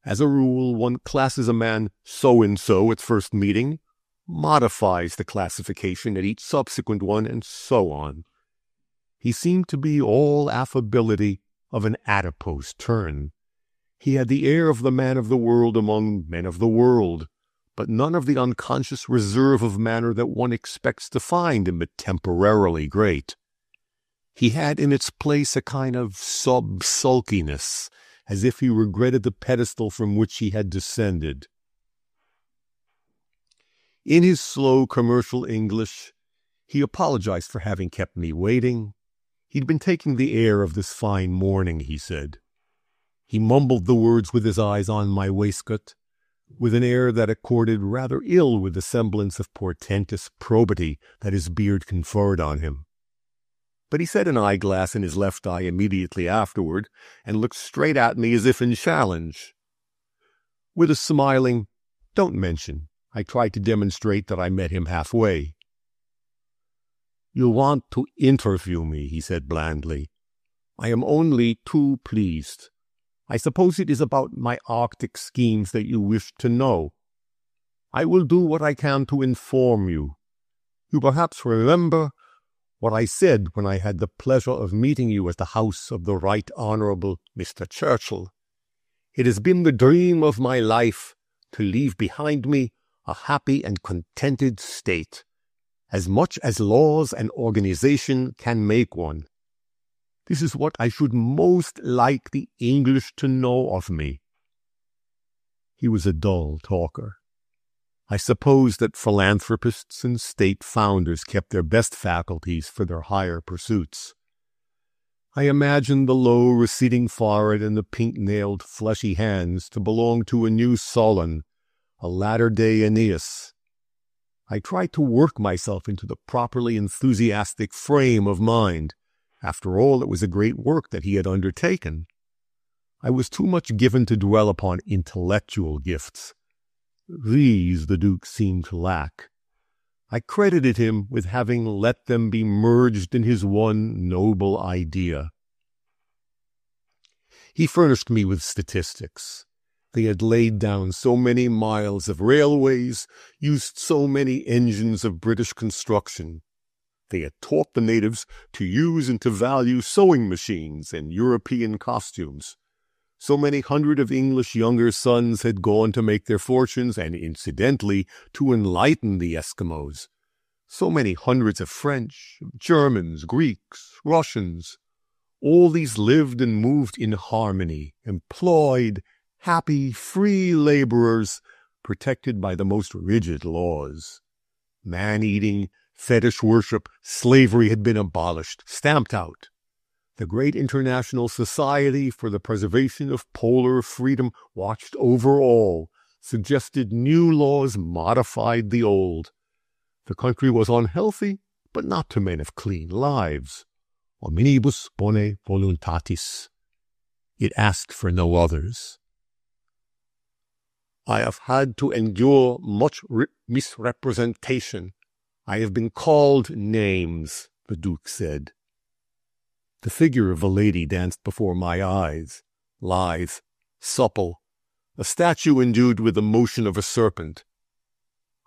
As a rule, one classes a man so-and-so at first meeting, modifies the classification at each subsequent one, and so on. He seemed to be all affability of an adipose turn. He had the air of the man of the world among men of the world, but none of the unconscious reserve of manner that one expects to find in the temporarily great. He had in its place a kind of sub-sulkiness, as if he regretted the pedestal from which he had descended. In his slow commercial English, he apologized for having kept me waiting. He'd been taking the air of this fine morning, he said. He mumbled the words with his eyes on my waistcoat, with an air that accorded rather ill with the semblance of portentous probity that his beard conferred on him. But he set an eyeglass in his left eye immediately afterward, and looked straight at me as if in challenge. With a smiling, "Don't mention," I tried to demonstrate that I met him halfway. "You want to interview me," he said blandly. "I am only too pleased. I suppose it is about my Arctic schemes that you wish to know. I will do what I can to inform you. You perhaps remember what I said when I had the pleasure of meeting you at the house of the Right Honourable Mr. Churchill. It has been the dream of my life to leave behind me a happy and contented state, as much as laws and organization can make one. This is what I should most like the English to know of me." He was a dull talker. I suppose that philanthropists and state founders kept their best faculties for their higher pursuits. I imagined the low, receding forehead and the pink-nailed, fleshy hands to belong to a new Solon, a latter-day Aeneas. I tried to work myself into the properly enthusiastic frame of mind. After all, it was a great work that he had undertaken. I was too much given to dwell upon intellectual gifts. These the Duke seemed to lack. I credited him with having let them be merged in his one noble idea. He furnished me with statistics. They had laid down so many miles of railways, used so many engines of British construction. They had taught the natives to use and to value sewing machines and European costumes. So many hundred of English younger sons had gone to make their fortunes and, incidentally, to enlighten the Eskimos. So many hundreds of French, Germans, Greeks, Russians. All these lived and moved in harmony, employed, happy, free laborers, protected by the most rigid laws. Man-eating, fetish worship, slavery had been abolished, stamped out. The great International Society for the Preservation of Polar Freedom watched over all, suggested new laws, modified the old. The country was unhealthy, but not to men of clean lives. Omnibus bone voluntatis. It asked for no others. I have had to endure much misrepresentation. I have been called names, the Duke said. The figure of a lady danced before my eyes, lithe, supple, a statue endued with the motion of a serpent.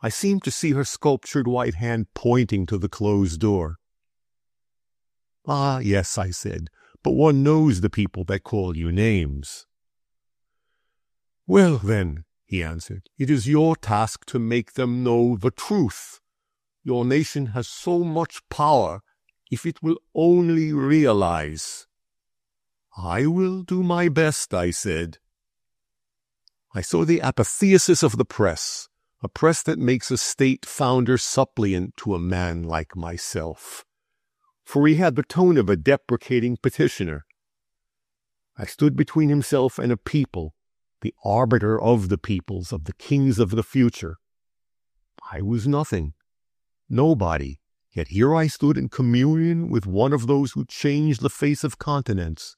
I seemed to see her sculptured white hand pointing to the closed door. Ah, yes, I said, but one knows the people that call you names. Well, then, he answered, it is your task to make them know the truth. Your nation has so much power if it will only realize. I will do my best, I said. I saw the apotheosis of the press, a press that makes a state founder suppliant to a man like myself. For he had the tone of a deprecating petitioner. I stood between himself and a people, the arbiter of the peoples, of the kings of the future. I was nothing, nobody. Yet here I stood in communion with one of those who changed the face of continents.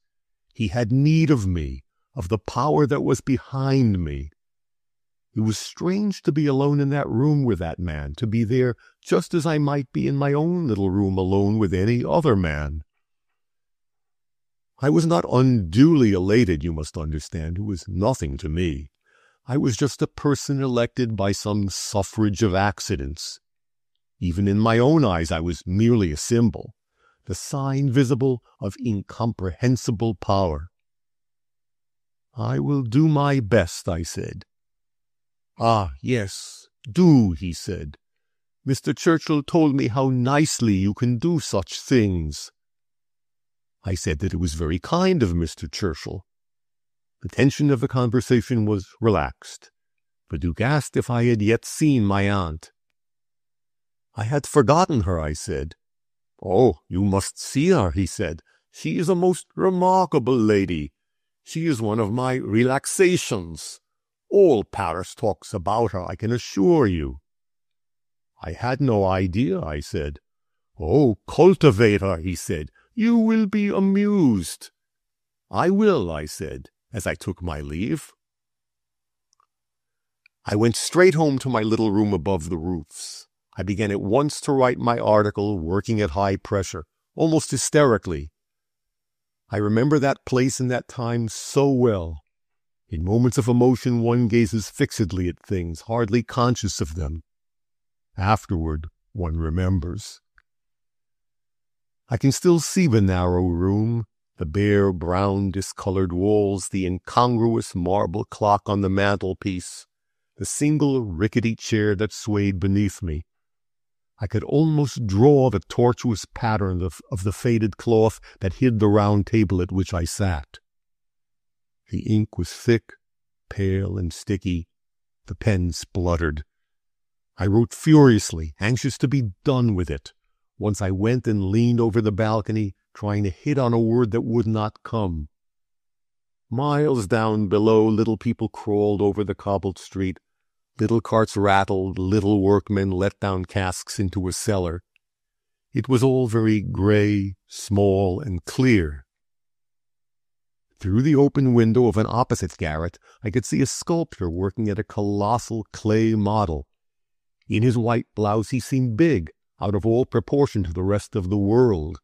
He had need of me, of the power that was behind me. It was strange to be alone in that room with that man, to be there just as I might be in my own little room alone with any other man. I was not unduly elated, you must understand. It was nothing to me. I was just a person elected by some suffrage of accidents. Even in my own eyes I was merely a symbol, the sign visible of incomprehensible power. I will do my best, I said. Ah, yes, do, he said. Mr. Churchill told me how nicely you can do such things. I said that it was very kind of Mr. Churchill. The tension of the conversation was relaxed. The Duke asked if I had yet seen my aunt. I had forgotten her, I said. Oh, you must see her, he said. She is a most remarkable lady. She is one of my relaxations. All Paris talks about her, I can assure you. I had no idea, I said. Oh, cultivate her, he said. You will be amused. I will, I said, as I took my leave. I went straight home to my little room above the roofs. I began at once to write my article, working at high pressure, almost hysterically. I remember that place and that time so well. In moments of emotion, one gazes fixedly at things, hardly conscious of them. Afterward, one remembers. I can still see the narrow room, the bare, brown, discolored walls, the incongruous marble clock on the mantelpiece, the single rickety chair that swayed beneath me. I could almost draw the tortuous pattern of the faded cloth that hid the round table at which I sat. The ink was thick, pale, and sticky. The pen spluttered. I wrote furiously, anxious to be done with it. Once I went and leaned over the balcony, trying to hit on a word that would not come. Miles down below, little people crawled over the cobbled street. Little carts rattled, little workmen let down casks into a cellar. It was all very gray, small, and clear. Through the open window of an opposite garret, I could see a sculptor working at a colossal clay model. In his white blouse he seemed big, out of all proportion to the rest of the world.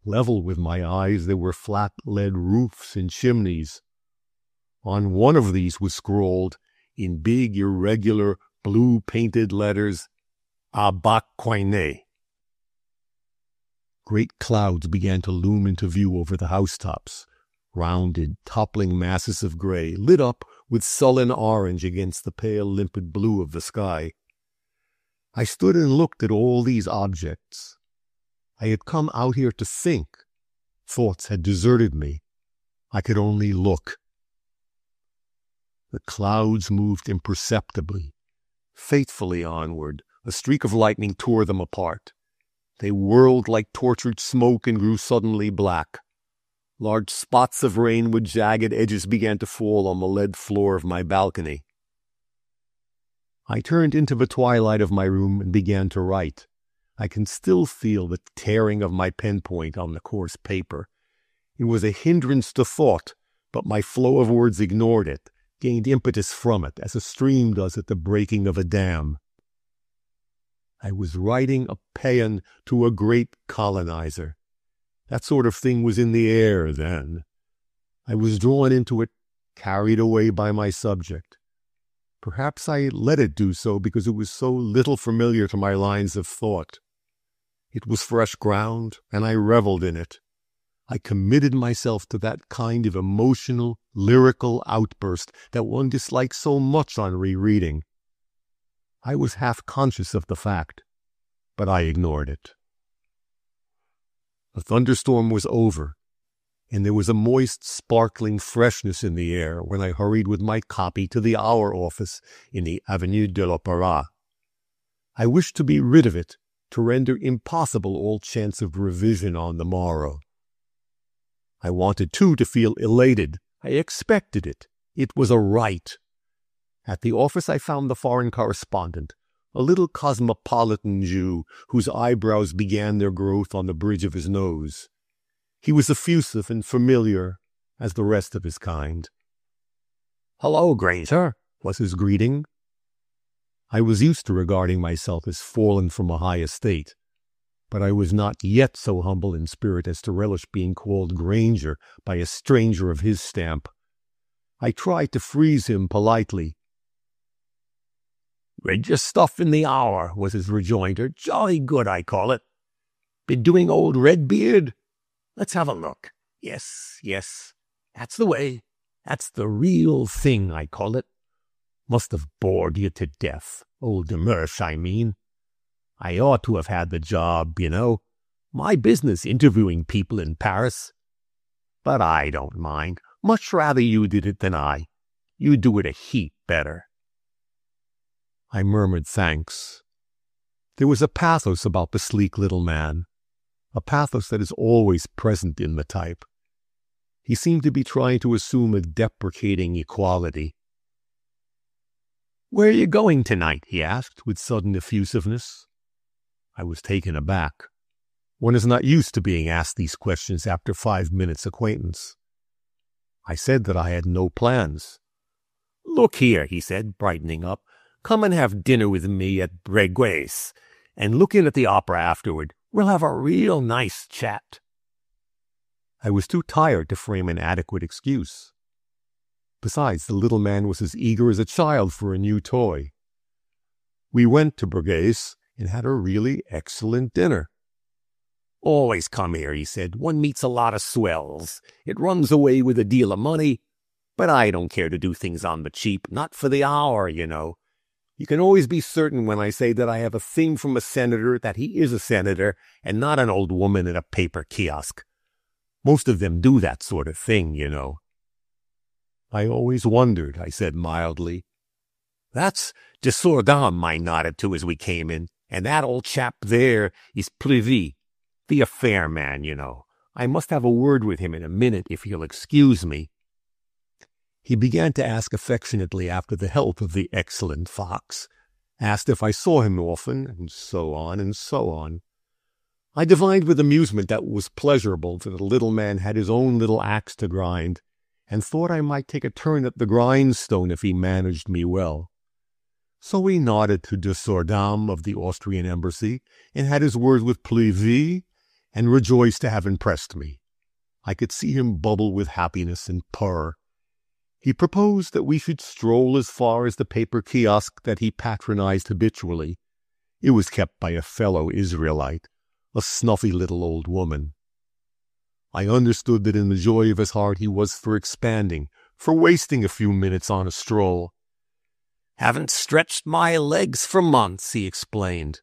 Level with my eyes, there were flat lead roofs and chimneys. On one of these was scrawled, in big, irregular, blue-painted letters, Abakwine. Great clouds began to loom into view over the housetops, rounded, toppling masses of gray, lit up with sullen orange against the pale, limpid blue of the sky. I stood and looked at all these objects. I had come out here to think. Thoughts had deserted me. I could only look. The clouds moved imperceptibly, faithfully onward. A streak of lightning tore them apart. They whirled like tortured smoke and grew suddenly black. Large spots of rain with jagged edges began to fall on the lead floor of my balcony. I turned into the twilight of my room and began to write. I can still feel the tearing of my pen point on the coarse paper. It was a hindrance to thought, but my flow of words ignored it, gained impetus from it, as a stream does at the breaking of a dam. I was writing a paean to a great colonizer. That sort of thing was in the air then. I was drawn into it, carried away by my subject. Perhaps I let it do so because it was so little familiar to my lines of thought. It was fresh ground, and I reveled in it. I committed myself to that kind of emotional, lyrical outburst that one dislikes so much on rereading. I was half conscious of the fact, but I ignored it. The thunderstorm was over, and there was a moist, sparkling freshness in the air when I hurried with my copy to the Hour office in the Avenue de l'Opéra. I wished to be rid of it, to render impossible all chance of revision on the morrow. I wanted, too, to feel elated. I expected it. It was a right. At the office I found the foreign correspondent, a little cosmopolitan Jew whose eyebrows began their growth on the bridge of his nose. He was effusive and familiar, as the rest of his kind. "Hello, Granger," was his greeting. I was used to regarding myself as fallen from a high estate, but I was not yet so humble in spirit as to relish being called Granger by a stranger of his stamp. I tried to freeze him politely. "Read your stuff in the Hour," was his rejoinder. "Jolly good, I call it. Been doing old Redbeard? Let's have a look. Yes, that's the way. That's the real thing, I call it. Must have bored you to death. Old Demersh, I mean. I ought to have had the job, you know. My business interviewing people in Paris. But I don't mind. Much rather you did it than I. You do it a heap better." I murmured thanks. There was a pathos about the sleek little man, a pathos that is always present in the type. He seemed to be trying to assume a deprecating equality. "Where are you going tonight?" he asked with sudden effusiveness. I was taken aback. One is not used to being asked these questions after 5 minutes' acquaintance. I said that I had no plans. "Look here," he said, brightening up. "Come and have dinner with me at Breguet's, and look in at the opera afterward. We'll have a real nice chat." I was too tired to frame an adequate excuse. Besides, the little man was as eager as a child for a new toy. We went to Breguet's and had a really excellent dinner. "Always come here," he said. "One meets a lot of swells. It runs away with a deal of money, but I don't care to do things on the cheap, not for the Hour, you know. You can always be certain when I say that I have a thing from a senator that he is a senator and not an old woman in a paper kiosk. Most of them do that sort of thing, you know." "I always wondered," I said mildly. "That's Desordam," I nodded to as we came in, "and that old chap there is Privy. the affair man, you know. I must have a word with him in a minute if he'll excuse me." He began to ask affectionately after the health of the excellent fox, asked if I saw him often, and so on and so on. I divined with amusement that it was pleasurable that the little man had his own little axe to grind, and thought I might take a turn at the grindstone if he managed me well. So he nodded to de Sordam of the Austrian embassy, and had his words with Plevy, and rejoiced to have impressed me. I could see him bubble with happiness and purr. He proposed that we should stroll as far as the paper kiosk that he patronized habitually. It was kept by a fellow Israelite, a snuffy little old woman. I understood that in the joy of his heart he was for expanding, for wasting a few minutes on a stroll. "Haven't stretched my legs for months," he explained.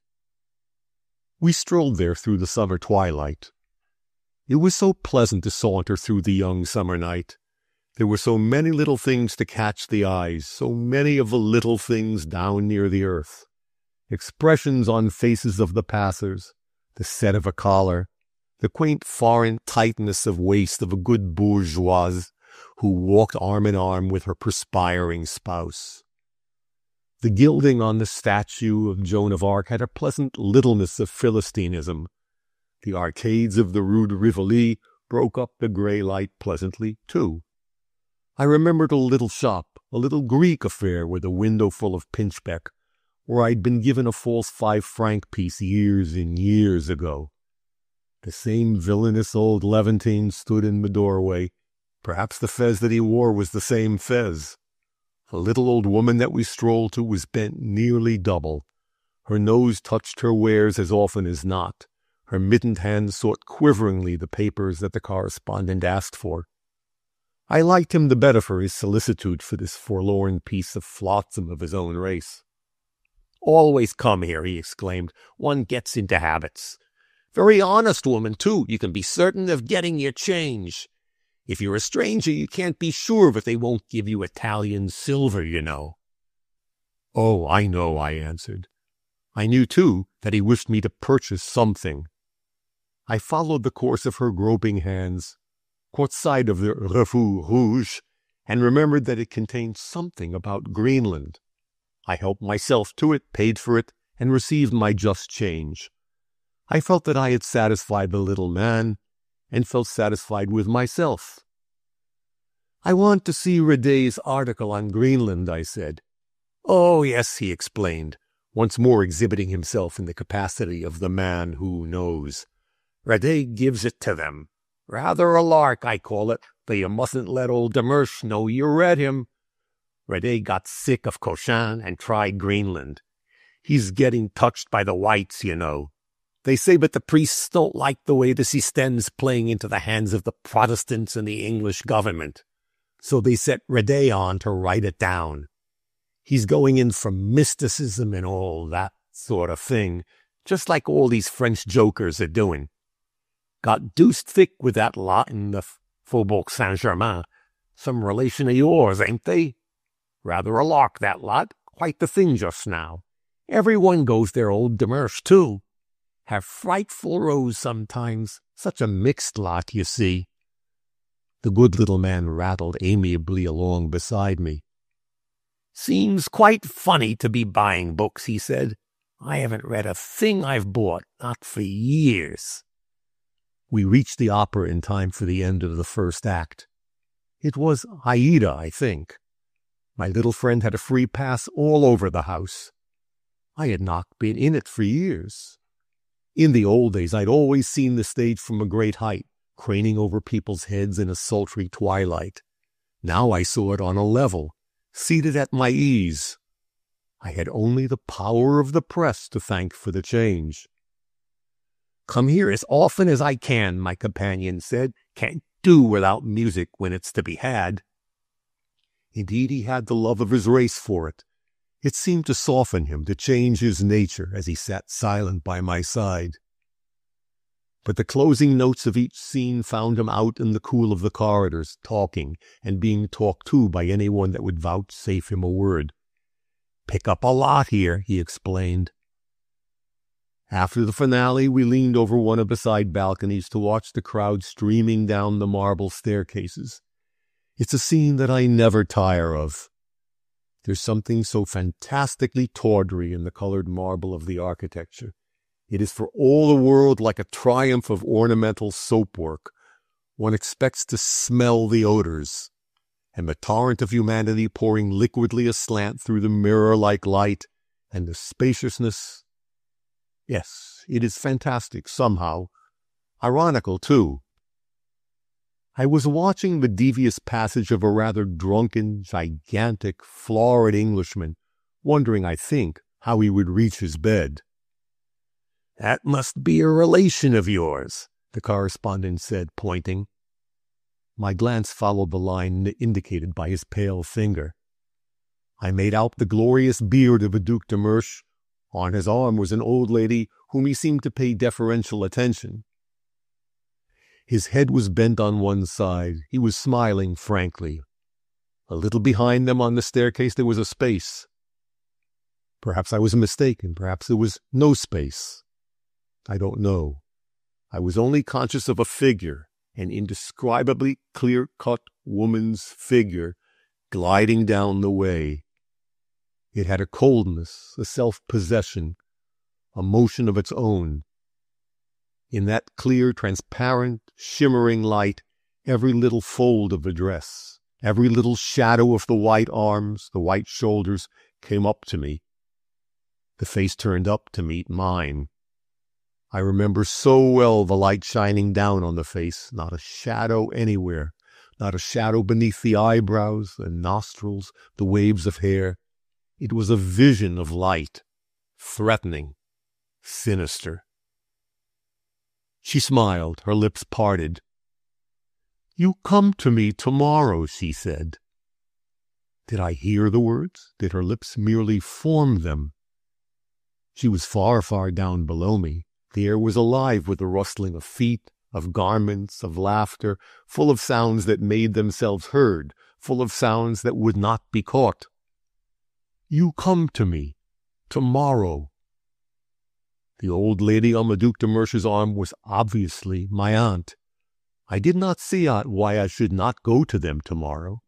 We strolled there through the summer twilight. It was so pleasant to saunter through the young summer night. There were so many little things to catch the eyes, so many of the little things down near the earth. Expressions on faces of the passers, the set of a collar, the quaint foreign tightness of waist of a good bourgeoise who walked arm in arm with her perspiring spouse. The gilding on the statue of Joan of Arc had a pleasant littleness of Philistinism. The arcades of the Rue de Rivoli broke up the gray light pleasantly, too. I remembered a little shop, a little Greek affair with a window full of pinchbeck, where I'd been given a false 5-franc piece years and years ago. The same villainous old Levantine stood in the doorway. Perhaps the fez that he wore was the same fez. The little old woman that we strolled to was bent nearly double. Her nose touched her wares as often as not. Her mittened hand sought quiveringly the papers that the correspondent asked for. I liked him the better for his solicitude for this forlorn piece of flotsam of his own race. "Always come here," he exclaimed. "One gets into habits. Very honest woman, too. You can be certain of getting your change. If you're a stranger, you can't be sure that they won't give you Italian silver, you know." "Oh, I know," I answered. I knew, too, that he wished me to purchase something. I followed the course of her groping hands, caught sight of the Revue Rouge, and remembered that it contained something about Greenland. I helped myself to it, paid for it, and received my just change. I felt that I had satisfied the little man, and felt satisfied with myself. "I want to see Radet's article on Greenland," I said. "Oh, yes," he explained, once more exhibiting himself in the capacity of the man who knows. "Radet gives it to them. Rather a lark, I call it, though you mustn't let old Demersch know you read him. Radet got sick of Cochin and tried Greenland. He's getting touched by the whites, you know. They say that the priests don't like the way the system's playing into the hands of the Protestants and the English government. So they set Radet on to write it down. He's going in for mysticism and all that sort of thing, just like all these French jokers are doing. Got deuced thick with that lot in the Faubourg Saint-Germain. Some relation of yours, ain't they? Rather a lark, that lot. Quite the thing just now. Everyone goes there, old Demersch, too. Have frightful rows sometimes. Such a mixed lot, you see." The good little man rattled amiably along beside me. "Seems quite funny to be buying books," he said. "I haven't read a thing I've bought, not for years." We reached the opera in time for the end of the first act. It was Aida, I think. My little friend had a free pass all over the house. I had not been in it for years. In the old days, I'd always seen the stage from a great height, craning over people's heads in a sultry twilight. Now I saw it on a level, seated at my ease. I had only the power of the press to thank for the change. "Come here as often as I can," my companion said. "Can't do without music when it's to be had." Indeed, he had the love of his race for it. It seemed to soften him, to change his nature as he sat silent by my side. But the closing notes of each scene found him out in the cool of the corridors, talking and being talked to by anyone that would vouchsafe him a word. "Pick up a lot here," he explained. After the finale, we leaned over one of the side balconies to watch the crowd streaming down the marble staircases. It's a scene that I never tire of. There's something so fantastically tawdry in the colored marble of the architecture. It is for all the world like a triumph of ornamental soapwork. One expects to smell the odors, and the torrent of humanity pouring liquidly aslant through the mirror-like light, and the spaciousness. Yes, it is fantastic somehow. Ironical, too. I was watching the devious passage of a rather drunken, gigantic, florid Englishman, wondering, I think, how he would reach his bed. "That must be a relation of yours," the correspondent said, pointing. My glance followed the line indicated by his pale finger. I made out the glorious beard of a Duc de Mersch. On his arm was an old lady whom he seemed to pay deferential attention. His head was bent on one side. He was smiling frankly. A little behind them on the staircase there was a space. Perhaps I was mistaken. Perhaps there was no space. I don't know. I was only conscious of a figure, an indescribably clear-cut woman's figure, gliding down the way. It had a coldness, a self-possession, a motion of its own. In that clear, transparent, shimmering light, every little fold of the dress, every little shadow of the white arms, the white shoulders, came up to me. The face turned up to meet mine. I remember so well the light shining down on the face, not a shadow anywhere, not a shadow beneath the eyebrows, the nostrils, the waves of hair. It was a vision of light, threatening, sinister. She smiled, her lips parted. "You come to me tomorrow," she said. Did I hear the words? Did her lips merely form them? She was far, far down below me. The air was alive with the rustling of feet, of garments, of laughter, full of sounds that made themselves heard, full of sounds that would not be caught. "You come to me tomorrow." The old lady on the Duc de Mersch's arm was obviously my aunt. I did not see why I should not go to them tomorrow.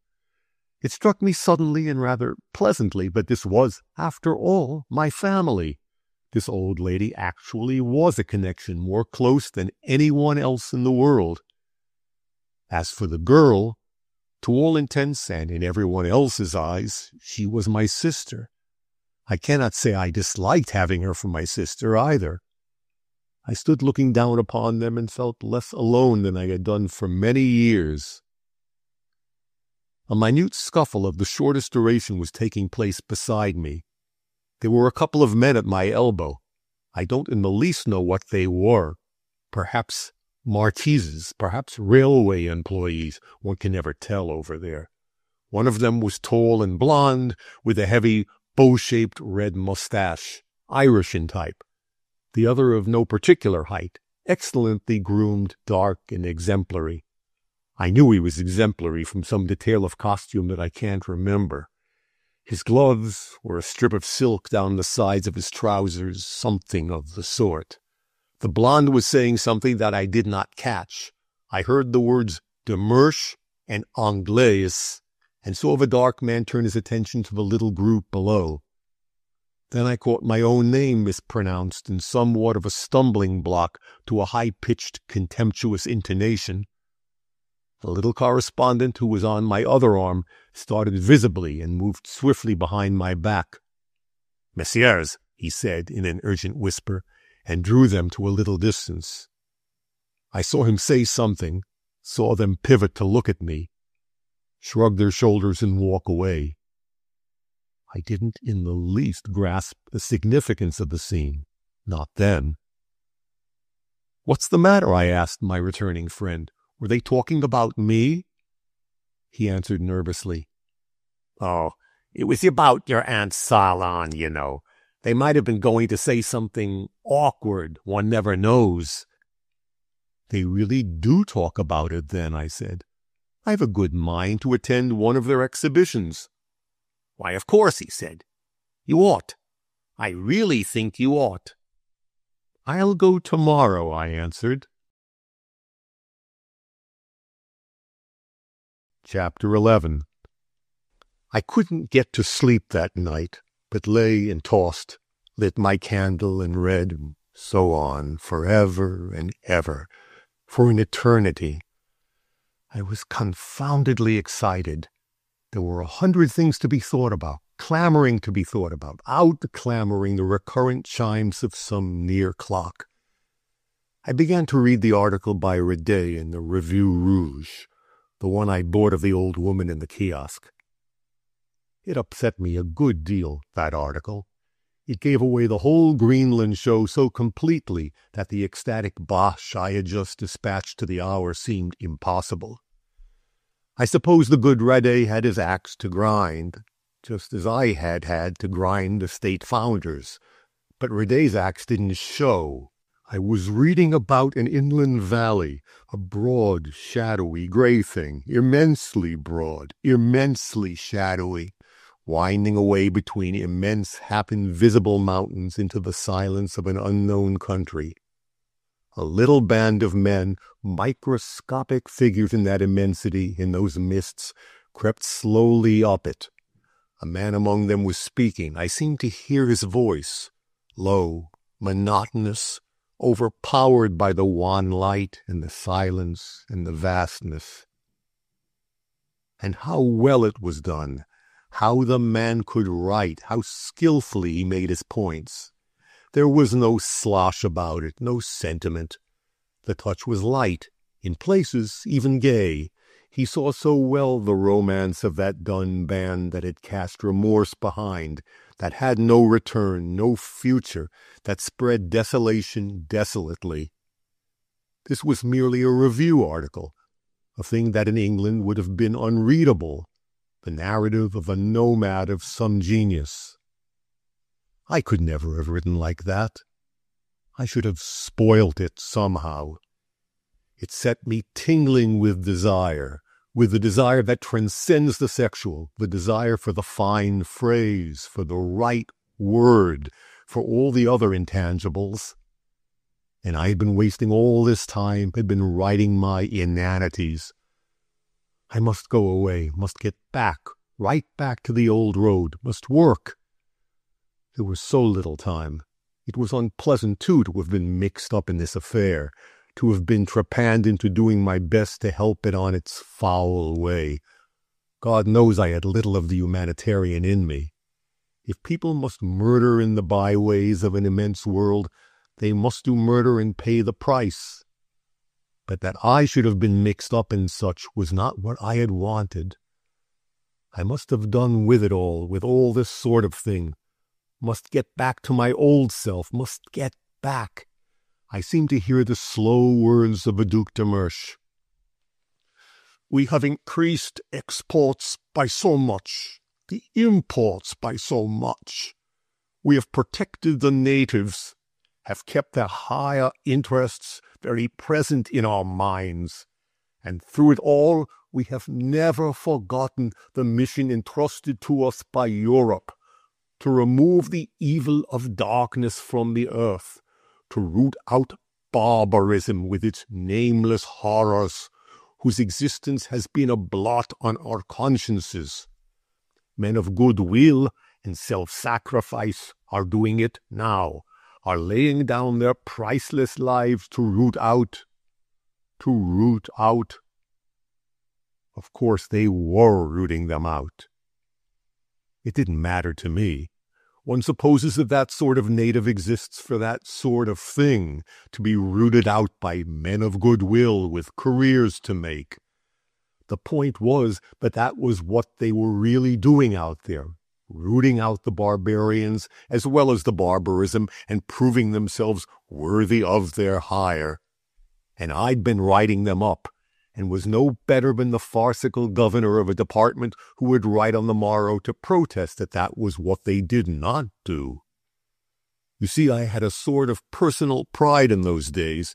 It struck me suddenly and rather pleasantly that this was, after all, my family. This old lady actually was a connection more close than anyone else in the world. As for the girl, to all intents and in everyone else's eyes, she was my sister. I cannot say I disliked having her for my sister either. I stood looking down upon them and felt less alone than I had done for many years. A minute scuffle of the shortest duration was taking place beside me. There were a couple of men at my elbow. I don't in the least know what they were. Perhaps marquises, perhaps railway employees. One can never tell over there. One of them was tall and blond, with a heavy, bow-shaped red mustache, Irish in type. The other of no particular height, excellently groomed, dark, and exemplary. I knew he was exemplary from some detail of costume that I can't remember. His gloves were a strip of silk down the sides of his trousers, something of the sort. The blonde was saying something that I did not catch. I heard the words de Mersch and Anglais, and saw the dark man turn his attention to the little group below. Then I caught my own name mispronounced in somewhat of a stumbling block to a high-pitched, contemptuous intonation. The little correspondent who was on my other arm started visibly and moved swiftly behind my back. "Messieurs," he said in an urgent whisper, and drew them to a little distance. I saw him say something, saw them pivot to look at me, shrug their shoulders and walk away. I didn't in the least grasp the significance of the scene. Not then. "What's the matter?" I asked my returning friend. "Were they talking about me?" He answered nervously. "Oh, it was about your Aunt Salon, you know. They might have been going to say something awkward. One never knows." "They really do talk about it then," I said. "I've a good mind to attend one of their exhibitions." "Why, of course," he said. "You ought. I really think you ought." I'll go tomorrow, I answered. Chapter 11. I couldn't get to sleep that night, but lay and tossed, lit my candle and read, and so on, forever and ever, for an eternity. I was confoundedly excited. There were 100 things to be thought about, clamoring to be thought about, out-clamoring the recurrent chimes of some near clock. I began to read the article by Reday in the Revue Rouge, the one I bought of the old woman in the kiosk. It upset me a good deal, that article. It gave away the whole Greenland show so completely that the ecstatic bosh I had just dispatched to the hour seemed impossible. I suppose the good Reday had his axe to grind, just as I had had to grind the state founders. But Reday's axe didn't show. I was reading about an inland valley, a broad, shadowy, gray thing, immensely broad, immensely shadowy, winding away between immense, half-invisible mountains into the silence of an unknown country. A little band of men, microscopic figures in that immensity, in those mists, crept slowly up it. A man among them was speaking. I seemed to hear his voice, low, monotonous, overpowered by the wan light and the silence and the vastness. And how well it was done! How the man could write, how skillfully he made his points. There was no slosh about it, no sentiment. The touch was light, in places even gay. He saw so well the romance of that done band that had cast remorse behind, that had no return, no future, that spread desolation desolately. This was merely a review article, a thing that in England would have been unreadable, the narrative of a nomad of some genius. I could never have written like that. I should have spoilt it somehow. It set me tingling with the desire that transcends the sexual, the desire for the fine phrase, for the right word, for all the other intangibles. And I had been wasting all this time, had been writing my inanities. I must go away, must get back, right back to the old road, must work. There was so little time. It was unpleasant, too, to have been mixed up in this affair, to have been trepanned into doing my best to help it on its foul way. God knows I had little of the humanitarian in me. If people must murder in the byways of an immense world, they must do murder and pay the price. But that I should have been mixed up in such was not what I had wanted. I must have done with it all, with all this sort of thing. Must get back to my old self, must get back. I seemed to hear the slow words of a Duc de Mersch. We have increased exports by so much, the imports by so much. We have protected the natives, have kept their higher interests very present in our minds, and through it all we have never forgotten the mission entrusted to us by Europe, to remove the evil of darkness from the earth, to root out barbarism with its nameless horrors, whose existence has been a blot on our consciences. Men of good will and self-sacrifice are doing it now, are laying down their priceless lives to root out. Of course, they were rooting them out. It didn't matter to me. One supposes that sort of native exists for that sort of thing, to be rooted out by men of good will with careers to make. The point was that was what they were really doing out there, rooting out the barbarians as well as the barbarism and proving themselves worthy of their hire. And I'd been writing them up, and was no better than the farcical governor of a department who would write on the morrow to protest that was what they did not do. You see, I had a sort of personal pride in those days,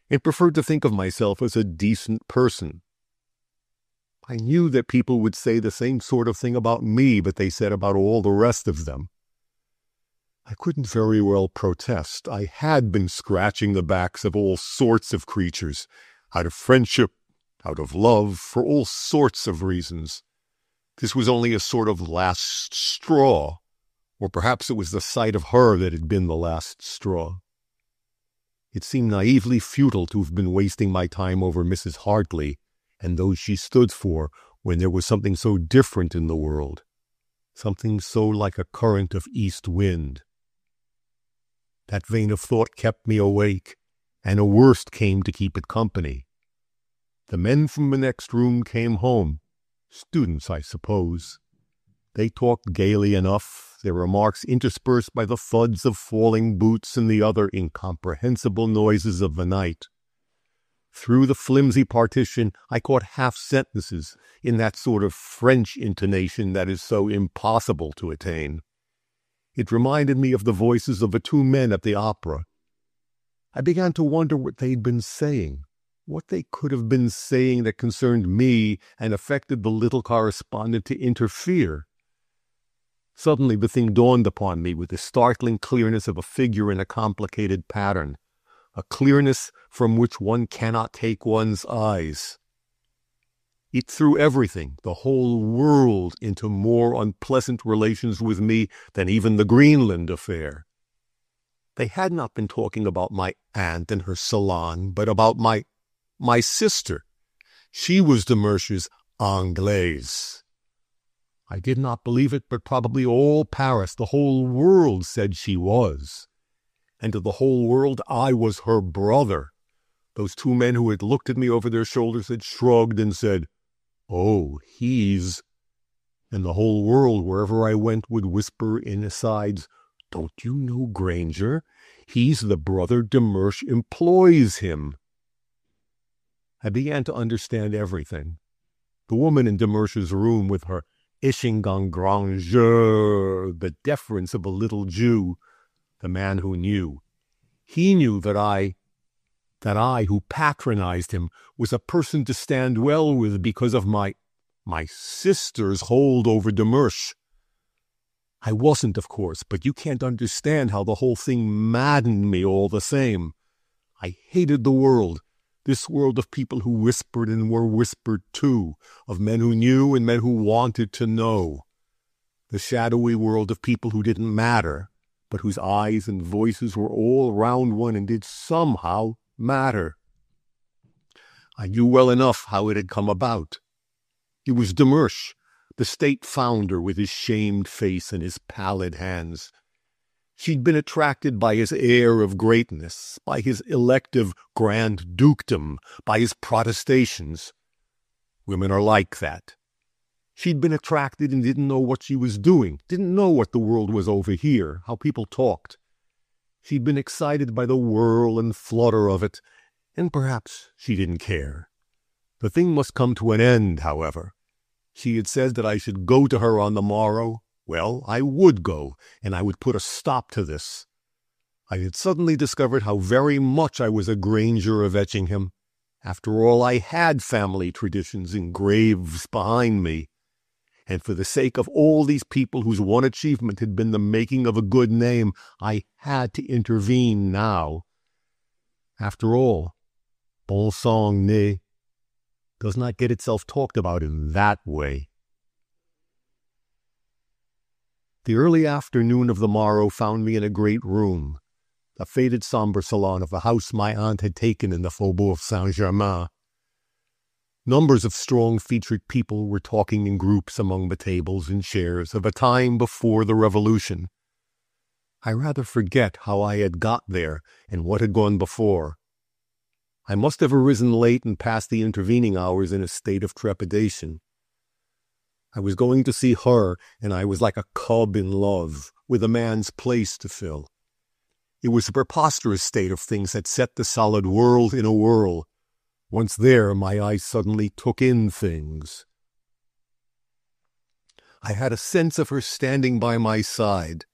and preferred to think of myself as a decent person. I knew that people would say the same sort of thing about me that they said about all the rest of them. I couldn't very well protest. I had been scratching the backs of all sorts of creatures, out of friendship, out of love, for all sorts of reasons. This was only a sort of last straw, or perhaps it was the sight of her that had been the last straw. It seemed naively futile to have been wasting my time over Mrs. Hartley and those she stood for when there was something so different in the world, something so like a current of east wind. That vein of thought kept me awake, and a worst came to keep it company. The men from the next room came home, students, I suppose. They talked gaily enough, their remarks interspersed by the thuds of falling boots and the other incomprehensible noises of the night. Through the flimsy partition, I caught half-sentences in that sort of French intonation that is so impossible to attain. It reminded me of the voices of the two men at the opera. I began to wonder what they'd been saying, what they could have been saying that concerned me and affected the little correspondent to interfere. Suddenly the thing dawned upon me with the startling clearness of a figure in a complicated pattern, a clearness from which one cannot take one's eyes. It threw everything, the whole world, into more unpleasant relations with me than even the Greenland affair. They had not been talking about my aunt and her salon, but about my sister. She was de Mersch's Anglaise. I did not believe it, but probably all Paris, the whole world, said she was. And to the whole world I was her brother. Those two men who had looked at me over their shoulders had shrugged and said, "Oh, he's..." And the whole world, wherever I went, would whisper in asides, "Don't you know Granger? He's the brother de Mersch employs him." I began to understand everything. The woman in de Mersch's room with her Ishingan Granger, the deference of a little Jew, the man who knew. He knew that I, who patronized him, was a person to stand well with because of my sister's hold over de Mersch. I wasn't, of course, but you can't understand how the whole thing maddened me all the same. I hated the world, this world of people who whispered and were whispered to, of men who knew and men who wanted to know. The shadowy world of people who didn't matter, but whose eyes and voices were all round one and did somehow matter. I knew well enough how it had come about. It was de Mersch, the state founder, with his shamed face and his pallid hands. She'd been attracted by his air of greatness, by his elective grand dukedom, by his protestations. Women are like that. She'd been attracted and didn't know what she was doing, didn't know what the world was over here, how people talked. She'd been excited by the whirl and flutter of it, and perhaps she didn't care. The thing must come to an end, however. She had said that I should go to her on the morrow. Well, I would go, and I would put a stop to this. I had suddenly discovered how very much I was a Granger of Etchingham. After all, I had family traditions in graves behind me. And for the sake of all these people whose one achievement had been the making of a good name, I had to intervene now. After all, bon sang ne does not get itself talked about in that way. The early afternoon of the morrow found me in a great room, the faded sombre salon of a house my aunt had taken in the Faubourg Saint-Germain. Numbers of strong-featured people were talking in groups among the tables and chairs of a time before the Revolution. I rather forget how I had got there and what had gone before. I must have arisen late and passed the intervening hours in a state of trepidation. I was going to see her, and I was like a cub in love, with a man's place to fill. It was a preposterous state of things that set the solid world in a whirl. Once there, my eyes suddenly took in things. I had a sense of her standing by my side.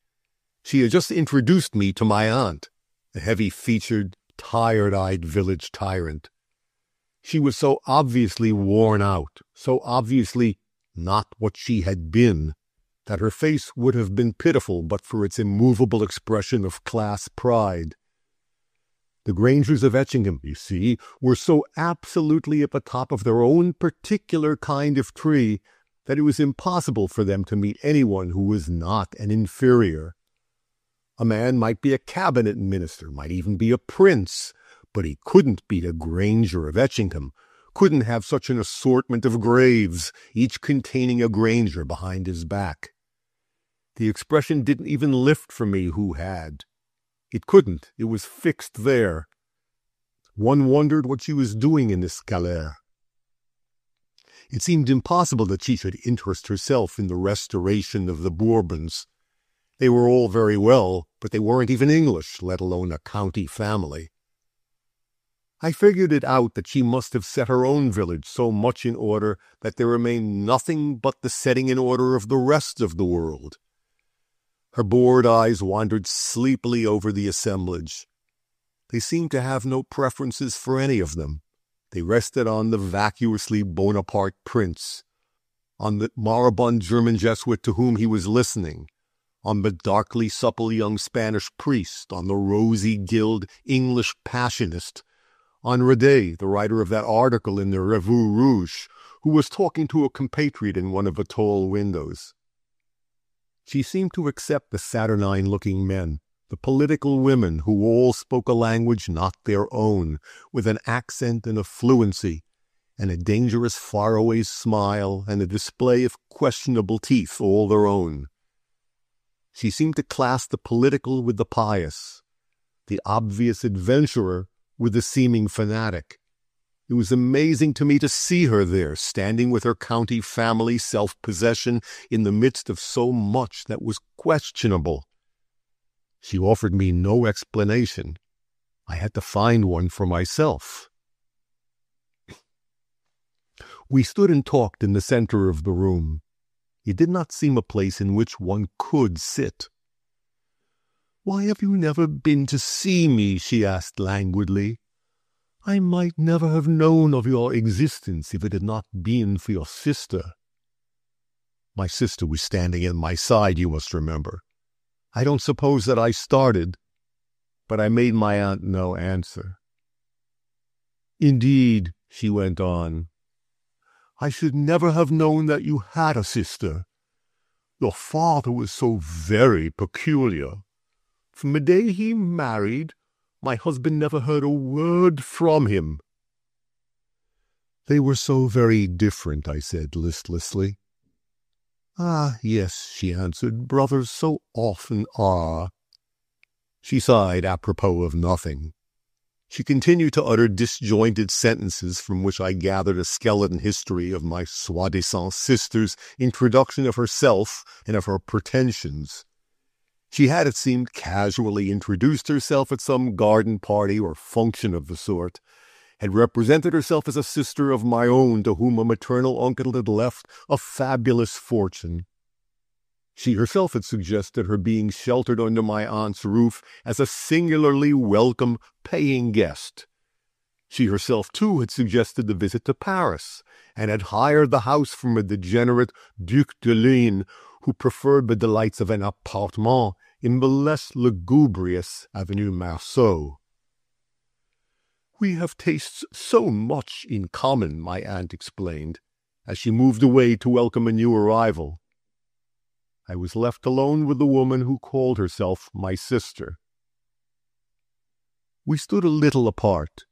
She had just introduced me to my aunt, a heavy-featured, tired-eyed village tyrant. She was so obviously worn out, so obviously not what she had been. that her face would have been pitiful but for its immovable expression of class pride. The Grangers of Etchingham, you see, were so absolutely at the top of their own particular kind of tree that it was impossible for them to meet anyone who was not an inferior. A man might be a cabinet minister, might even be a prince, but he couldn't be a Granger of Etchingham, couldn't have such an assortment of graves, each containing a Granger behind his back. The expression didn't even lift for me who had. It couldn't. It was fixed there. One wondered what she was doing in this galère. It seemed impossible that she should interest herself in the restoration of the Bourbons. They were all very well, but they weren't even English, let alone a county family. I figured it out that she must have set her own village so much in order that there remained nothing but the setting in order of the rest of the world. Her bored eyes wandered sleepily over the assemblage. They seemed to have no preferences for any of them. They rested on the vacuously Bonaparte prince, on the moribund German Jesuit to whom he was listening, on the darkly supple young Spanish priest, on the rosy-gilled English passionist, on Radet, the writer of that article in the Revue Rouge, who was talking to a compatriot in one of the tall windows. She seemed to accept the saturnine-looking men, the political women who all spoke a language not their own, with an accent and a fluency, and a dangerous faraway smile and a display of questionable teeth all their own. She seemed to class the political with the pious, the obvious adventurer with the seeming fanatic. It was amazing to me to see her there, standing with her county family self-possession in the midst of so much that was questionable. She offered me no explanation. I had to find one for myself. We stood and talked in the center of the room. It did not seem a place in which one could sit. "Why have you never been to see me?" she asked languidly. "I might never have known of your existence if it had not been for your sister." My sister was standing at my side, you must remember. I don't suppose that I started, but I made my aunt no answer. "Indeed," she went on, "I should never have known that you had a sister. Your father was so very peculiar. From the day he married, my husband never heard a word from him." "They were so very different," I said listlessly. "Ah, yes," she answered, "brothers so often are." She sighed apropos of nothing. She continued to utter disjointed sentences from which I gathered a skeleton history of my soi-disant sister's introduction of herself and of her pretensions. She had, it seemed, casually introduced herself at some garden party or function of the sort, had represented herself as a sister of my own to whom a maternal uncle had left a fabulous fortune. She herself had suggested her being sheltered under my aunt's roof as a singularly welcome paying guest. She herself, too, had suggested the visit to Paris, and had hired the house from a degenerate Duc de Luynes, who preferred the delights of an appartement in the less lugubrious Avenue Marceau. "We have tastes so much in common," my aunt explained, as she moved away to welcome a new arrival. I was left alone with the woman who called herself my sister. We stood a little apart.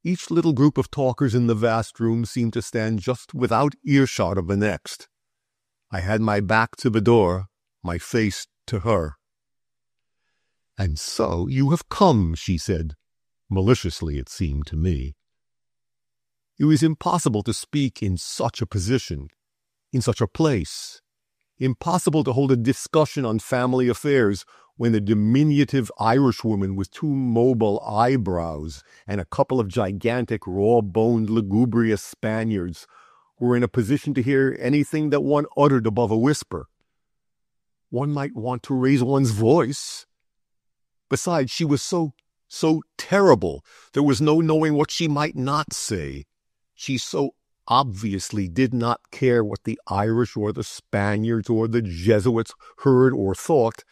Each little group of talkers in the vast room seemed to stand just without earshot of the next. I had my back to the door, my face to her. "And so you have come," she said, maliciously it seemed to me. It was impossible to speak in such a position, in such a place. Impossible to hold a discussion on family affairs when a diminutive Irishwoman with two mobile eyebrows and a couple of gigantic raw-boned lugubrious Spaniards were in a position to hear anything that one uttered above a whisper. One might want to raise one's voice. Besides, she was so terrible. There was no knowing what she might not say. She so obviously did not care what the Irish or the Spaniards or the Jesuits heard or thought,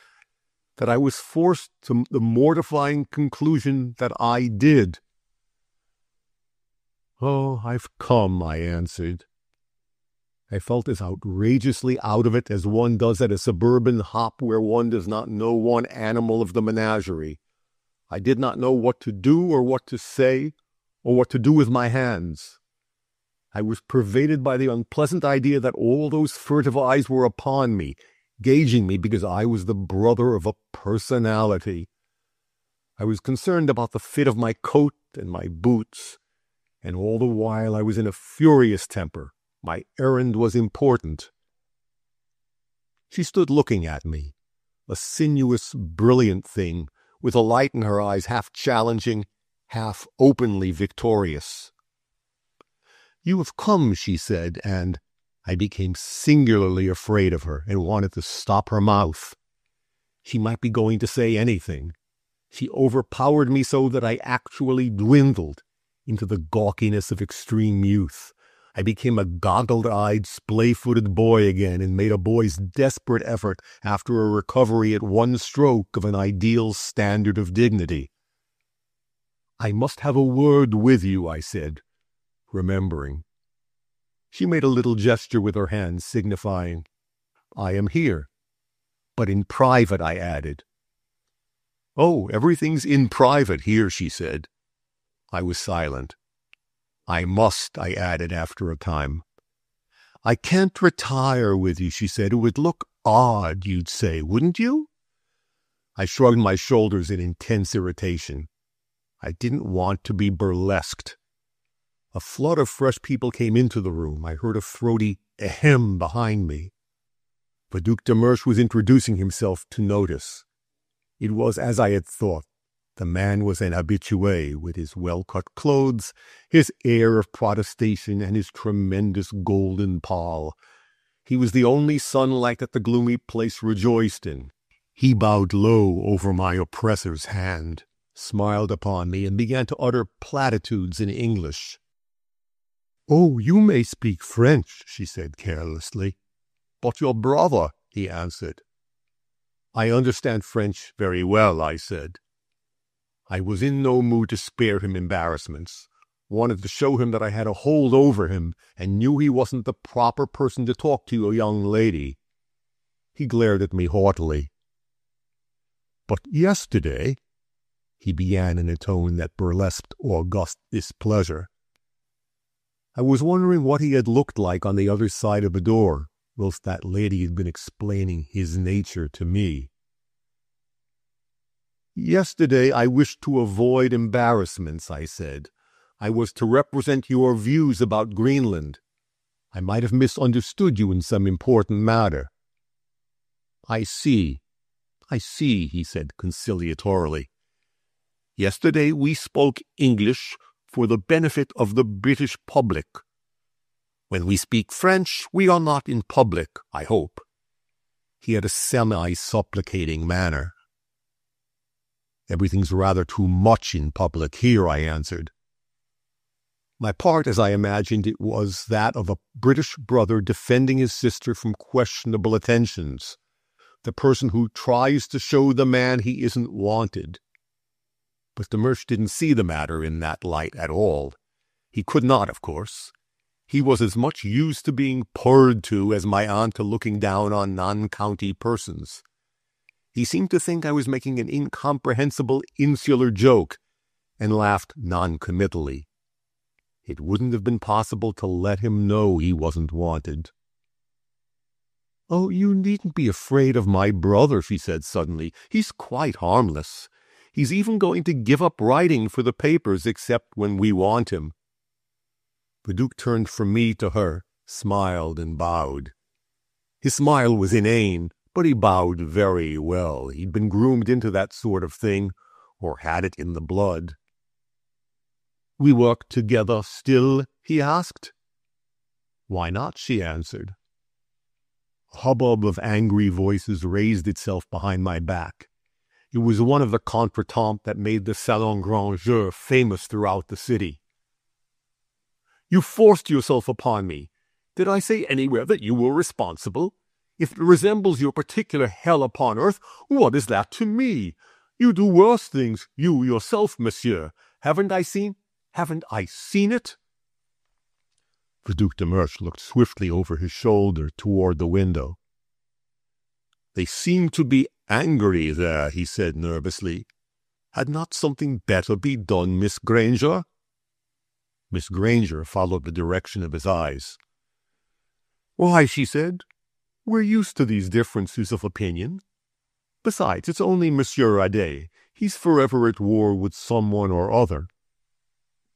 that I was forced to the mortifying conclusion that I did. "Oh, I've come," I answered. I felt as outrageously out of it as one does at a suburban hop where one does not know one animal of the menagerie. I did not know what to do or what to say or what to do with my hands. I was pervaded by the unpleasant idea that all those furtive eyes were upon me, gauging me because I was the brother of a personality. I was concerned about the fit of my coat and my boots, and all the while I was in a furious temper. My errand was important. She stood looking at me, a sinuous, brilliant thing, with a light in her eyes half challenging, half openly victorious. "You have come," she said, and I became singularly afraid of her and wanted to stop her mouth. She might be going to say anything. She overpowered me so that I actually dwindled into the gawkiness of extreme youth. I became a goggled-eyed, splay-footed boy again and made a boy's desperate effort after a recovery at one stroke of an ideal standard of dignity. "I must have a word with you," I said, remembering. She made a little gesture with her hand, signifying, "I am here." "But in private," I added. "Oh, everything's in private here," she said. I was silent. "I must," I added after a time. "I can't retire with you," she said. "It would look odd, you'd say, wouldn't you?" I shrugged my shoulders in intense irritation. I didn't want to be burlesqued. A flood of fresh people came into the room. I heard a throaty ahem behind me. The Duc de Mersch was introducing himself to notice. It was as I had thought. The man was an habitué, with his well-cut clothes, his air of protestation, and his tremendous golden pall. He was the only sunlight that the gloomy place rejoiced in. He bowed low over my oppressor's hand, smiled upon me, and began to utter platitudes in English. "Oh, you may speak French," she said carelessly. "But your brother," he answered. "I understand French very well," I said. I was in no mood to spare him embarrassments, wanted to show him that I had a hold over him and knew he wasn't the proper person to talk to a young lady. He glared at me haughtily. "But yesterday," he began in a tone that burlesqued august displeasure. I was wondering what he had looked like on the other side of the door, whilst that lady had been explaining his nature to me. "Yesterday I wished to avoid embarrassments," I said. "I was to represent your views about Greenland. I might have misunderstood you in some important matter." I see, he said conciliatorily. "Yesterday we spoke English for the benefit of the British public. When we speak French, we are not in public, I hope." He had a semi-supplicating manner. "Everything's rather too much in public here," I answered. My part, as I imagined it, was that of a British brother defending his sister from questionable attentions, the person who tries to show the man he isn't wanted. But de Mersch didn't see the matter in that light at all. He could not, of course. He was as much used to being purred to as my aunt to looking down on non-county persons. He seemed to think I was making an incomprehensible insular joke, and laughed non-committally. It wouldn't have been possible to let him know he wasn't wanted. "Oh, you needn't be afraid of my brother," she said suddenly. "He's quite harmless. He's even going to give up writing for the papers except when we want him." The Duke turned from me to her, smiled and bowed. His smile was inane, but he bowed very well. He'd been groomed into that sort of thing, or had it in the blood. "We work together still?" he asked. "Why not?" she answered. A hubbub of angry voices raised itself behind my back. It was one of the contretemps that made the Salon Grand Jeu famous throughout the city. You forced yourself upon me. Did I say anywhere that you were responsible? If it resembles your particular hell upon earth, what is that to me? You do worse things, you yourself, monsieur. Haven't I seen it? The Duc de Mersch looked swiftly over his shoulder toward the window. They seem to be angry there, he said nervously. Had not something better be done, Miss Granger? Miss Granger followed the direction of his eyes. Why, she said, we're used to these differences of opinion. Besides, it's only Monsieur Adet. He's forever at war with someone or other.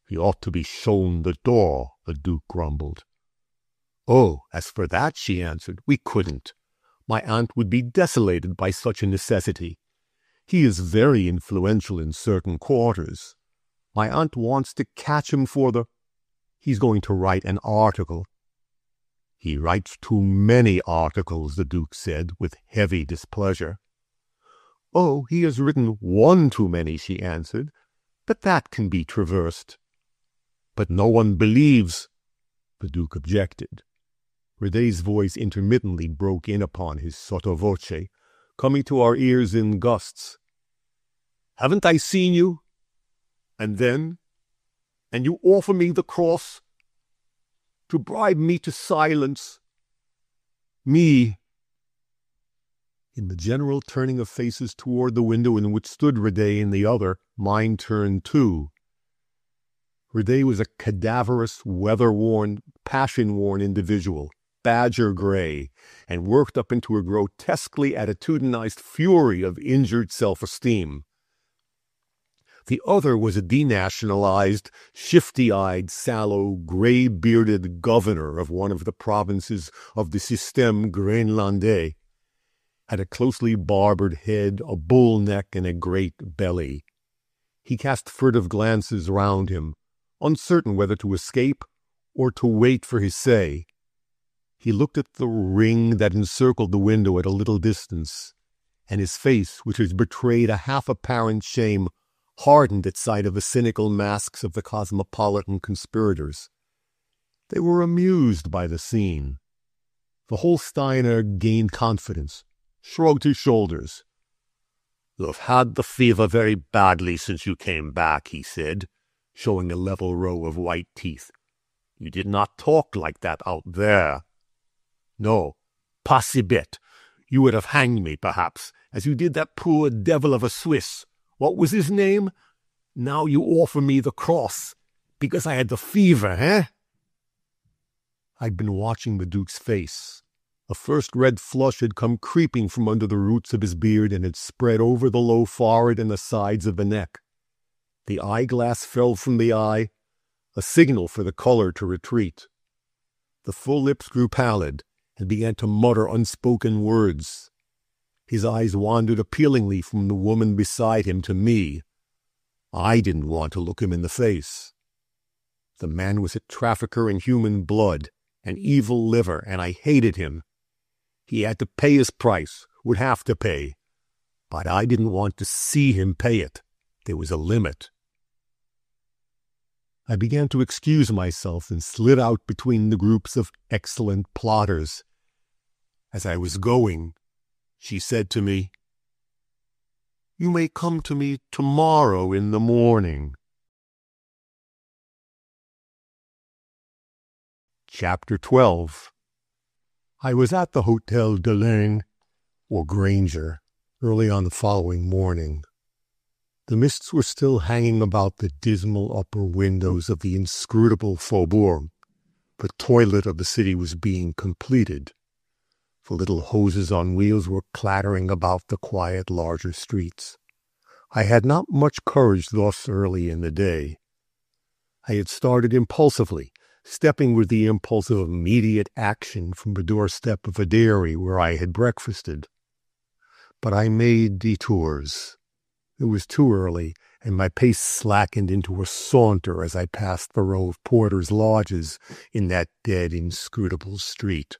He ought to be shown the door, the Duke grumbled. Oh, as for that, she answered, we couldn't. My aunt would be desolated by such a necessity. He is very influential in certain quarters. My aunt wants to catch him he's going to write an article. He writes too many articles, the Duke said, with heavy displeasure. Oh, he has written one too many, she answered, but that can be traversed. But no one believes, the Duke objected. Redet's voice intermittently broke in upon his sotto voce, coming to our ears in gusts. Haven't I seen you? And then? And you offer me the cross? To bribe me to silence? Me? In the general turning of faces toward the window in which stood Redet and the other, mine turned too. Redet was a cadaverous, weather-worn, passion-worn individual, badger gray, and worked up into a grotesquely attitudinized fury of injured self-esteem. The other was a denationalized, shifty-eyed, sallow, gray-bearded governor of one of the provinces of the Système Groenlandais, had a closely barbered head, a bull neck, and a great belly. He cast furtive glances round him, uncertain whether to escape or to wait for his say. He looked at the ring that encircled the window at a little distance, and his face, which had betrayed a half-apparent shame, hardened at sight of the cynical masks of the cosmopolitan conspirators. They were amused by the scene. The Holsteiner gained confidence, shrugged his shoulders. "You've had the fever very badly since you came back," he said, showing a level row of white teeth. "You did not talk like that out there. No, pas si bête. You would have hanged me, perhaps, as you did that poor devil of a Swiss. What was his name? Now you offer me the cross, because I had the fever, eh?" I'd been watching the Duke's face. A first red flush had come creeping from under the roots of his beard and had spread over the low forehead and the sides of the neck. The eyeglass fell from the eye, a signal for the color to retreat. The full lips grew pallid and began to mutter unspoken words. His eyes wandered appealingly from the woman beside him to me. I didn't want to look him in the face. The man was a trafficker in human blood, an evil liver, and I hated him. He had to pay his price, would have to pay. But I didn't want to see him pay it. There was a limit. I began to excuse myself and slid out between the groups of excellent plotters. As I was going, she said to me, "You may come to me tomorrow in the morning." Chapter 12. I was at the Hôtel de Lerne, or Granger, early on the following morning. The mists were still hanging about the dismal upper windows of the inscrutable faubourg. The toilet of the city was being completed. The little hoses on wheels were clattering about the quiet larger streets. I had not much courage thus early in the day. I had started impulsively, stepping with the impulse of immediate action from the doorstep of a dairy where I had breakfasted. But I made detours. It was too early, and my pace slackened into a saunter as I passed the row of porters' lodges in that dead, inscrutable street.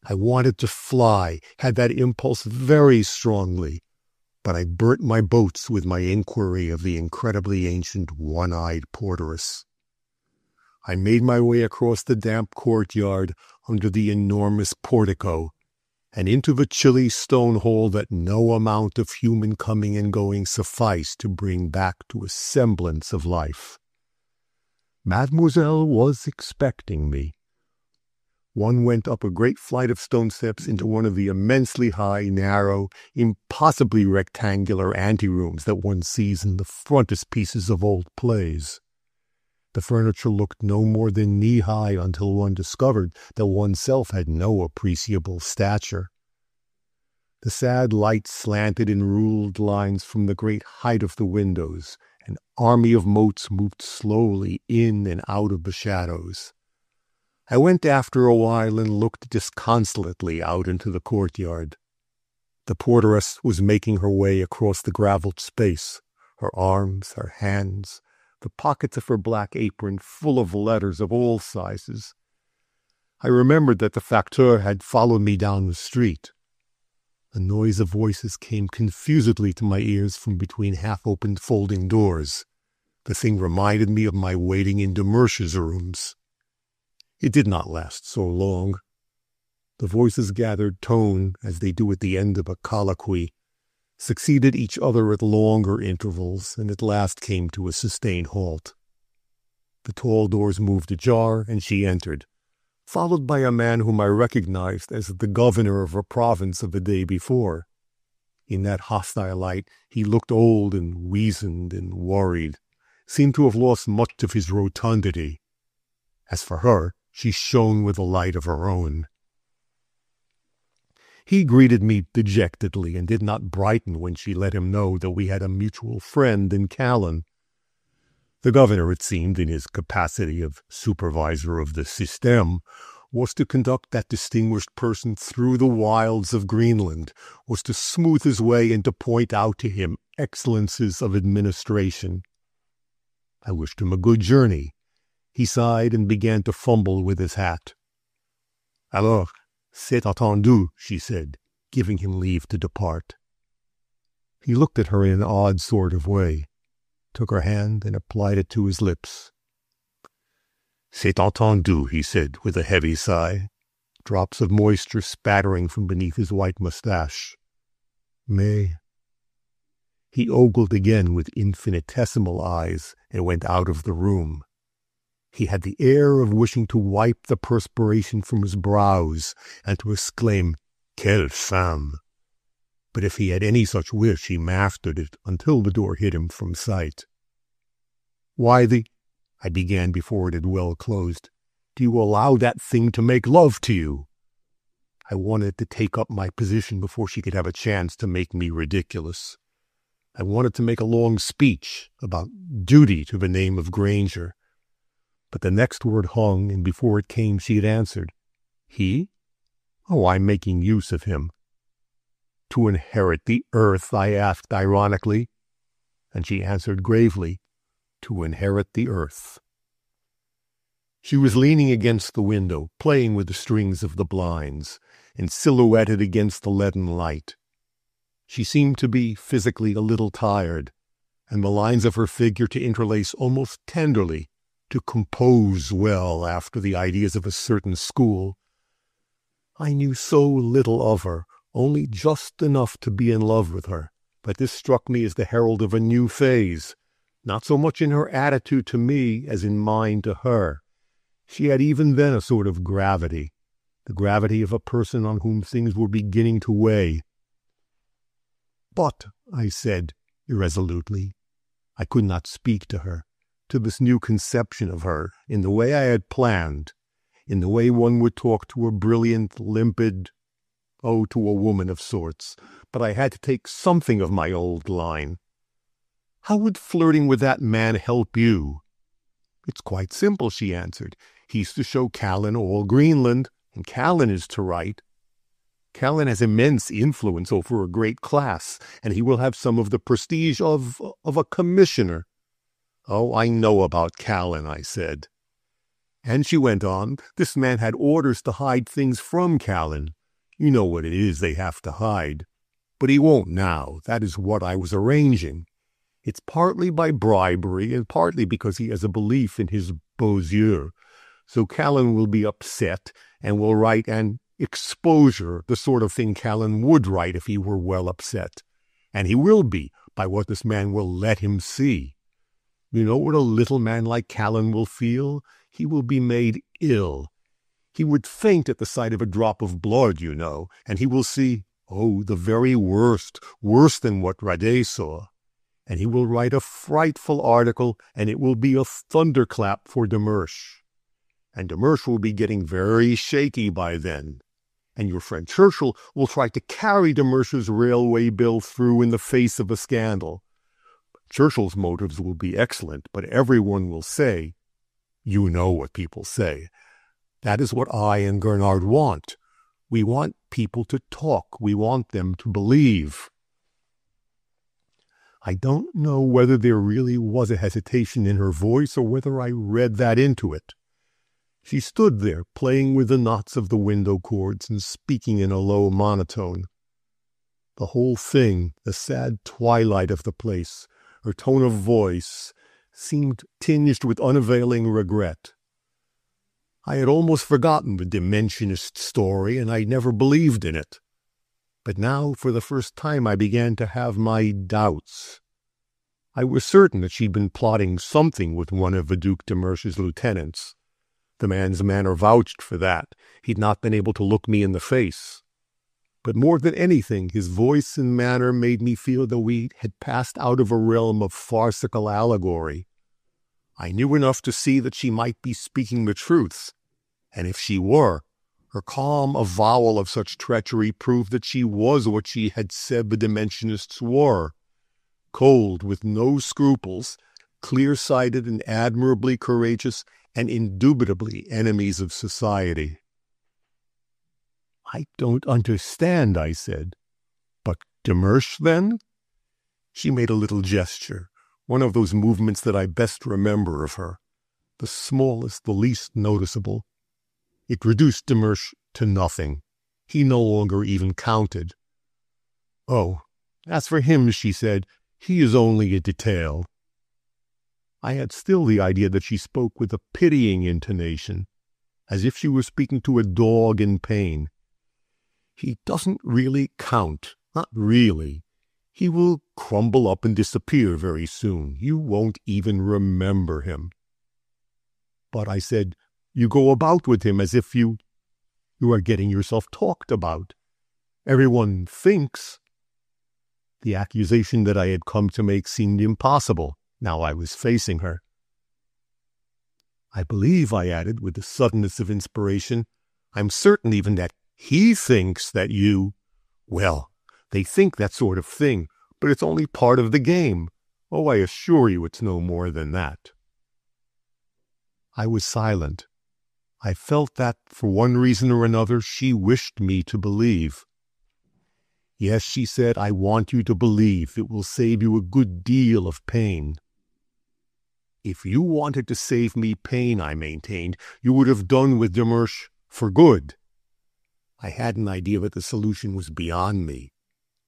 I wanted to fly, had that impulse very strongly, but I burnt my boats with my inquiry of the incredibly ancient one-eyed porteress. I made my way across the damp courtyard under the enormous portico, and into the chilly stone hall that no amount of human coming and going sufficed to bring back to a semblance of life. Mademoiselle was expecting me. One went up a great flight of stone steps into one of the immensely high, narrow, impossibly rectangular anterooms that one sees in the frontispieces of old plays. The furniture looked no more than knee-high until one discovered that oneself had no appreciable stature. The sad light slanted in ruled lines from the great height of the windows. An army of motes moved slowly in and out of the shadows. I went after a while and looked disconsolately out into the courtyard. The porteress was making her way across the gravelled space, her arms, her hands, the pockets of her black apron full of letters of all sizes. I remembered that the facteur had followed me down the street. A noise of voices came confusedly to my ears from between half-opened folding doors. The thing reminded me of my waiting in de Mersch's rooms. It did not last so long. The voices gathered tone, as they do at the end of a colloquy, succeeded each other at longer intervals, and at last came to a sustained halt. The tall doors moved ajar, and she entered, followed by a man whom I recognized as the governor of a province of the day before. In that hostile light he looked old and weazened and worried, seemed to have lost much of his rotundity. As for her, she shone with a light of her own. He greeted me dejectedly and did not brighten when she let him know that we had a mutual friend in Callan. The governor, it seemed, in his capacity of supervisor of the système, was to conduct that distinguished person through the wilds of Greenland, was to smooth his way and to point out to him excellences of administration. I wished him a good journey. He sighed and began to fumble with his hat. Alors, c'est entendu, she said, giving him leave to depart. He looked at her in an odd sort of way, took her hand and applied it to his lips. C'est entendu, he said with a heavy sigh, drops of moisture spattering from beneath his white mustache. Mais... He ogled again with infinitesimal eyes and went out of the room. He had the air of wishing to wipe the perspiration from his brows and to exclaim, "Quelle femme!" But if he had any such wish, he mastered it until the door hid him from sight. "Why I began before it had well closed. "Do you allow that thing to make love to you?" I wanted to take up my position before she could have a chance to make me ridiculous. I wanted to make a long speech about duty to the name of Granger. But the next word hung, and before it came she had answered. "He? Oh, I'm making use of him." "To inherit the earth?" I asked ironically. And she answered gravely, "To inherit the earth." She was leaning against the window, playing with the strings of the blinds, and silhouetted against the leaden light. She seemed to be physically a little tired, and the lines of her figure to interlace almost tenderly, to compose well after the ideas of a certain school. I knew so little of her, only just enough to be in love with her, but this struck me as the herald of a new phase, not so much in her attitude to me as in mine to her. She had even then a sort of gravity, the gravity of a person on whom things were beginning to weigh. "But," I said irresolutely, I could not speak to her, to this new conception of her, in the way I had planned, in the way one would talk to a brilliant, limpid, to a woman of sorts, but I had to take something of my old line. "How would flirting with that man help you?" "It's quite simple," she answered. "He's to show Callan all Greenland, and Callan is to write. Callan has immense influence over a great class, and he will have some of the prestige of a commissioner." "Oh, I know about Callan," I said. And she went on, "This man had orders to hide things from Callan. You know what it is they have to hide. But he won't now. That is what I was arranging. It's partly by bribery and partly because he has a belief in his exposure. So Callan will be upset and will write an exposure, the sort of thing Callan would write if he were well upset. And he will be, by what this man will let him see. You know what a little man like Callan will feel? He will be made ill. He would faint at the sight of a drop of blood, you know, and he will see, oh, the very worst, worse than what Rade saw. And he will write a frightful article, and it will be a thunderclap for Demersh. And Demersh will be getting very shaky by then. And your friend Churchill will try to carry Demersh's railway bill through in the face of a scandal. Churchill's motives will be excellent, but everyone will say, you know what people say. That is what I and Gernard want. We want people to talk. We want them to believe. I don't know whether there really was a hesitation in her voice or whether I read that into it. She stood there, playing with the knots of the window cords and speaking in a low monotone. The whole thing, the sad twilight of the place, her tone of voice, seemed tinged with unavailing regret. I had almost forgotten the Dimensionist story, and I never believed in it. But now, for the first time, I began to have my doubts. I was certain that she'd been plotting something with one of the Duc de Mersch's lieutenants. The man's manner vouched for that. He'd not been able to look me in the face. But more than anything, his voice and manner made me feel that we had passed out of a realm of farcical allegory. I knew enough to see that she might be speaking the truth, and if she were, her calm avowal of such treachery proved that she was what she had said the Dimensionists were, cold, with no scruples, clear-sighted and admirably courageous, and indubitably enemies of society. I don't understand, I said. But Demersh, then? She made a little gesture, one of those movements that I best remember of her, the smallest, the least noticeable. It reduced Demersh to nothing. He no longer even counted. Oh, as for him, she said, he is only a detail. I had still the idea that she spoke with a pitying intonation, as if she were speaking to a dog in pain. He doesn't really count, not really. He will crumble up and disappear very soon. You won't even remember him. But I said, you go about with him as if you are getting yourself talked about. Everyone thinks. The accusation that I had come to make seemed impossible. Now I was facing her. I believe, I added with the suddenness of inspiration, I'm certain even that he thinks that you, well, they think that sort of thing, but it's only part of the game. Oh, I assure you it's no more than that. I was silent. I felt that, for one reason or another, she wished me to believe. Yes, she said, I want you to believe. It will save you a good deal of pain. If you wanted to save me pain, I maintained, you would have done with Demersh for good. I had an idea that the solution was beyond me.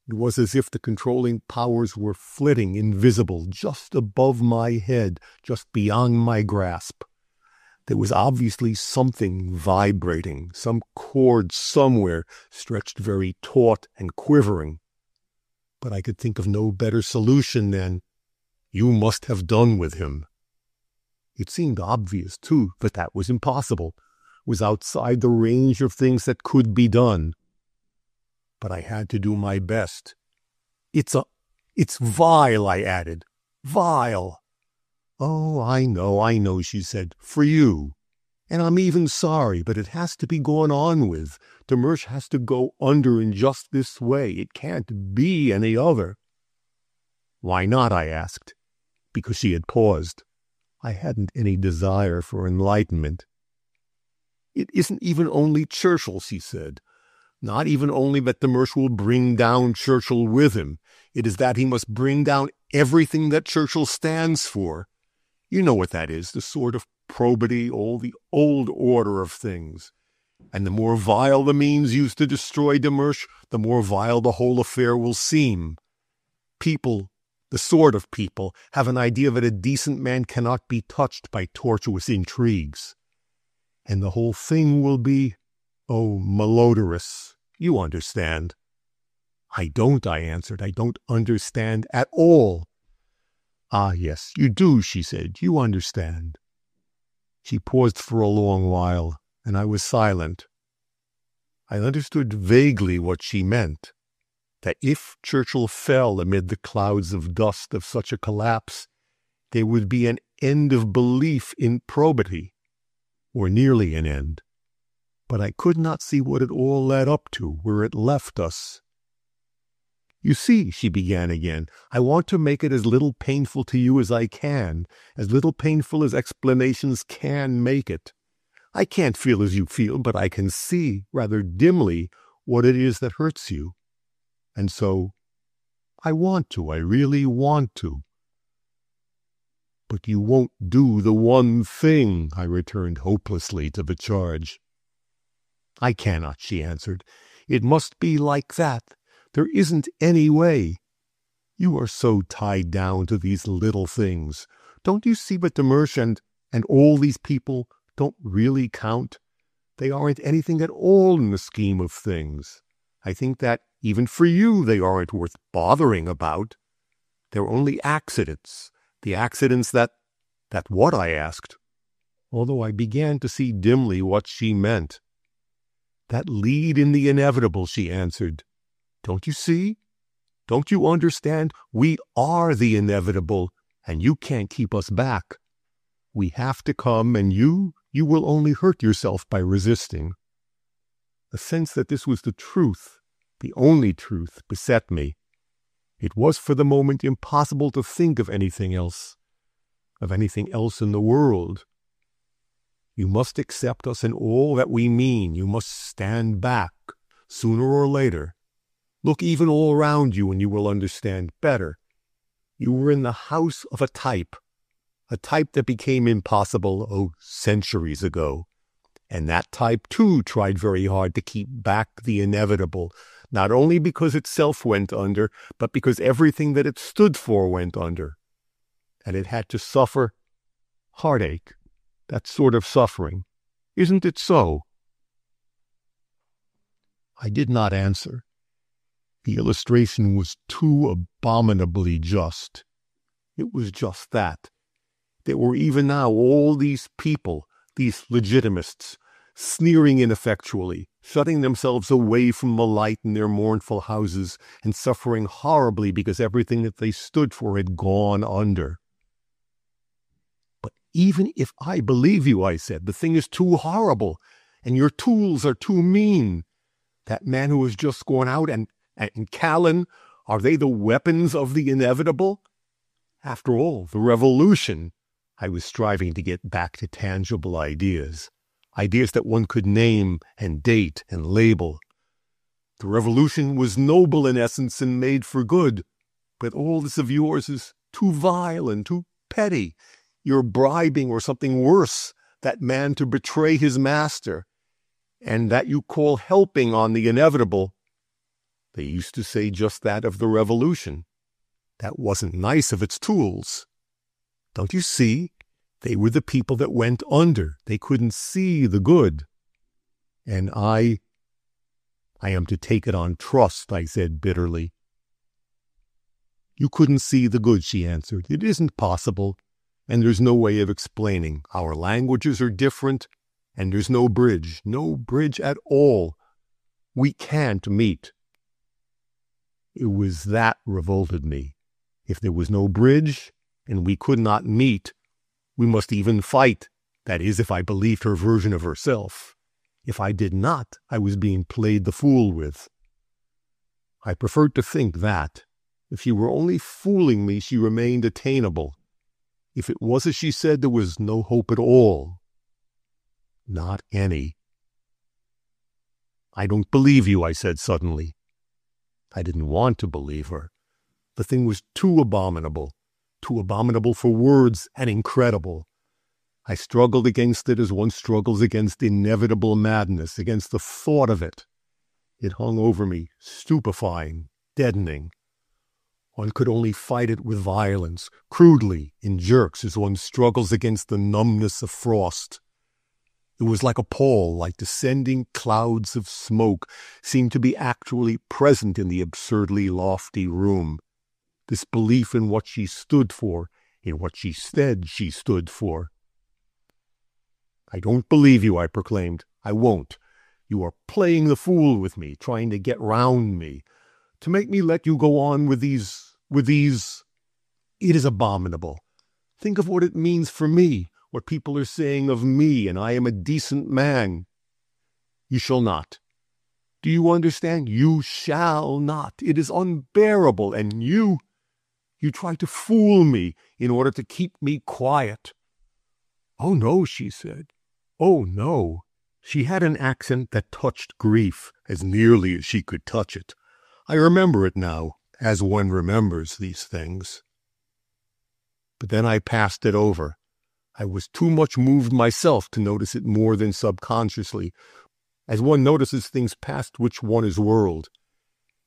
It was as if the controlling powers were flitting, invisible, just above my head, just beyond my grasp. There was obviously something vibrating, some cord somewhere stretched very taut and quivering. But I could think of no better solution than, you must have done with him. It seemed obvious, too, that that was impossible, was outside the range of things that could be done. But I had to do my best. It's vile, I added. Vile. Oh, I know, she said, for you. And I'm even sorry, but it has to be gone on with. Demersh has to go under in just this way. It can't be any other. Why not, I asked, because she had paused. I hadn't any desire for enlightenment. It isn't even only Churchill, she said. Not even only that Demersh will bring down Churchill with him. It is that he must bring down everything that Churchill stands for. You know what that is, the sort of probity, all the old order of things. And the more vile the means used to destroy Demersh, the more vile the whole affair will seem. People The sort of people have an idea that a decent man cannot be touched by tortuous intrigues. And the whole thing will be, malodorous. You understand. I don't, I answered. I don't understand at all. Ah, yes, you do, she said. You understand. She paused for a long while, and I was silent. I understood vaguely what she meant, that if Churchill fell amid the clouds of dust of such a collapse, there would be an end of belief in probity, or nearly an end. But I could not see what it all led up to, where it left us. You see, she began again, I want to make it as little painful to you as I can, as little painful as explanations can make it. I can't feel as you feel, but I can see, rather dimly, what it is that hurts you. And so, I really want to. But you won't do the one thing, I returned hopelessly to the charge. I cannot, she answered. It must be like that. There isn't any way. You are so tied down to these little things. Don't you see that Demersch and all these people don't really count? They aren't anything at all in the scheme of things. I think that, even for you, they aren't worth bothering about. They're only accidents. The accidents that what? I asked, although I began to see dimly what she meant. That lead in the inevitable, she answered. Don't you see? Don't you understand? We are the inevitable, and you can't keep us back. We have to come, and you will only hurt yourself by resisting. The sense that this was the truth, the only truth, beset me. It was for the moment impossible to think of anything else in the world. You must accept us in all that we mean. You must stand back, sooner or later. Look even all around you and you will understand better. You were in the house of a type that became impossible, centuries ago. And that type, too, tried very hard to keep back the inevitable, not only because itself went under, but because everything that it stood for went under. And it had to suffer heartache, that sort of suffering. Isn't it so? I did not answer. The illustration was too abominably just. It was just that. There were even now all these people, these legitimists, sneering ineffectually, shutting themselves away from the light in their mournful houses, and suffering horribly because everything that they stood for had gone under. But even if I believe you, I said, the thing is too horrible, and your tools are too mean. That man who has just gone out and Callan, are they the weapons of the inevitable? After all, the revolution, I was striving to get back to tangible ideas that one could name and date and label. The revolution was noble in essence and made for good, but all this of yours is too vile and too petty. You're bribing, or something worse, that man to betray his master, and that you call helping on the inevitable. They used to say just that of the revolution. That wasn't nice of its tools. Don't you see? They were the people that went under. They couldn't see the good. And I am to take it on trust, I said bitterly. You couldn't see the good, she answered. It isn't possible, and there's no way of explaining. Our languages are different, and there's no bridge at all. We can't meet. It was that revolted me. If there was no bridge, and we could not meet, we must even fight. That is, if I believed her version of herself. If I did not, I was being played the fool with. I preferred to think that, if she were only fooling me, she remained attainable. If it was as she said, there was no hope at all. Not any. I don't believe you, I said suddenly. I didn't want to believe her. The thing was too abominable for words, and incredible. I struggled against it as one struggles against inevitable madness, against the thought of it. It hung over me, stupefying, deadening. One could only fight it with violence, crudely, in jerks, as one struggles against the numbness of frost. It was like a pall, like descending clouds of smoke, seemed to be actually present in the absurdly lofty room. This belief in what she stood for, in what she said she stood for. "I don't believe you," I proclaimed. "I won't. You are playing the fool with me, trying to get round me, to make me let you go on with these... It is abominable. Think of what it means for me, what people are saying of me, and I am a decent man. You shall not. Do you understand? You shall not. It is unbearable, and you try to fool me in order to keep me quiet." "Oh, no," she said. "Oh, no." She had an accent that touched grief as nearly as she could touch it. I remember it now, as one remembers these things. But then I passed it over. I was too much moved myself to notice it more than subconsciously, as one notices things past which one is whirled.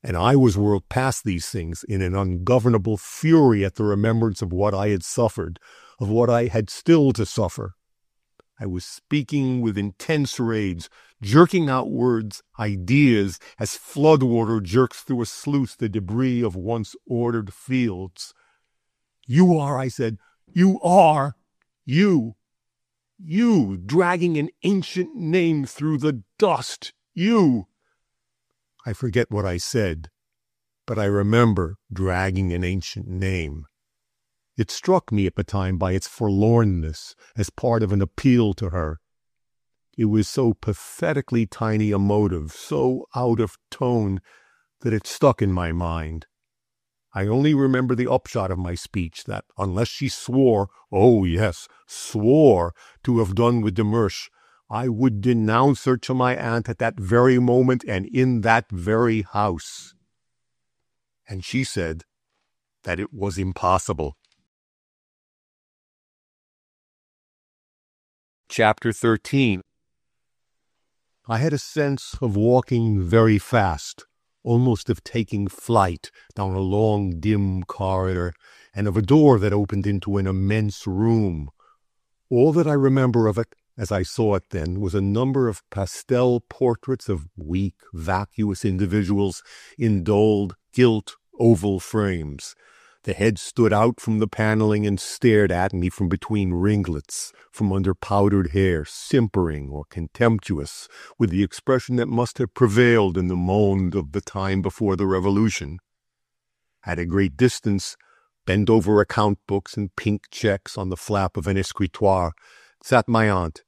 And I was whirled past these things in an ungovernable fury at the remembrance of what I had suffered, of what I had still to suffer. I was speaking with intense rage, jerking out words, ideas, as floodwater jerks through a sluice the debris of once ordered fields. "You are," I said, "you are, you, dragging an ancient name through the dust, you." I forget what I said, but I remember dragging an ancient name. It struck me at the time by its forlornness as part of an appeal to her. It was so pathetically tiny a motive, so out of tone, that it stuck in my mind. I only remember the upshot of my speech, that unless she swore, oh yes, swore to have done with Demersch, I would denounce her to my aunt at that very moment and in that very house. And she said that it was impossible. Chapter 13. I had a sense of walking very fast, almost of taking flight down a long, dim corridor, and of a door that opened into an immense room. All that I remember of it, as I saw it then, was a number of pastel portraits of weak, vacuous individuals in dulled, gilt, oval frames. The head stood out from the paneling and stared at me from between ringlets, from under powdered hair, simpering or contemptuous, with the expression that must have prevailed in the monde of the time before the Revolution. At a great distance, bent over account books and pink checks on the flap of an escritoire, sat my aunt,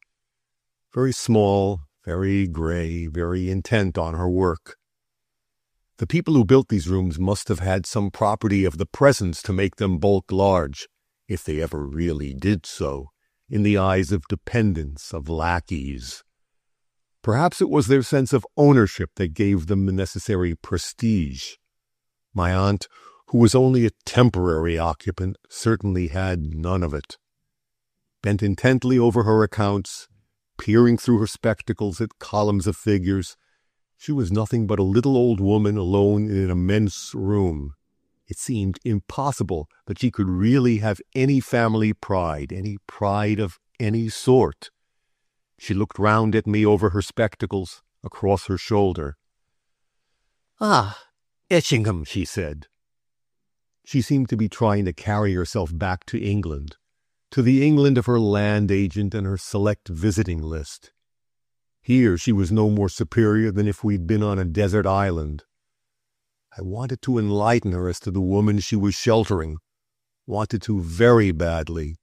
very small, very gray, very intent on her work. The people who built these rooms must have had some property of the presence to make them bulk large, if they ever really did so, in the eyes of dependents, of lackeys. Perhaps it was their sense of ownership that gave them the necessary prestige. My aunt, who was only a temporary occupant, certainly had none of it. Bent intently over her accounts, peering through her spectacles at columns of figures, she was nothing but a little old woman alone in an immense room. It seemed impossible that she could really have any family pride, any pride of any sort. She looked round at me over her spectacles, across her shoulder. "Ah, Etchingham," she said. She seemed to be trying to carry herself back to England, to the England of her land agent and her select visiting list. Here she was no more superior than if we'd been on a desert island. I wanted to enlighten her as to the woman she was sheltering, wanted to very badly,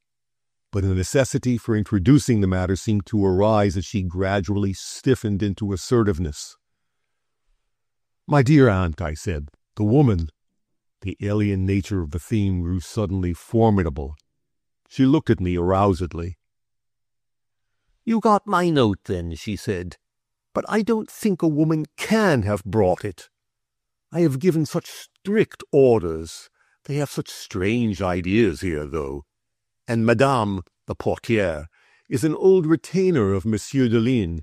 but the necessity for introducing the matter seemed to arise as she gradually stiffened into assertiveness. "My dear aunt," I said, "the woman—" The alien nature of the theme grew suddenly formidable. She looked at me arousedly. "You got my note, then," she said. "But I don't think a woman can have brought it. I have given such strict orders. They have such strange ideas here, though. And Madame, the portière, is an old retainer of Monsieur de Ligne.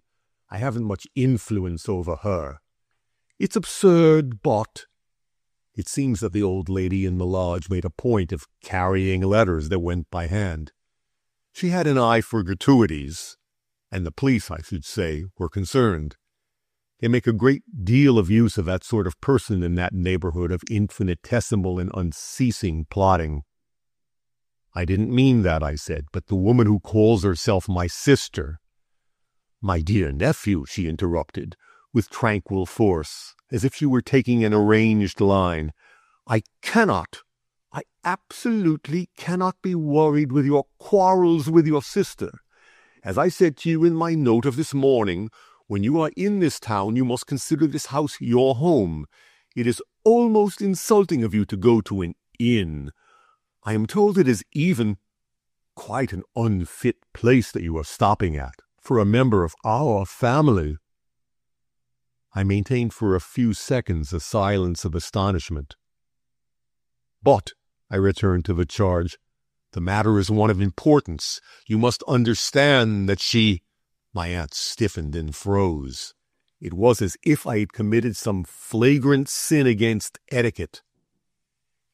I haven't much influence over her. It's absurd, but—" It seems that the old lady in the lodge made a point of carrying letters that went by hand. She had an eye for gratuities, and the police, I should say, were concerned. They make a great deal of use of that sort of person in that neighborhood of infinitesimal and unceasing plotting. I didn't mean that, I said, but the woman who calls herself my sister. My dear nephew, she interrupted, with tranquil force, as if she were taking an arranged line. I absolutely cannot be worried with your quarrels with your sister. As I said to you in my note of this morning, when you are in this town, you must consider this house your home. It is almost insulting of you to go to an inn. I am told it is even quite an unfit place that you are stopping at for a member of our family. I maintained for a few seconds a silence of astonishment. But, I returned to the charge, the matter is one of importance. You must understand that she... My aunt stiffened and froze. It was as if I had committed some flagrant sin against etiquette.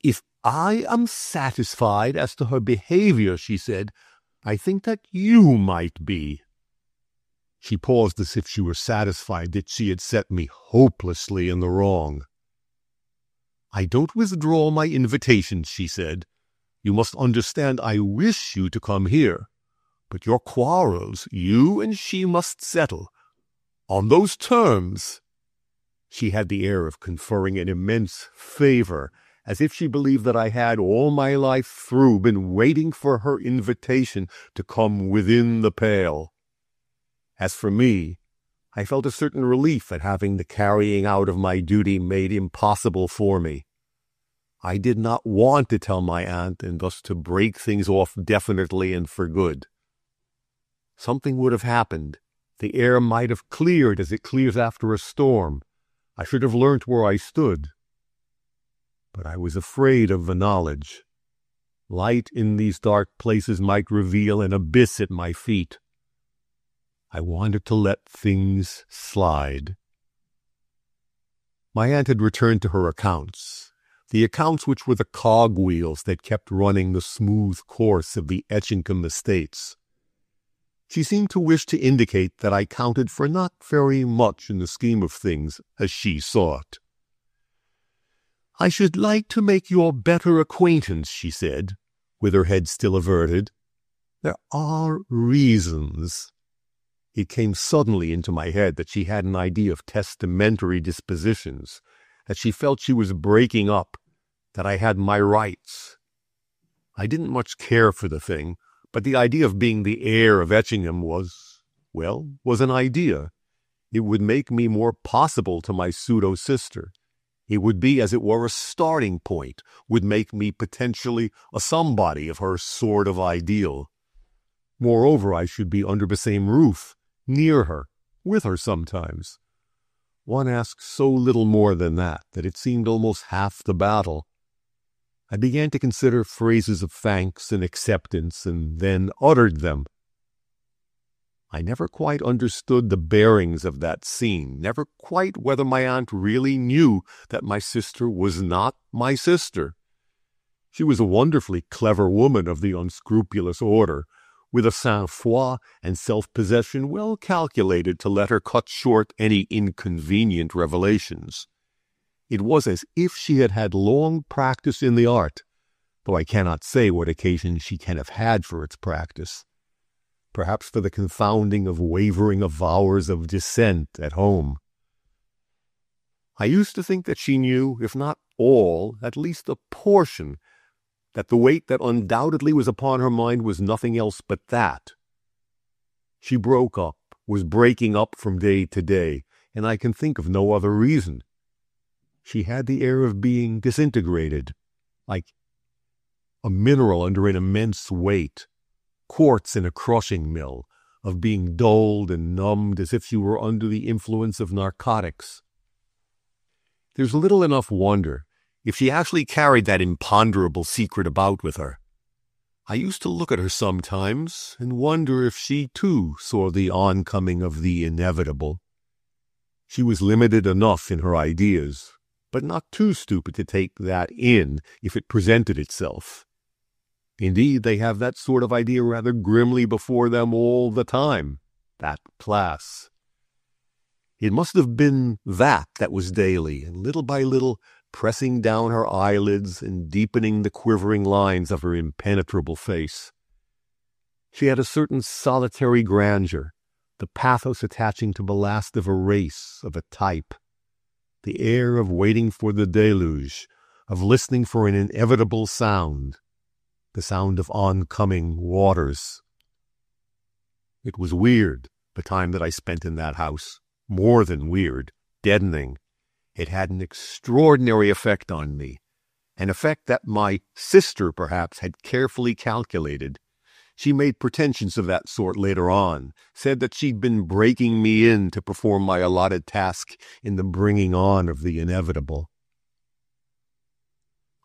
If I am satisfied as to her behavior, she said, I think that you might be. She paused as if she were satisfied that she had set me hopelessly in the wrong. I don't withdraw my invitation, she said. You must understand I wish you to come here. But your quarrels, you and she must settle. On those terms. She had the air of conferring an immense favor, as if she believed that I had all my life through been waiting for her invitation to come within the pale. As for me, I felt a certain relief at having the carrying out of my duty made impossible for me. I did not want to tell my aunt and thus to break things off definitely and for good. Something would have happened. The air might have cleared as it clears after a storm. I should have learnt where I stood. But I was afraid of the knowledge. Light in these dark places might reveal an abyss at my feet. I wanted to let things slide. My aunt had returned to her accounts, the accounts which were the cogwheels that kept running the smooth course of the Etchingham estates. She seemed to wish to indicate that I counted for not very much in the scheme of things as she saw it. I should like to make your better acquaintance, she said, with her head still averted. There are reasons. It came suddenly into my head that she had an idea of testamentary dispositions, that she felt she was breaking up, that I had my rights. I didn't much care for the thing, but the idea of being the heir of Etchingham was an idea. It would make me more possible to my pseudo-sister. It would be, as it were, a starting point, would make me potentially a somebody of her sort of ideal. Moreover, I should be under the same roof, near her, with her sometimes. One asked so little more than that it seemed almost half the battle. I began to consider phrases of thanks and acceptance, and then uttered them. I never quite understood the bearings of that scene, never quite whether my aunt really knew that my sister was not my sister. She was a wonderfully clever woman of the unscrupulous order, with a sang-froid and self-possession well calculated to let her cut short any inconvenient revelations. It was as if she had had long practice in the art, though I cannot say what occasion she can have had for its practice. Perhaps for the confounding of wavering avowers of dissent at home. I used to think that she knew, if not all, at least a portion, that the weight that undoubtedly was upon her mind was nothing else but that. She broke up, was breaking up from day to day, and I can think of no other reason. She had the air of being disintegrated, like a mineral under an immense weight, quartz in a crushing mill, of being dulled and numbed as if she were under the influence of narcotics. There's little enough wonder if she actually carried that imponderable secret about with her. I used to look at her sometimes and wonder if she, too, saw the oncoming of the inevitable. She was limited enough in her ideas, but not too stupid to take that in if it presented itself. Indeed, they have that sort of idea rather grimly before them all the time, that class. It must have been that was daily, and little by little pressing down her eyelids and deepening the quivering lines of her impenetrable face. She had a certain solitary grandeur, the pathos attaching to the last of a race, of a type, the air of waiting for the deluge, of listening for an inevitable sound, the sound of oncoming waters. It was weird, the time that I spent in that house. More than weird, deadening. It had an extraordinary effect on me, an effect that my sister, perhaps, had carefully calculated. She made pretensions of that sort later on, said that she'd been breaking me in to perform my allotted task in the bringing on of the inevitable.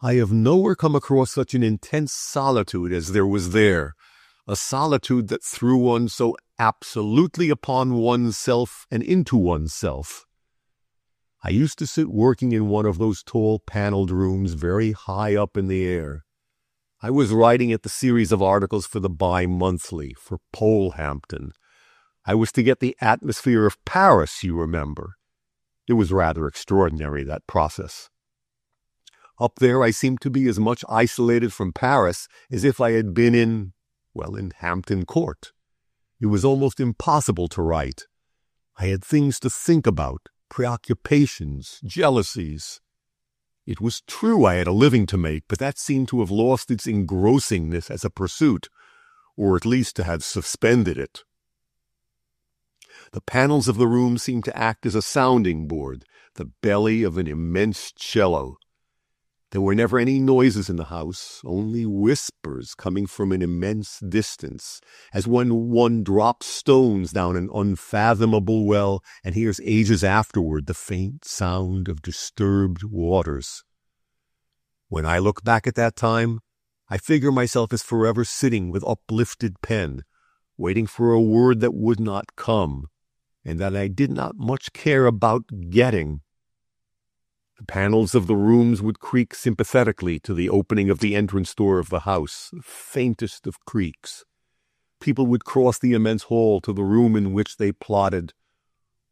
I have nowhere come across such an intense solitude as there was there, a solitude that threw one so absolutely upon oneself and into oneself. I used to sit working in one of those tall paneled rooms very high up in the air. I was writing at the series of articles for the Bi-Monthly, for Polehampton. I was to get the atmosphere of Paris, you remember. It was rather extraordinary, that process. Up there I seemed to be as much isolated from Paris as if I had been in Hampton Court. It was almost impossible to write. I had things to think about, preoccupations, jealousies. It was true I had a living to make, but that seemed to have lost its engrossingness as a pursuit, or at least to have suspended it. The panels of the room seemed to act as a sounding board, the belly of an immense cello. There were never any noises in the house, only whispers coming from an immense distance, as when one drops stones down an unfathomable well and hears ages afterward the faint sound of disturbed waters. When I look back at that time, I figure myself as forever sitting with uplifted pen, waiting for a word that would not come, and that I did not much care about getting. The panels of the rooms would creak sympathetically to the opening of the entrance door of the house, the faintest of creaks. People would cross the immense hall to the room in which they plotted,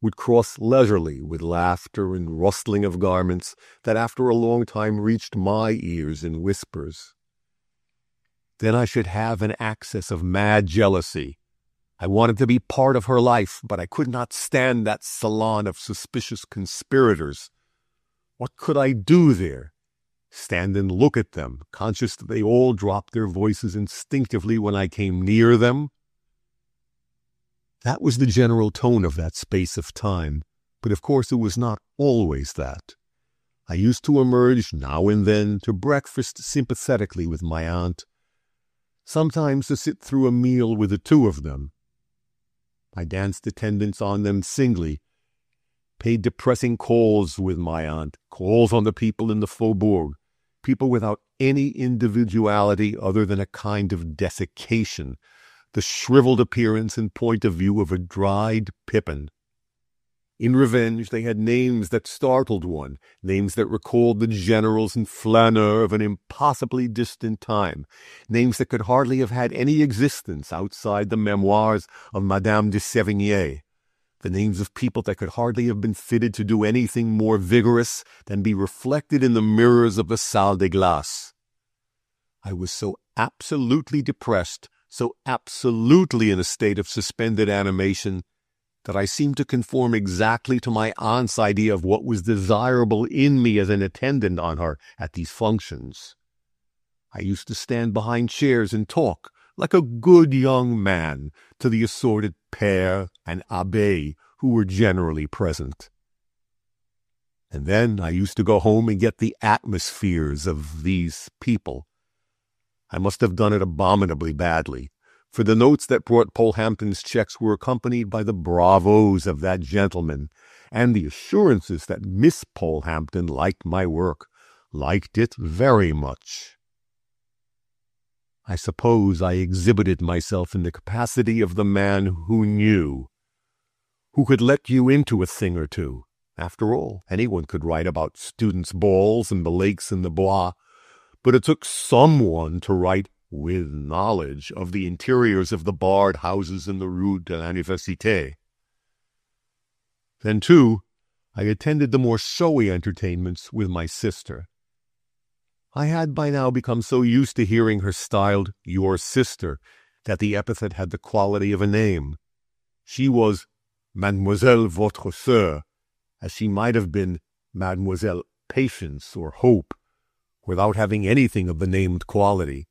would cross leisurely with laughter and rustling of garments that after a long time reached my ears in whispers. Then I should have an access of mad jealousy. I wanted to be part of her life, but I could not stand that salon of suspicious conspirators. What could I do there? Stand and look at them, conscious that they all dropped their voices instinctively when I came near them? That was the general tone of that space of time, but of course it was not always that. I used to emerge now and then to breakfast sympathetically with my aunt, sometimes to sit through a meal with the two of them. I danced attendance on them singly, paid depressing calls with my aunt, calls on the people in the faubourg, people without any individuality other than a kind of desiccation, the shriveled appearance and point of view of a dried pippin. In revenge, they had names that startled one, names that recalled the generals and flaneurs of an impossibly distant time, names that could hardly have had any existence outside the memoirs of Madame de Sévigné, the names of people that could hardly have been fitted to do anything more vigorous than be reflected in the mirrors of the salle de glace. I was so absolutely depressed, so absolutely in a state of suspended animation, that I seemed to conform exactly to my aunt's idea of what was desirable in me as an attendant on her at these functions. I used to stand behind chairs and talk, like a good young man, to the assorted père and abbé who were generally present. And then I used to go home and get the atmospheres of these people. I must have done it abominably badly, for the notes that brought Polehampton's checks were accompanied by the bravos of that gentleman, and the assurances that Miss Polehampton liked my work, liked it very much. I suppose I exhibited myself in the capacity of the man who knew, who could let you into a thing or two, After all, anyone could write about students' balls and the lakes in the Bois, but it took someone to write with knowledge of the interiors of the barred houses in the Rue de l'Université. Then, too, I attended the more showy entertainments with my sister. I had by now become so used to hearing her styled your sister that the epithet had the quality of a name. She was Mademoiselle votre sœur, as she might have been Mademoiselle Patience or Hope, without having anything of the named quality.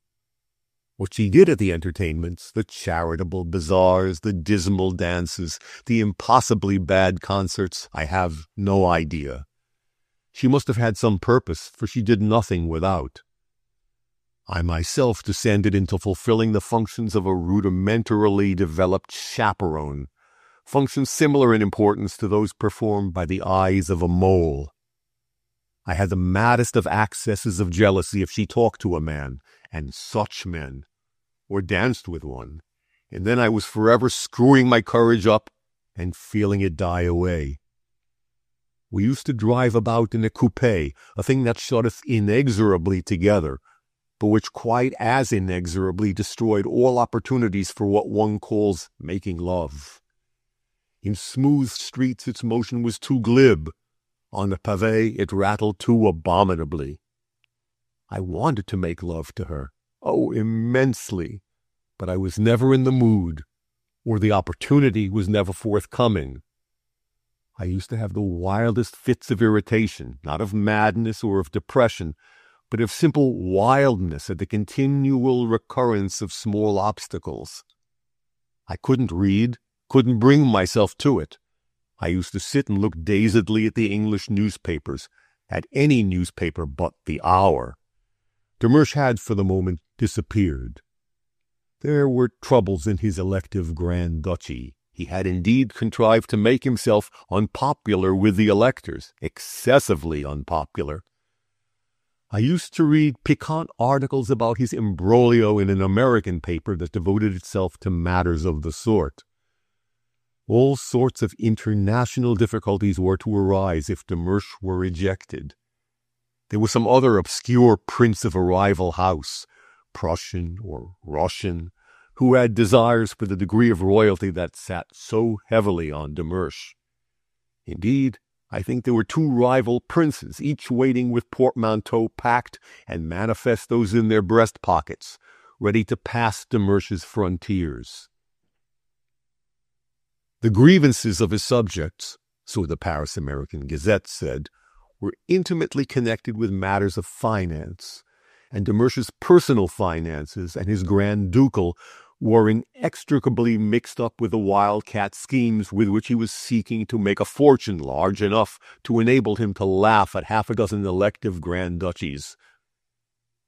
What she did at the entertainments, the charitable bazaars, the dismal dances, the impossibly bad concerts, I have no idea. She must have had some purpose, for she did nothing without. I myself descended into fulfilling the functions of a rudimentarily developed chaperone, functions similar in importance to those performed by the eyes of a mole. I had the maddest of accesses of jealousy if she talked to a man, and such men, or danced with one, and then I was forever screwing my courage up and feeling it die away. We used to drive about in a coupé, a thing that shut us inexorably together, but which quite as inexorably destroyed all opportunities for what one calls making love. In smooth streets its motion was too glib. On the pavé it rattled too abominably. I wanted to make love to her, oh, immensely, but I was never in the mood, or the opportunity was never forthcoming. I used to have the wildest fits of irritation, not of madness or of depression, but of simple wildness at the continual recurrence of small obstacles. I couldn't read, couldn't bring myself to it. I used to sit and look dazedly at the English newspapers, at any newspaper but the Hour. Demersch had, for the moment, disappeared. There were troubles in his elective Grand Duchy. He had indeed contrived to make himself unpopular with the electors, excessively unpopular. I used to read piquant articles about his imbroglio in an American paper that devoted itself to matters of the sort. All sorts of international difficulties were to arise if Demersch were rejected. There was some other obscure prince of a rival house, Prussian or Russian, who had desires for the degree of royalty that sat so heavily on Demersch. Indeed, I think there were two rival princes, each waiting with portmanteau packed and manifestos in their breast pockets, ready to pass Demersch's frontiers. The grievances of his subjects, so the Paris American Gazette said, were intimately connected with matters of finance, and Demersch's personal finances and his Grand Ducal were inextricably mixed up with the wildcat schemes with which he was seeking to make a fortune large enough to enable him to laugh at half a dozen elective Grand Duchies.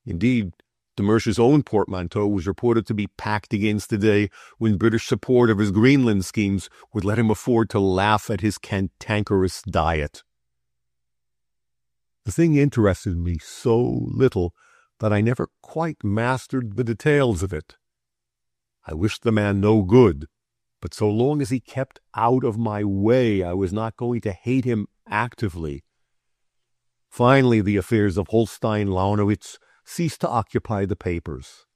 Indeed, Demersch's own portmanteau was reported to be packed against the day when British support of his Greenland schemes would let him afford to laugh at his cantankerous diet. The thing interested me so little that I never quite mastered the details of it. I wished the man no good, but so long as he kept out of my way, I was not going to hate him actively. Finally, the affairs of Holstein-Launowitz ceased to occupy the papers.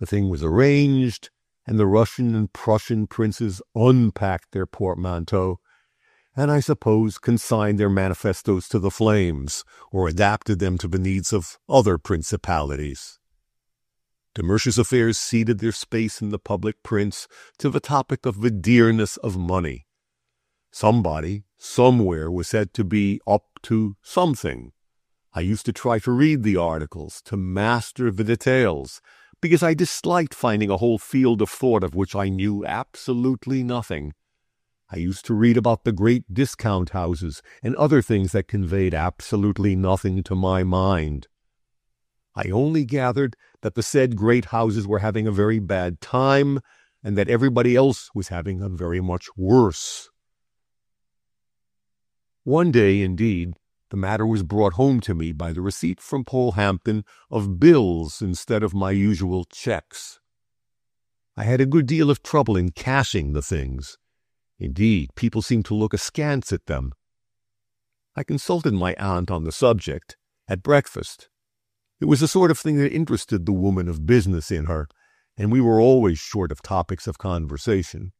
The thing was arranged, and the Russian and Prussian princes unpacked their portmanteaux, and I suppose consigned their manifestos to the flames, or adapted them to the needs of other principalities. Demersch's affairs ceded their space in the public prints to the topic of the dearness of money. Somebody, somewhere, was said to be up to something. I used to try to read the articles, to master the details, because I disliked finding a whole field of thought of which I knew absolutely nothing. I used to read about the great discount houses and other things that conveyed absolutely nothing to my mind. I only gathered that the said great houses were having a very bad time, and that everybody else was having a very much worse. One day, indeed, the matter was brought home to me by the receipt from Polehampton of bills instead of my usual checks. I had a good deal of trouble in cashing the things. Indeed, people seemed to look askance at them. I consulted my aunt on the subject at breakfast. It was the sort of thing that interested the woman of business in her, and we were always short of topics of conversation.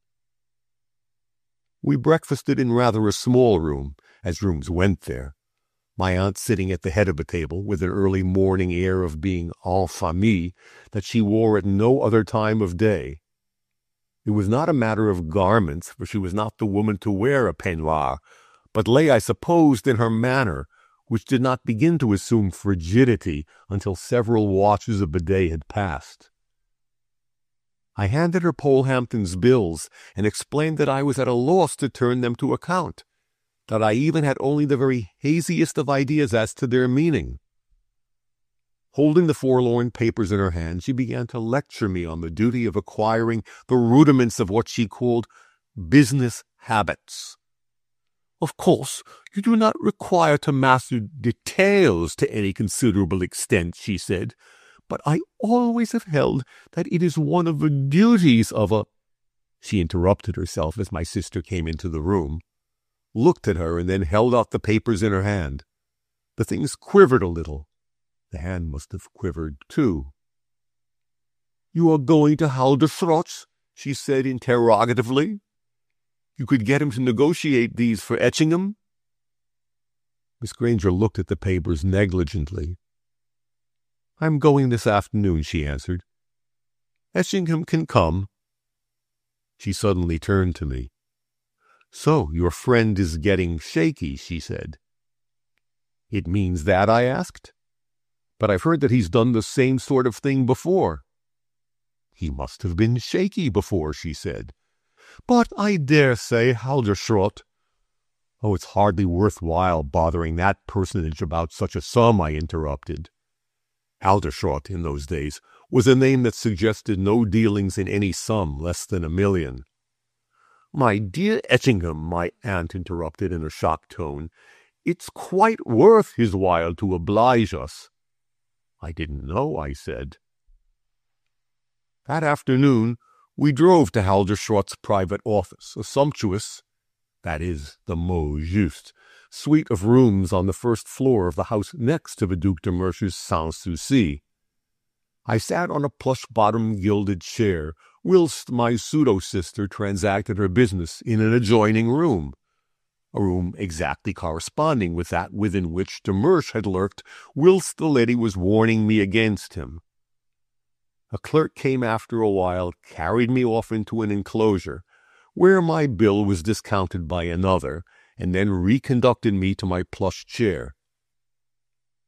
We breakfasted in rather a small room, as rooms went there, my aunt sitting at the head of the table with an early morning air of being en famille that she wore at no other time of day. It was not a matter of garments, for she was not the woman to wear a peignoir, but lay, I supposed, in her manner, which did not begin to assume frigidity until several watches of the day had passed. I handed her Polehampton's bills and explained that I was at a loss to turn them to account, that I even had only the very haziest of ideas as to their meaning. Holding the forlorn papers in her hand, she began to lecture me on the duty of acquiring the rudiments of what she called business habits. Of course, you do not require to master details to any considerable extent, she said, but I always have held that it is one of the duties of a— She interrupted herself as my sister came into the room, looked at her, and then held out the papers in her hand. The things quivered a little. The hand must have quivered, too. "You are going to Halderslot's?" she said interrogatively. "You could get him to negotiate these for Etchingham?" Miss Granger looked at the papers negligently. "I'm going this afternoon," she answered. "Etchingham can come." She suddenly turned to me. "So your friend is getting shaky," she said. "It means that?" I asked. "But I've heard that he's done the same sort of thing before." "He must have been shaky before," she said. "But I dare say Halderslot—" "Oh, it's hardly worthwhile bothering that personage about such a sum," I interrupted. Halderslot, in those days, was a name that suggested no dealings in any sum less than $1 million. "My dear Etchingham," my aunt interrupted in a shocked tone, "it's quite worth his while to oblige us." "I didn't know," I said. That afternoon, we drove to Halderslot's private office, a sumptuous, that is the mot juste, suite of rooms on the first floor of the house next to the Duc de Mersch's Sans Souci. I sat on a plush-bottomed gilded chair, whilst my pseudo-sister transacted her business in an adjoining room, a room exactly corresponding with that within which de Mersch had lurked whilst the lady was warning me against him. A clerk came after a while, carried me off into an enclosure, where my bill was discounted by another, and then reconducted me to my plush chair.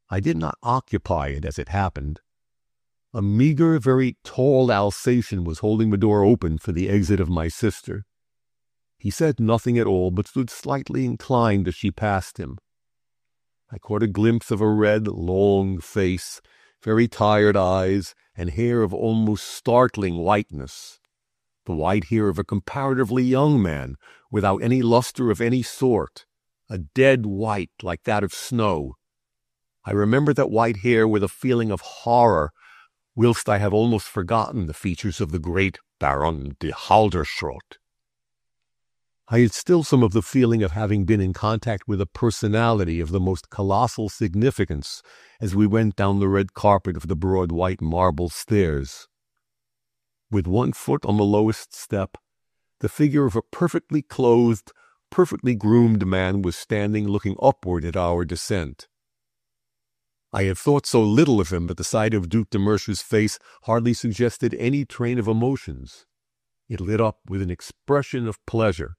I did not occupy it as it happened. A meager, very tall Alsatian was holding the door open for the exit of my sister. He said nothing at all, but stood slightly inclined as she passed him. I caught a glimpse of a red, long face, very tired eyes, and hair of almost startling whiteness. The white hair of a comparatively young man, without any luster of any sort, a dead white like that of snow. I remember that white hair with a feeling of horror, whilst I have almost forgotten the features of the great Baron de Halderslot. I had still some of the feeling of having been in contact with a personality of the most colossal significance as we went down the red carpet of the broad white marble stairs. With one foot on the lowest step, the figure of a perfectly clothed, perfectly groomed man was standing looking upward at our descent. I had thought so little of him that the sight of Duc de Mersch's face hardly suggested any train of emotions. It lit up with an expression of pleasure.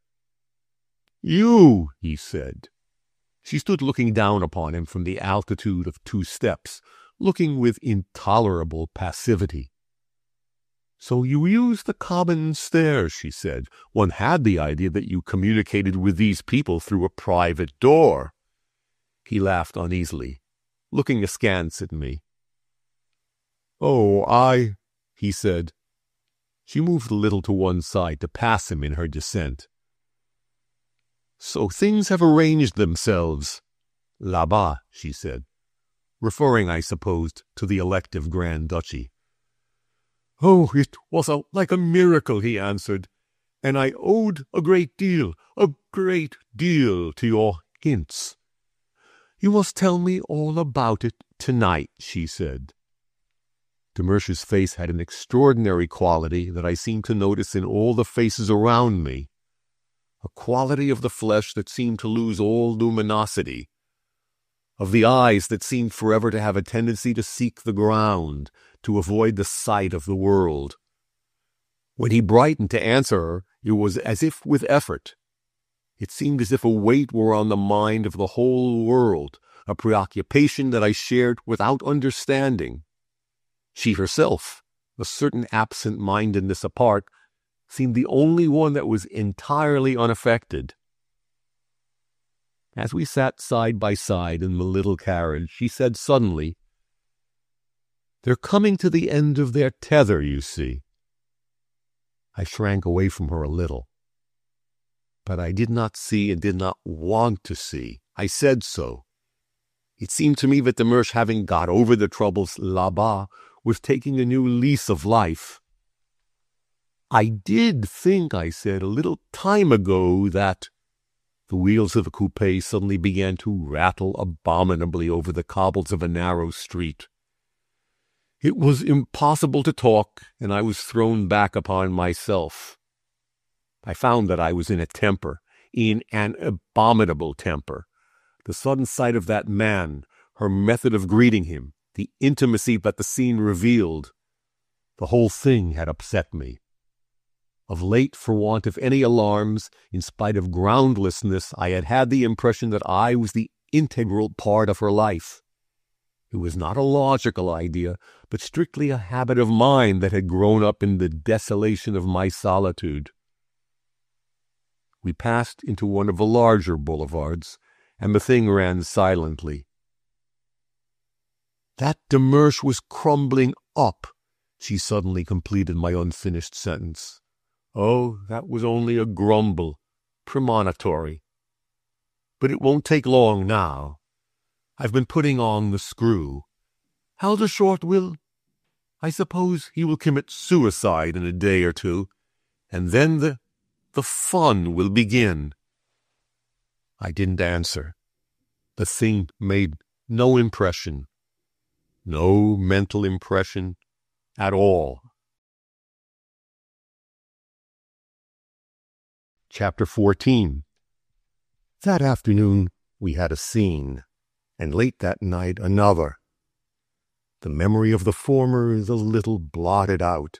"You," he said. She stood looking down upon him from the altitude of 2 steps, looking with intolerable passivity. "So you use the common stairs," she said. "One had the idea that you communicated with these people through a private door." He laughed uneasily, looking askance at me. "Oh, he said. She moved a little to one side to pass him in her descent. "So things have arranged themselves là-bas," she said, referring, I supposed, to the elective Grand Duchy. "Oh, it was like a miracle," he answered, "and I owed a great deal to your hints. "You must tell me all about it tonight," she said. Demersh's face had an extraordinary quality that I seemed to notice in all the faces around me, a quality of the flesh that seemed to lose all luminosity, of the eyes that seemed forever to have a tendency to seek the ground, to avoid the sight of the world. When he brightened to answer her, it was as if with effort. It seemed as if a weight were on the mind of the whole world, a preoccupation that I shared without understanding. She herself, a certain absent-mindedness apart, seemed the only one that was entirely unaffected. As we sat side by side in the little carriage, she said suddenly, "They're coming to the end of their tether, you see." I shrank away from her a little. But I did not see and did not want to see. I said so. It seemed to me that Demersh, having got over the troubles là-bas, was taking a new lease of life. "I did think," I said, "a little time ago that—" The wheels of the coupe suddenly began to rattle abominably over the cobbles of a narrow street. It was impossible to talk, and I was thrown back upon myself. I found that I was in a temper, in an abominable temper. The sudden sight of that man, her method of greeting him, the intimacy that the scene revealed, the whole thing had upset me. Of late, for want of any alarms, in spite of groundlessness, I had had the impression that I was the integral part of her life. It was not a logical idea, but strictly a habit of mind that had grown up in the desolation of my solitude. We passed into one of the larger boulevards, and the thing ran silently. "That Demersh was crumbling up," she suddenly completed my unfinished sentence. "Oh, that was only a grumble, premonitory. But it won't take long now. I've been putting on the screw. Haldershort I suppose he will commit suicide in a day or two, and then the fun will begin." I didn't answer. The thing made no impression, no mental impression at all. Chapter 14. That afternoon we had a scene, and late that night another. The memory of the former is a little blotted out.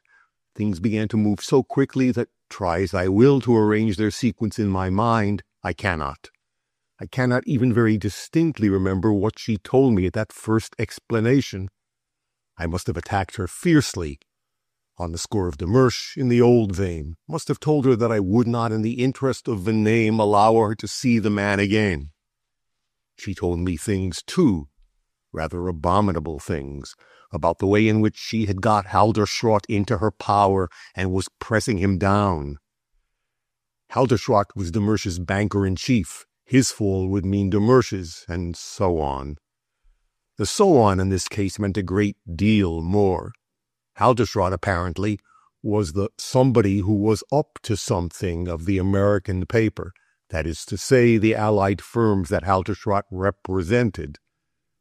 Things began to move so quickly that, try as I will to arrange their sequence in my mind, I cannot. I cannot even very distinctly remember what she told me at that first explanation. I must have attacked her fiercely, on the score of Demersh, in the old vein, must have told her that I would not, in the interest of the name, allow her to see the man again. She told me things, too, rather abominable things, about the way in which she had got Haldershot into her power and was pressing him down. Haldershot was Demersh's banker-in-chief. His fall would mean Demersh's, and so on. The so on in this case meant a great deal more. Haldershot, apparently, was the somebody who was up to something of the American paper, that is to say, the allied firms that Haldershot represented.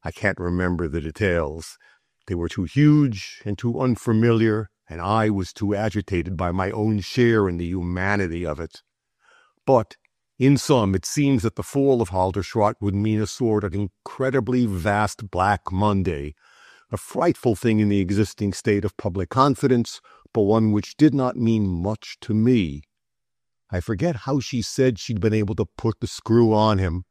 I can't remember the details. They were too huge and too unfamiliar, and I was too agitated by my own share in the humanity of it. But, in sum, it seems that the fall of Haldershot would mean a sort of incredibly vast Black Monday, a frightful thing in the existing state of public confidence, but one which did not mean much to me. I forget how she said she'd been able to put the screw on him.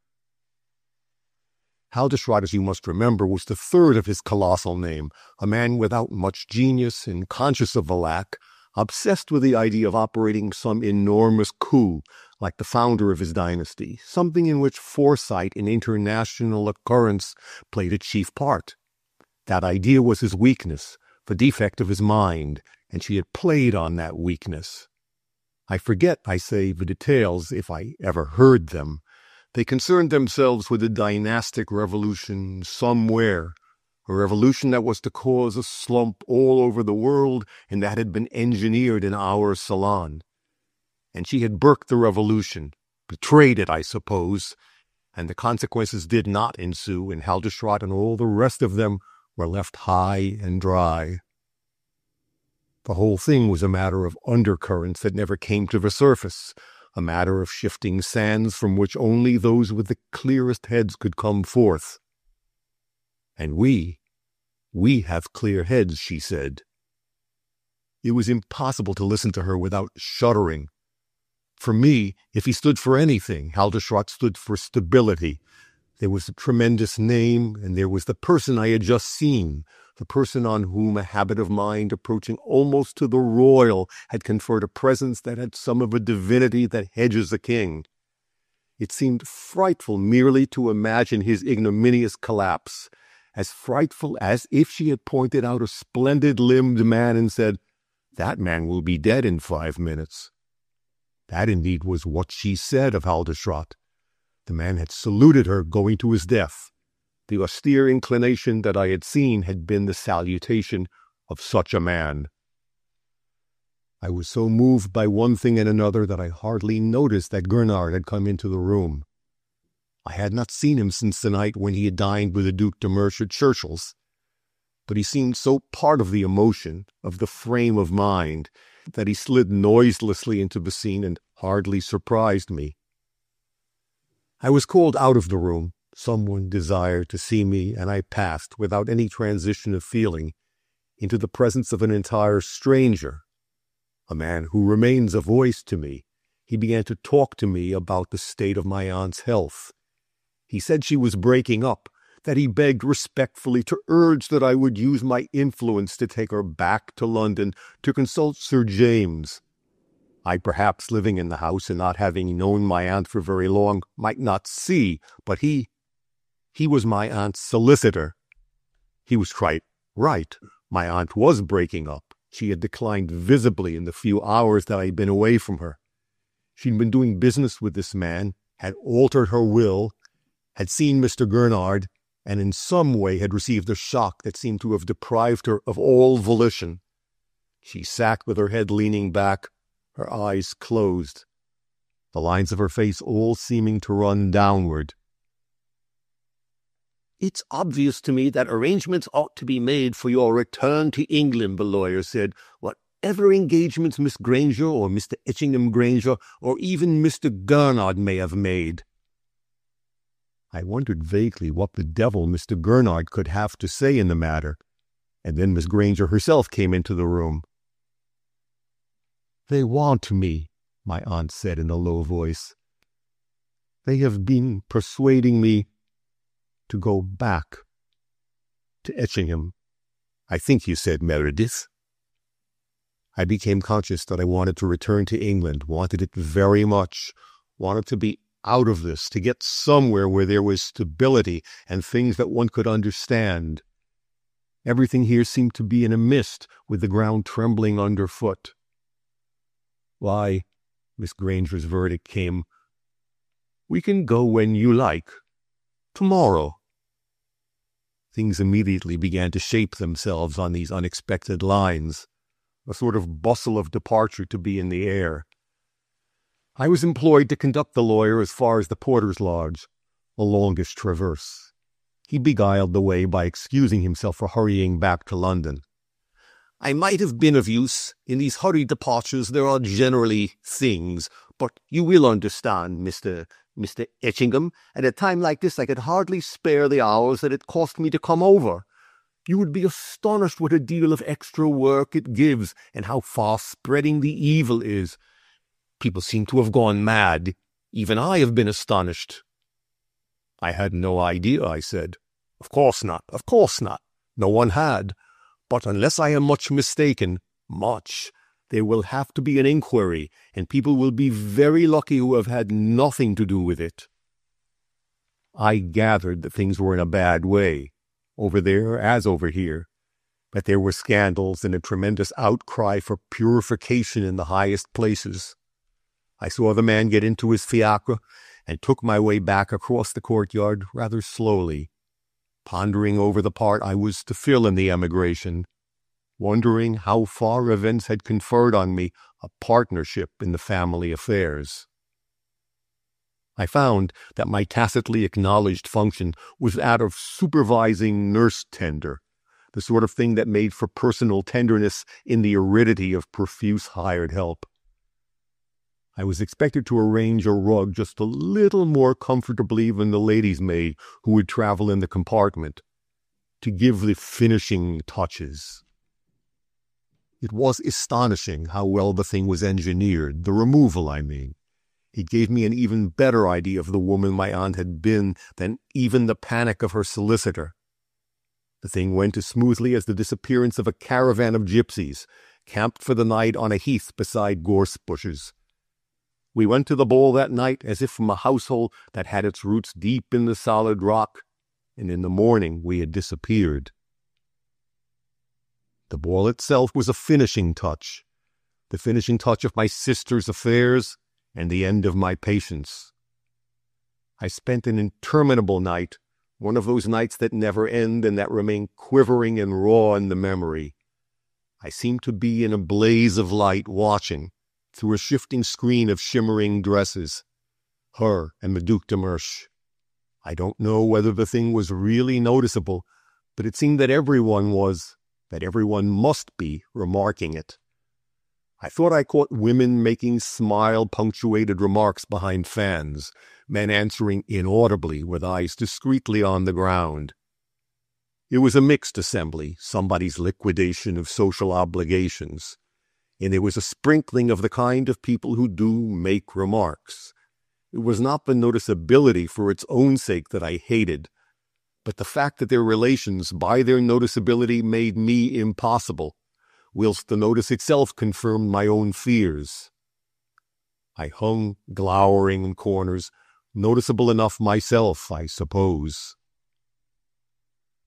Haldershot, as you must remember, was the third of his colossal name, a man without much genius and conscious of the lack, obsessed with the idea of operating some enormous coup, like the founder of his dynasty, something in which foresight and international occurrence played a chief part. That idea was his weakness, the defect of his mind, and she had played on that weakness. I forget, I say, the details, if I ever heard them. They concerned themselves with a dynastic revolution somewhere, a revolution that was to cause a slump all over the world and that had been engineered in our salon. And she had burked the revolution, betrayed it, I suppose, and the consequences did not ensue, and Halderschrott and all the rest of them were left high and dry. The whole thing was a matter of undercurrents that never came to the surface, a matter of shifting sands from which only those with the clearest heads could come forth. And we have clear heads, she said. It was impossible to listen to her without shuddering. For me, if he stood for anything, Halderschrott stood for stability. There was the tremendous name, and there was the person I had just seen, the person on whom a habit of mind approaching almost to the royal had conferred a presence that had some of a divinity that hedges a king. It seemed frightful merely to imagine his ignominious collapse, as frightful as if she had pointed out a splendid-limbed man and said, "That man will be dead in 5 minutes." That indeed was what she said of Halderschrott. The man had saluted her going to his death. The austere inclination that I had seen had been the salutation of such a man. I was so moved by one thing and another that I hardly noticed that Conrad had come into the room. I had not seen him since the night when he had dined with the Duc de Mersch at Churchill's, but he seemed so part of the emotion, of the frame of mind, that he slid noiselessly into the scene and hardly surprised me. I was called out of the room. Someone desired to see me, and I passed, without any transition of feeling, into the presence of an entire stranger, a man who remains a voice to me. He began to talk to me about the state of my aunt's health. He said she was breaking up, that he begged respectfully to urge that I would use my influence to take her back to London to consult Sir James. I, perhaps living in the house and not having known my aunt for very long, might not see, but he was my aunt's solicitor. He was quite right. My aunt was breaking up. She had declined visibly in the few hours that I had been away from her. She'd been doing business with this man, had altered her will, had seen Mr. Conrad, and in some way had received a shock that seemed to have deprived her of all volition. She sat with her head leaning back, her eyes closed, the lines of her face all seeming to run downward. "It's obvious to me that arrangements ought to be made for your return to England," the lawyer said. "Whatever engagements Miss Granger or Mr. Etchingham Granger or even Mr. Conrad may have made." I wondered vaguely what the devil Mr. Conrad could have to say in the matter, and then Miss Granger herself came into the room. "They want me," my aunt said in a low voice. "They have been persuading me to go back to Etchingham. I think you said Meredith." I became conscious that I wanted to return to England, wanted it very much, wanted to be out of this, to get somewhere where there was stability and things that one could understand. Everything here seemed to be in a mist, with the ground trembling underfoot. "Why," Miss Granger's verdict came, "we can go when you like. Tomorrow." Things immediately began to shape themselves on these unexpected lines, a sort of bustle of departure to be in the air. I was employed to conduct the lawyer as far as the porter's lodge, a longish traverse. He beguiled the way by excusing himself for hurrying back to London. "I might have been of use. In these hurried departures there are generally things, but you will understand, Mr. Etchingham, at a time like this I could hardly spare the hours that it cost me to come over. You would be astonished what a deal of extra work it gives, and how far-spreading the evil is. People seem to have gone mad. Even I have been astonished." "I had no idea," I said. Of course not. No one had. But unless I am much mistaken, there will have to be an inquiry, and people will be very lucky who have had nothing to do with it." I gathered that things were in a bad way, over there as over here, that there were scandals and a tremendous outcry for purification in the highest places. I saw the man get into his fiacre and took my way back across the courtyard rather slowly, pondering over the part I was to fill in the emigration, wondering how far events had conferred on me a partnership in the family affairs. I found that my tacitly acknowledged function was that of supervising nurse tender, the sort of thing that made for personal tenderness in the aridity of profuse hired help. I was expected to arrange a rug just a little more comfortably than the lady's maid who would travel in the compartment, to give the finishing touches. It was astonishing how well the thing was engineered, the removal, I mean. It gave me an even better idea of the woman my aunt had been than even the panic of her solicitor. The thing went as smoothly as the disappearance of a caravan of gypsies, camped for the night on a heath beside gorse bushes. We went to the ball that night as if from a household that had its roots deep in the solid rock, and in the morning we had disappeared. The ball itself was a finishing touch, the finishing touch of my sister's affairs and the end of my patience. I spent an interminable night, one of those nights that never end and that remain quivering and raw in the memory. I seemed to be in a blaze of light watching, through a shifting screen of shimmering dresses, her and the Duc de Mersch. I don't know whether the thing was really noticeable, but it seemed that everyone must be remarking it. I thought I caught women making smile-punctuated remarks behind fans, men answering inaudibly with eyes discreetly on the ground. It was a mixed assembly, somebody's liquidation of social obligations, and there was a sprinkling of the kind of people who do make remarks. It was not the noticeability for its own sake that I hated, but the fact that their relations by their noticeability made me impossible, whilst the notice itself confirmed my own fears. I hung glowering in corners, noticeable enough myself, I suppose.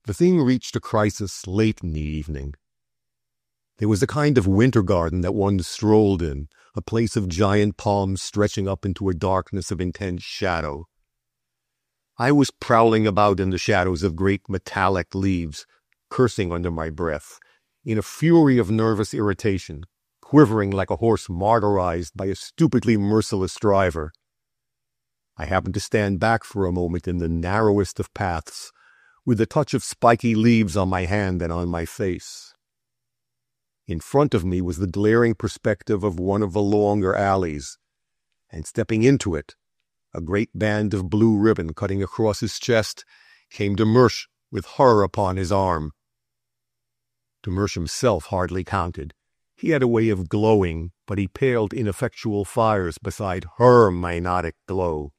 The thing reached a crisis late in the evening. There was a kind of winter garden that one strolled in, a place of giant palms stretching up into a darkness of intense shadow. I was prowling about in the shadows of great metallic leaves, cursing under my breath, in a fury of nervous irritation, quivering like a horse martyrized by a stupidly merciless driver. I happened to stand back for a moment in the narrowest of paths, with a touch of spiky leaves on my hand and on my face. In front of me was the glaring perspective of one of the longer alleys, and stepping into it, a great band of blue ribbon cutting across his chest, came de Mersch with her upon his arm. De Mersch himself hardly counted. He had a way of glowing, but he paled ineffectual fires beside her minotic glow.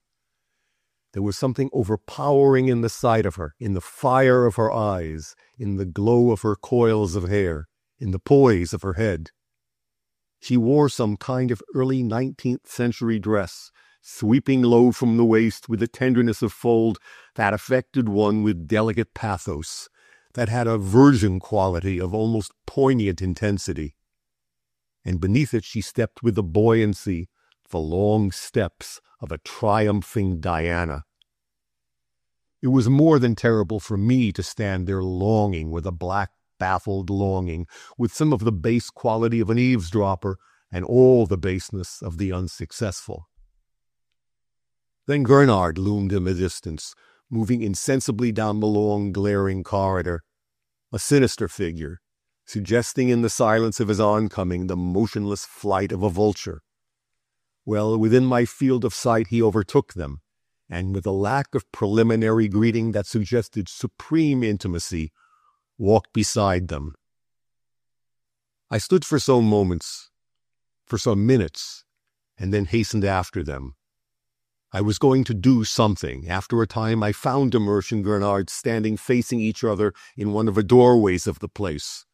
There was something overpowering in the sight of her, in the fire of her eyes, in the glow of her coils of hair, in the poise of her head. She wore some kind of early 19th century dress, sweeping low from the waist with a tenderness of fold that affected one with delicate pathos, that had a virgin quality of almost poignant intensity. And beneath it she stepped with the buoyancy, the long steps of a triumphing Diana. It was more than terrible for me to stand there longing with a black, baffled longing, with some of the base quality of an eavesdropper and all the baseness of the unsuccessful. Then Conrad loomed in the distance, moving insensibly down the long, glaring corridor, a sinister figure, suggesting in the silence of his oncoming the motionless flight of a vulture. Well, within my field of sight he overtook them, and with a lack of preliminary greeting that suggested supreme intimacy, walked beside them. I stood for some moments, for some minutes, and then hastened after them. I was going to do something. After a time, I found de Mersch and Conrad standing facing each other in one of the doorways of the place.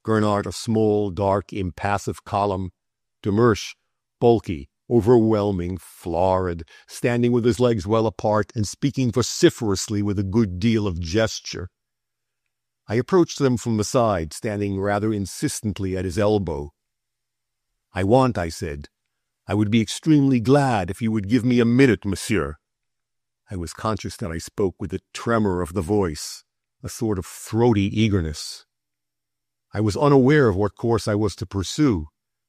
Conrad, a small, dark, impassive column. De Mersch, bulky, overwhelming, florid, standing with his legs well apart and speaking vociferously with a good deal of gesture. I approached them from the side, standing rather insistently at his elbow. I said. I would be extremely glad if you would give me a minute, monsieur. I was conscious that I spoke with a tremor of the voice, a sort of throaty eagerness. I was unaware of what course I was to pursue,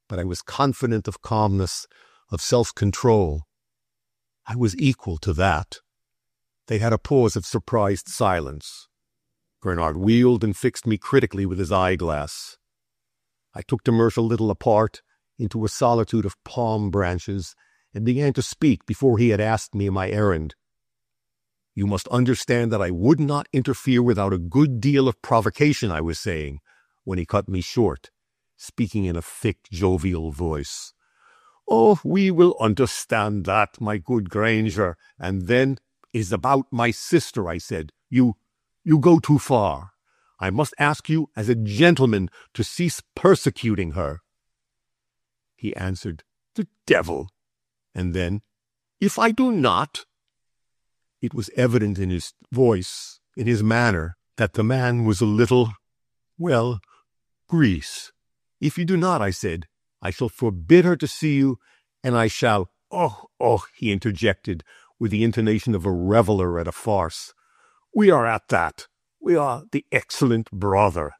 but I was confident of calmness, of self-control. I was equal to that. They had a pause of surprised silence. Conrad wheeled and fixed me critically with his eyeglass. I took Demersh a little apart into a solitude of palm branches and began to speak before he had asked me my errand. You must understand that I would not interfere without a good deal of provocation, I was saying, when he cut me short, speaking in a thick, jovial voice. Oh, we will understand that, my good Granger. And then, is about my sister, I said. You go too far. I must ask you, as a gentleman, to cease persecuting her. He answered, The devil. And then, if I do not... It was evident in his voice, in his manner, that the man was a little, well, grease. If you do not, I said, I shall forbid her to see you, and I shall... Oh, he interjected, with the intonation of a reveler at a farce. We are at that. We are the excellent brother.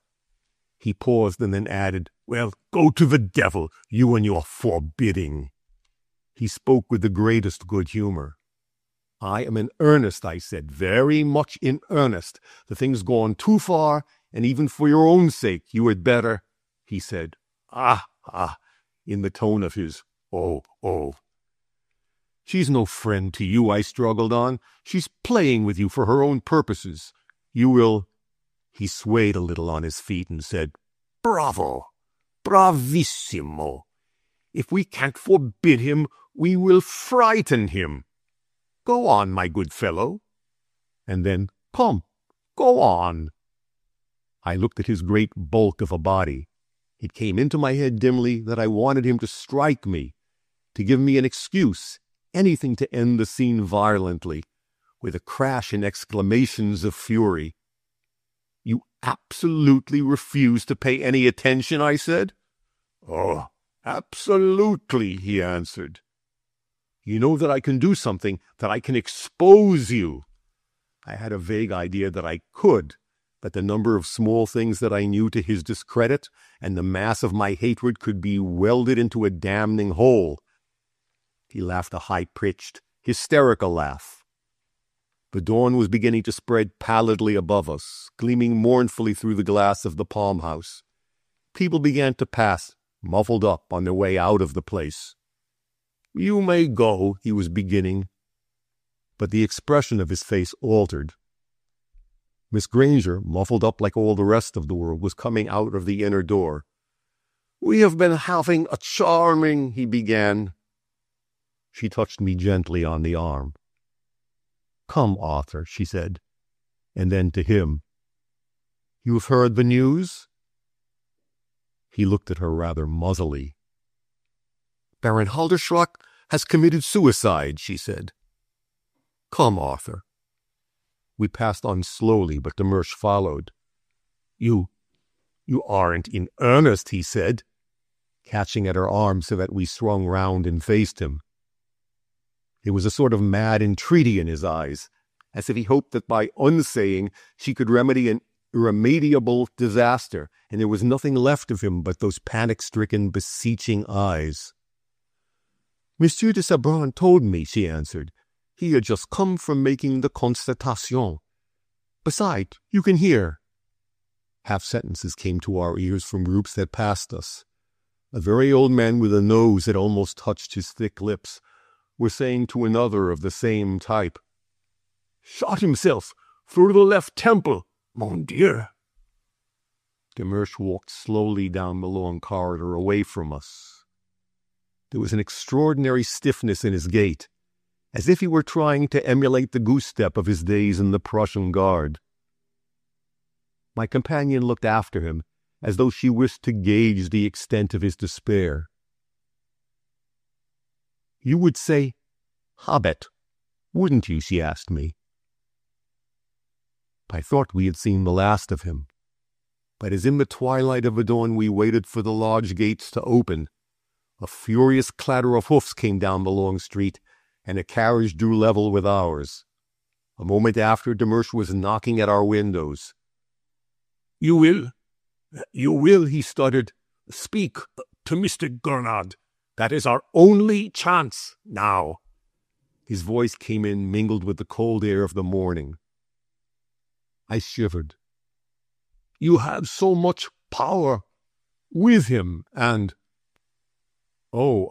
He paused and then added, Well, go to the devil, you and your forbidding. He spoke with the greatest good humor. I am in earnest, I said, very much in earnest. The thing's gone too far, and even for your own sake, you had better, he said. In the tone of his, oh. She's no friend to you, I struggled on. She's playing with you for her own purposes. You will... He swayed a little on his feet and said, Bravo! Bravissimo! If we can't forbid him, we will frighten him. Go on, my good fellow. And then, come, go on. I looked at his great bulk of a body. It came into my head dimly that I wanted him to strike me, to give me an excuse, anything to end the scene violently, with a crash and exclamations of fury. You absolutely refuse to pay any attention, I said. Oh, absolutely, he answered. You know that I can do something, that I can expose you. I had a vague idea that I could, but the number of small things that I knew to his discredit and the mass of my hatred could be welded into a damning whole. He laughed a high-pitched, hysterical laugh. The dawn was beginning to spread pallidly above us, gleaming mournfully through the glass of the palm house. People began to pass, muffled up, on their way out of the place. You may go, he was beginning, but the expression of his face altered. Miss Granger, muffled up like all the rest of the world, was coming out of the inner door. We have been having a charming, he began. She touched me gently on the arm. Come, Arthur, she said, and then to him, You have heard the news? He looked at her rather muzzily. Baron Halderschrock has committed suicide, she said. Come, Arthur. We passed on slowly, but Demersh followed. You aren't in earnest, he said, catching at her arm so that we swung round and faced him. There was a sort of mad entreaty in his eyes, as if he hoped that by unsaying she could remedy an irremediable disaster, and there was nothing left of him but those panic-stricken, beseeching eyes. Monsieur de Sabran told me, she answered. He had just come from making the constatation. Besides, you can hear. Half-sentences came to our ears from groups that passed us. A very old man with a nose that almost touched his thick lips were saying to another of the same type, Shot himself through the left temple, mon Dieu. Demersh walked slowly down the long corridor away from us. There was an extraordinary stiffness in his gait, as if he were trying to emulate the goose-step of his days in the Prussian Guard. My companion looked after him, as though she wished to gauge the extent of his despair. You would say, Hobbit, wouldn't you? She asked me. I thought we had seen the last of him, but as in the twilight of the dawn we waited for the lodge gates to open, a furious clatter of hoofs came down the long street, and a carriage drew level with ours. A moment after, Demersh was knocking at our windows. You will, he stuttered. Speak to Mr. Conrad. That is our only chance now. His voice came in mingled with the cold air of the morning. I shivered. "You have so much power with him, and—" "Oh,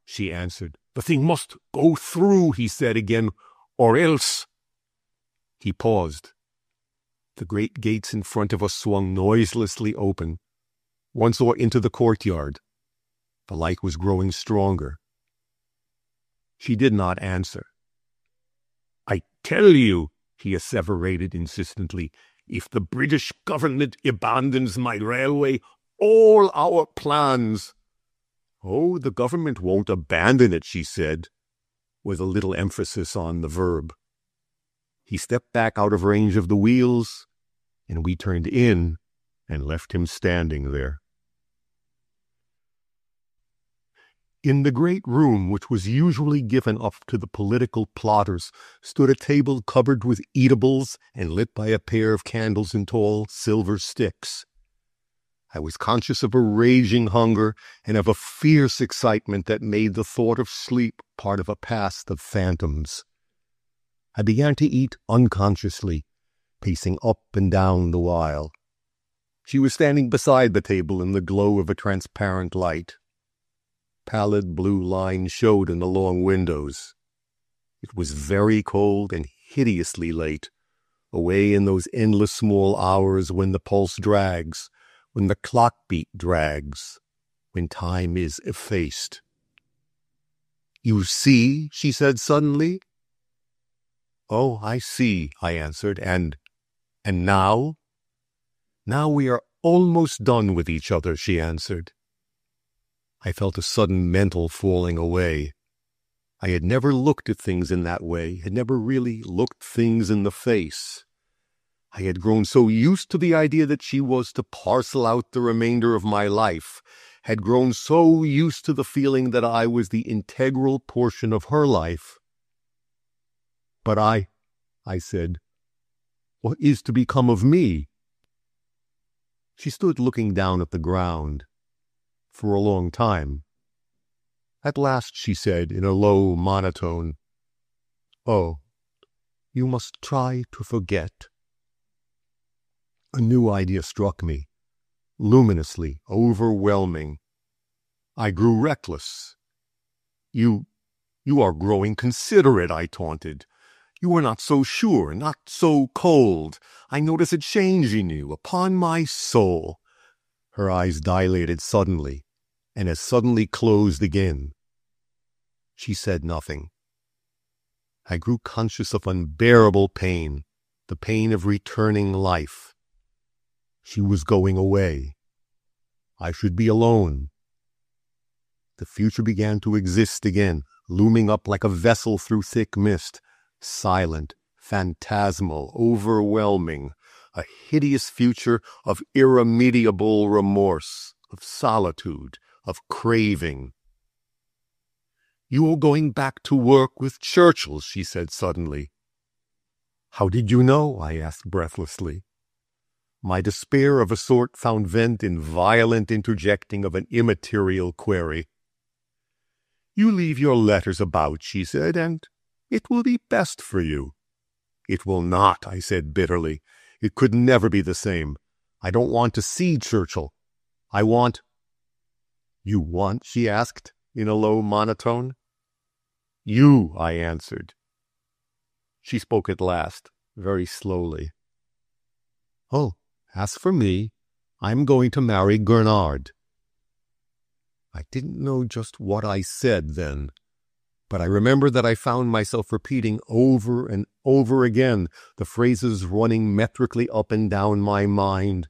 she answered. "The thing must go through," he said again, "or else—" He paused. The great gates in front of us swung noiselessly open. One saw into the courtyard. The light was growing stronger. She did not answer. "I tell you," he asseverated insistently, "if the British government abandons my railway, all our plans—" "Oh, the government won't abandon it," she said, with a little emphasis on the verb. He stepped back out of range of the wheels, and we turned in and left him standing there. In the great room, which was usually given up to the political plotters, stood a table covered with eatables and lit by a pair of candles in tall silver sticks. I was conscious of a raging hunger and of a fierce excitement that made the thought of sleep part of a past of phantoms. I began to eat unconsciously, pacing up and down the while. She was standing beside the table in the glow of a transparent light. Pallid blue lines showed in the long windows. It was very cold and hideously late, away in those endless small hours when the pulse drags, when the clock beat drags, when time is effaced. "You see," she said suddenly. "Oh, I see," I answered, and now?" "Now we are almost done with each other," she answered. I felt a sudden mental falling away. I had never looked at things in that way, had never really looked things in the face. I had grown so used to the idea that she was to parcel out the remainder of my life, had grown so used to the feeling that I was the integral portion of her life. "But I said, "what is to become of me?" She stood looking down at the ground for a long time. At last she said in a low monotone, "Oh, you must try to forget." A new idea struck me, luminously, overwhelming. I grew reckless. You are growing considerate," I taunted. "You are not so sure, not so cold. I notice a change in you, upon my soul." Her eyes dilated suddenly, and as suddenly closed again. She said nothing. I grew conscious of unbearable pain, the pain of returning life. She was going away. I should be alone. The future began to exist again, looming up like a vessel through thick mist, silent, phantasmal, overwhelming, a hideous future of irremediable remorse, of solitude, of craving. "You are going back to work with Churchill," she said suddenly. "How did you know?" I asked breathlessly. My despair of a sort found vent in violent interjecting of an immaterial query. "You leave your letters about," she said, "and it will be best for you." "It will not," I said bitterly. "It could never be the same. I don't want to see Churchill. I want—" "You want?" she asked in a low monotone. "You," I answered. She spoke at last, very slowly. "Oh, as for me, I'm going to marry Gurnard." I didn't know just what I said then, but I remember that I found myself repeating over and over again the phrases running metrically up and down my mind.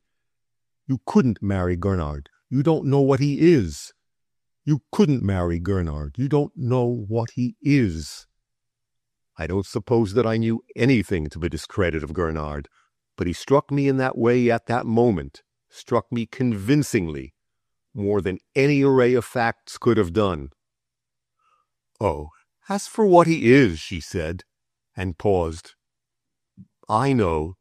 "You couldn't marry Gurnard. You don't know what he is. You couldn't marry Gurnard. You don't know what he is." I don't suppose that I knew anything to the discredit of Gurnard, but he struck me in that way at that moment, struck me convincingly, more than any array of facts could have done. "Oh, as for what he is," she said, and paused. "I know."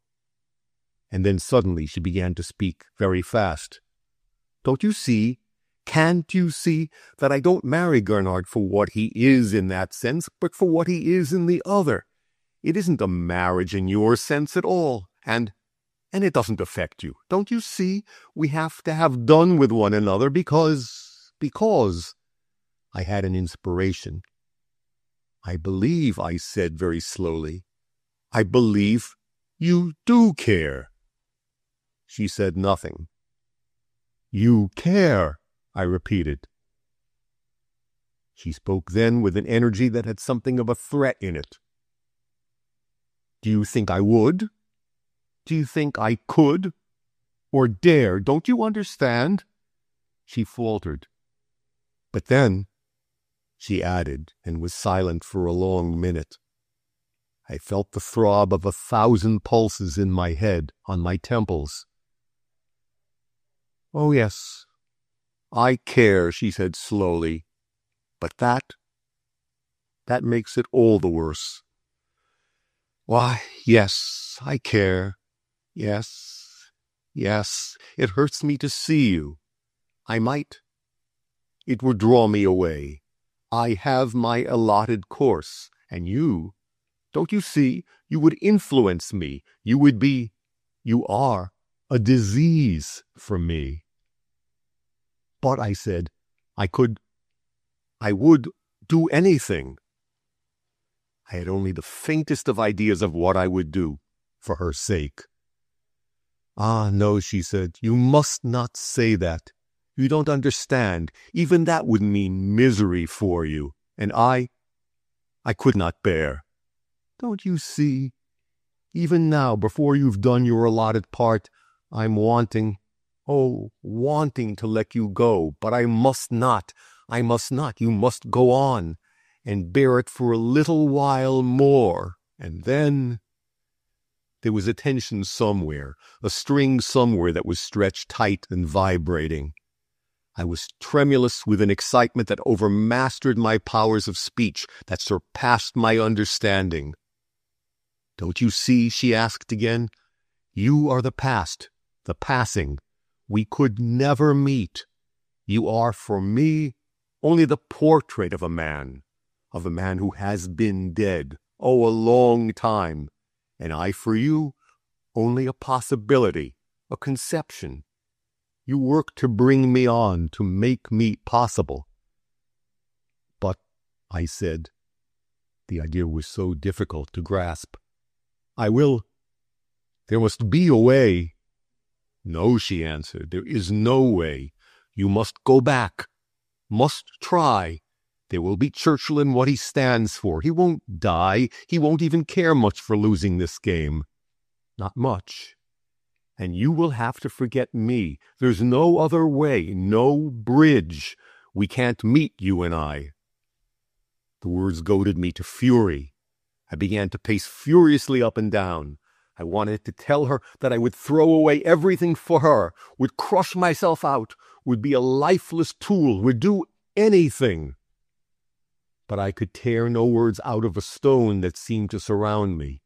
And then suddenly she began to speak very fast. "Don't you see? Can't you see that I don't marry Gernard for what he is in that sense, but for what he is in the other? It isn't a marriage in your sense at all, and it doesn't affect you. Don't you see? We have to have done with one another because I had an inspiration. I believe, I said very slowly, I believe you do care. She said nothing. You care, I repeated. She spoke then with an energy that had something of a threat in it. Do you think I would? Do you think I could? Or dare? Don't you understand? She faltered. But then, she added, and was silent for a long minute. I felt the throb of 1,000 pulses in my head, on my temples. Oh, yes, I care, she said slowly, but that makes it all the worse. Why, yes, I care. Yes, it hurts me to see you. It would draw me away. I have my allotted course, and you, don't you see, you would influence me. You are a disease for me. But, I said, I would do anything. I had only the faintest of ideas of what I would do for her sake. Ah, no, she said, you must not say that. You don't understand. Even that would mean misery for you. And I could not bear. Don't you see? Even now, before you've done your allotted part, I'm wanting to let you go. But I must not. You must go on and bear it for a little while more. And then there was a tension somewhere, a string somewhere that was stretched tight and vibrating. I was tremulous with an excitement that overmastered my powers of speech, that surpassed my understanding. Don't you see, she asked again, you are the past, the passing. We could never meet. You are for me only the portrait of a man who has been dead, a long time, and I for you only a possibility, a conception. You work to bring me on, to make me possible. But, I said, the idea was so difficult to grasp. There must be a way. No, she answered, there is no way. You must go back, must try. There will be Churchill in what he stands for. He won't die. He won't even care much for losing this game. Not much. And you will have to forget me. There's no other way, no bridge. We can't meet, you and I. The words goaded me to fury. I began to pace furiously up and down. I wanted to tell her that I would throw away everything for her, would crush myself out, would be a lifeless tool, would do anything. But I could tear no words out of a stone that seemed to surround me.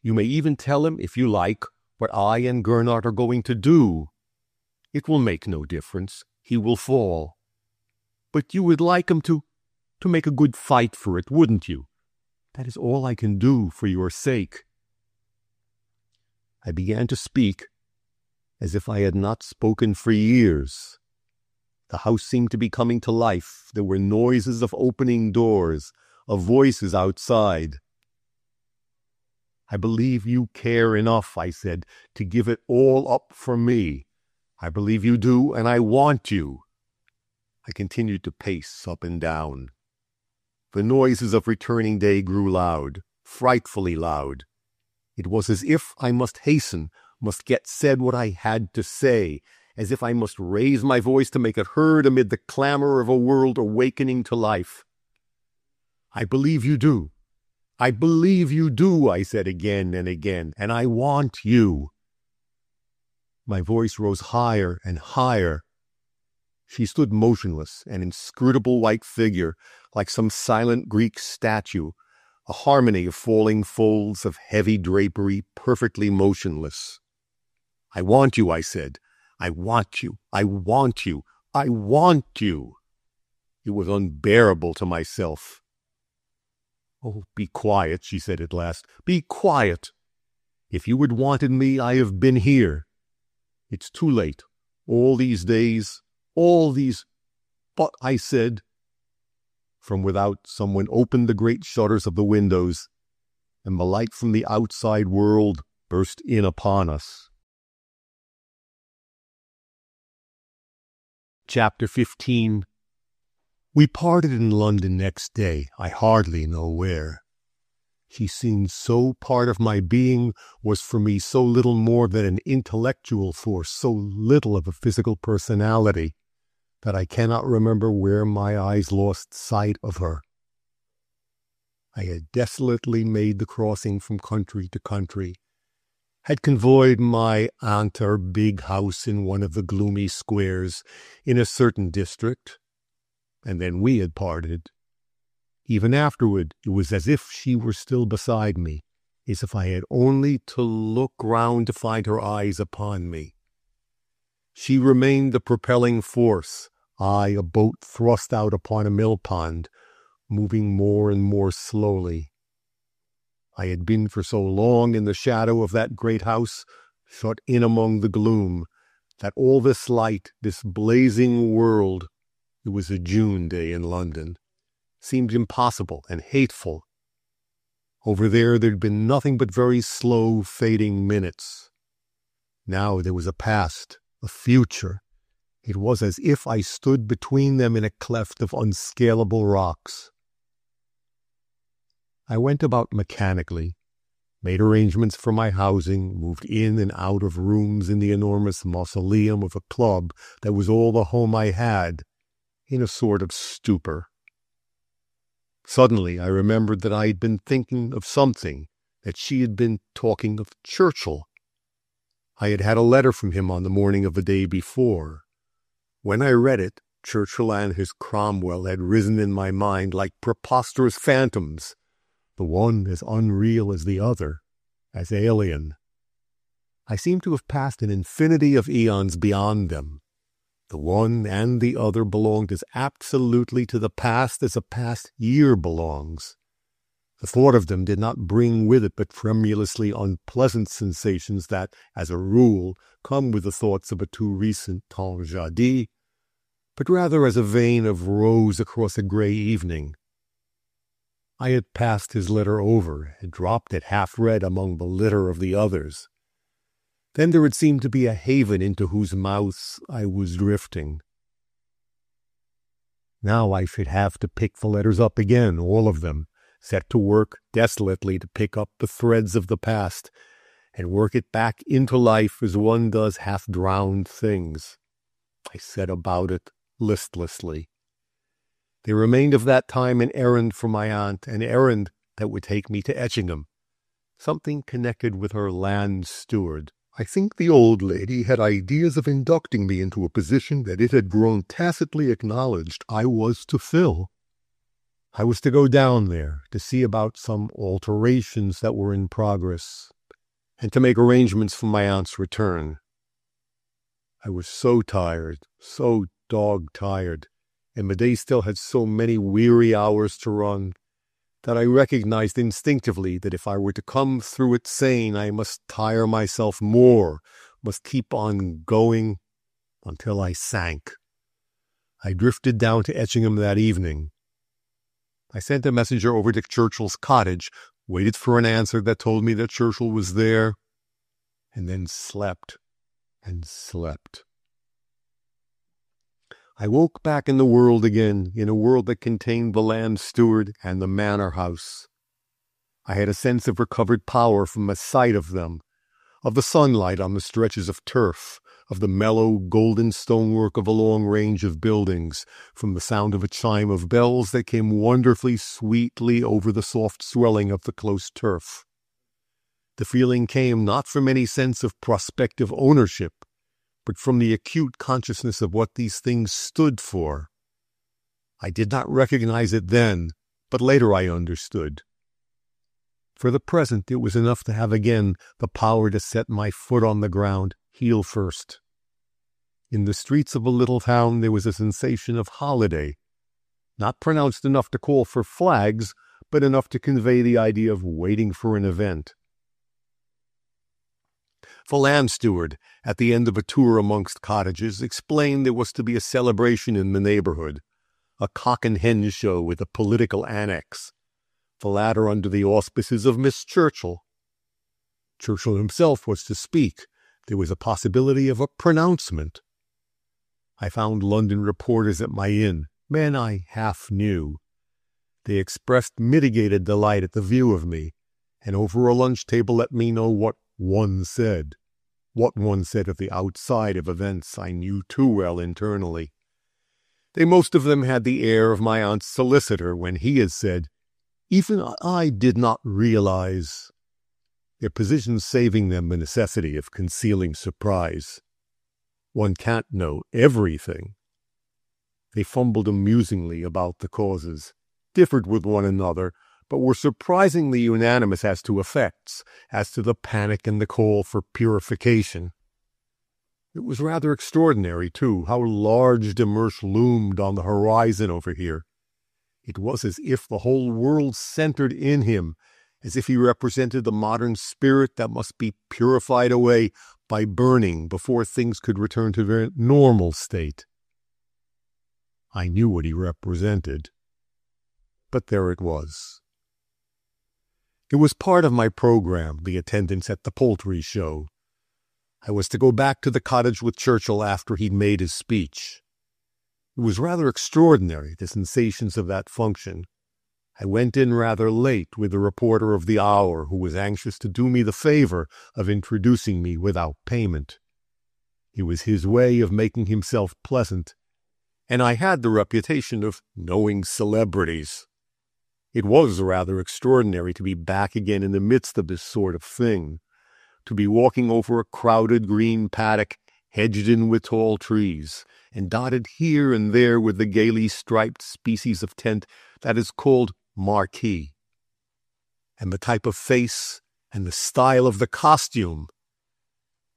You may even tell him, if you like, what I and Gernard are going to do. It will make no difference. He will fall. But you would like him to make a good fight for it, wouldn't you? That is all I can do for your sake. I began to speak as if I had not spoken for years. The house seemed to be coming to life. There were noises of opening doors, of voices outside. I believe you care enough, I said, to give it all up for me. I believe you do, and I want you. I continued to pace up and down. The noises of returning day grew loud, frightfully loud. It was as if I must hasten, must get said what I had to say, as if I must raise my voice to make it heard amid the clamor of a world awakening to life. I believe you do. I believe you do, I said again and again, and I want you. My voice rose higher and higher. She stood motionless, an inscrutable white figure, like some silent Greek statue, a harmony of falling folds of heavy drapery, perfectly motionless. I want you, I said. I want you. I want you. I want you. It was unbearable to myself. Oh, be quiet, she said at last. Be quiet. If you had wanted me, I have been here. It's too late. All these days, all these... But I said... From without, someone opened the great shutters of the windows, and the light from the outside world burst in upon us. Chapter 15. We parted in London next day, I hardly know where. She seemed so part of my being, was for me so little more than an intellectual force, so little of a physical personality, that I cannot remember where my eyes lost sight of her. I had desolately made the crossing from country to country, had convoyed my aunt to her big house in one of the gloomy squares in a certain district, and then we had parted. Even afterward, it was as if she were still beside me, as if I had only to look round to find her eyes upon me. She remained the propelling force, I a boat thrust out upon a mill pond, moving more and more slowly. I had been for so long in the shadow of that great house, shut in among the gloom, that all this light, this blazing world, it was a June day in London, seemed impossible and hateful. Over there'd been nothing but very slow, fading minutes. Now there was a past, a future. It was as if I stood between them in a cleft of unscalable rocks. I went about mechanically, made arrangements for my housing, moved in and out of rooms in the enormous mausoleum of a club that was all the home I had, in a sort of stupor. Suddenly I remembered that I had been thinking of something, that she had been talking of Churchill. I had had a letter from him on the morning of the day before. When I read it, Churchill and his Cromwell had risen in my mind like preposterous phantoms, the one as unreal as the other, as alien. I seemed to have passed an infinity of eons beyond them. The one and the other belonged as absolutely to the past as a past year belongs. The thought of them did not bring with it but tremulously unpleasant sensations that, as a rule, come with the thoughts of a too recent temps jadis, but rather as a vein of rose across a gray evening. I had passed his letter over, had dropped it half-read among the litter of the others. Then there had seemed to be a haven into whose mouths I was drifting. Now I should have to pick the letters up again, all of them, set to work desolately to pick up the threads of the past, and work it back into life as one does half-drowned things. I set about it listlessly. There remained of that time an errand for my aunt, an errand that would take me to Etchingham, something connected with her land steward. I think the old lady had ideas of inducting me into a position that it had grown tacitly acknowledged I was to fill. I was to go down there to see about some alterations that were in progress, and to make arrangements for my aunt's return. I was so tired, so dog-tired, and the day still had so many weary hours to run, that I recognized instinctively that if I were to come through it sane, I must tire myself more, must keep on going until I sank. I drifted down to Etchingham that evening. I sent a messenger over to Churchill's cottage, waited for an answer that told me that Churchill was there, and then slept and slept. I woke back in the world again, in a world that contained the land steward and the manor house. I had a sense of recovered power from a sight of them, of the sunlight on the stretches of turf, of the mellow golden stonework of a long range of buildings, from the sound of a chime of bells that came wonderfully sweetly over the soft swelling of the close turf. The feeling came not from any sense of prospective ownership, but from the acute consciousness of what these things stood for. I did not recognize it then, but later I understood. For the present, it was enough to have again the power to set my foot on the ground, heel first. In the streets of a little town there was a sensation of holiday, not pronounced enough to call for flags, but enough to convey the idea of waiting for an event. The land steward, at the end of a tour amongst cottages, explained there was to be a celebration in the neighborhood, a cock and hen show with a political annex, the latter under the auspices of Miss Churchill. Churchill himself was to speak. There was a possibility of a pronouncement. I found London reporters at my inn, men I half knew. They expressed mitigated delight at the view of me, and over a lunch table let me know what one said. What one said of the outside of events I knew too well internally. They most of them had the air of my aunt's solicitor when he had said, "Even I did not realize," their position saving them the necessity of concealing surprise. One can't know everything. They fumbled amusingly about the causes, differed with one another, but were surprisingly unanimous as to effects, as to the panic and the call for purification. It was rather extraordinary, too, how large de Mersch loomed on the horizon over here. It was as if the whole world centered in him, as if he represented the modern spirit that must be purified away by burning before things could return to their normal state. I knew what he represented, but there it was. It was part of my program, the attendance at the poultry show. I was to go back to the cottage with Churchill after he'd made his speech. It was rather extraordinary, the sensations of that function. I went in rather late with the reporter of the hour who was anxious to do me the favor of introducing me without payment. It was his way of making himself pleasant, and I had the reputation of knowing celebrities. It was rather extraordinary to be back again in the midst of this sort of thing, to be walking over a crowded green paddock hedged in with tall trees, and dotted here and there with the gaily striped species of tent that is called marquee. And the type of face and the style of the costume,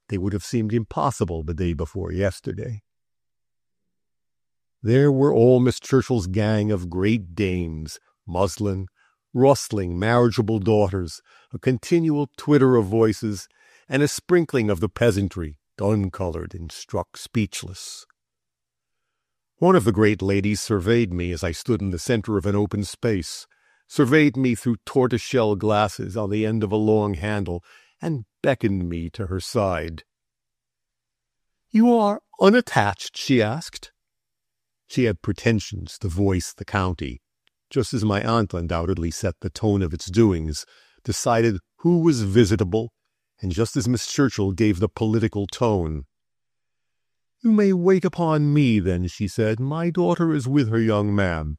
they would have seemed impossible the day before yesterday. There were all Miss Churchill's gang of great dames, muslin, rustling, marriageable daughters, a continual twitter of voices, and a sprinkling of the peasantry, dun-colored and struck speechless. One of the great ladies surveyed me as I stood in the center of an open space, surveyed me through tortoise-shell glasses on the end of a long handle, and beckoned me to her side. "You are unattached?" she asked. She had pretensions to voice the county, just as my aunt undoubtedly set the tone of its doings, decided who was visitable, and just as Miss Churchill gave the political tone. "You may wait upon me, then," she said. "My daughter is with her young man.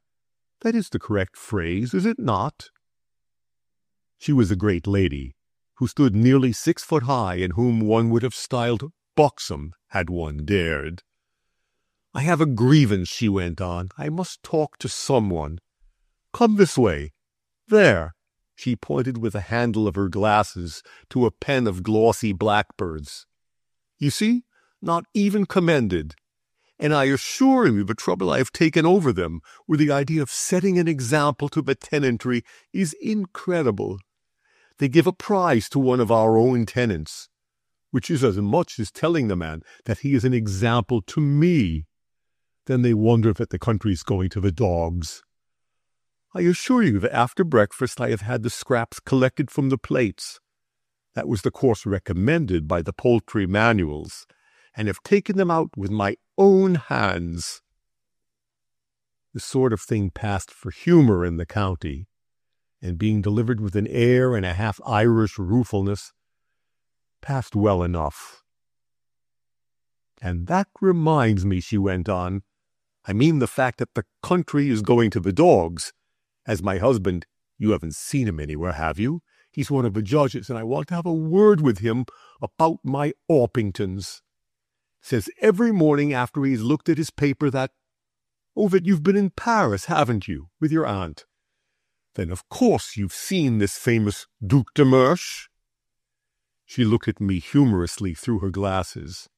That is the correct phrase, is it not?" She was a great lady, who stood nearly 6 foot high, and whom one would have styled buxom had one dared. "I have a grievance," she went on. "I must talk to someone. Come this way. There." She pointed with the handle of her glasses to a pen of glossy blackbirds. "You see, not even commended. And I assure you the trouble I have taken over them with the idea of setting an example to the tenantry is incredible. They give a prize to one of our own tenants, which is as much as telling the man that he is an example to me. Then they wonder that the country's going to the dogs. I assure you that after breakfast I have had the scraps collected from the plates. That was the course recommended by the poultry manuals, and have taken them out with my own hands." The sort of thing passed for humor in the county, and being delivered with an air and a half-Irish ruefulness, passed well enough. "And that reminds me," she went on, "I mean the fact that the country is going to the dogs. As my husband, you haven't seen him anywhere, have you? He's one of the judges, and I want to have a word with him about my Orpingtons. Says every morning after he's looked at his paper that you've been in Paris, haven't you, with your aunt? Then of course you've seen this famous Duc de Mersch." She looked at me humorously through her glasses.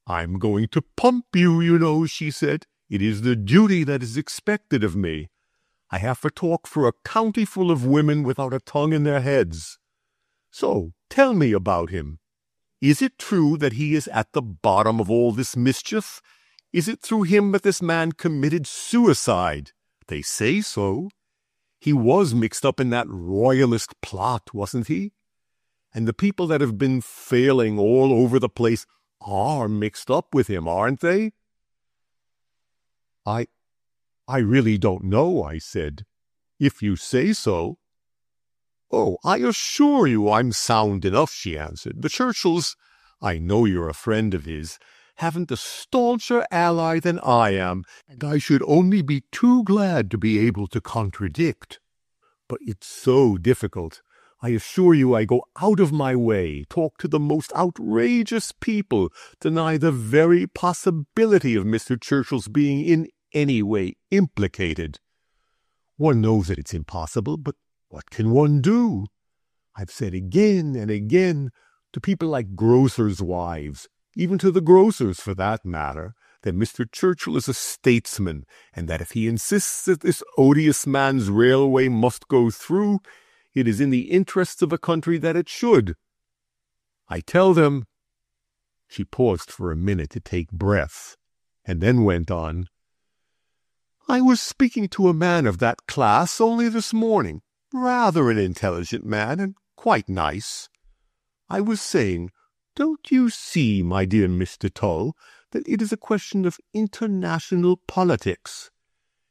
I'm going to pump you, you know, she said. It is the duty that is expected of me. I have to talk for a county full of women without a tongue in their heads. So, tell me about him. Is it true that he is at the bottom of all this mischief? Is it through him that this man committed suicide? They say so. He was mixed up in that royalist plot, wasn't he? And the people that have been failing all over the place are mixed up with him, aren't they? I really don't know, I said. If you say so. Oh, I assure you I'm sound enough, she answered. The Churchills, I know you're a friend of his, haven't a stauncher ally than I am, and I should only be too glad to be able to contradict. But it's so difficult. I assure you I go out of my way, talk to the most outrageous people, deny the very possibility of Mr. Churchill's being in any way implicated. One knows that it's impossible, but what can one do? I've said again and again to people like grocers' wives, even to the grocers for that matter, that Mr. Churchill is a statesman, and that if he insists that this odious man's railway must go through, it is in the interests of a country that it should. I tell them—" She paused for a minute to take breath, and then went on, "I was speaking to a man of that class only this morning, rather an intelligent man, and quite nice. I was saying, don't you see, my dear Mr. Tull, that it is a question of international politics?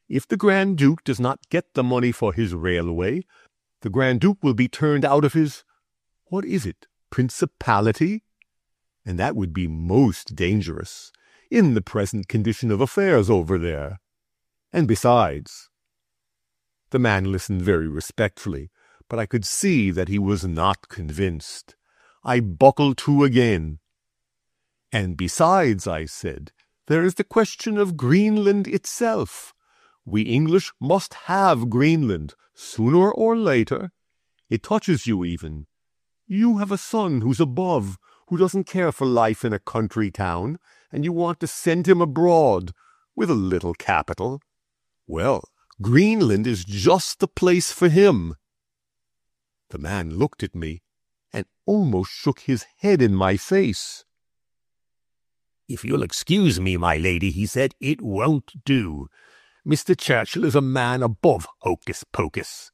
If the Grand Duke does not get the money for his railway, the Grand Duke will be turned out of his, what is it, principality? And that would be most dangerous, in the present condition of affairs over there. And besides—" The man listened very respectfully, but I could see that he was not convinced. I buckled to again. "And besides," I said, "there is the question of Greenland itself. We English must have Greenland, sooner or later. It touches you even. You have a son who's above, who doesn't care for life in a country town, and you want to send him abroad, with a little capital. Well, Greenland is just the place for him." The man looked at me, and almost shook his head in my face. "If you'll excuse me, my lady," he said, "it won't do. Mr. Churchill is a man above hocus-pocus.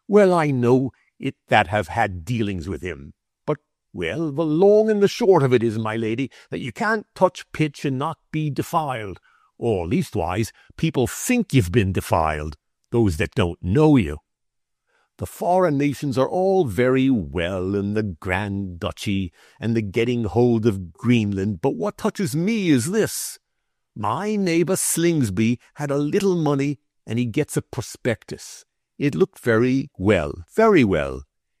Well, I know it that have had dealings with him. But, well, the long and the short of it is, my lady, that you can't touch pitch and not be defiled. Or, leastwise, people think you've been defiled, those that don't know you. The foreign nations are all very well in the Grand Duchy and the getting hold of Greenland, but what touches me is this. My neighbour Slingsby had a little money, and he gets a prospectus. It looked very well,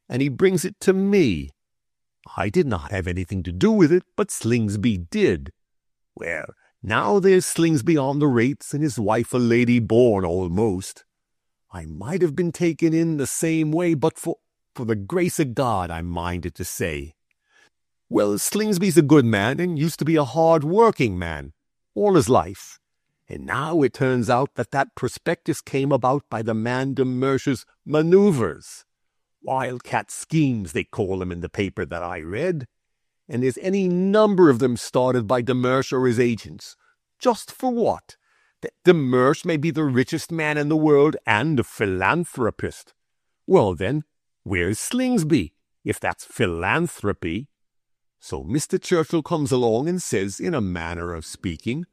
and he brings it to me. I did not have anything to do with it, but Slingsby did. Well, now there's Slingsby on the rates, and his wife a lady born almost. I might have been taken in the same way, but for the grace of God, I'm minded to say. Well, Slingsby's a good man, and used to be a hard-working man, all his life. And now it turns out that prospectus came about by the man de Mersch's manoeuvres. Wildcat schemes, they call them in the paper that I read. And there's any number of them started by de Mersch or his agents. Just for what? That de Mersch may be the richest man in the world and a philanthropist. Well then, where's Slingsby, if that's philanthropy? So Mr. Churchill comes along and says, in a manner of speaking,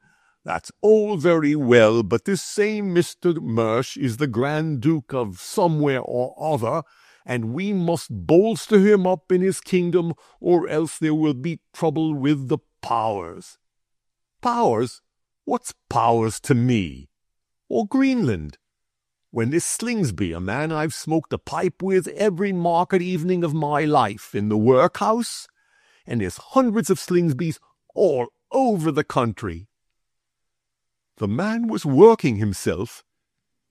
that's all very well, but this same Mr. Mersch is the Grand Duke of somewhere or other, and we must bolster him up in his kingdom, or else there will be trouble with the powers. Powers? What's powers to me? Or Greenland? When this Slingsby, a man I've smoked a pipe with every market evening of my life in the workhouse, and there's hundreds of Slingsbys all over the country. The man was working himself.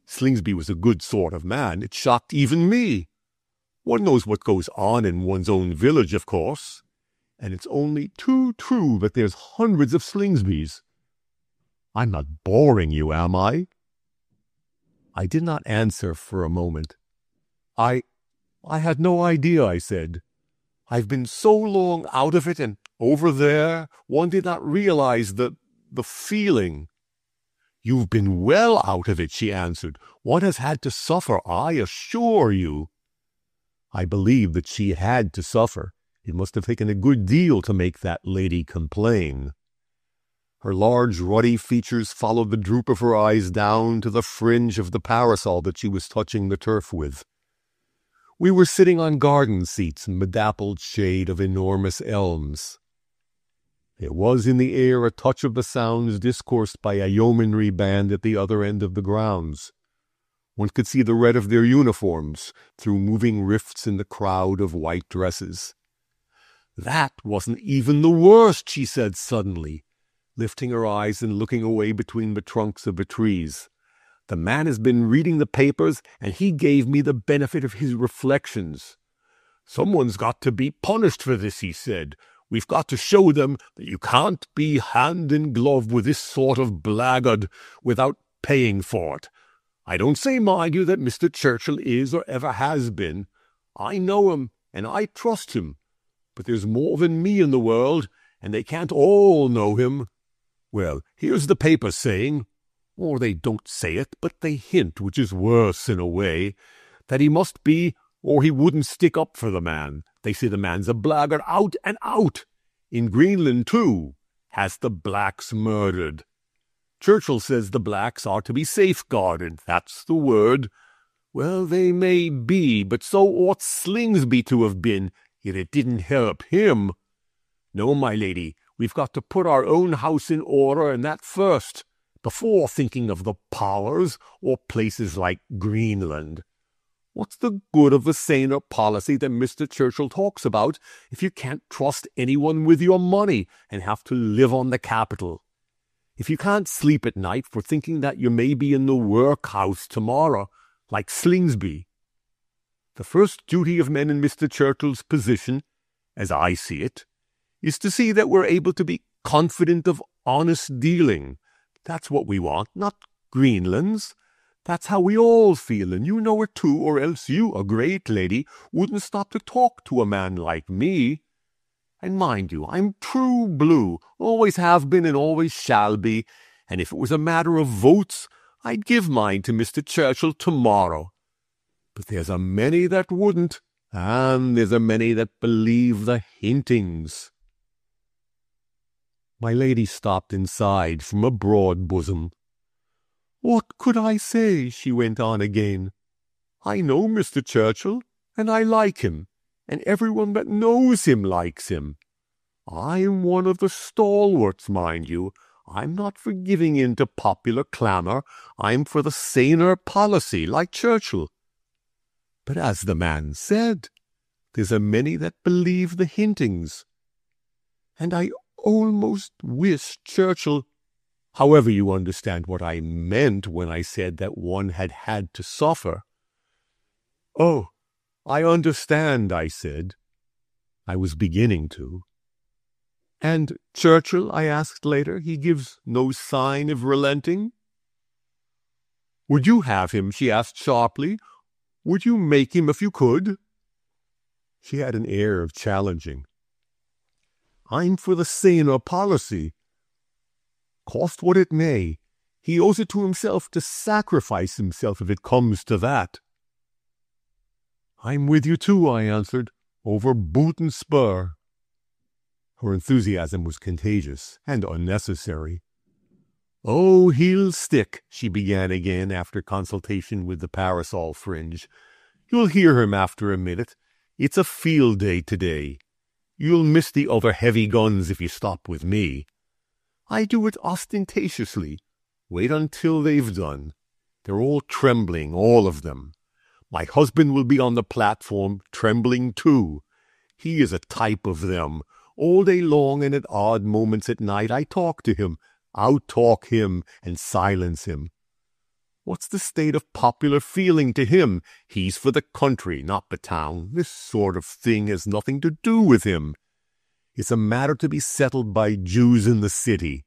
Slingsby was a good sort of man. It shocked even me. One knows what goes on in one's own village, of course. and it's only too true that there's hundreds of Slingsbys. I'm not boring you, am I?" I did not answer for a moment. I had no idea," I said. "I've been so long out of it, and over there, one did not realize the feeling." "You've been well out of it," she answered. "One has had to suffer, I assure you." I believed that she had to suffer. It must have taken a good deal to make that lady complain. Her large, ruddy features followed the droop of her eyes down to the fringe of the parasol that she was touching the turf with. We were sitting on garden seats in the dappled shade of enormous elms. There was in the air a touch of the sounds discoursed by a yeomanry band at the other end of the grounds. One could see the red of their uniforms through moving rifts in the crowd of white dresses. "That wasn't even the worst," she said suddenly, lifting her eyes and looking away between the trunks of the trees. "The man has been reading the papers, and he gave me the benefit of his reflections. 'Someone's got to be punished for this,' he said. 'We've got to show them that you can't be hand in glove with this sort of blackguard without paying for it. I don't say, mind you, that Mr. Churchill is or ever has been. I know him, and I trust him. But there's more than me in the world, and they can't all know him. Well, here's the paper saying, or they don't say it, but they hint, which is worse in a way, that he must be, or he wouldn't stick up for the man. They say the man's a blackguard out and out. In Greenland, too, has the blacks murdered. Churchill says the blacks are to be safeguarded, that's the word. Well, they may be, but so ought Slingsby to have been, yet it didn't help him. No, my lady, we've got to put our own house in order, and that first, before thinking of the powers or places like Greenland. What's the good of the saner policy that Mr. Churchill talks about if you can't trust anyone with your money and have to live on the capital? If you can't sleep at night for thinking that you may be in the workhouse tomorrow, like Slingsby? The first duty of men in Mr. Churchill's position, as I see it, is to see that we're able to be confident of honest dealing. That's what we want, not Greenland's. That's how we all feel, and you know it too, or else you, a great lady, wouldn't stop to talk to a man like me. And mind you, I'm true blue, always have been and always shall be, and if it was a matter of votes, I'd give mine to Mr. Churchill tomorrow. But there's a many that wouldn't, and there's a many that believe the hintings." My lady stopped and sighed from a broad bosom. "What could I say?" she went on again. "I know Mr. Churchill, and I like him, and everyone that knows him likes him. I'm one of the stalwarts, mind you. I'm not for giving in to popular clamour. I'm for the saner policy, like Churchill. But as the man said, there's a many that believe the hintings. And I almost wish Churchill, however you understand what I meant when I said that one had had to suffer." "Oh, I understand," I said. I was beginning to. "And Churchill," I asked later, "he gives no sign of relenting?" "Would you have him?" she asked sharply. "Would you make him if you could?" She had an air of challenging. "I'm for the saner policy. Cost what it may, he owes it to himself to sacrifice himself if it comes to that." "I'm with you too," I answered, "over boot and spur." Her enthusiasm was contagious and unnecessary. "Oh, he'll stick," she began again after consultation with the parasol fringe. "You'll hear him after a minute. It's a field day today. You'll miss the other heavy guns if you stop with me. I do it ostentatiously. Wait until they've done. They're all trembling, all of them. My husband will be on the platform, trembling too. He is a type of them. All day long and at odd moments at night I talk to him, out-talk him, and silence him. What's the state of popular feeling to him? He's for the country, not the town. This sort of thing has nothing to do with him. It's a matter to be settled by Jews in the city.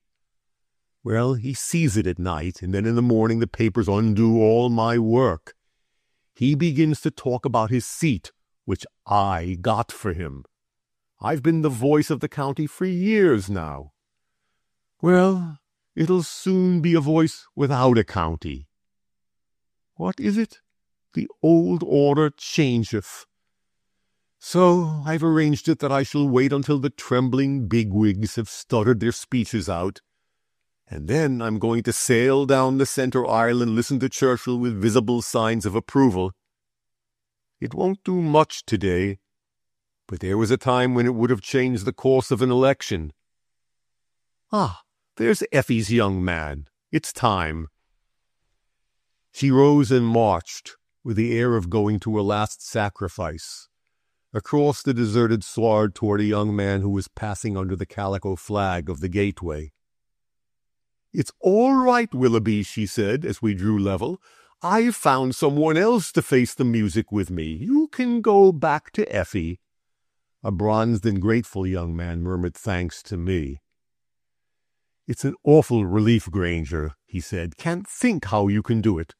Well, he sees it at night, and then in the morning the papers undo all my work. He begins to talk about his seat, which I got for him. I've been the voice of the county for years now. Well, it'll soon be a voice without a county. What is it? The old order changeth. So I've arranged it that I shall wait until the trembling bigwigs have stuttered their speeches out, and then I'm going to sail down the centre aisle and listen to Churchill with visible signs of approval. It won't do much today, but there was a time when it would have changed the course of an election. Ah, there's Effie's young man. It's time. She rose and marched, with the air of going to her last sacrifice, across the deserted sward toward a young man who was passing under the calico flag of the gateway. "It's all right, Willoughby," she said, as we drew level. "I've found someone else to face the music with me. You can go back to Effie." A bronzed and grateful young man murmured thanks to me. "It's an awful relief, Granger," he said. "Can't think how you can do it.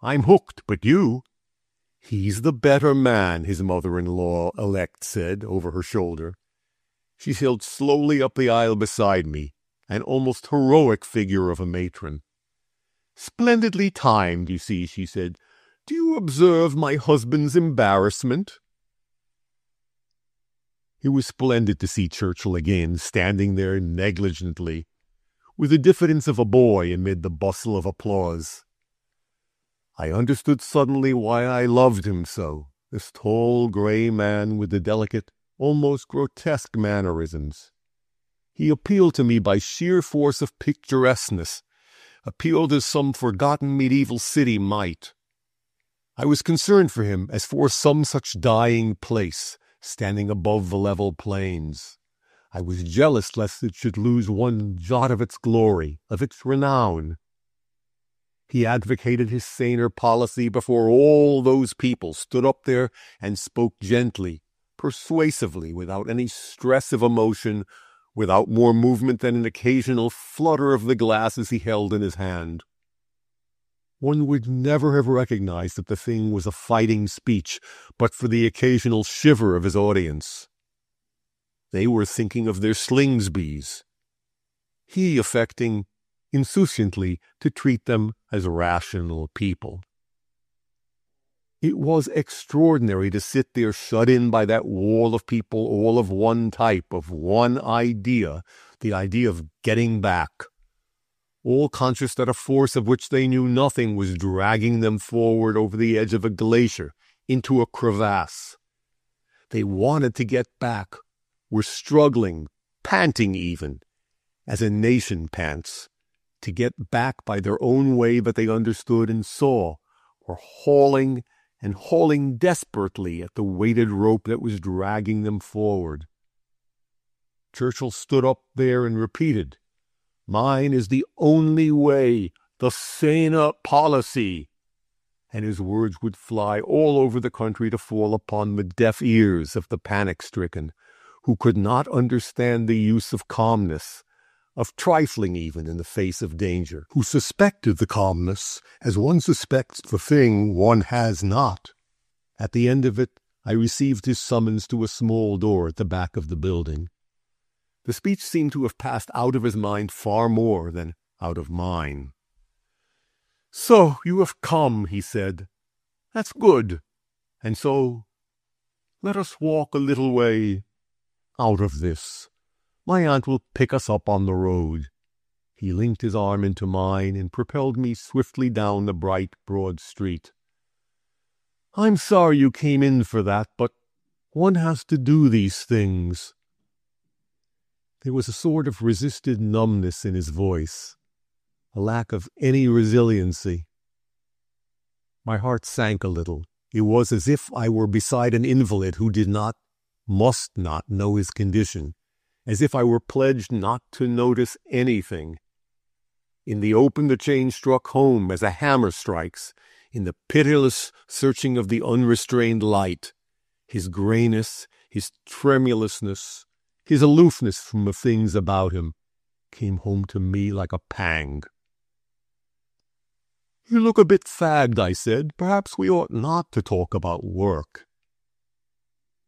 I'm hooked, but you—" "He's the better man," his mother-in-law-elect said over her shoulder. She sailed slowly up the aisle beside me, an almost heroic figure of a matron. "Splendidly timed, you see," she said. "Do you observe my husband's embarrassment?" It was splendid to see Churchill again, standing there negligently, with the diffidence of a boy amid the bustle of applause. I understood suddenly why I loved him so, this tall gray man with the delicate, almost grotesque mannerisms. He appealed to me by sheer force of picturesqueness, appealed as some forgotten medieval city might. I was concerned for him as for some such dying place, standing above the level plains. I was jealous lest it should lose one jot of its glory, of its renown. He advocated his saner policy before all those people, stood up there and spoke gently, persuasively, without any stress of emotion, without more movement than an occasional flutter of the glasses he held in his hand. One would never have recognized that the thing was a fighting speech, but for the occasional shiver of his audience. They were thinking of their Slingsbys. He affecting insouciantly to treat them as rational people. It was extraordinary to sit there shut in by that wall of people, all of one type, of one idea, the idea of getting back, all conscious that a force of which they knew nothing was dragging them forward over the edge of a glacier, into a crevasse. They wanted to get back, were struggling, panting even, as a nation pants, to get back by their own way that they understood and saw, were hauling and hauling desperately at the weighted rope that was dragging them forward. Churchill stood up there and repeated, "Mine is the only way, the saner policy," and his words would fly all over the country to fall upon the deaf ears of the panic-stricken, who could not understand the use of calmness, of trifling even in the face of danger, who suspected the calmness as one suspects the thing one has not. At the end of it, I received his summons to a small door at the back of the building. The speech seemed to have passed out of his mind far more than out of mine. "So you have come," he said. "That's good. And so let us walk a little way out of this. My aunt will pick us up on the road." He linked his arm into mine and propelled me swiftly down the bright, broad street. "I'm sorry you came in for that, but one has to do these things." There was a sort of resisted numbness in his voice, a lack of any resiliency. My heart sank a little. It was as if I were beside an invalid who did not, must not know his condition, as if I were pledged not to notice anything. In the open the chain struck home as a hammer strikes, in the pitiless searching of the unrestrained light, his grayness, his tremulousness, his aloofness from the things about him, came home to me like a pang. "You look a bit fagged," I said. "Perhaps we ought not to talk about work."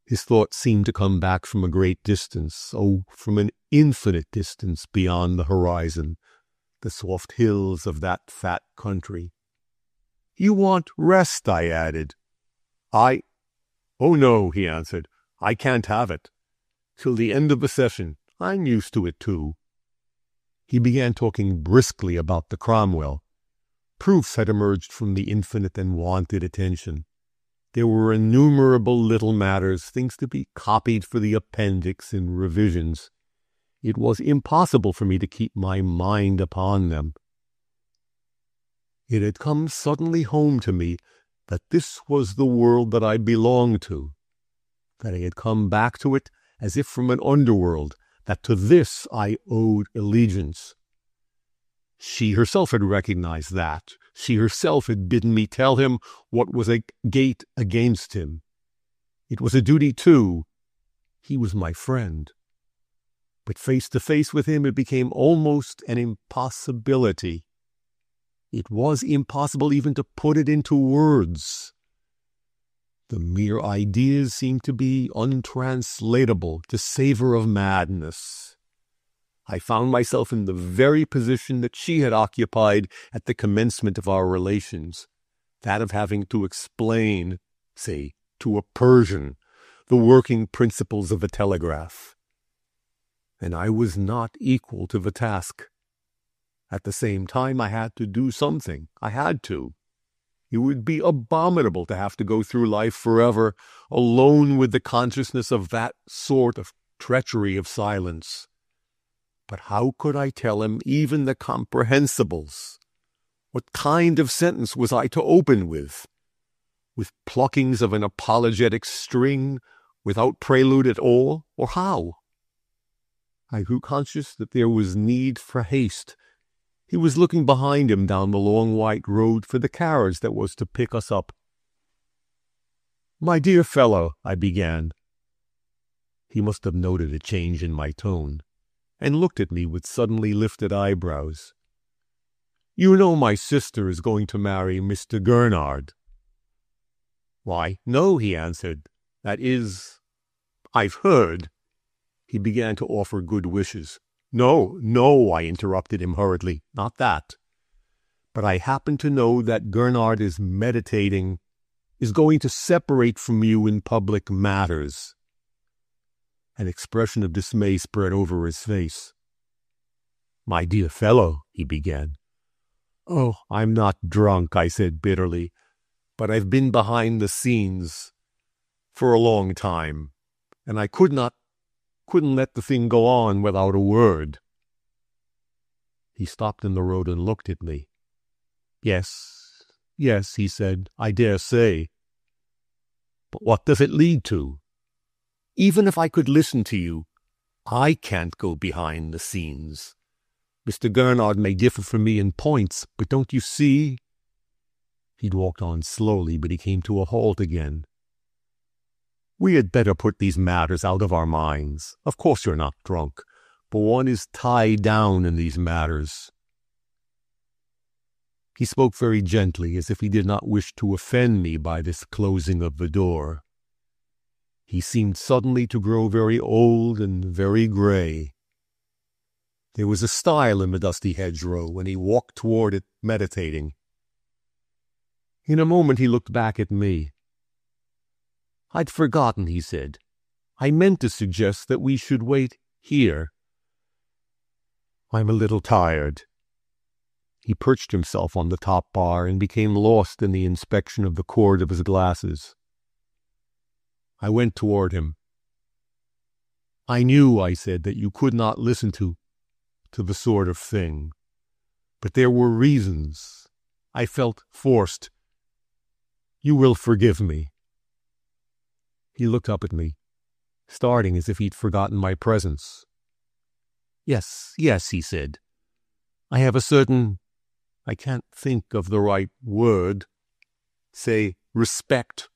His thoughts seemed to come back from a great distance, from an infinite distance beyond the horizon, the soft hills of that fat country. "You want rest," I added. "Oh no," he answered. "I can't have it. Till the end of the session. I'm used to it too." He began talking briskly about the Cromwell. Proofs had emerged from the infinite and wanted attention. There were innumerable little matters, things to be copied for the appendix in revisions. It was impossible for me to keep my mind upon them. It had come suddenly home to me that this was the world that I belonged to, that I had come back to it as if from an underworld, that to this I owed allegiance. She herself had recognized that. She herself had bidden me tell him what was a gate against him. It was a duty, too. He was my friend. But face to face with him, it became almost an impossibility. It was impossible even to put it into words. The mere ideas seemed to be untranslatable, to savor of madness. I found myself in the very position that she had occupied at the commencement of our relations, that of having to explain, say, to a Persian, the working principles of a telegraph. And I was not equal to the task. At the same time, I had to do something. I had to. It would be abominable to have to go through life forever alone with the consciousness of that sort of treachery of silence. But how could I tell him even the comprehensibles? What kind of sentence was I to open with? With pluckings of an apologetic string, without prelude at all, or how? I grew conscious that there was need for haste. He was looking behind him down the long white road for the carriage that was to pick us up. "My dear fellow," I began. He must have noted a change in my tone, and looked at me with suddenly lifted eyebrows. "You know my sister is going to marry Mr. Gurnard." "Why, no," he answered. "That is, I've heard." He began to offer good wishes. No, I interrupted him hurriedly. "Not that. But I happen to know that Gurnard is going to separate from you in public matters." An expression of dismay spread over his face. "My dear fellow," he began. "Oh, I'm not drunk," I said bitterly, "but I've been behind the scenes for a long time, and I couldn't let the thing go on without a word." He stopped in the road and looked at me. Yes, he said, "I dare say. But what does it lead to? Even if I could listen to you, I can't go behind the scenes. Mr. Gurnard may differ from me in points, but don't you see?" He'd walked on slowly, but he came to a halt again. "We had better put these matters out of our minds. Of course you're not drunk, but one is tied down in these matters." He spoke very gently, as if he did not wish to offend me by this closing of the door. He seemed suddenly to grow very old and very gray. There was a stile in the dusty hedgerow, and he walked toward it, meditating. In a moment he looked back at me. "I'd forgotten," he said. "I meant to suggest that we should wait here. I'm a little tired." He perched himself on the top bar and became lost in the inspection of the cord of his glasses. I went toward him. "I knew," I said, "that you could not listen to the sort of thing. But there were reasons. I felt forced. You will forgive me." He looked up at me, starting as if he'd forgotten my presence. Yes, he said. "I have a certain, I can't think of the right word, say respect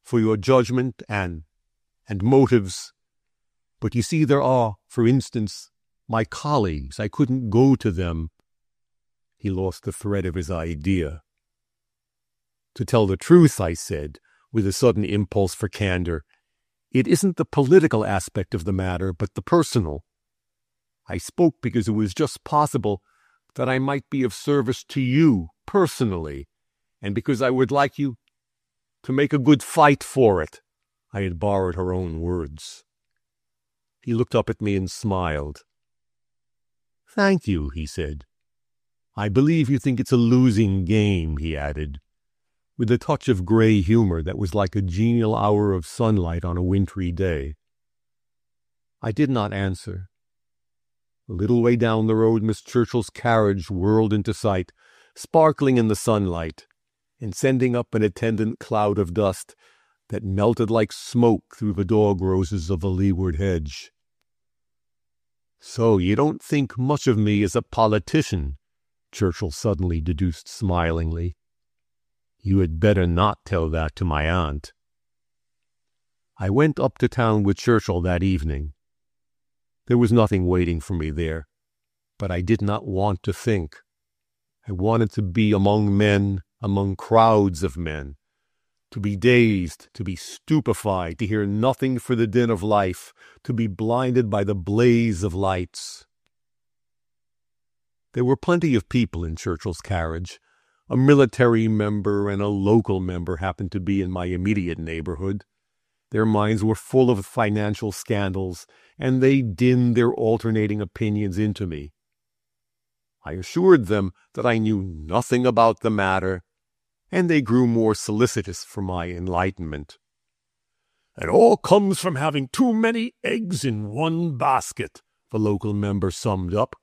for your judgment and motives. But you see, there are, for instance, my colleagues. I couldn't go to them. He lost the thread of his idea. To tell the truth, I said, with a sudden impulse for candor, it isn't the political aspect of the matter, but the personal. I spoke because it was just possible that I might be of service to you personally, and because I would like you to make a good fight for it. I had borrowed her own words. He looked up at me and smiled. Thank you, he said. I believe you think it's a losing game, he added, with a touch of gray humor that was like a genial hour of sunlight on a wintry day. I did not answer. A little way down the road, Miss Churchill's carriage whirled into sight, sparkling in the sunlight, and sending up an attendant cloud of dust that melted like smoke through the dog roses of the leeward hedge. So you don't think much of me as a politician, Churchill suddenly deduced smilingly. You had better not tell that to my aunt. I went up to town with Churchill that evening. There was nothing waiting for me there, but I did not want to think. I wanted to be among men, among crowds of men, to be dazed, to be stupefied, to hear nothing for the din of life, to be blinded by the blaze of lights. There were plenty of people in Churchill's carriage. A military member and a local member happened to be in my immediate neighborhood. Their minds were full of financial scandals, and they dinned their alternating opinions into me. I assured them that I knew nothing about the matter, and they grew more solicitous for my enlightenment. It all comes from having too many eggs in one basket, the local member summed up.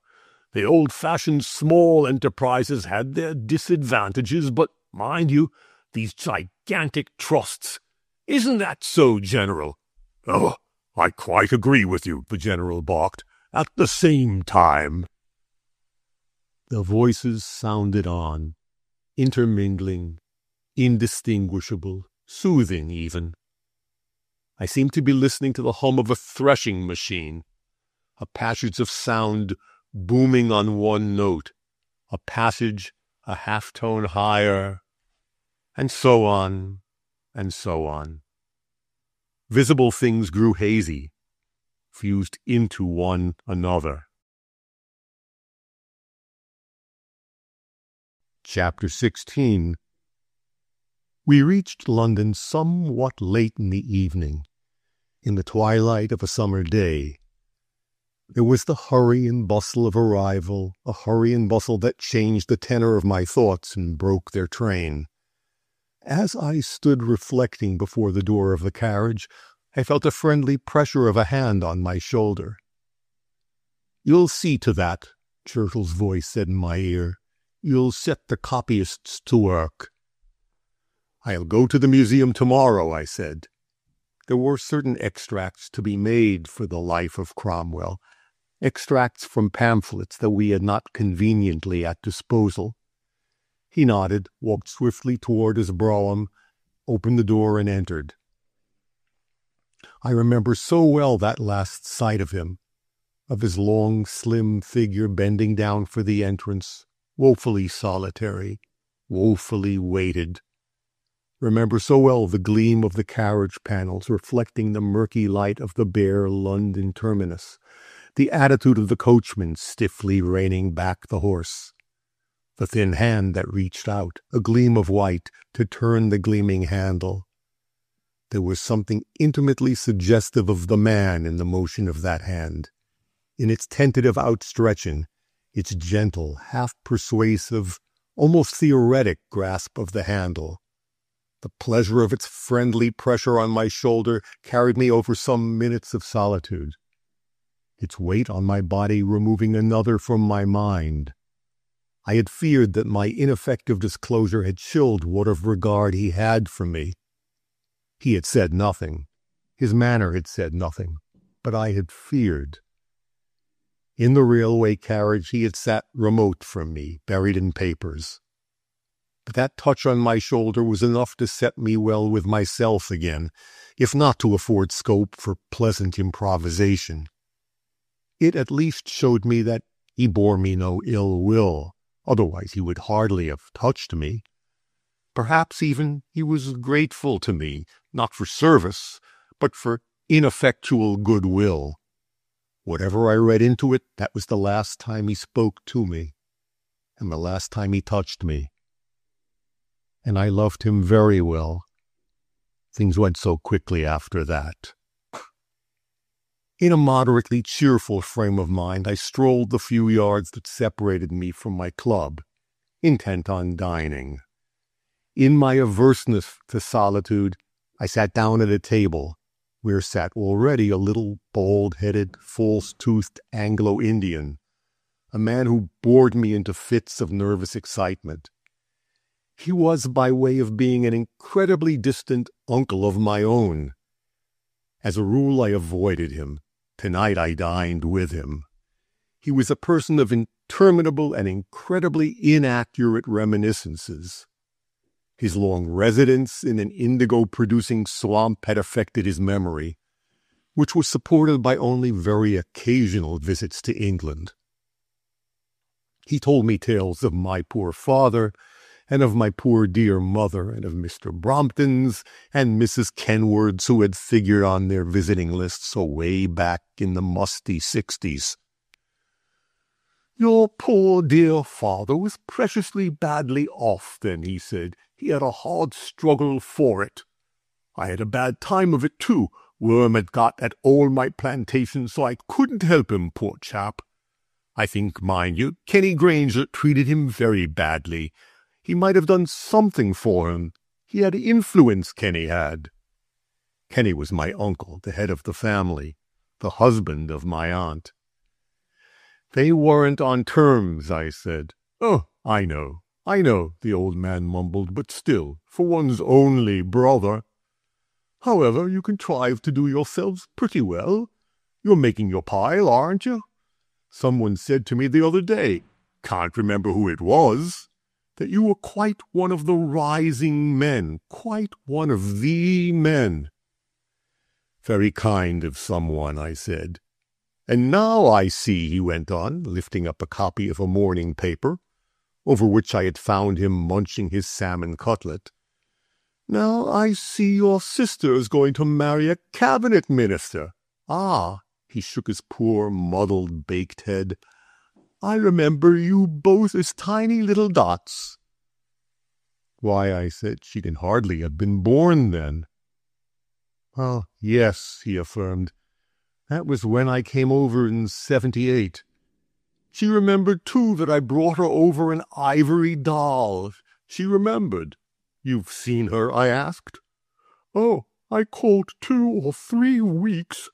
The old-fashioned small enterprises had their disadvantages, but, mind you, these gigantic trusts. Isn't that so, General? Oh, I quite agree with you, the General barked. At the same time. The voices sounded on, intermingling, indistinguishable, soothing even. I seemed to be listening to the hum of a threshing machine, a passage of sound booming on one note, a passage a half-tone higher, and so on, and so on. Visible things grew hazy, fused into one another. Chapter 16. We reached London somewhat late in the evening, in the twilight of a summer day. There was the hurry and bustle of arrival, a hurry and bustle that changed the tenor of my thoughts and broke their train. As I stood reflecting before the door of the carriage, I felt a friendly pressure of a hand on my shoulder. "You'll see to that," Churchill's voice said in my ear. "You'll set the copyists to work." "I'll go to the museum tomorrow," I said. There were certain extracts to be made for the life of Cromwell, extracts from pamphlets that we had not conveniently at disposal. He nodded, walked swiftly toward his brougham, opened the door, and entered. I remember so well that last sight of him, of his long, slim figure bending down for the entrance, woefully solitary, woefully weighted. Remember so well the gleam of the carriage panels reflecting the murky light of the bare London terminus, the attitude of the coachman stiffly reining back the horse, the thin hand that reached out, a gleam of white, to turn the gleaming handle. There was something intimately suggestive of the man in the motion of that hand, in its tentative outstretching, its gentle, half-persuasive, almost theoretic grasp of the handle. The pleasure of its friendly pressure on my shoulder carried me over some minutes of solitude, its weight on my body removing another from my mind. I had feared that my ineffective disclosure had chilled what of regard he had for me. He had said nothing. His manner had said nothing. But I had feared. In the railway carriage he had sat remote from me, buried in papers. The That touch on my shoulder was enough to set me well with myself again, if not to afford scope for pleasant improvisation. It at least showed me that he bore me no ill will, otherwise he would hardly have touched me. Perhaps even he was grateful to me, not for service, but for ineffectual goodwill. Whatever I read into it, that was the last time he spoke to me, and the last time he touched me. And I loved him very well. Things went so quickly after that. In a moderately cheerful frame of mind, I strolled the few yards that separated me from my club, intent on dining. In my averseness to solitude, I sat down at a table, where sat already a little bald-headed, false-toothed Anglo-Indian, a man who bored me into fits of nervous excitement. He was by way of being an incredibly distant uncle of my own. As a rule, I avoided him. Tonight I dined with him. He was a person of interminable and incredibly inaccurate reminiscences. His long residence in an indigo-producing swamp had affected his memory, which was supported by only very occasional visits to England. He told me tales of my poor father, and of my poor dear mother, and of Mr. Bromptons and Mrs. Kenwards, who had figured on their visiting lists away back in the musty 60s. "Your poor dear father was preciously badly off then," he said. "He had a hard struggle for it. I had a bad time of it, too. Worm had got at all my plantations, so I couldn't help him, poor chap. I think, mind you, Kenny Granger treated him very badly. He might have done something for him. He had influence, Kenny had." Kenny was my uncle, the head of the family, the husband of my aunt. "They weren't on terms," I said. "Oh, I know, the old man mumbled, "but still, for one's only brother. However, you contrive to do yourselves pretty well. You're making your pile, aren't you? Someone said to me the other day, can't remember who it was, that you were quite one of the rising men, quite one of the men." "Very kind of someone," I said. "And now I see," he went on, lifting up a copy of a morning paper, over which I had found him munching his salmon cutlet. "Now I see your sister is going to marry a cabinet minister. Ah," he shook his poor, muddled, baked head, "I remember you both as tiny little dots." "Why," I said, "she can hardly have been born then." "Oh, yes," he affirmed. "That was when I came over in 78. She remembered, too, that I brought her over an ivory doll. She remembered." "You've seen her?" I asked. "Oh, I called 2 or 3 weeks.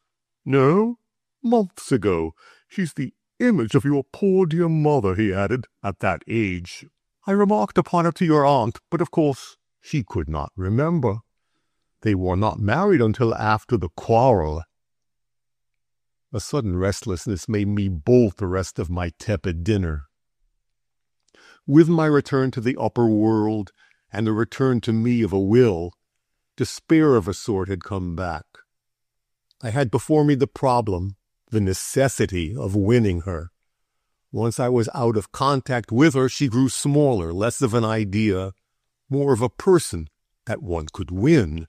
No, months ago. She's the image of your poor dear mother," he added, "at that age. I remarked upon it to your aunt, but of course she could not remember. They were not married until after the quarrel." A sudden restlessness made me bolt the rest of my tepid dinner. With my return to the upper world, and the return to me of a will, despair of a sort had come back. I had before me the problem, the necessity of winning her. Once I was out of contact with her, she grew smaller, less of an idea, more of a person that one could win.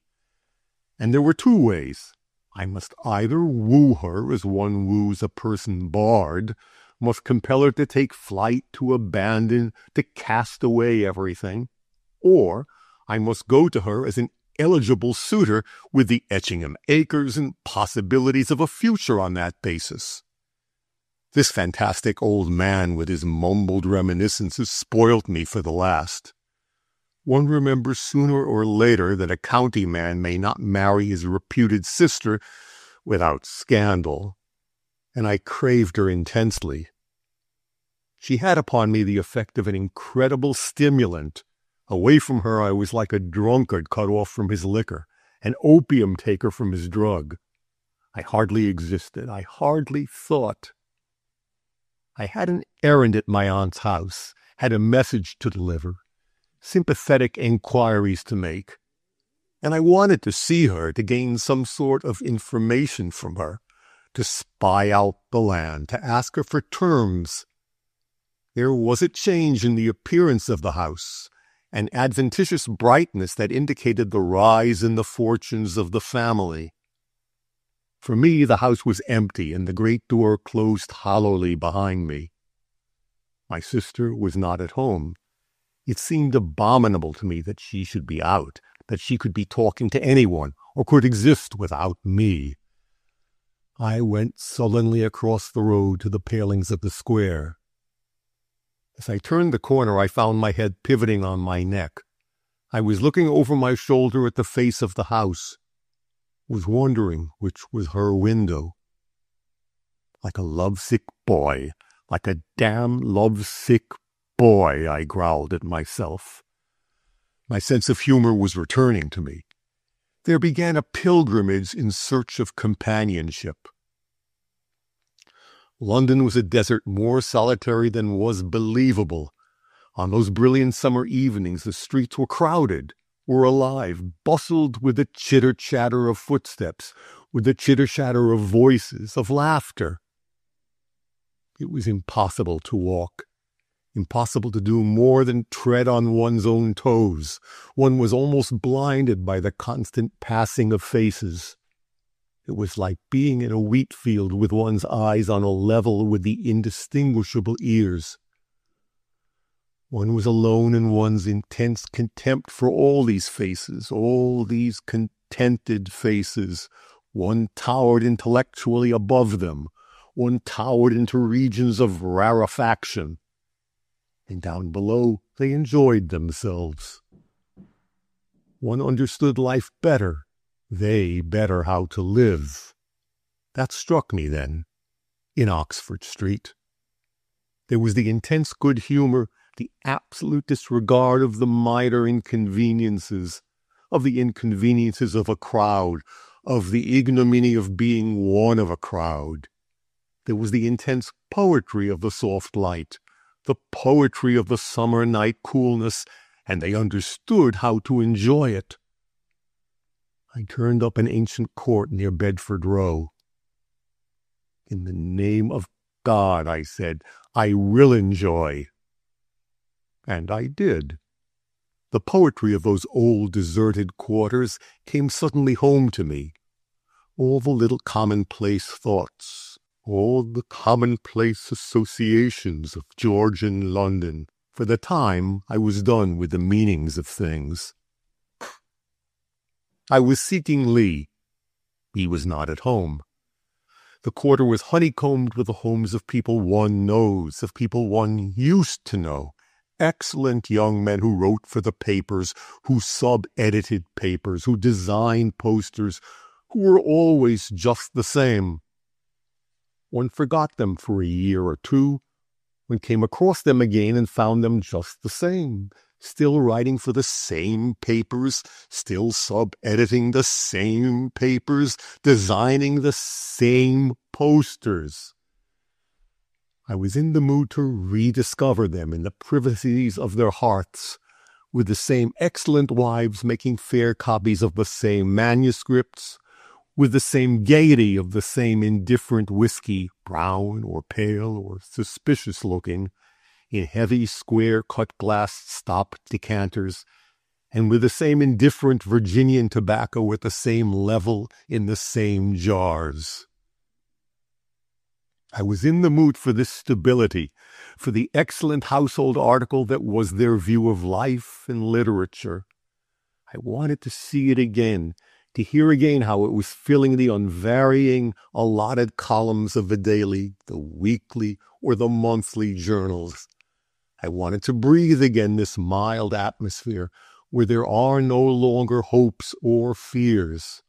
And there were 2 ways. I must either woo her as one woos a person barred, must compel her to take flight, to abandon, to cast away everything, or I must go to her as an eligible suitor with the Etchingham acres and possibilities of a future on that basis. This fantastic old man with his mumbled reminiscences spoilt me for the last. One remembers sooner or later that a county man may not marry his reputed sister without scandal, and I craved her intensely. She had upon me the effect of an incredible stimulant. Away from her I was like a drunkard cut off from his liquor, an opium taker from his drug. I hardly existed. I hardly thought. I had an errand at my aunt's house, had a message to deliver. sympathetic inquiries to make, and I wanted to see her to gain some sort of information from her, to spy out the land, to ask her for terms. There was a change in the appearance of the house, an adventitious brightness that indicated the rise in the fortunes of the family. For me, the house was empty, and the great door closed hollowly behind me. My sister was not at home. It seemed abominable to me that she should be out, that she could be talking to anyone, or could exist without me. I went sullenly across the road to the palings of the square. As I turned the corner, I found my head pivoting on my neck. I was looking over my shoulder at the face of the house, was wondering which was her window. Like a lovesick boy, like a damn lovesick boy, I growled at myself. My sense of humor was returning to me. There began a pilgrimage in search of companionship. London was a desert more solitary than was believable. On those brilliant summer evenings, the streets were crowded, were alive, bustled with the chitter-chatter of footsteps, with the chitter-chatter of voices, of laughter. It was impossible to walk, impossible to do more than tread on one's own toes. One was almost blinded by the constant passing of faces. It was like being in a wheat field with one's eyes on a level with the indistinguishable ears. One was alone in one's intense contempt for all these faces, all these contented faces. One towered intellectually above them. One towered into regions of rarefaction. And down below, they enjoyed themselves. One understood life better. They better how to live. That struck me then, in Oxford Street. There was the intense good humor, the absolute disregard of the minor inconveniences, of the inconveniences of a crowd, of the ignominy of being one of a crowd. There was the intense poetry of the soft light, the poetry of the summer night coolness, and they understood how to enjoy it. I turned up an ancient court near Bedford Row. In the name of God, I said, I will enjoy. And I did. The poetry of those old deserted quarters came suddenly home to me. All the little commonplace thoughts, all the commonplace associations of Georgian London. For the time, I was done with the meanings of things. I was seeking Lee. He was not at home. The quarter was honeycombed with the homes of people one knows, of people one used to know. Excellent young men who wrote for the papers, who sub-edited papers, who designed posters, who were always just the same. One forgot them for a year or two. One came across them again and found them just the same. Still writing for the same papers, still sub-editing the same papers, designing the same posters. I was in the mood to rediscover them in the privacies of their hearts, with the same excellent wives making fair copies of the same manuscripts, with the same gaiety of the same indifferent whiskey, brown or pale or suspicious-looking, in heavy square-cut glass stop decanters, and with the same indifferent Virginian tobacco at the same level in the same jars. I was in the mood for this stability, for the excellent household article that was their view of life and literature. I wanted to see it again, to hear again how it was filling the unvarying, allotted columns of the daily, the weekly, or the monthly journals. I wanted to breathe again this mild atmosphere where there are no longer hopes or fears.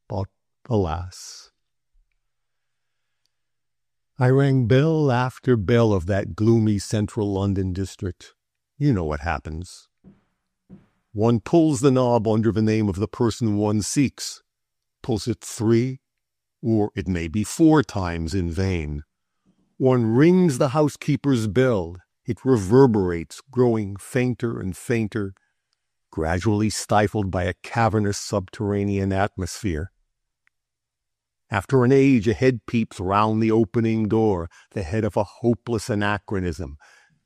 But, alas, I rang bell after bell of that gloomy central London district. You know what happens. One pulls the knob under the name of the person one seeks, pulls it 3, or it may be 4 times in vain. One rings the housekeeper's bell. It reverberates, growing fainter and fainter, gradually stifled by a cavernous subterranean atmosphere. After an age, a head peeps round the opening door, the head of a hopeless anachronism,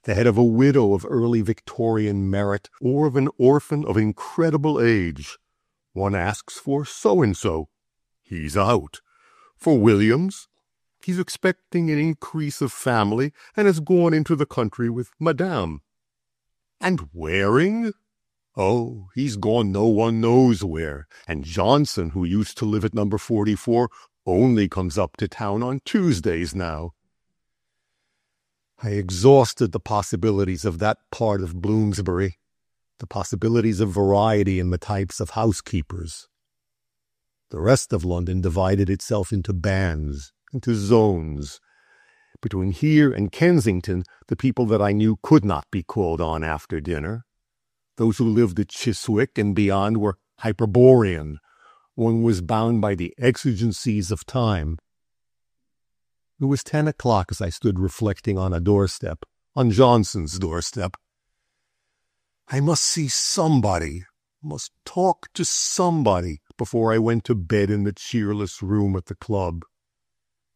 the head of a widow of early Victorian merit, or of an orphan of incredible age. One asks for so-and-so. He's out. For Williams, he's expecting an increase of family and has gone into the country with Madame. And Waring? Oh, he's gone no one knows where. And Johnson, who used to live at number 44, only comes up to town on Tuesdays now. I exhausted the possibilities of that part of Bloomsbury, the possibilities of variety in the types of housekeepers. The rest of London divided itself into bands, into zones. Between here and Kensington, the people that I knew could not be called on after dinner. Those who lived at Chiswick and beyond were Hyperborean. One was bound by the exigencies of time. It was 10 o'clock as I stood reflecting on a doorstep, on Johnson's doorstep. I must see somebody, must talk to somebody before I went to bed in the cheerless room at the club.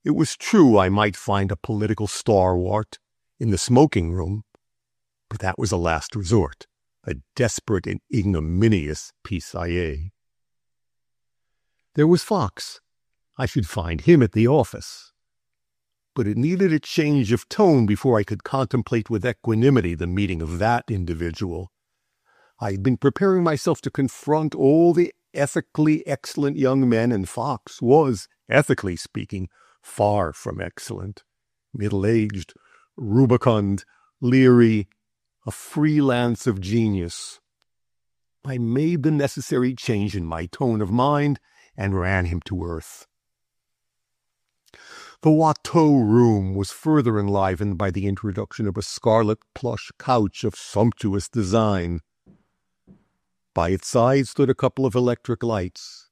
It was true I might find a political stalwart in the smoking room, but that was a last resort, a desperate and ignominious pis-aller. There was Fox. I should find him at the office. But it needed a change of tone before I could contemplate with equanimity the meeting of that individual. I had been preparing myself to confront all the ethically excellent young men, and Fox was, ethically speaking, far from excellent. Middle-aged, rubicund, leery, a freelance of genius. I made the necessary change in my tone of mind and ran him to earth. The Watteau room was further enlivened by the introduction of a scarlet plush couch of sumptuous design. By its side stood a couple of electric lights.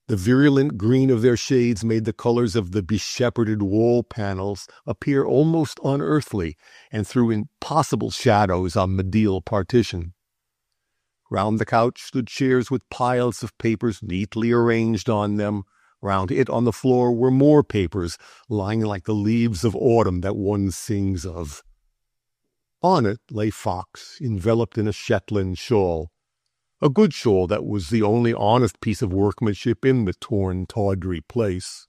The virulent green of their shades made the colors of the beshepherded wall panels appear almost unearthly and threw impossible shadows on the deal partition. Round the couch stood chairs with piles of papers neatly arranged on them. Round it on the floor were more papers, lying like the leaves of autumn that one sings of. On it lay Fox, enveloped in a Shetland shawl, a good shawl that was the only honest piece of workmanship in the torn, tawdry place.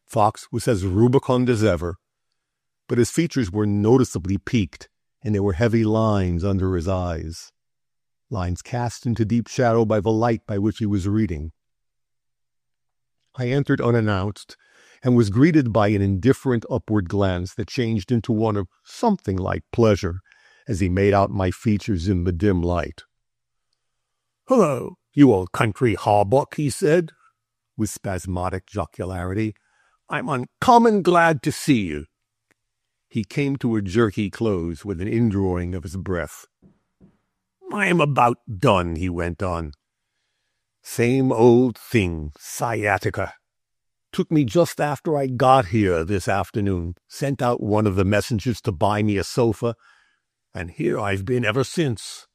Fox was as rubicund as ever, but his features were noticeably peaked, and there were heavy lines under his eyes, lines cast into deep shadow by the light by which he was reading. I entered unannounced, and was greeted by an indifferent upward glance that changed into one of something like pleasure as he made out my features in the dim light. "Hello, you old country hawbuck," he said, with spasmodic jocularity. "I'm uncommon glad to see you." He came to a jerky close with an indrawing of his breath. "I am about done," he went on. "Same old thing, sciatica. Took me just after I got here this afternoon, sent out one of the messengers to buy me a sofa, and here I've been ever since."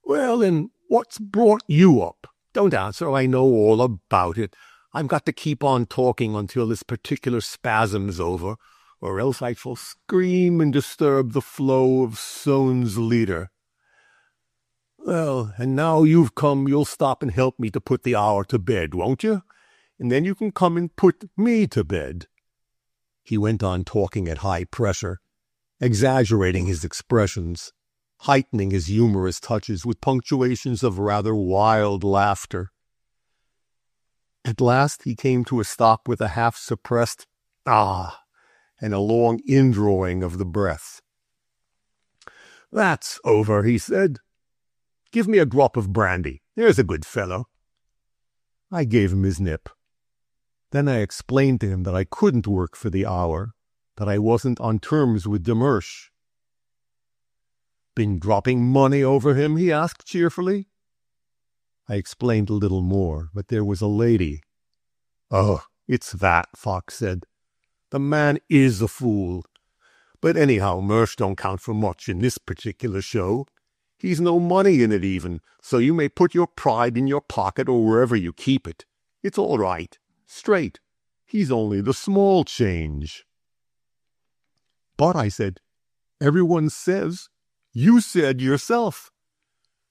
"Well, and what's brought you up? Don't answer, I know all about it. I've got to keep on talking until this particular spasm's over, or else I shall scream and disturb the flow of Soane's leader. Well, and now you've come, you'll stop and help me to put the hour to bed, won't you? And then you can come and put me to bed." He went on talking at high pressure, exaggerating his expressions, heightening his humorous touches with punctuations of rather wild laughter. At last he came to a stop with a half-suppressed "ah" and a long indrawing of the breath. "That's over," he said. "Give me a drop of brandy. There's a good fellow." I gave him his nip. Then I explained to him that I couldn't work for the hour, that I wasn't on terms with de Mersch. "Been dropping money over him?" he asked cheerfully. I explained a little more, but there was a lady. "Oh, it's that," Fox said. "The man is a fool. But anyhow, Mersch don't count for much in this particular show. He's no money in it even, so you may put your pride in your pocket or wherever you keep it. It's all right. Straight. He's only the small change." "But," I said, "everyone says you said yourself."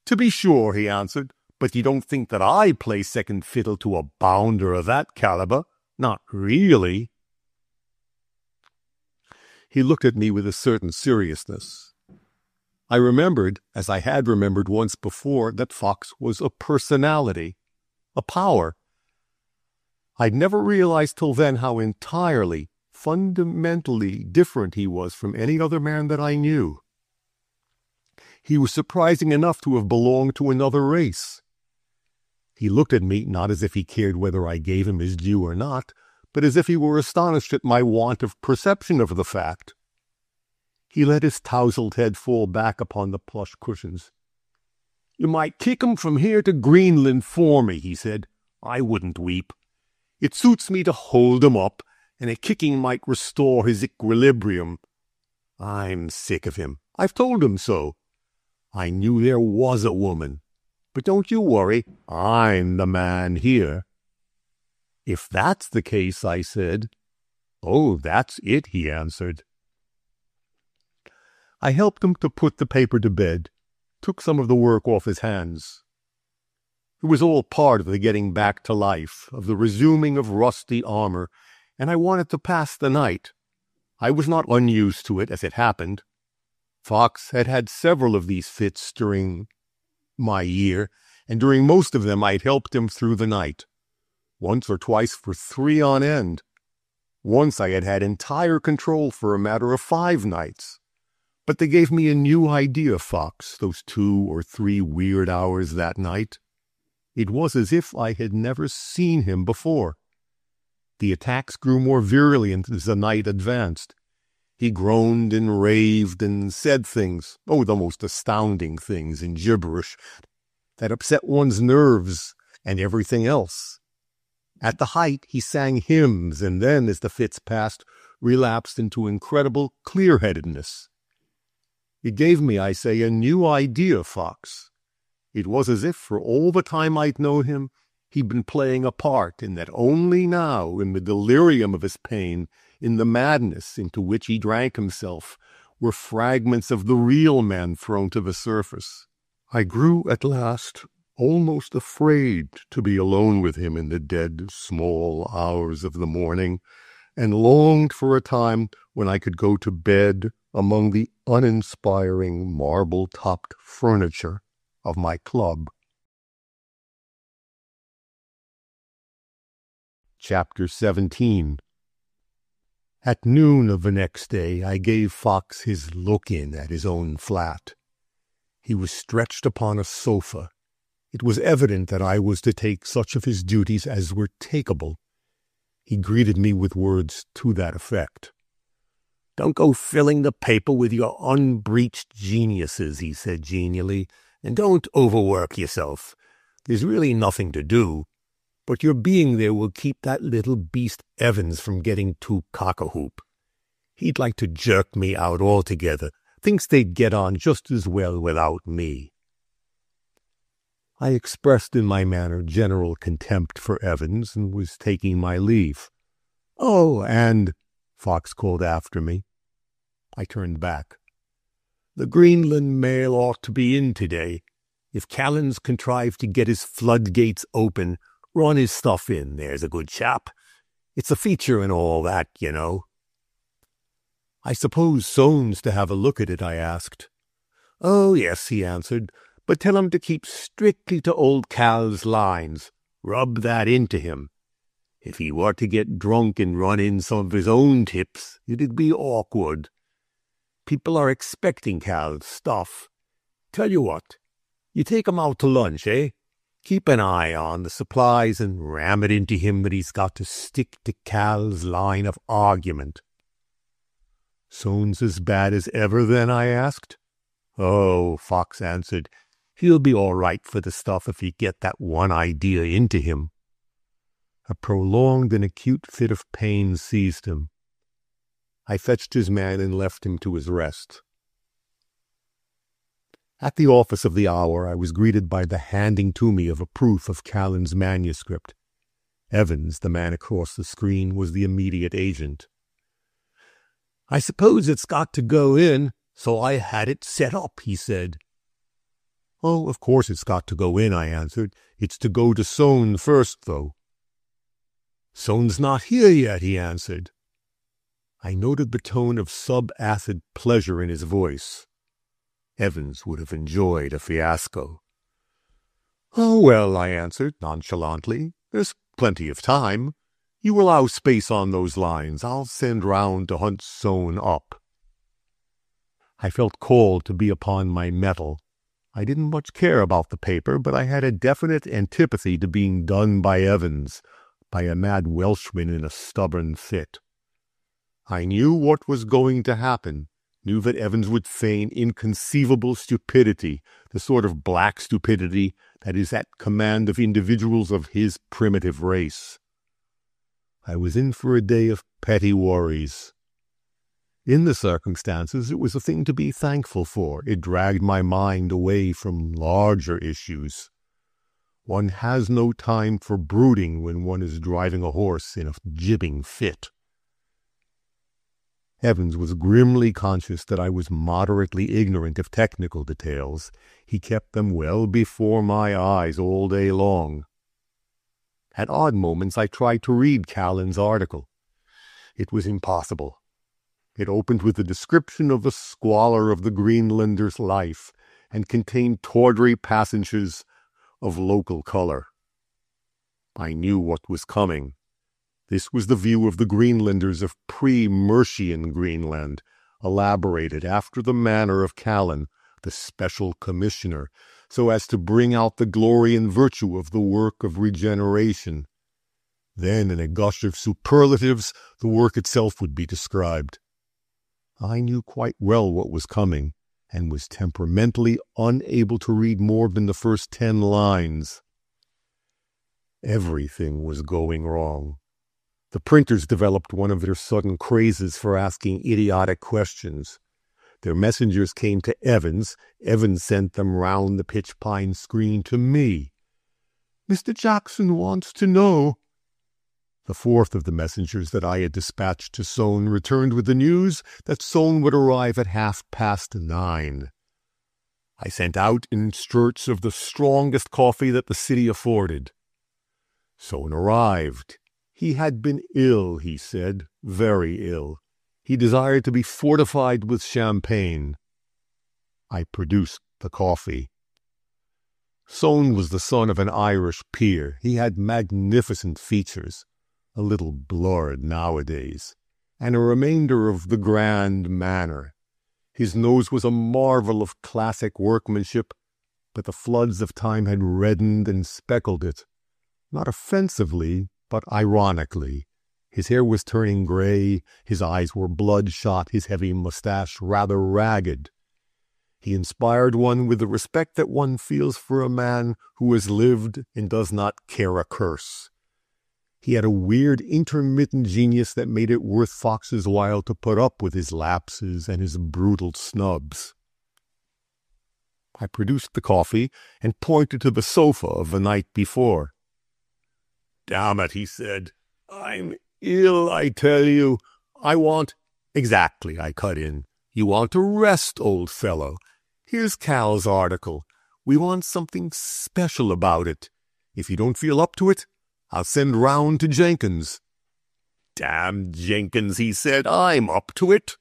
"To be sure," he answered, "but you don't think that I play second fiddle to a bounder of that caliber. Not really." He looked at me with a certain seriousness. I remembered, as I had remembered once before, that Fox was a personality, a power. I'd never realized till then how entirely, fundamentally different he was from any other man that I knew. He was surprising enough to have belonged to another race. He looked at me not as if he cared whether I gave him his due or not, but as if he were astonished at my want of perception of the fact. He let his tousled head fall back upon the plush cushions. "You might kick 'em from here to Greenland for me," he said. "I wouldn't weep. It suits me to hold 'em up, and a kicking might restore his equilibrium. I'm sick of him. I've told him so. I knew there was a woman. But don't you worry, I'm the man here." "If that's the case," I said. "Oh, that's it," he answered. I helped him to put the paper to bed, took some of the work off his hands. It was all part of the getting back to life, of the resuming of rusty armor, and I wanted to pass the night. I was not unused to it, as it happened. Fox had had several of these fits during my year, and during most of them I'd helped him through the night. Once or twice for 3 on end. Once I had had entire control for a matter of 5 nights. But they gave me a new idea, Fox, those 2 or 3 weird hours that night. It was as if I had never seen him before. The attacks grew more virulent as the night advanced. He groaned and raved and said things, the most astounding things in gibberish, that upset one's nerves and everything else. At the height, he sang hymns, and then, as the fits passed, relapsed into incredible clear-headedness. It gave me, I say, a new idea, Fox. It was as if, for all the time I'd known him, he'd been playing a part, and that only now, in the delirium of his pain, in the madness into which he drank himself, were fragments of the real man thrown to the surface. I grew at last almost afraid to be alone with him in the dead, small hours of the morning, and longed for a time when I could go to bed among the uninspiring marble-topped furniture of my club. Chapter 17. At noon of the next day, I gave Fox his look-in at his own flat. He was stretched upon a sofa. It was evident that I was to take such of his duties as were takeable. He greeted me with words to that effect. "Don't go filling the paper with your unbreached geniuses," he said genially, "and don't overwork yourself. There's really nothing to do. But your being there will keep that little beast Evans from getting too cock-a-hoop. He'd like to jerk me out altogether. Thinks they'd get on just as well without me." I expressed in my manner general contempt for Evans, and was taking my leave. "Oh, and," Fox called after me. I turned back. "The Greenland mail ought to be in today. If Callan's contrived to get his floodgates open, run his stuff in, there's a good chap. It's a feature and all that, you know." "I suppose Soane's to have a look at it?" I asked. "Oh, yes," he answered, "but tell him to keep strictly to old Cal's lines. Rub that into him. If he were to get drunk and run in some of his own tips, it'd be awkward. People are expecting Cal's stuff. Tell you what, you take him out to lunch, eh? Keep an eye on the supplies and ram it into him that he's got to stick to Cal's line of argument." "Soane's as bad as ever, then?" I asked. "Oh," Fox answered, "he'll be all right for the stuff if you get that one idea into him." A prolonged and acute fit of pain seized him. I fetched his man and left him to his rest. At the office of the Hour, I was greeted by the handing to me of a proof of Callan's manuscript. Evans, the man across the screen, was the immediate agent. "I suppose it's got to go in, so I had it set up," he said. "Oh, of course it's got to go in," I answered. "It's to go to Sohn first, though." "Sohn's not here yet," he answered. I noted the tone of sub-acid pleasure in his voice. Evans would have enjoyed a fiasco. "Oh, well," I answered nonchalantly, "there's plenty of time. You allow space on those lines. I'll send round to hunt Sohn up." I felt called to be upon my mettle. I didn't much care about the paper, but I had a definite antipathy to being done by Evans, by a mad Welshman in a stubborn fit. I knew what was going to happen, knew that Evans would feign inconceivable stupidity, the sort of black stupidity that is at command of individuals of his primitive race. I was in for a day of petty worries. In the circumstances, it was a thing to be thankful for. It dragged my mind away from larger issues. One has no time for brooding when one is driving a horse in a jibbing fit. Evans was grimly conscious that I was moderately ignorant of technical details. He kept them well before my eyes all day long. At odd moments I tried to read Callan's article. It was impossible. It opened with a description of the squalor of the Greenlander's life and contained tawdry passages of local color. I knew what was coming. This was the view of the Greenlanders of pre-Mercian Greenland, elaborated after the manner of Callan, the special commissioner, so as to bring out the glory and virtue of the work of regeneration. Then, in a gush of superlatives, the work itself would be described. I knew quite well what was coming, and was temperamentally unable to read more than the first 10 lines. Everything was going wrong. The printers developed one of their sudden crazes for asking idiotic questions. Their messengers came to Evans. Evans sent them round the pitch pine screen to me. "Mr. Jackson wants to know." The fourth of the messengers that I had dispatched to Sohn returned with the news that Sohn would arrive at 9:30. I sent out in search of the strongest coffee that the city afforded. Sohn arrived. He had been ill, he said, very ill. He desired to be fortified with champagne. I produced the coffee. Sohn was the son of an Irish peer. He had magnificent features, a little blurred nowadays, and a remainder of the grand manner. His nose was a marvel of classic workmanship, but the floods of time had reddened and speckled it, not offensively, but ironically. His hair was turning gray, his eyes were bloodshot, his heavy mustache rather ragged. He inspired one with the respect that one feels for a man who has lived and does not care a curse. He had a weird intermittent genius that made it worth Fox's while to put up with his lapses and his brutal snubs. I produced the coffee and pointed to the sofa of the night before. "Damn it," he said. "I'm ill, I tell you. I want—" "Exactly," I cut in. "You want to rest, old fellow. Here's Cal's article. We want something special about it. If you don't feel up to it, I'll send round to Jenkins." "Damn Jenkins," he said. "I'm up to it."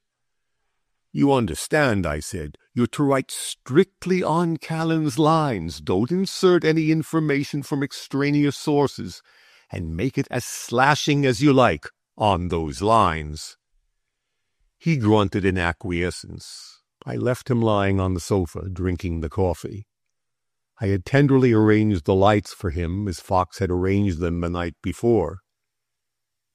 "You understand," I said. "You're to write strictly on Callan's lines. Don't insert any information from extraneous sources, and make it as slashing as you like on those lines." He grunted in acquiescence. I left him lying on the sofa, drinking the coffee. I had tenderly arranged the lights for him as Fox had arranged them the night before.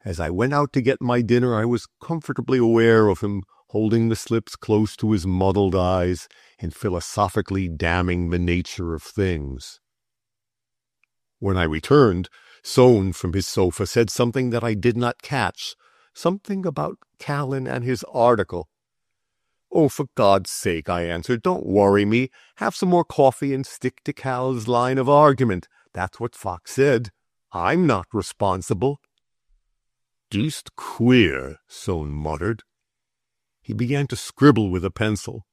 As I went out to get my dinner, I was comfortably aware of him holding the slips close to his muddled eyes and philosophically damning the nature of things. When I returned, Sohn from his sofa said something that I did not catch, Something about Callan and his article. Oh, for God's sake, I answered, don't worry me. Have some more coffee and stick to Cal's line of argument. That's what Fox said. I'm not responsible. Deuced queer, Soane muttered. He began to scribble with a pencil.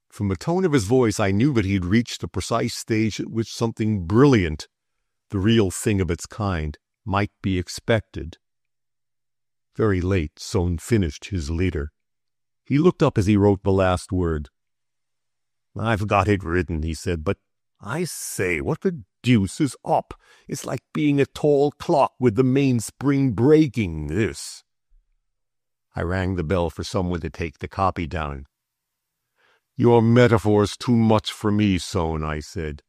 From the tone of his voice, I knew that he had reached the precise stage at which something brilliant, the real thing of its kind, might be expected. Very late, Soane finished his leader. He looked up as he wrote the last word. I've got it written, he said, but I say, what the deuce is up? It's like being a tall clock with the mainspring breaking, this. I rang the bell for someone to take the copy down. Your metaphor's too much for me, Soane, I said.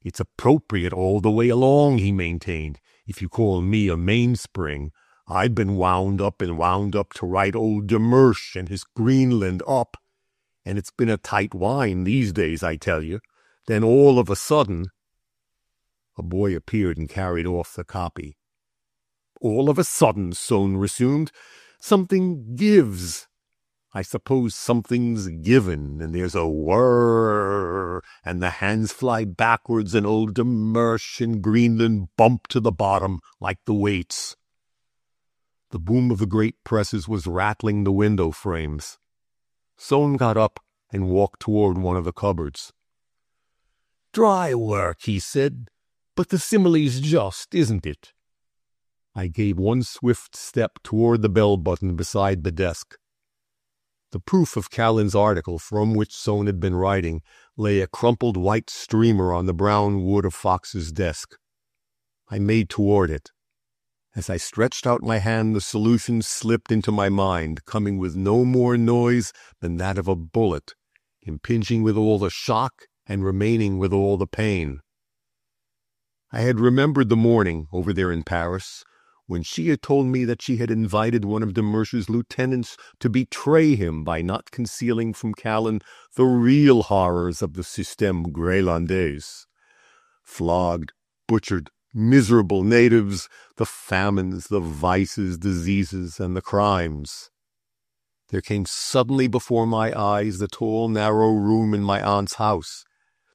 It's appropriate all the way along, he maintained. If you call me a mainspring, I'd been wound up to write old Demersh and his Greenland up, and it's been a tight wine these days, I tell you. Then all of a sudden, a boy appeared and carried off the copy. All of a sudden, Soane resumed, something gives. I suppose something's given, and there's a whirr, and the hands fly backwards, and old Demersh and Greenland bump to the bottom like the weights. The boom of the great presses was rattling the window frames. Soane got up and walked toward one of the cupboards. Dry work, he said, but the simile's just, isn't it? I gave one swift step toward the bell button beside the desk. The proof of Callan's article, from which Soane had been writing, lay a crumpled white streamer on the brown wood of Fox's desk. I made toward it. As I stretched out my hand, the solution slipped into my mind, coming with no more noise than that of a bullet, impinging with all the shock and remaining with all the pain. I had remembered the morning, over there in Paris, when she had told me that she had invited one of Demersh's lieutenants to betray him by not concealing from Callan the real horrors of the système Groenlandais. Flogged, butchered, miserable natives, the famines, the vices, diseases, and the crimes. There came suddenly before my eyes the tall, narrow room in my aunt's house,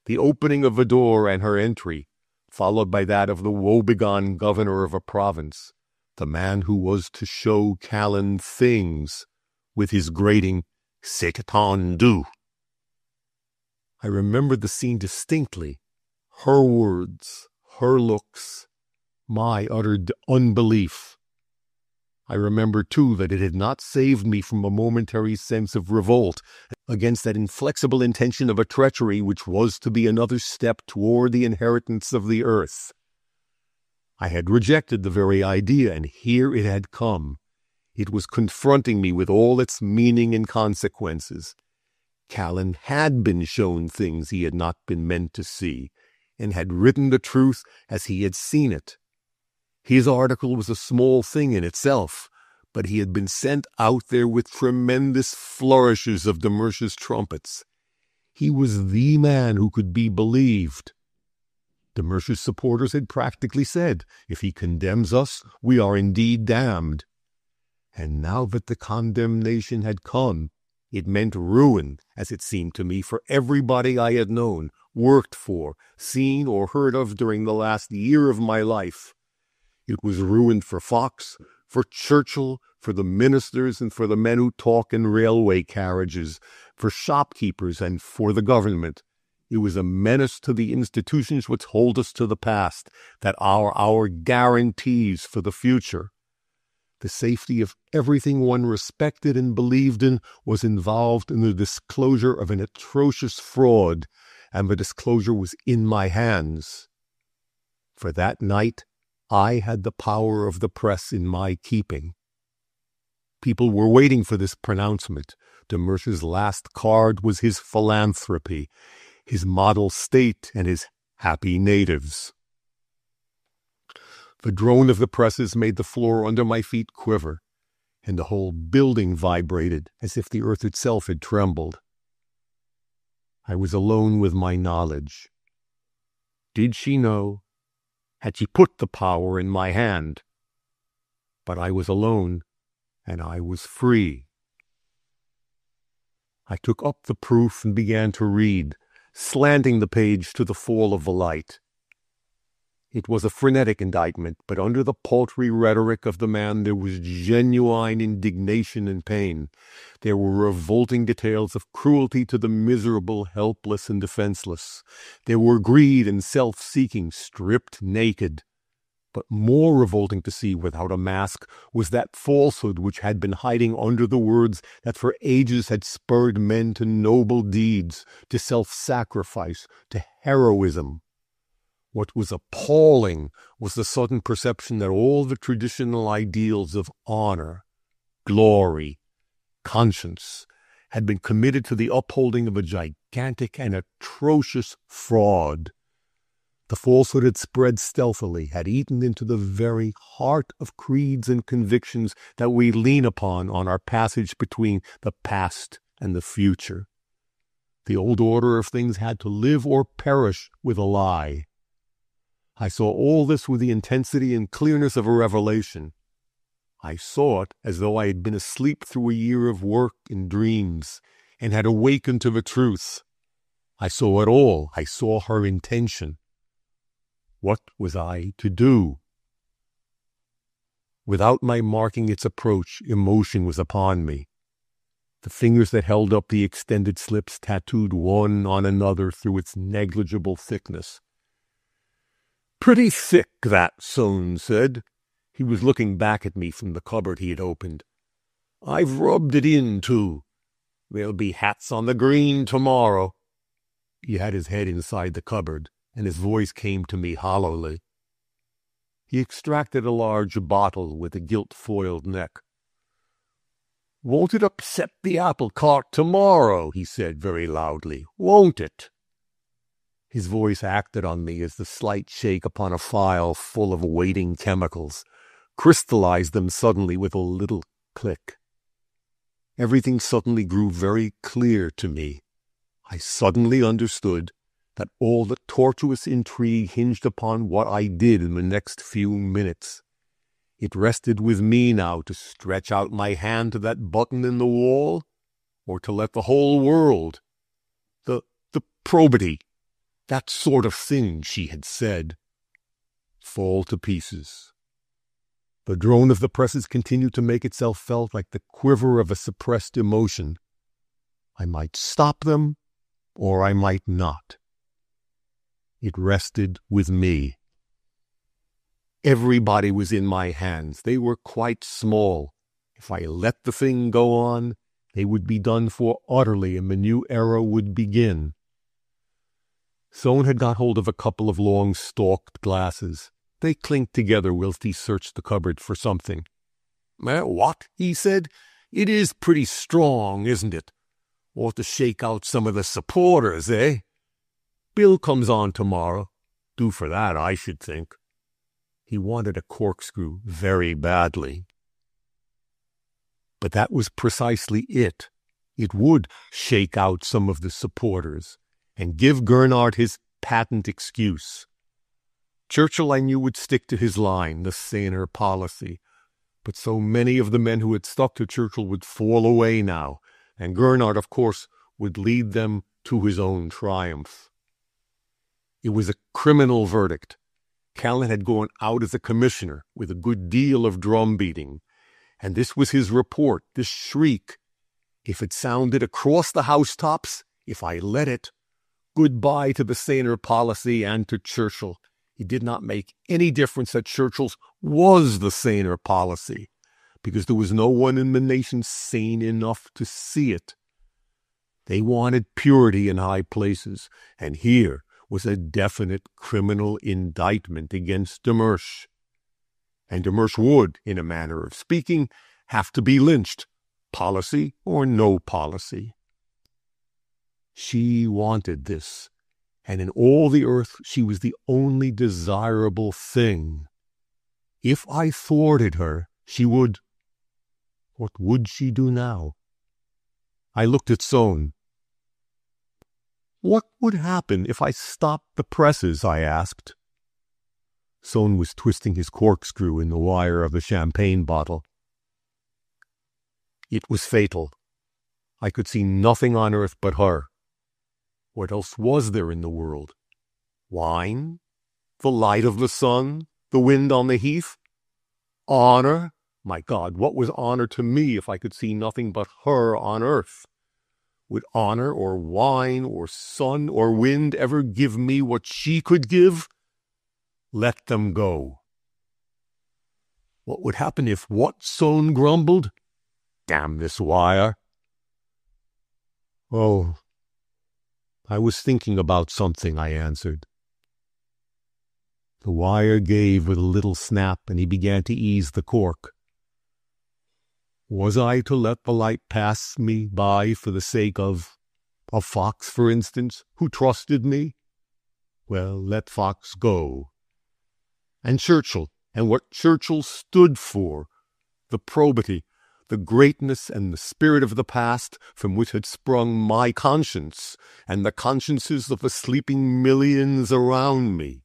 the opening of a door and her entry, followed by that of the woebegone governor of a province, the man who was to show Callan things, with his grating, "C'est attendu." I remembered the scene distinctly, her words, her looks, my uttered unbelief. I remembered, too, that it had not saved me from a momentary sense of revolt against that inflexible intention of a treachery which was to be another step toward the inheritance of the earth. I had rejected the very idea, and here it had come. It was confronting me with all its meaning and consequences. Callan had been shown things he had not been meant to see, and had written the truth as he had seen it. His article was a small thing in itself, but he had been sent out there with tremendous flourishes of Demersh's trumpets. He was the man who could be believed. Demersh's supporters had practically said, if he condemns us, we are indeed damned. And now that the condemnation had come, it meant ruin, as it seemed to me, for everybody I had known, worked for, seen or heard of during the last year of my life. It was ruin for Fox, for Churchill, for the ministers, and for the men who talk in railway carriages, for shopkeepers, and for the government. It was a menace to the institutions which hold us to the past, that are our guarantees for the future. The safety of everything one respected and believed in was involved in the disclosure of an atrocious fraud, and the disclosure was in my hands. For that night, I had the power of the press in my keeping. People were waiting for this pronouncement. Demersh's last card was his philanthropy, his model state, and his happy natives. The drone of the presses made the floor under my feet quiver, and the whole building vibrated as if the earth itself had trembled. I was alone with my knowledge. Did she know? Had she put the power in my hand? But I was alone, and I was free. I took up the proof and began to read, slanting the page to the fall of the light. It was a frenetic indictment, but under the paltry rhetoric of the man there was genuine indignation and pain. There were revolting details of cruelty to the miserable, helpless, and defenseless. There were greed and self-seeking stripped naked. But more revolting to see without a mask was that falsehood which had been hiding under the words that for ages had spurred men to noble deeds, to self-sacrifice, to heroism. What was appalling was the sudden perception that all the traditional ideals of honor, glory, conscience had been committed to the upholding of a gigantic and atrocious fraud. The falsehood had spread stealthily, had eaten into the very heart of creeds and convictions that we lean upon on our passage between the past and the future. The old order of things had to live or perish with a lie. I saw all this with the intensity and clearness of a revelation. I saw it as though I had been asleep through a year of work and dreams, and had awakened to the truth. I saw it all. I saw her intention. What was I to do? Without my marking its approach, emotion was upon me. The fingers that held up the extended slips tattooed one on another through its negligible thickness. "Pretty thick, that," Sohn said. He was looking back at me from the cupboard he had opened. "I've rubbed it in, too. There'll be hats on the green tomorrow." He had his head inside the cupboard, and his voice came to me hollowly. He extracted a large bottle with a gilt-foiled neck. "Won't it upset the apple cart tomorrow?" he said very loudly. "Won't it?" His voice acted on me as the slight shake upon a phial full of waiting chemicals, crystallized them suddenly with a little click. Everything suddenly grew very clear to me. I suddenly understood that all the tortuous intrigue hinged upon what I did in the next few minutes. It rested with me now to stretch out my hand to that button in the wall, or to let the whole world, the probity, that sort of thing she had said, fall to pieces. The drone of the presses continued to make itself felt like the quiver of a suppressed emotion. I might stop them, or I might not. It rested with me. Everybody was in my hands. They were quite small. If I let the thing go on, they would be done for utterly, and the new era would begin. Sohn had got hold of a couple of long stalked glasses. They clinked together whilst he searched the cupboard for something. "What?" he said. "It is pretty strong, isn't it? Ought to shake out some of the supporters, eh? Bill comes on tomorrow. Do for that, I should think." He wanted a corkscrew very badly. But that was precisely it. It would shake out some of the supporters and give Gernhardt his patent excuse. Churchill, I knew, would stick to his line, the saner policy. But so many of the men who had stuck to Churchill would fall away now, and Gernhardt, of course, would lead them to his own triumph. It was a criminal verdict. Callan had gone out as a commissioner with a good deal of drum-beating, and this was his report, this shriek. If it sounded across the housetops, if I let it, goodbye to the saner policy and to Churchill. It did not make any difference that Churchill's was the saner policy, because there was no one in the nation sane enough to see it. They wanted purity in high places, and here was a definite criminal indictment against de Mersch. And de Mersch would, in a manner of speaking, have to be lynched, policy or no policy. She wanted this, and in all the earth she was the only desirable thing. If I thwarted her, she would... What would she do now? I looked at Sohn. "What would happen if I stopped the presses?" I asked. Sohn was twisting his corkscrew in the wire of the champagne bottle. It was fatal. I could see nothing on earth but her. What else was there in the world? Wine? The light of the sun? The wind on the heath? Honor? My God, what was honor to me if I could see nothing but her on earth? Would honor or wine or sun or wind ever give me what she could give? Let them go. What would happen if Watson grumbled? Damn this wire. Oh, I was thinking about something, I answered. The wire gave with a little snap, and he began to ease the cork. Was I to let the light pass me by for the sake of Fox, for instance, who trusted me? Well, let Fox go. And Churchill, and what Churchill stood for, the probity, the greatness and the spirit of the past from which had sprung my conscience and the consciences of the sleeping millions around me.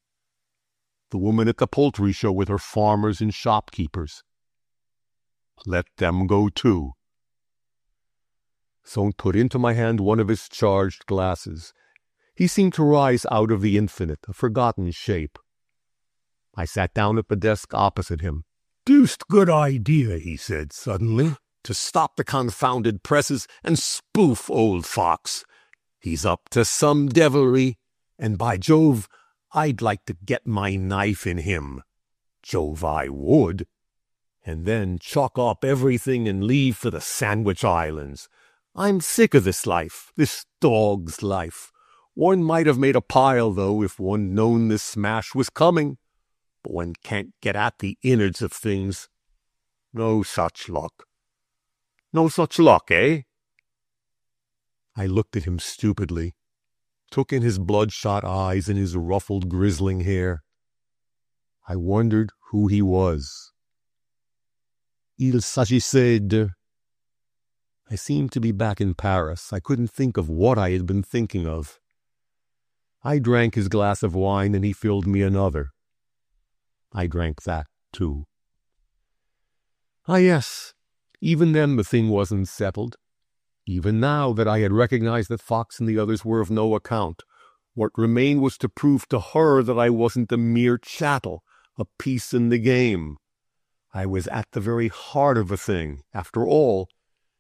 The woman at the poultry show with her farmers and shopkeepers. Let them go too. Sohn put into my hand one of his charged glasses. He seemed to rise out of the infinite, a forgotten shape. I sat down at the desk opposite him. Deuced good idea, he said suddenly, to stop the confounded presses and spoof old Fox. He's up to some devilry, and by Jove, I'd like to get my knife in him. Jove, I would. And then chalk up everything and leave for the Sandwich Islands. I'm sick of this life, this dog's life. One might have made a pile, though, if one known this smash was coming. But one can't get at the innards of things. No such luck. No such luck, eh? I looked at him stupidly, took in his bloodshot eyes and his ruffled, grizzling hair. I wondered who he was. Il s'agissait de... I seemed to be back in Paris. I couldn't think of what I had been thinking of. I drank his glass of wine, and he filled me another. I drank that, too. Ah, yes, even then the thing wasn't settled. Even now that I had recognized that Fox and the others were of no account, what remained was to prove to her that I wasn't a mere chattel, a piece in the game. I was at the very heart of the thing. After all,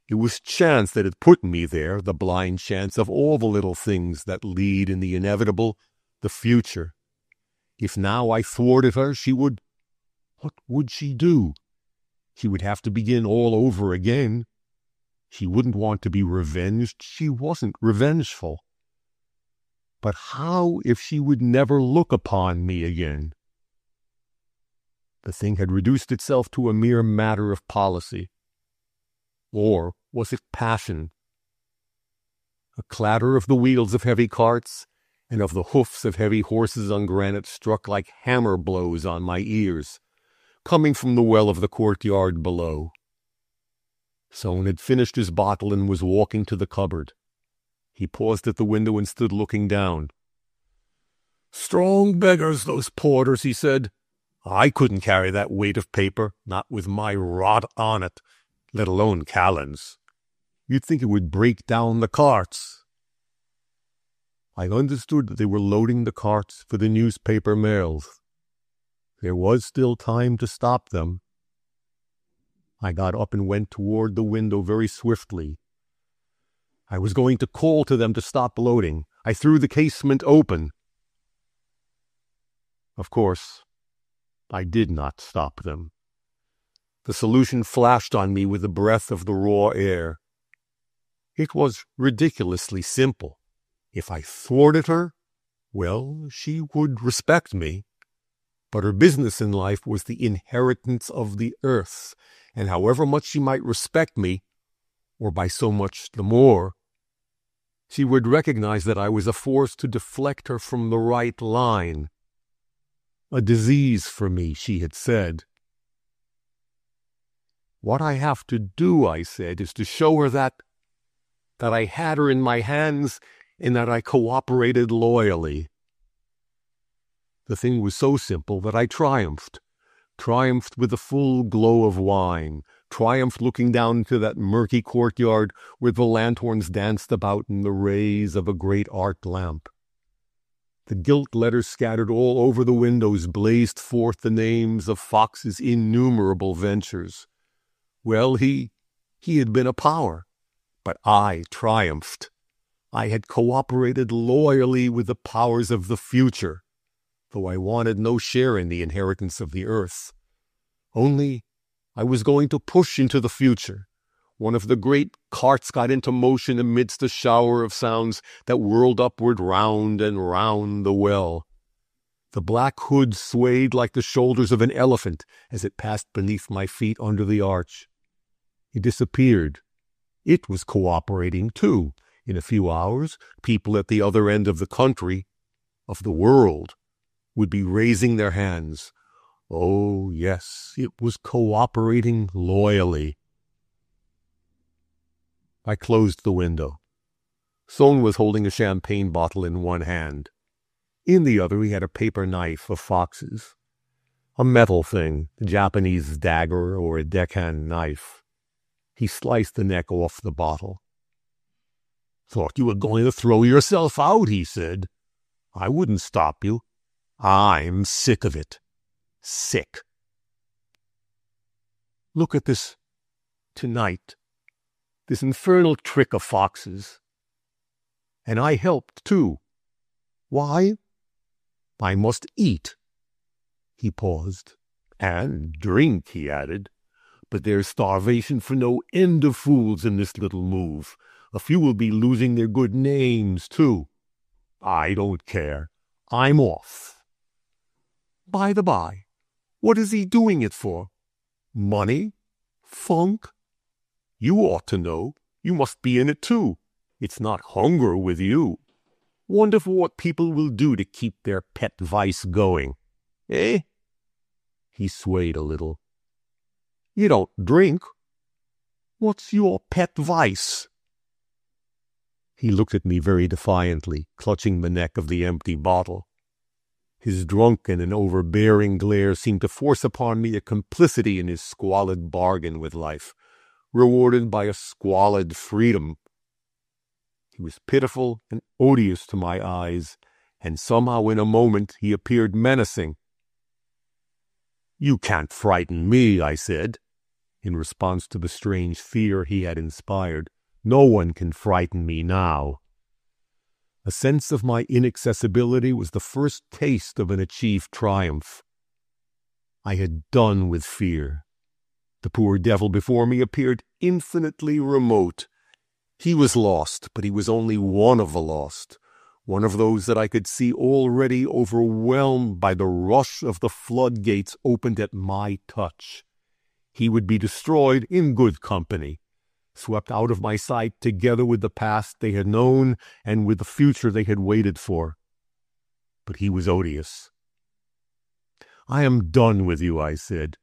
it was chance that had put me there, the blind chance of all the little things that lead in the inevitable, the future. If now I thwarted her, she would... What would she do? She would have to begin all over again. She wouldn't want to be revenged. She wasn't revengeful. But how if she would never look upon me again? The thing had reduced itself to a mere matter of policy. Or was it passion? A clatter of the wheels of heavy carts and of the hoofs of heavy horses on granite struck like hammer blows on my ears, coming from the well of the courtyard below. Sohn had finished his bottle and was walking to the cupboard. He paused at the window and stood looking down. "Strong beggars, those porters," he said. "I couldn't carry that weight of paper, not with my rot on it, let alone Callan's. You'd think it would break down the carts." I understood that they were loading the carts for the newspaper mails. There was still time to stop them. I got up and went toward the window very swiftly. I was going to call to them to stop loading. I threw the casement open. Of course, I did not stop them. The solution flashed on me with the breath of the raw air. It was ridiculously simple. If I thwarted her, well, she would respect me. But her business in life was the inheritance of the earth, and however much she might respect me, or by so much the more, she would recognize that I was a force to deflect her from the right line. A disease for me, she had said. What I have to do, I said, is to show her that I had her in my hands and that I cooperated loyally. The thing was so simple that I triumphed with the full glow of wine, triumphed looking down into that murky courtyard where the lanterns danced about in the rays of a great arc lamp. The gilt letters scattered all over the windows blazed forth the names of Fox's innumerable ventures. Well, he had been a power, but I triumphed. I had cooperated loyally with the powers of the future, though I wanted no share in the inheritance of the earth. Only I was going to push into the future. One of the great carts got into motion amidst a shower of sounds that whirled upward round and round the well. The black hood swayed like the shoulders of an elephant as it passed beneath my feet under the arch. It disappeared. It was cooperating, too. In a few hours, people at the other end of the country, of the world, would be raising their hands. Oh, yes, it was cooperating loyally. I closed the window. Sohn was holding a champagne bottle in one hand. In the other he had a paper knife of Fox's. A metal thing, a Japanese dagger or a deckhand knife. He sliced the neck off the bottle. "Thought you were going to throw yourself out," he said. "I wouldn't stop you. I'm sick of it. Sick. Look at this tonight. This infernal trick of Fox's. And I helped, too. Why? I must eat." He paused. "And drink," he added. "But there's starvation for no end of fools in this little move. A few will be losing their good names, too. I don't care. I'm off." "By the by, what is he doing it for? Money? Funk? You ought to know. You must be in it, too. It's not hunger with you. Wonder for what people will do to keep their pet vice going. Eh?" He swayed a little. "You don't drink. What's your pet vice?" He looked at me very defiantly, clutching the neck of the empty bottle. His drunken and overbearing glare seemed to force upon me a complicity in his squalid bargain with life, rewarded by a squalid freedom. He was pitiful and odious to my eyes, and somehow in a moment he appeared menacing. "You can't frighten me," I said, in response to the strange fear he had inspired. "No one can frighten me now." A sense of my inaccessibility was the first taste of an achieved triumph. I had done with fear. The poor devil before me appeared infinitely remote. He was lost, but he was only one of the lost, one of those that I could see already overwhelmed by the rush of the floodgates opened at my touch. He would be destroyed in good company, swept out of my sight together with the past they had known and with the future they had waited for. But he was odious. "I am done with you," I said.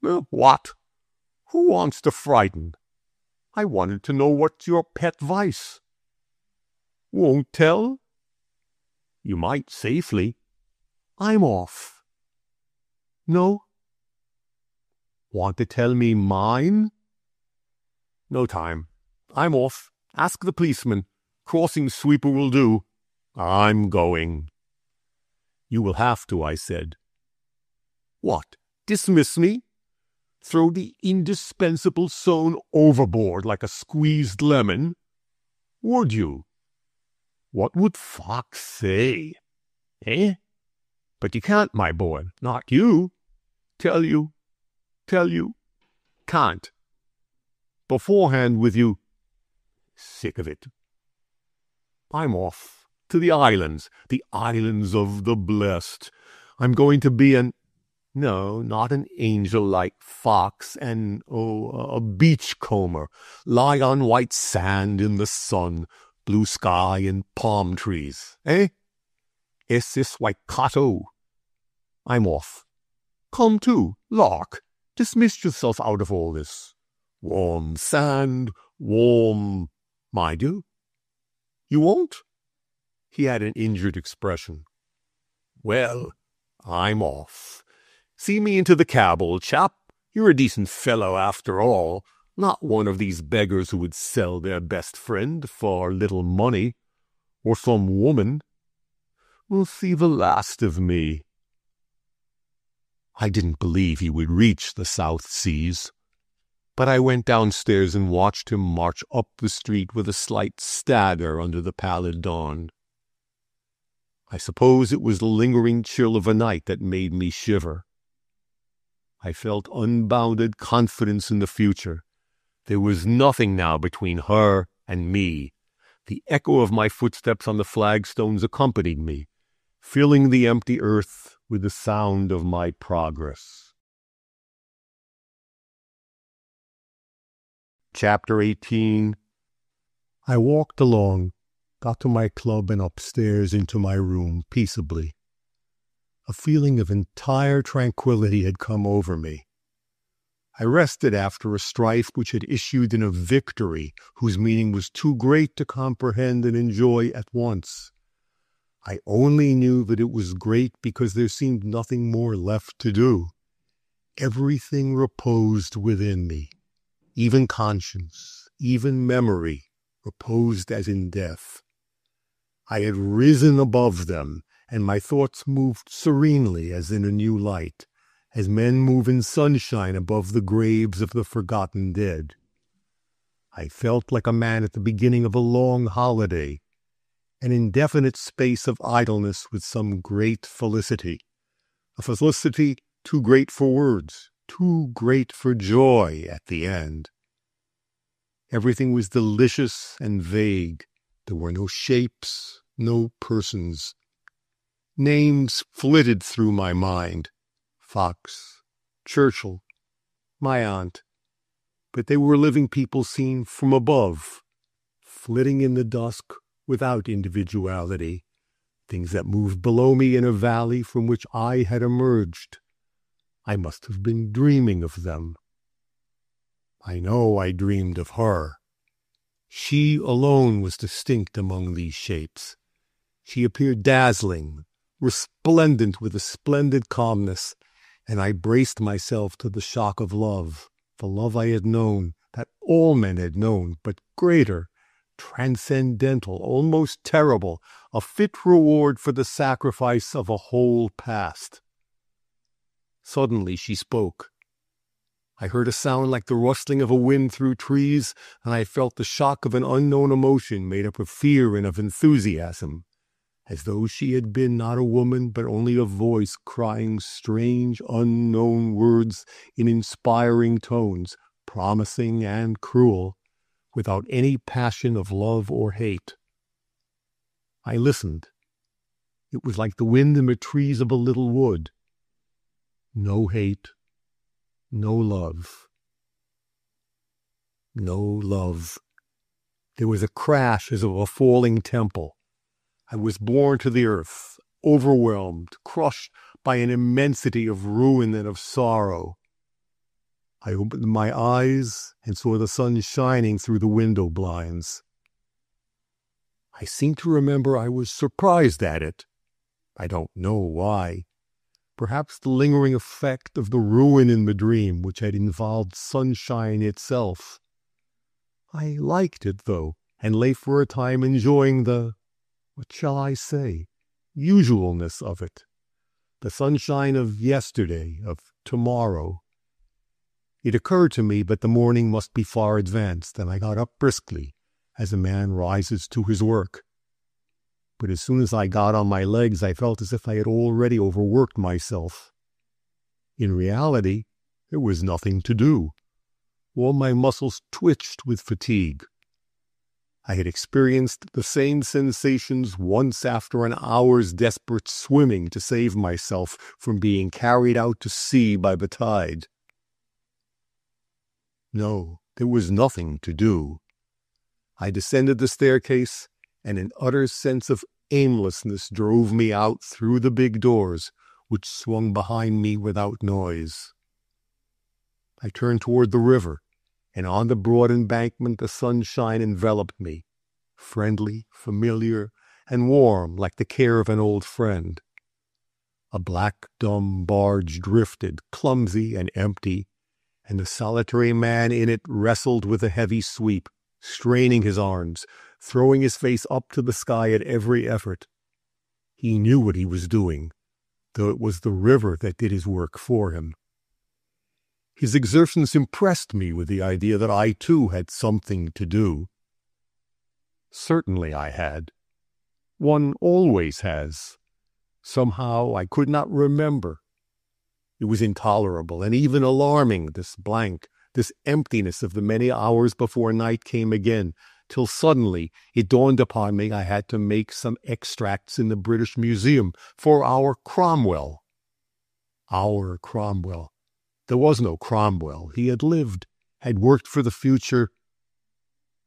"What? Who wants to frighten? I wanted to know what's your pet vice." "Won't tell?" "You might safely." "I'm off." "No." "Want to tell me mine?" "No time. I'm off. Ask the policeman. Crossing sweeper will do. I'm going." "You will have to," I said. "What? Dismiss me? Throw the indispensable Sohn overboard like a squeezed lemon? Would you? What would Fox say? Eh? But you can't, my boy. Not you. Tell you. Can't. Beforehand with you. Sick of it. I'm off to the islands of the blessed. I'm going to be no, not an angel like Fox, a beachcomber, lie on white sand in the sun, blue sky and palm trees. Eh? Esses Waikato. I'm off. Come too, lark. Dismiss yourself out of all this. Warm sand, warm... Mind you? You won't?" He had an injured expression. "Well, I'm off. See me into the cab, old chap. You're a decent fellow after all, not one of these beggars who would sell their best friend for little money, or some woman will see the last of me." I didn't believe he would reach the South Seas, but I went downstairs and watched him march up the street with a slight stagger under the pallid dawn. I suppose it was the lingering chill of a night that made me shiver. I felt unbounded confidence in the future. There was nothing now between her and me. The echo of my footsteps on the flagstones accompanied me, filling the empty earth with the sound of my progress. Chapter 18. I walked along, got to my club and upstairs into my room peaceably. A feeling of entire tranquility had come over me. I rested after a strife which had issued in a victory whose meaning was too great to comprehend and enjoy at once. I only knew that it was great because there seemed nothing more left to do. Everything reposed within me. Even conscience, even memory, reposed as in death. I had risen above them, and my thoughts moved serenely as in a new light, as men move in sunshine above the graves of the forgotten dead. I felt like a man at the beginning of a long holiday, an indefinite space of idleness with some great felicity, a felicity too great for words, too great for joy at the end. Everything was delicious and vague. There were no shapes, no persons. Names flitted through my mind. Fox, Churchill, my aunt. But they were living people seen from above, flitting in the dusk without individuality, things that moved below me in a valley from which I had emerged. I must have been dreaming of them. I know I dreamed of her. She alone was distinct among these shapes. She appeared dazzling, resplendent with a splendid calmness, and I braced myself to the shock of love, the love I had known, that all men had known, but greater, transcendental, almost terrible, a fit reward for the sacrifice of a whole past. Suddenly she spoke. I heard a sound like the rustling of a wind through trees, and I felt the shock of an unknown emotion made up of fear and of enthusiasm, as though she had been not a woman, but only a voice crying strange, unknown words in inspiring tones, promising and cruel, without any passion of love or hate. I listened. It was like the wind in the trees of a little wood. No hate, no love. No love. There was a crash as of a falling temple. I was borne to the earth, overwhelmed, crushed by an immensity of ruin and of sorrow. I opened my eyes and saw the sun shining through the window blinds. I seem to remember I was surprised at it. I don't know why. Perhaps the lingering effect of the ruin in the dream, which had involved sunshine itself. I liked it, though, and lay for a time enjoying the, what shall I say, usualness of it. The sunshine of yesterday, of tomorrow. It occurred to me that the morning must be far advanced, and I got up briskly, as a man rises to his work. But as soon as I got on my legs, I felt as if I had already overworked myself. In reality, there was nothing to do. All my muscles twitched with fatigue. I had experienced the same sensations once after an hour's desperate swimming to save myself from being carried out to sea by the tide. No, there was nothing to do. I descended the staircase, and an utter sense of aimlessness drove me out through the big doors, which swung behind me without noise. I turned toward the river, and on the broad embankment the sunshine enveloped me, friendly, familiar, and warm like the care of an old friend. A black, dumb barge drifted, clumsy and empty, and the solitary man in it wrestled with a heavy sweep, straining his arms, throwing his face up to the sky at every effort. He knew what he was doing, though it was the river that did his work for him. His exertions impressed me with the idea that I too had something to do. Certainly I had. One always has. Somehow I could not remember. It was intolerable and even alarming, this blank, this emptiness of the many hours before night came again, till suddenly it dawned upon me I had to make some extracts in the British Museum for our Cromwell. Our Cromwell. There was no Cromwell. He had lived, had worked for the future,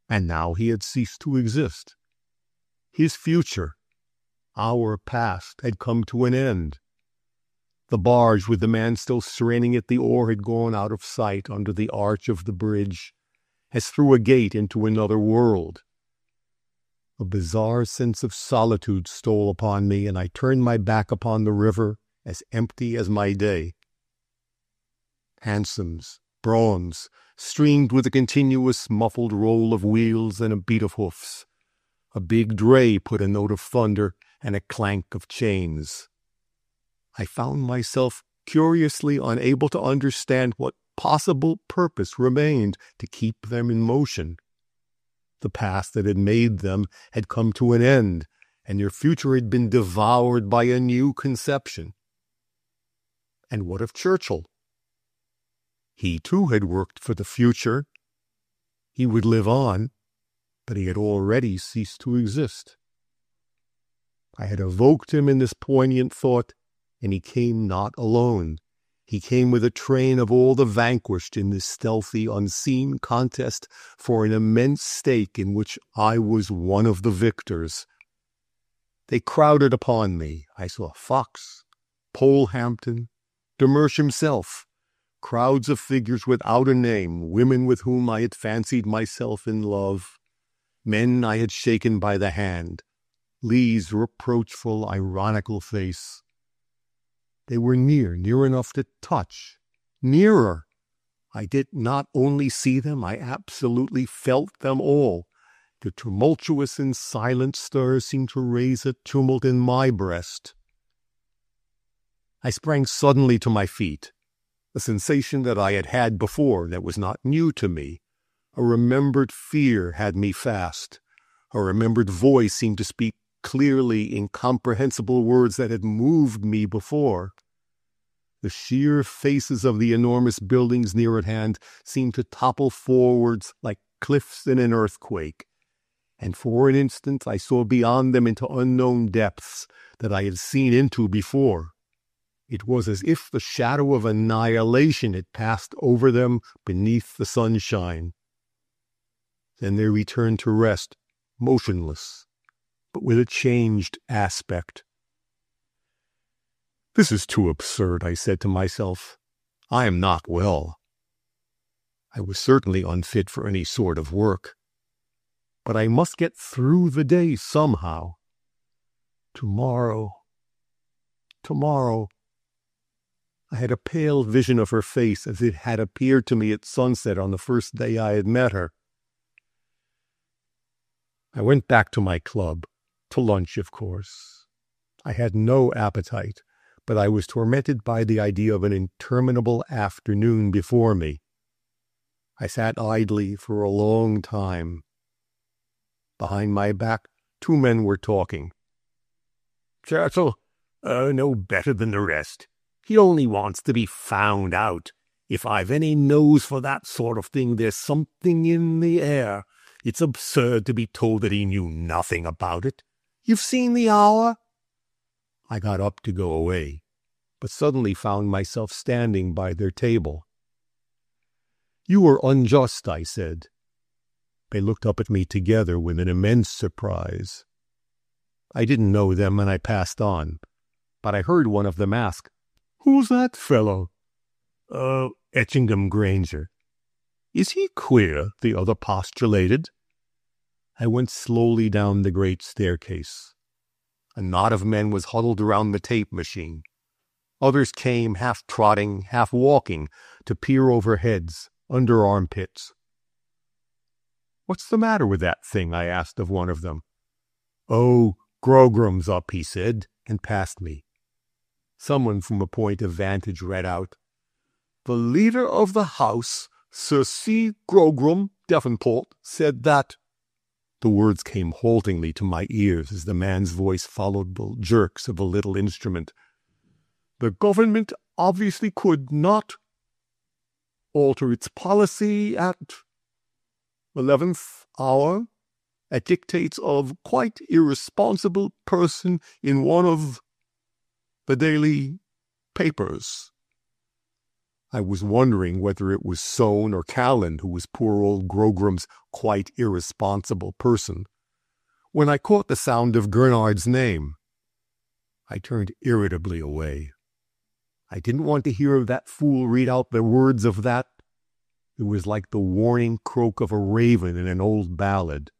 and now he had ceased to exist. His future, our past, had come to an end. The barge with the man still straining at the oar had gone out of sight under the arch of the bridge, as through a gate into another world. A bizarre sense of solitude stole upon me, and I turned my back upon the river, as empty as my day. Hansoms, broughams, streamed with a continuous muffled roll of wheels and a beat of hoofs. A big dray put a note of thunder and a clank of chains. I found myself curiously unable to understand what possible purpose remained to keep them in motion. The past that had made them had come to an end, and their future had been devoured by a new conception. And what of Churchill? He too had worked for the future. He would live on, but he had already ceased to exist. I had evoked him in this poignant thought, and he came not alone. He came with a train of all the vanquished in this stealthy, unseen contest for an immense stake in which I was one of the victors. They crowded upon me. I saw Fox, Polehampton, de Mersch himself, crowds of figures without a name, women with whom I had fancied myself in love, men I had shaken by the hand, Lee's reproachful, ironical face. They were near enough to touch, nearer. I did not only see them, I absolutely felt them all. The tumultuous and silent stir seemed to raise a tumult in my breast. I sprang suddenly to my feet. A sensation that I had had before that was not new to me. A remembered fear had me fast. A remembered voice seemed to speak clearly incomprehensible words that had moved me before. The sheer faces of the enormous buildings near at hand seemed to topple forwards like cliffs in an earthquake, and for an instant I saw beyond them into unknown depths that I had seen into before. It was as if the shadow of annihilation had passed over them beneath the sunshine. Then they returned to rest, motionless, but with a changed aspect. This is too absurd, I said to myself. I am not well. I was certainly unfit for any sort of work. But I must get through the day somehow. Tomorrow. I had a pale vision of her face as it had appeared to me at sunset on the first day I had met her. I went back to my club, to lunch, of course. I had no appetite, but I was tormented by the idea of an interminable afternoon before me. I sat idly for a long time. Behind my back, two men were talking. Churchill, no better than the rest. He only wants to be found out. If I've any nose for that sort of thing, there's something in the air. It's absurd to be told that he knew nothing about it. You've seen the hour? I got up to go away, but suddenly found myself standing by their table. You were unjust, I said. They looked up at me together with an immense surprise. I didn't know them, and I passed on, but I heard one of them ask, "Who's that fellow?" Etchingham Granger." "Is he queer?" the other postulated. I went slowly down the great staircase. A knot of men was huddled around the tape machine. Others came, half trotting, half walking, to peer over heads, under armpits. "What's the matter with that thing?" I asked of one of them. "Oh, Grogram's up," he said, and passed me. Someone from a point of vantage read out, "The leader of the House, Sir C. Grogram, Devonport, said that—" The words came haltingly to my ears as the man's voice followed the jerks of a little instrument. "The government obviously could not alter its policy at 11th hour at dictates of quite irresponsible person in one of the daily papers." I was wondering whether it was Soane or Callan who was poor old Grogram's quite irresponsible person, when I caught the sound of Gurnard's name. I turned irritably away. I didn't want to hear that fool read out the words of that. It was like the warning croak of a raven in an old ballad.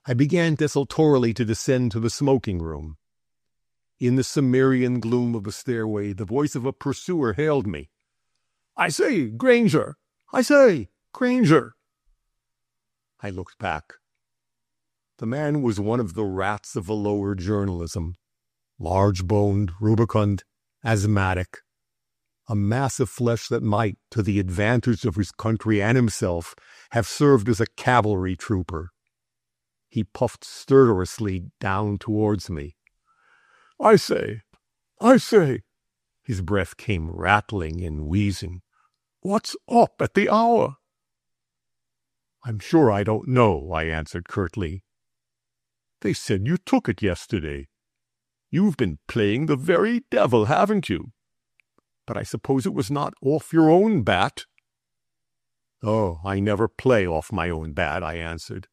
I began desultorily to descend to the smoking room. In the Cimmerian gloom of the stairway, the voice of a pursuer hailed me. "I say, Granger! I say, Granger!" I looked back. The man was one of the rats of the lower journalism, large-boned, rubicund, asthmatic, a mass of flesh that might, to the advantage of his country and himself, have served as a cavalry trooper. He puffed stertorously down towards me. I say, his breath came rattling and wheezing. "What's up at the hour?" "I'm sure I don't know," I answered curtly. "They said you took it yesterday. You've been playing the very devil, haven't you? But I suppose it was not off your own bat." "Oh, I never play off my own bat," I answered.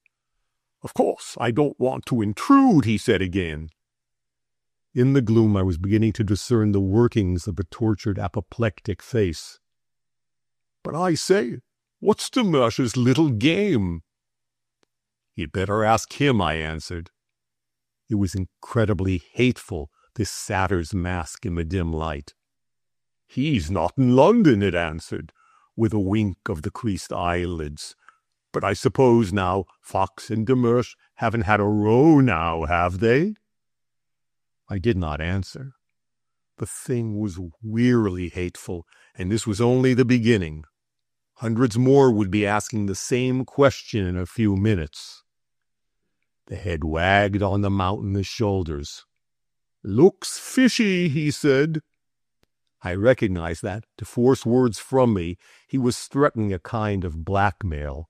"Of course, I don't want to intrude," he said again. In the gloom I was beginning to discern the workings of a tortured apoplectic face. "But I say, what's Demersh's little game?" "You'd better ask him," I answered. It was incredibly hateful, this satyr's mask in the dim light. "He's not in London," it answered, with a wink of the creased eyelids. "But I suppose now Fox and Demersh haven't had a row now, have they?" I did not answer. The thing was wearily hateful, and this was only the beginning. Hundreds more would be asking the same question in a few minutes. The head wagged on the mountainous shoulders. "Looks fishy," he said. I recognized that, to force words from me, he was threatening a kind of blackmail.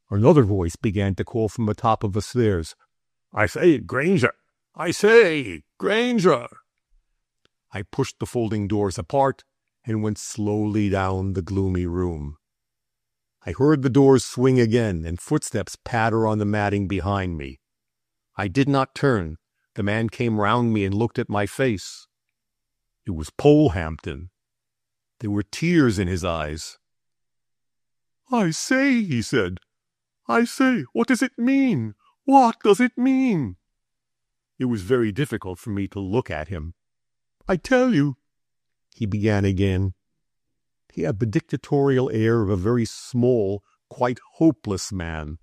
Another voice began to call from the top of the stairs. "I say, Granger! I say, Granger!" I pushed the folding doors apart and went slowly down the gloomy room. I heard the doors swing again and footsteps patter on the matting behind me. I did not turn. The man came round me and looked at my face. It was Polehampton. There were tears in his eyes. "I say," he said. "I say, what does it mean? What does it mean?" It was very difficult for me to look at him. "I tell you," he began again. He had the dictatorial air of a very small, quite hopeless man,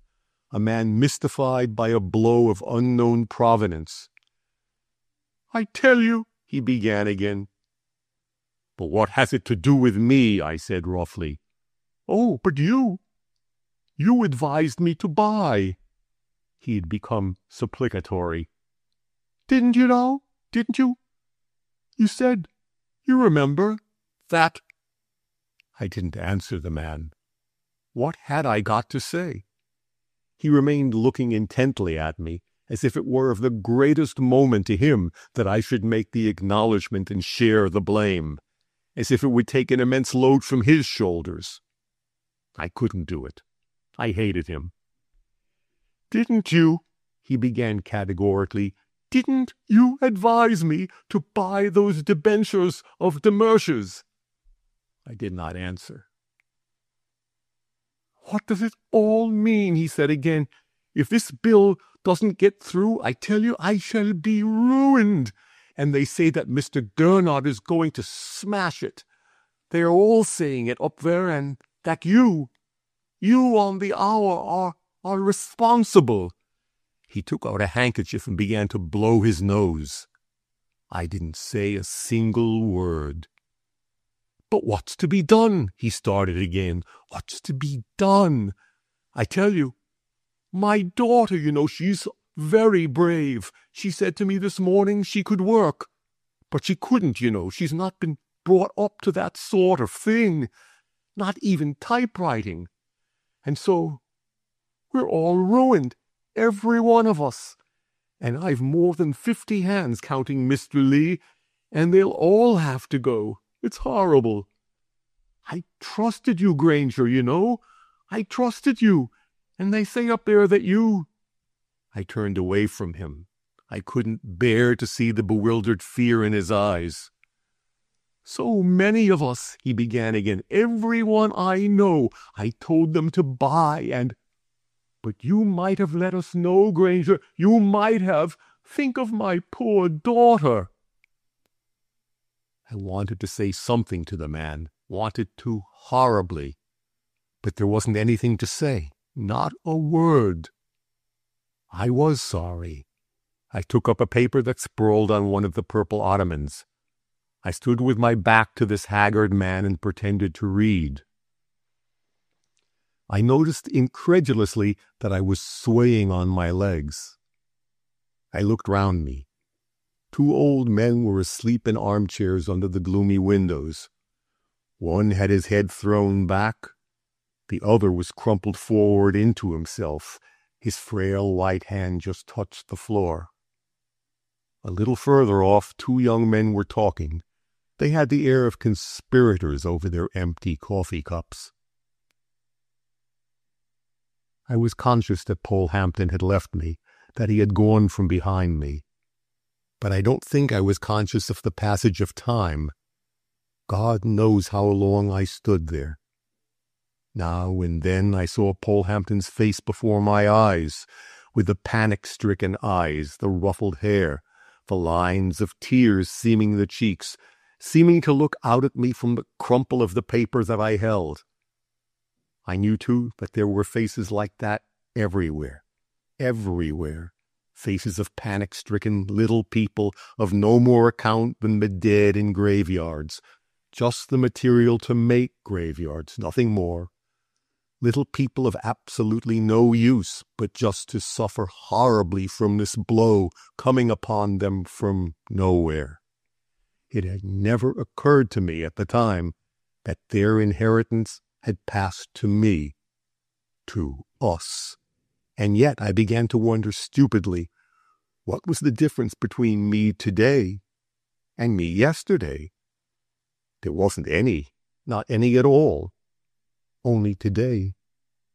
a man mystified by a blow of unknown provenance. "I tell you," he began again. "But what has it to do with me?" I said roughly. "Oh, but you advised me to buy." He had become supplicatory. "Didn't you know? Didn't you? You said, you remember, that—" I didn't answer the man. What had I got to say? He remained looking intently at me, as if it were of the greatest moment to him that I should make the acknowledgment and share the blame, as if it would take an immense load from his shoulders. I couldn't do it. I hated him. "Didn't you," he began categorically, "didn't you advise me to buy those debentures of Demersh's?" I did not answer. "What does it all mean?" he said again. "If this bill doesn't get through, I tell you I shall be ruined. And they say that Mr. Gurnard is going to smash it. They're all saying it up there, and that you on the hour are responsible." He took out a handkerchief and began to blow his nose. I didn't say a single word. "But what's to be done?" he started again. "What's to be done? I tell you, my daughter, she's very brave. She said to me this morning she could work, but she couldn't, She's not been brought up to that sort of thing, not even typewriting. And so we're all ruined, every one of us. And I've more than 50 hands, counting Mr. Lee, and they'll all have to go. It's horrible. I trusted you, Granger, I trusted you. And they say up there that you—" I turned away from him. I couldn't bear to see the bewildered fear in his eyes. "So many of us," he began again, "everyone I know, I told them to buy, and— But you might have let us know, Granger. You might have. Think of my poor daughter." I wanted to say something to the man, wanted to horribly, but there wasn't anything to say, not a word. I was sorry. I took up a paper that sprawled on one of the purple ottomans. I stood with my back to this haggard man and pretended to read. I noticed incredulously that I was swaying on my legs. I looked round me. 2 old men were asleep in armchairs under the gloomy windows. One had his head thrown back. The other was crumpled forward into himself. His frail white hand just touched the floor. A little further off, 2 young men were talking. They had the air of conspirators over their empty coffee cups. I was conscious that Polehampton had left me, that he had gone from behind me. But I don't think I was conscious of the passage of time. God knows how long I stood there. Now and then I saw Polehampton's face before my eyes, with the panic-stricken eyes, the ruffled hair, the lines of tears seaming the cheeks, seeming to look out at me from the crumple of the paper that I held. I knew, too, that there were faces like that everywhere, faces of panic-stricken little people of no more account than the dead in graveyards, just the material to make graveyards, nothing more. Little people of absolutely no use, but just to suffer horribly from this blow coming upon them from nowhere. It had never occurred to me at the time that their inheritance had passed to me, to us. And yet I began to wonder stupidly, what was the difference between me today and me yesterday? There wasn't any, not any at all. Only today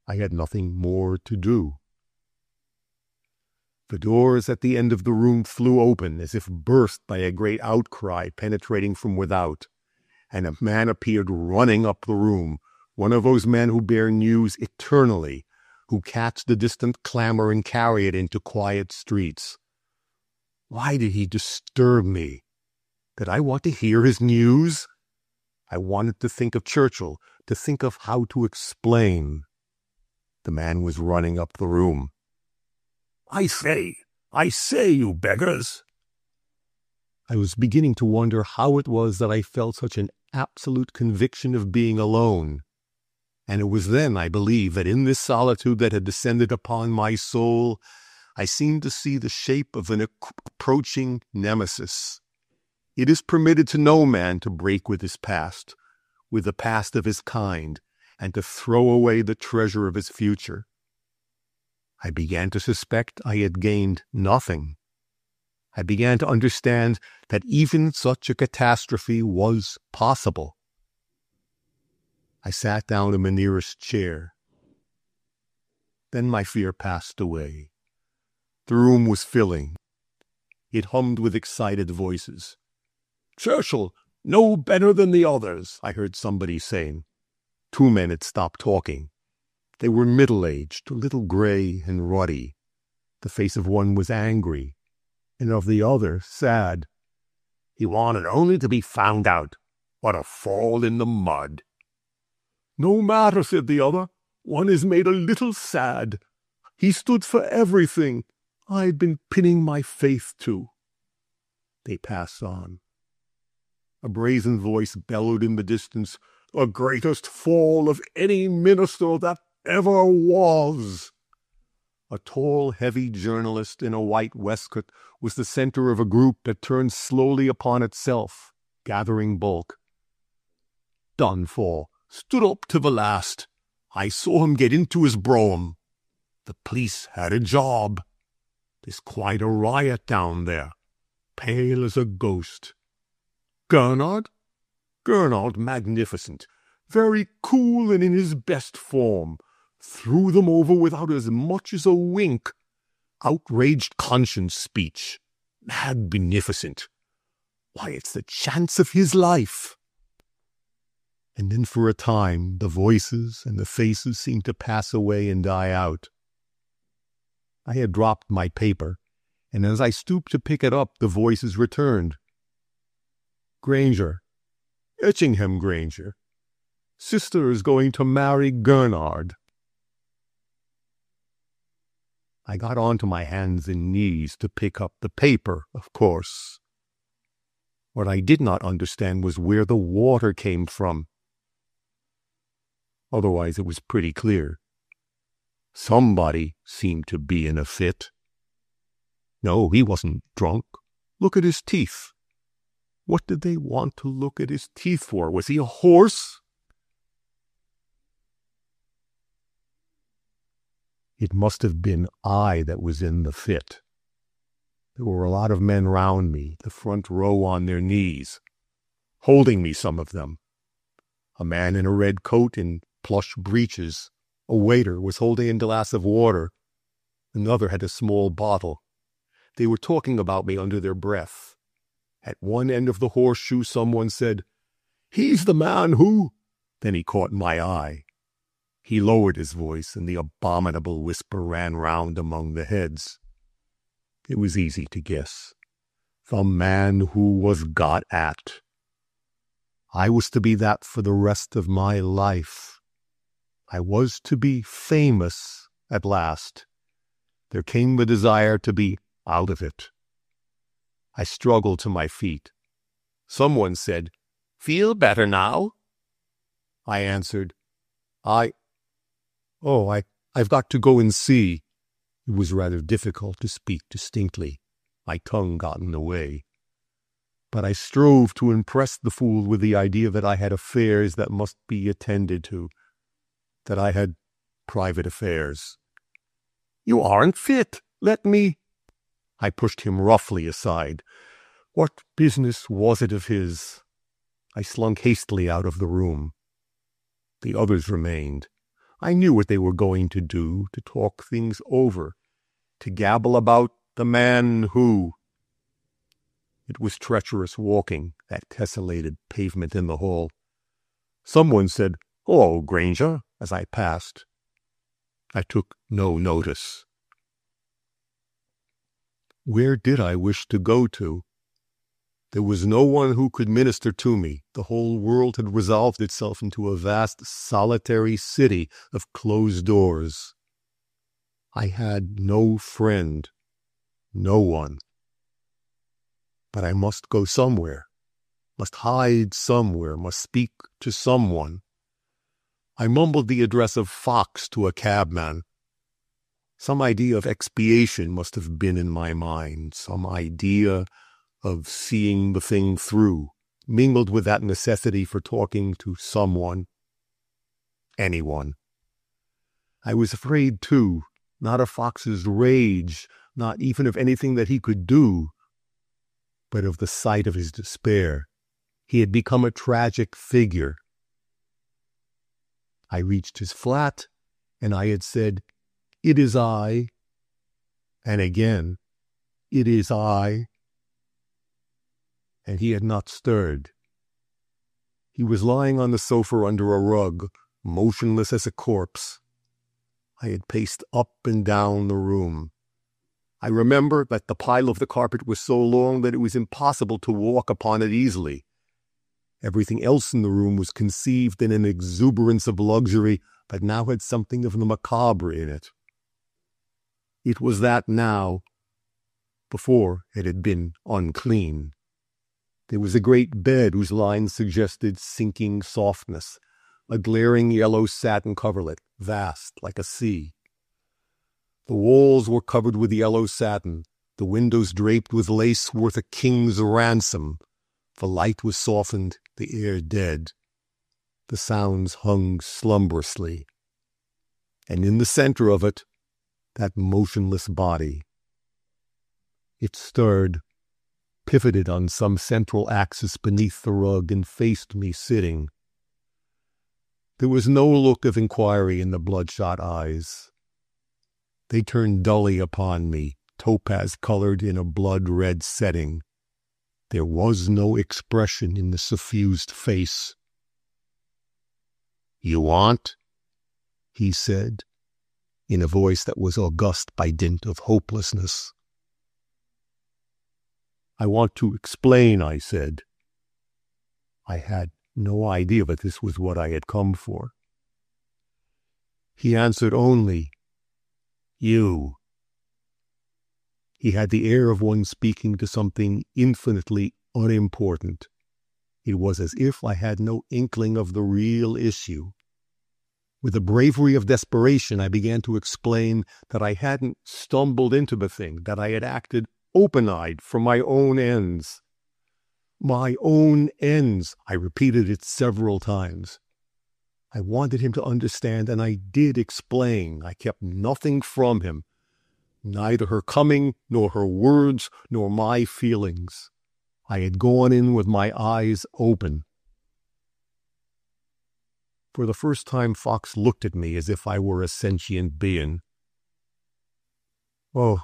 I had nothing more to do. The doors at the end of the room flew open as if burst by a great outcry penetrating from without, and a man appeared running up the room, one of those men who bear news eternally, who catch the distant clamor and carry it into quiet streets. Why did he disturb me? Did I want to hear his news? I wanted to think of Churchill, to think of how to explain. The man was running up the room. I say, you beggars!" I was beginning to wonder how it was that I felt such an absolute conviction of being alone. And it was then, I believe, that in this solitude that had descended upon my soul, I seemed to see the shape of an approaching nemesis. It is permitted to no man to break with his past, with the past of his kind, and to throw away the treasure of his future. I began to suspect I had gained nothing. I began to understand that even such a catastrophe was possible. I sat down in the nearest chair. Then my fear passed away. The room was filling. It hummed with excited voices. "Churchill, no better than the others," I heard somebody saying. 2 men had stopped talking. They were middle-aged, a little gray and ruddy. The face of one was angry, and of the other sad. "He wanted only to be found out," What a fall in the mud. No matter, said the other. One is made a little sad. He stood for everything I'd been pinning my faith to. They passed on. A brazen voice bellowed in the distance, the greatest fall of any minister that ever was. A tall, heavy journalist in a white waistcoat was the center of a group that turned slowly upon itself, gathering bulk. Done for. Stood up to the last. I saw him get into his brougham. The police had a job. There's quite a riot down there. Pale as a ghost. Gurnard? Gurnard magnificent. Very cool and in his best form. Threw them over without as much as a wink. Outraged conscience speech. Magnificent. Why, it's the chance of his life. And then for a time the voices and the faces seemed to pass away and die out. I had dropped my paper, and as I stooped to pick it up, the voices returned. Granger. Etchingham Granger. Sister is going to marry Gurnard. I got onto my hands and knees to pick up the paper, of course. What I did not understand was where the water came from. Otherwise it was pretty clear. Somebody seemed to be in a fit. No, he wasn't drunk. Look at his teeth. What did they want to look at his teeth for? Was he a horse? It must have been I that was in the fit. There were a lot of men round me, the front row on their knees, holding me, some of them. A man in a red coat and plush breeches. A waiter was holding a glass of water. Another had a small bottle. They were talking about me under their breath. At one end of the horseshoe someone said, "He's the man who—" Then he caught my eye. He lowered his voice, and the abominable whisper ran round among the heads. It was easy to guess. The man who was got at. I was to be that for the rest of my life. I was to be famous at last. There came the desire to be out of it. I struggled to my feet. Someone said, "Feel better now?" I answered, I've got to go and see." It was rather difficult to speak distinctly. My tongue got in the way. But I strove to impress the fool with the idea that I had affairs that must be attended to, that I had private affairs. "You aren't fit. Let me—" I pushed him roughly aside. What business was it of his? I slunk hastily out of the room. The others remained. I knew what they were going to do, to talk things over, to gabble about the man who. It was treacherous walking, that tessellated pavement in the hall. Someone said, "Hello, Granger," as I passed. I took no notice. Where did I wish to go to? There was no one who could minister to me. The whole world had resolved itself into a vast, solitary city of closed doors. I had no friend, no one. But I must go somewhere, must hide somewhere, must speak to someone. I mumbled the address of Fox to a cabman. Some idea of expiation must have been in my mind, some idea of seeing the thing through, mingled with that necessity for talking to someone, anyone. I was afraid, too, not of Fox's rage, not even of anything that he could do, but of the sight of his despair. He had become a tragic figure. I reached his flat, and I had said, "It is I," and again, "It is I." And he had not stirred. He was lying on the sofa under a rug, motionless as a corpse. I had paced up and down the room. I remember that the pile of the carpet was so long that it was impossible to walk upon it easily. Everything else in the room was conceived in an exuberance of luxury, but now had something of the macabre in it. It was that now. Before, it had been unclean. There was a great bed whose lines suggested sinking softness, a glaring yellow satin coverlet, vast like a sea. The walls were covered with yellow satin, the windows draped with lace worth a king's ransom. The light was softened, the air dead. The sounds hung slumberously. And in the center of it, that motionless body. It stirred, pivoted on some central axis beneath the rug, and faced me sitting. There was no look of inquiry in the bloodshot eyes. They turned dully upon me, topaz-colored in a blood-red setting. There was no expression in the suffused face. "You want?" he said, in a voice that was august by dint of hopelessness. "I want to explain," I said. I had no idea that this was what I had come for. He answered only, "You." He had the air of one speaking to something infinitely unimportant. It was as if I had no inkling of the real issue. With the bravery of desperation, I began to explain that I hadn't stumbled into the thing, that I had acted open-eyed for my own ends. My own ends. I repeated it several times. I wanted him to understand, and I did explain. I kept nothing from him, neither her coming, nor her words, nor my feelings. I had gone in with my eyes open. For the first time, Fox looked at me as if I were a sentient being. "Oh,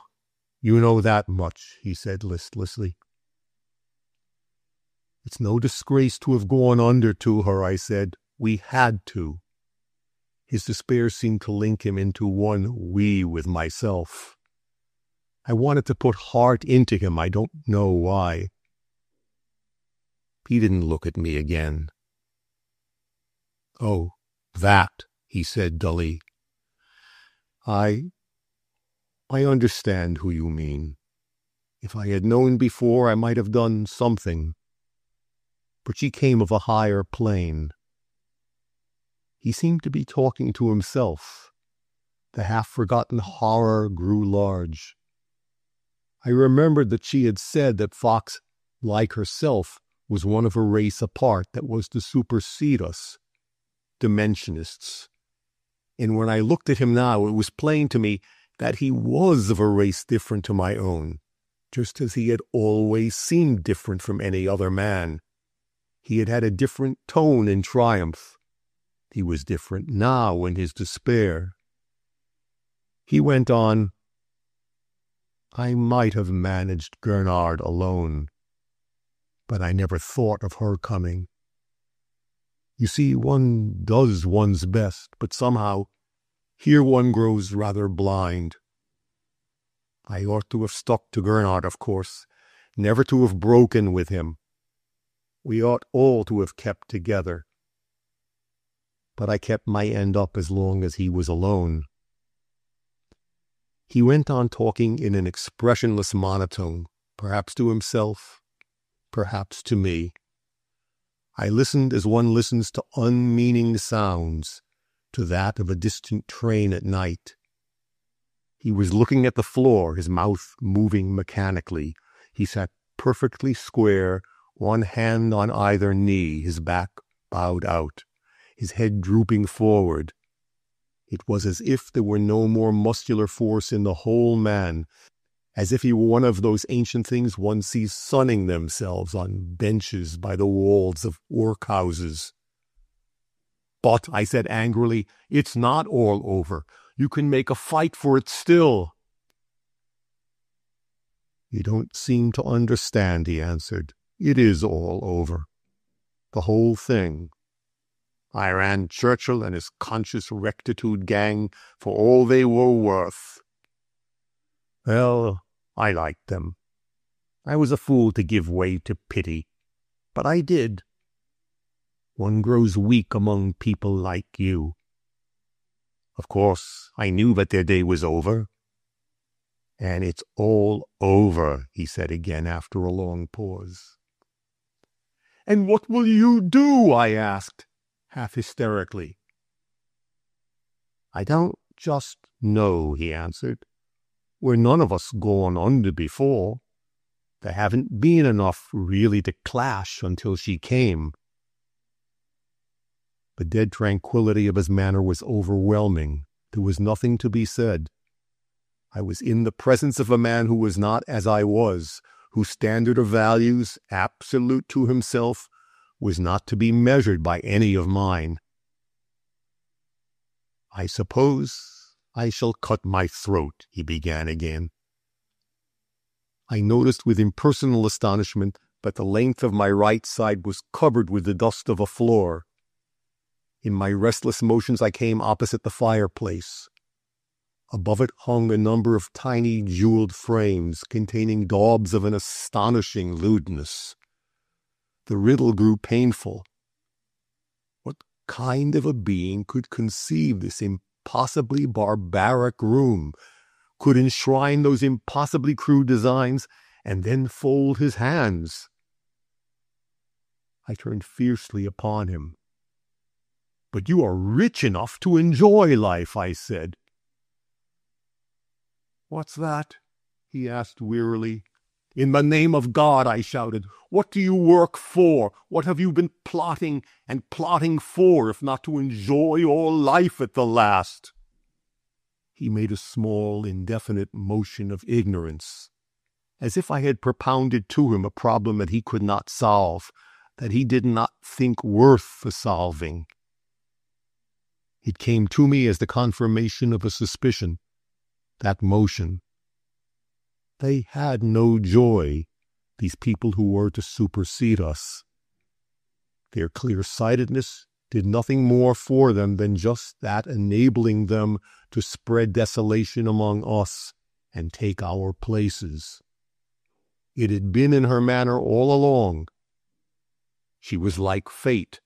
you know that much," he said listlessly. "It's no disgrace to have gone under to her," I said. "We had to." His despair seemed to link him into one we with myself. I wanted to put heart into him. I don't know why. He didn't look at me again. "Oh, that," he said dully. I understand who you mean. If I had known before, I might have done something. But she came of a higher plane." He seemed to be talking to himself. The half-forgotten horror grew large. I remembered that she had said that Fox, like herself, was one of a race apart that was to supersede us, Dimensionists. And when I looked at him now, it was plain to me that he was of a race different to my own, just as he had always seemed different from any other man. He had had a different tone in triumph. He was different now in his despair. He went on, "I might have managed Gernard alone, but I never thought of her coming. You see, one does one's best, but somehow here one grows rather blind. I ought to have stuck to Gernard, of course, never to have broken with him. We ought all to have kept together. But I kept my end up as long as he was alone." He went on talking in an expressionless monotone, perhaps to himself, perhaps to me. I listened as one listens to unmeaning sounds, to that of a distant train at night. He was looking at the floor, his mouth moving mechanically. He sat perfectly square, one hand on either knee, his back bowed out, his head drooping forward. It was as if there were no more muscular force in the whole man, as if he were one of those ancient things one sees sunning themselves on benches by the walls of workhouses. "But," I said angrily, "it's not all over. You can make a fight for it still." "You don't seem to understand," he answered. "It is all over. The whole thing. I ran Churchill and his conscious rectitude gang for all they were worth. Well, I liked them. I was a fool to give way to pity, but I did. One grows weak among people like you. Of course, I knew that their day was over. And it's all over, he said again after a long pause. And what will you do? I asked, half hysterically. I don't just know, he answered. We're none of us gone under before. There haven't been enough really to clash until she came. The dead tranquility of his manner was overwhelming. There was nothing to be said. I was in the presence of a man who was not as I was, whose standard of values, absolute to himself, was not to be measured by any of mine. I suppose I shall cut my throat, he began again. I noticed with impersonal astonishment that the length of my right side was covered with the dust of a floor. In my restless motions I came opposite the fireplace. Above it hung a number of tiny jeweled frames containing daubs of an astonishing lewdness. The riddle grew painful. What kind of a being could conceive this impossibly barbaric room, could enshrine those impossibly crude designs, and then fold his hands? I turned fiercely upon him. But you are rich enough to enjoy life, I said. What's that? He asked wearily. In the name of God, I shouted, what do you work for? What have you been plotting and plotting for, if not to enjoy all life at the last? He made a small, indefinite motion of ignorance, as if I had propounded to him a problem that he could not solve, that he did not think worth the solving. It came to me as the confirmation of a suspicion, that motion. They had no joy, these people who were to supersede us. Their clear-sightedness did nothing more for them than just that, enabling them to spread desolation among us and take our places. It had been in her manner all along. She was like fate,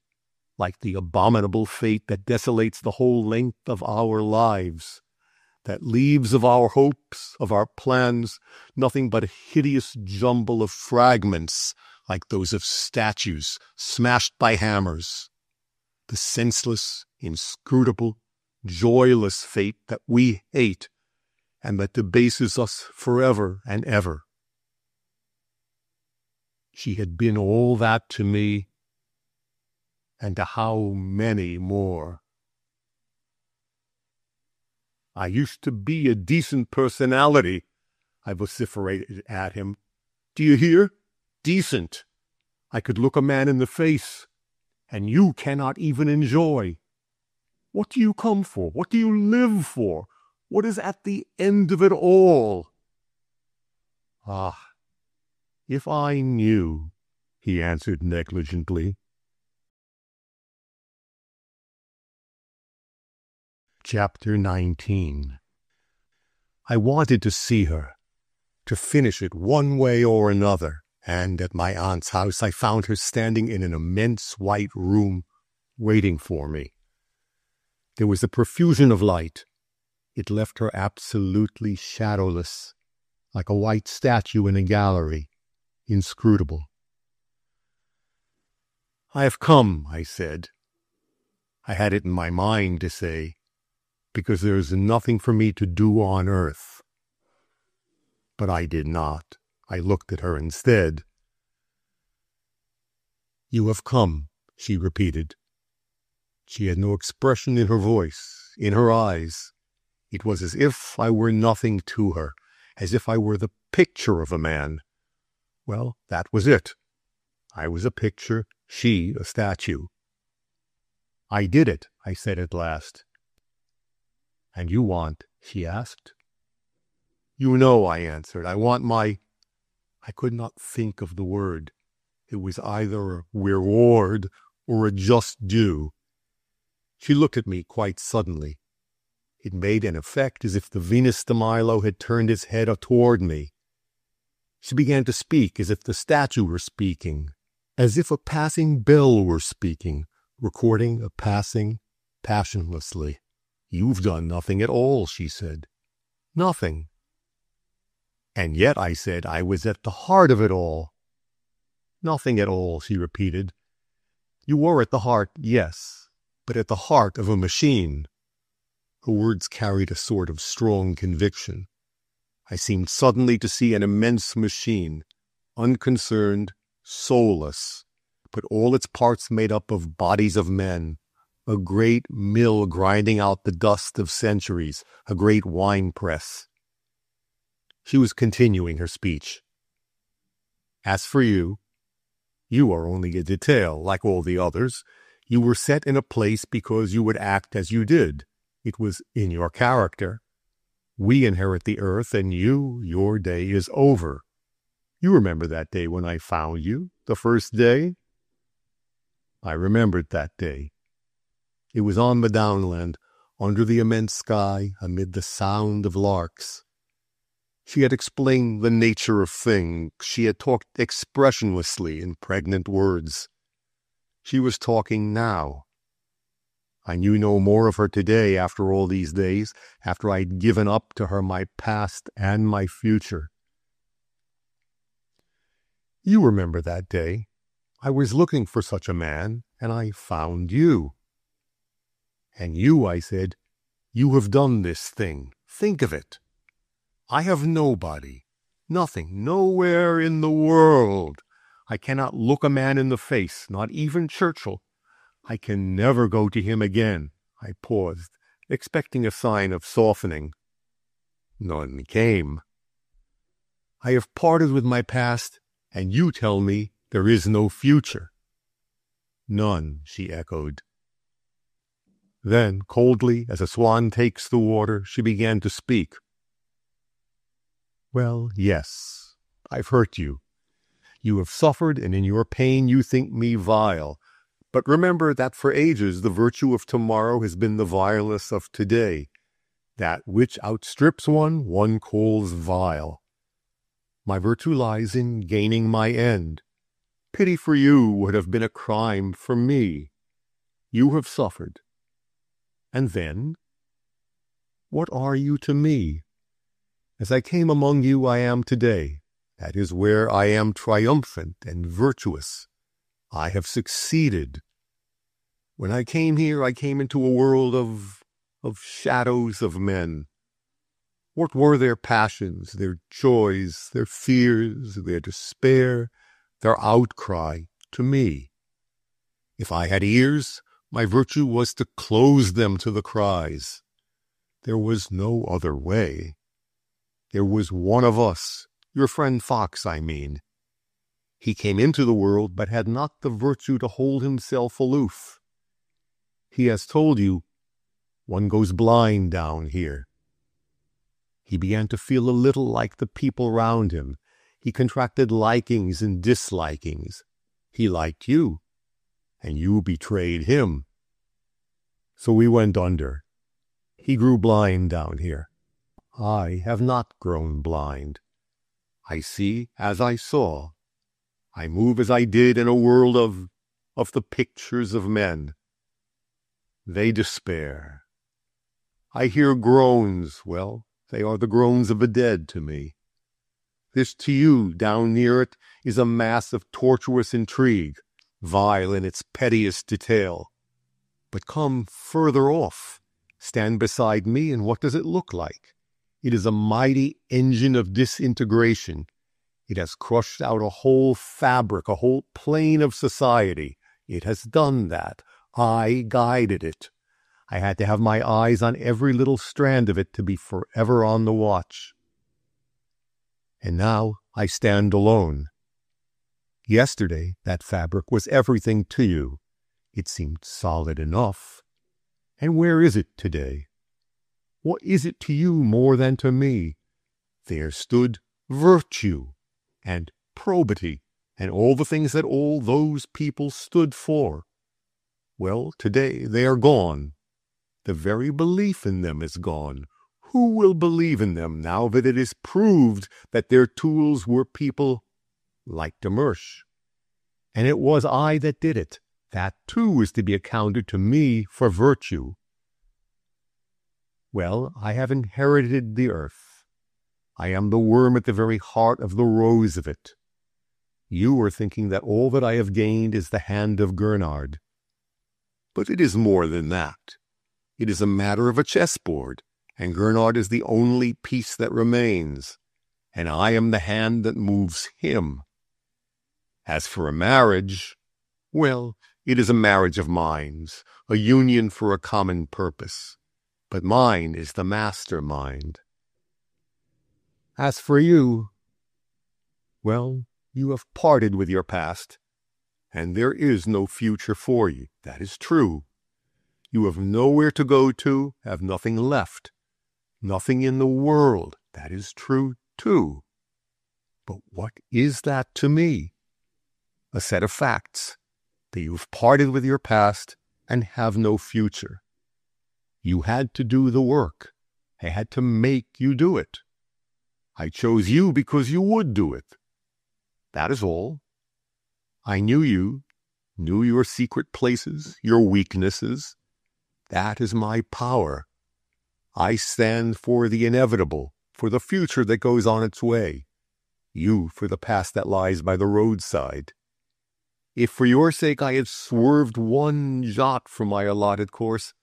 like the abominable fate that desolates the whole length of our lives, that leaves of our hopes, of our plans, nothing but a hideous jumble of fragments, like those of statues smashed by hammers. The senseless, inscrutable, joyless fate that we hate, and that debases us forever and ever. She had been all that to me, and to how many more. I used to be a decent personality, I vociferated at him. Do you hear? Decent. I could look a man in the face, and you cannot even enjoy. What do you come for? What do you live for? What is at the end of it all? Ah, if I knew, he answered negligently. Chapter 19. I wanted to see her, to finish it one way or another, and at my aunt's house I found her standing in an immense white room, waiting for me. There was a profusion of light. It left her absolutely shadowless, like a white statue in a gallery, inscrutable. "I have come," I said. I had it in my mind to say, because there is nothing for me to do on earth. But I did not. I looked at her instead. "You have come," she repeated. She had no expression in her voice, in her eyes. It was as if I were nothing to her, as if I were the picture of a man. Well, that was it. I was a picture, she a statue. "I did it," I said at last. "And you want?" she asked. "You know," I answered, "I want my—" I could not think of the word. It was either a reward or a just due. She looked at me quite suddenly. It made an effect as if the Venus de Milo had turned its head toward me. She began to speak as if the statue were speaking, as if a passing bell were speaking, recording a passing passionlessly. "You've done nothing at all," she said. "Nothing." "And yet," I said, "I was at the heart of it all." "Nothing at all," she repeated. "You were at the heart, yes, but at the heart of a machine." Her words carried a sort of strong conviction. I seemed suddenly to see an immense machine, unconcerned, soulless, but all its parts made up of bodies of men, a great mill grinding out the dust of centuries, a great wine press. She was continuing her speech. "As for you, you are only a detail, like all the others. You were set in a place because you would act as you did. It was in your character. We inherit the earth, and your day is over. You remember that day when I found you, the first day?" I remembered that day. It was on the downland, under the immense sky, amid the sound of larks. She had explained the nature of things. She had talked expressionlessly in pregnant words. She was talking now. I knew no more of her today after all these days, after I'd given up to her my past and my future. "You remember that day. I was looking for such a man, and I found you." "And you," I said, "you have done this thing. Think of it. I have nobody, nothing, nowhere in the world. I cannot look a man in the face, not even Churchill. I can never go to him again." I paused, expecting a sign of softening. None came. "I have parted with my past, and you tell me there is no future." "None," she echoed. Then, coldly, as a swan takes the water, she began to speak. "Well, yes, I've hurt you. You have suffered, and in your pain you think me vile. But remember that for ages the virtue of tomorrow has been the vileness of today. That which outstrips one calls vile. My virtue lies in gaining my end. Pity for you would have been a crime for me. You have suffered. And then? What are you to me? As I came among you, I am today. That is where I am triumphant and virtuous. I have succeeded. When I came here, I came into a world of shadows of men. What were their passions, their joys, their fears, their despair, their outcry to me? If I had ears, my virtue was to close them to the cries. There was no other way. There was one of us, your friend Fox, I mean. He came into the world, but had not the virtue to hold himself aloof. He has told you, one goes blind down here. He began to feel a little like the people round him. He contracted likings and dislikings. He liked you, and you betrayed him. So we went under. He grew blind down here. I have not grown blind. I see as I saw. I move as I did in a world of the pictures of men. They despair. I hear groans. Well, they are the groans of the dead to me. This to you, down near it, is a mass of tortuous intrigue, vile in its pettiest detail. But come further off. Stand beside me, and what does it look like? It is a mighty engine of disintegration. It has crushed out a whole fabric, a whole plane of society. It has done that. I guided it. I had to have my eyes on every little strand of it to be forever on the watch. And now I stand alone. Yesterday, that fabric was everything to you. It seemed solid enough. And where is it today? What is it to you more than to me? There stood virtue and probity and all the things that all those people stood for. Well, today they are gone. The very belief in them is gone. Who will believe in them now that it is proved that their tools were people like Demersch? And it was I that did it. That too is to be accounted to me for virtue. Well, I have inherited the earth. I am the worm at the very heart of the rose of it. You are thinking that all that I have gained is the hand of Gernard. But it is more than that. It is a matter of a chessboard, and Gernard is the only piece that remains, and I am the hand that moves him. As for a marriage, well, it is a marriage of minds, a union for a common purpose. But mine is the master mind. As for you, well, you have parted with your past, and there is no future for you. That is true. You have nowhere to go to, have nothing left, nothing in the world. That is true, too. But what is that to me? A set of facts, that you have parted with your past and have no future. You had to do the work. I had to make you do it. I chose you because you would do it. That is all. I knew you, knew your secret places, your weaknesses. That is my power. I stand for the inevitable, for the future that goes on its way. You for the past that lies by the roadside. If for your sake I had swerved one jot from my allotted course,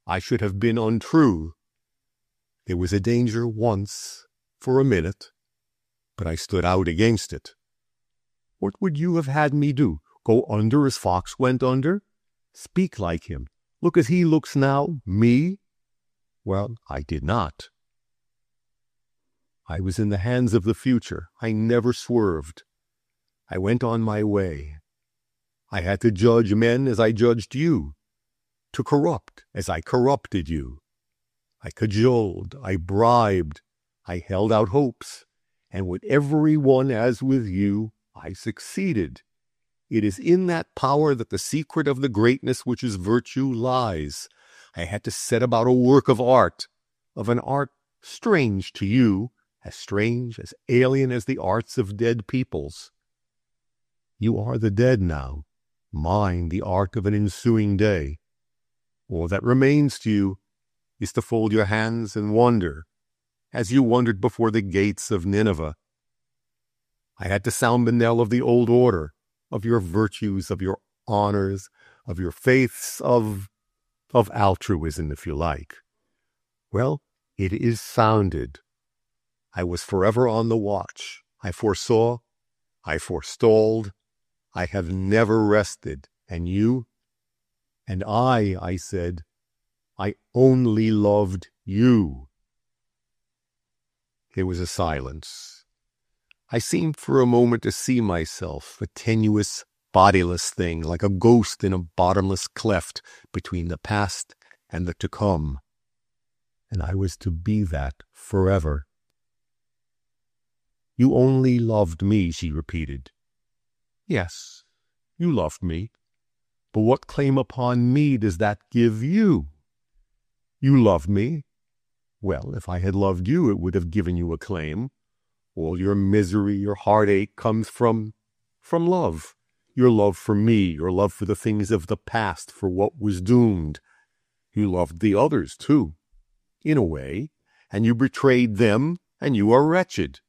I should have been untrue. There was a danger once, for a minute, but I stood out against it. What would you have had me do? Go under as Fox went under? Speak like him? Look as he looks now? Me? Well, I did not. I was in the hands of the future. I never swerved. I went on my way. I had to judge men as I judged you, to corrupt as I corrupted you. I cajoled, I bribed, I held out hopes, and with every one as with you, I succeeded. It is in that power that the secret of the greatness which is virtue lies. I had to set about a work of art, of an art strange to you, as strange, as alien as the arts of dead peoples. You are the dead now, mine the art of an ensuing day. All that remains to you is to fold your hands and wonder, as you wondered before the gates of Nineveh. I had to sound the knell of the old order, of your virtues, of your honors, of your faiths, of altruism, if you like. Well, it is sounded. I was forever on the watch. I foresaw, I forestalled, I have never rested. And you? And I said, I only loved you. There was a silence. I seemed for a moment to see myself, a tenuous, bodiless thing, like a ghost in a bottomless cleft between the past and the to come. And I was to be that forever. You only loved me, she repeated. Yes, you loved me. But what claim upon me does that give you? You loved me. Well, if I had loved you, it would have given you a claim. All your misery, your heartache comes from love. Your love for me, your love for the things of the past, for what was doomed. You loved the others, too, in a way, and you betrayed them, and you are wretched.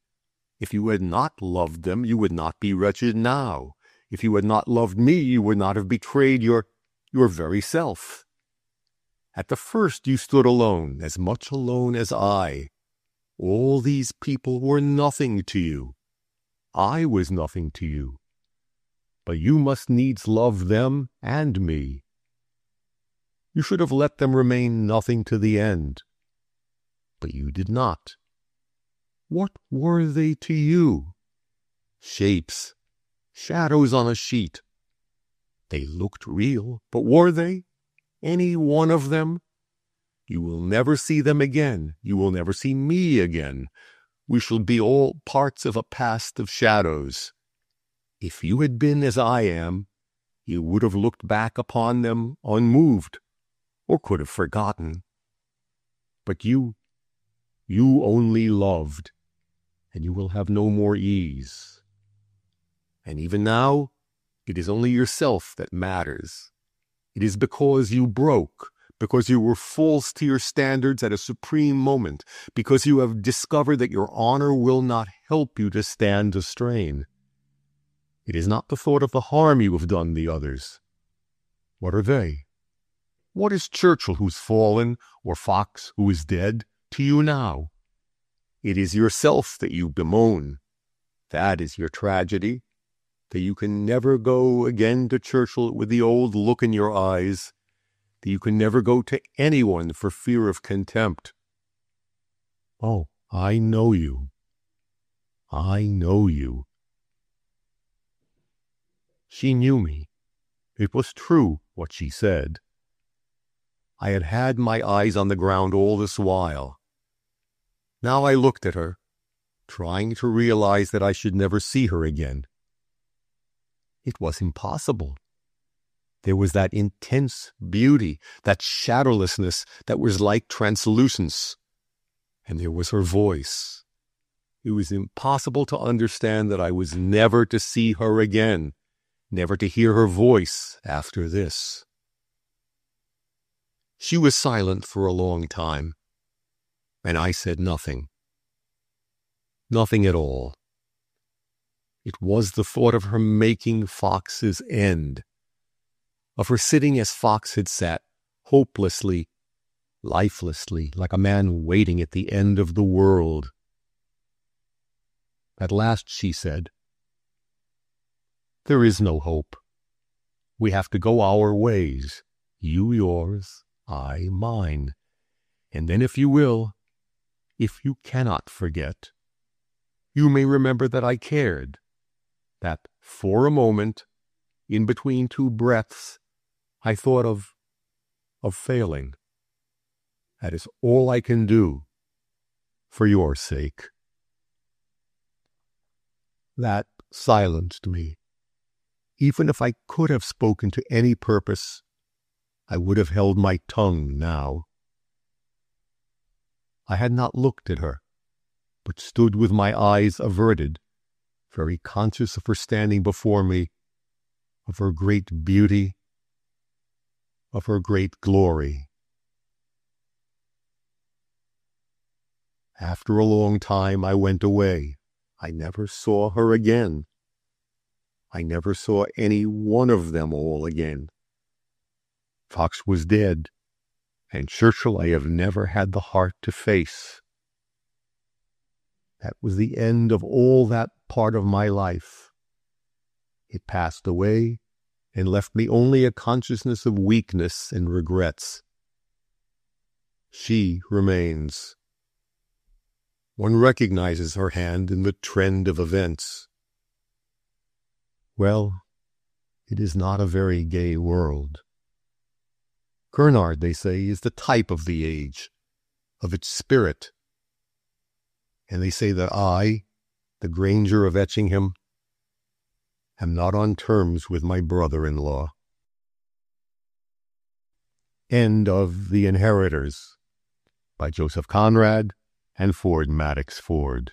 If you had not loved them, you would not be wretched now. If you had not loved me, you would not have betrayed your very self. At the first you stood alone, as much alone as I. All these people were nothing to you. I was nothing to you. But you must needs love them and me. You should have let them remain nothing to the end. But you did not. What were they to you? Shapes, shadows on a sheet. They looked real, but were they? Any one of them? You will never see them again. You will never see me again. We shall be all parts of a past of shadows. If you had been as I am, you would have looked back upon them unmoved, or could have forgotten. But you only loved, and you will have no more ease. And even now, It is only yourself that matters. It is because you broke, because you were false to your standards at a supreme moment, because you have discovered that your honor will not help you to stand the strain. It is not the thought of the harm you have done the others. What are they? What is Churchill who's fallen, or Fox who is dead, to you now? It is yourself that you bemoan. That is your tragedy, that you can never go again to Churchill with the old look in your eyes, that you can never go to anyone for fear of contempt. Oh, I know you. I know you. She knew me. It was true what she said. I had had my eyes on the ground all this while. Now I looked at her, trying to realize that I should never see her again. It was impossible. There was that intense beauty, that shadowlessness that was like translucence. And there was her voice. It was impossible to understand that I was never to see her again, never to hear her voice after this. She was silent for a long time, and I said nothing. Nothing at all. It was the thought of her making Fox's end, of her sitting as Fox had sat, hopelessly, lifelessly, like a man waiting at the end of the world. At last she said, "There is no hope. We have to go our ways, you yours, I mine. And then if you will, if you cannot forget, you may remember that I cared, that for a moment, in between two breaths, I thought of failing. That is all I can do for your sake." That silenced me. Even if I could have spoken to any purpose, I would have held my tongue now. I had not looked at her, but stood with my eyes averted, very conscious of her standing before me, of her great beauty, of her great glory. After a long time I went away. I never saw her again. I never saw any one of them all again. Fox was dead, and Churchill I have never had the heart to face. That was the end of all that part of my life. It passed away and left me only a consciousness of weakness and regrets. She remains. One recognizes her hand in the trend of events. Well, it is not a very gay world. Conrad, they say, is the type of the age, of its spirit. And they say that I, the Granger of Etchingham, am not on terms with my brother-in-law. End of The Inheritors by Joseph Conrad and Ford Madox Ford.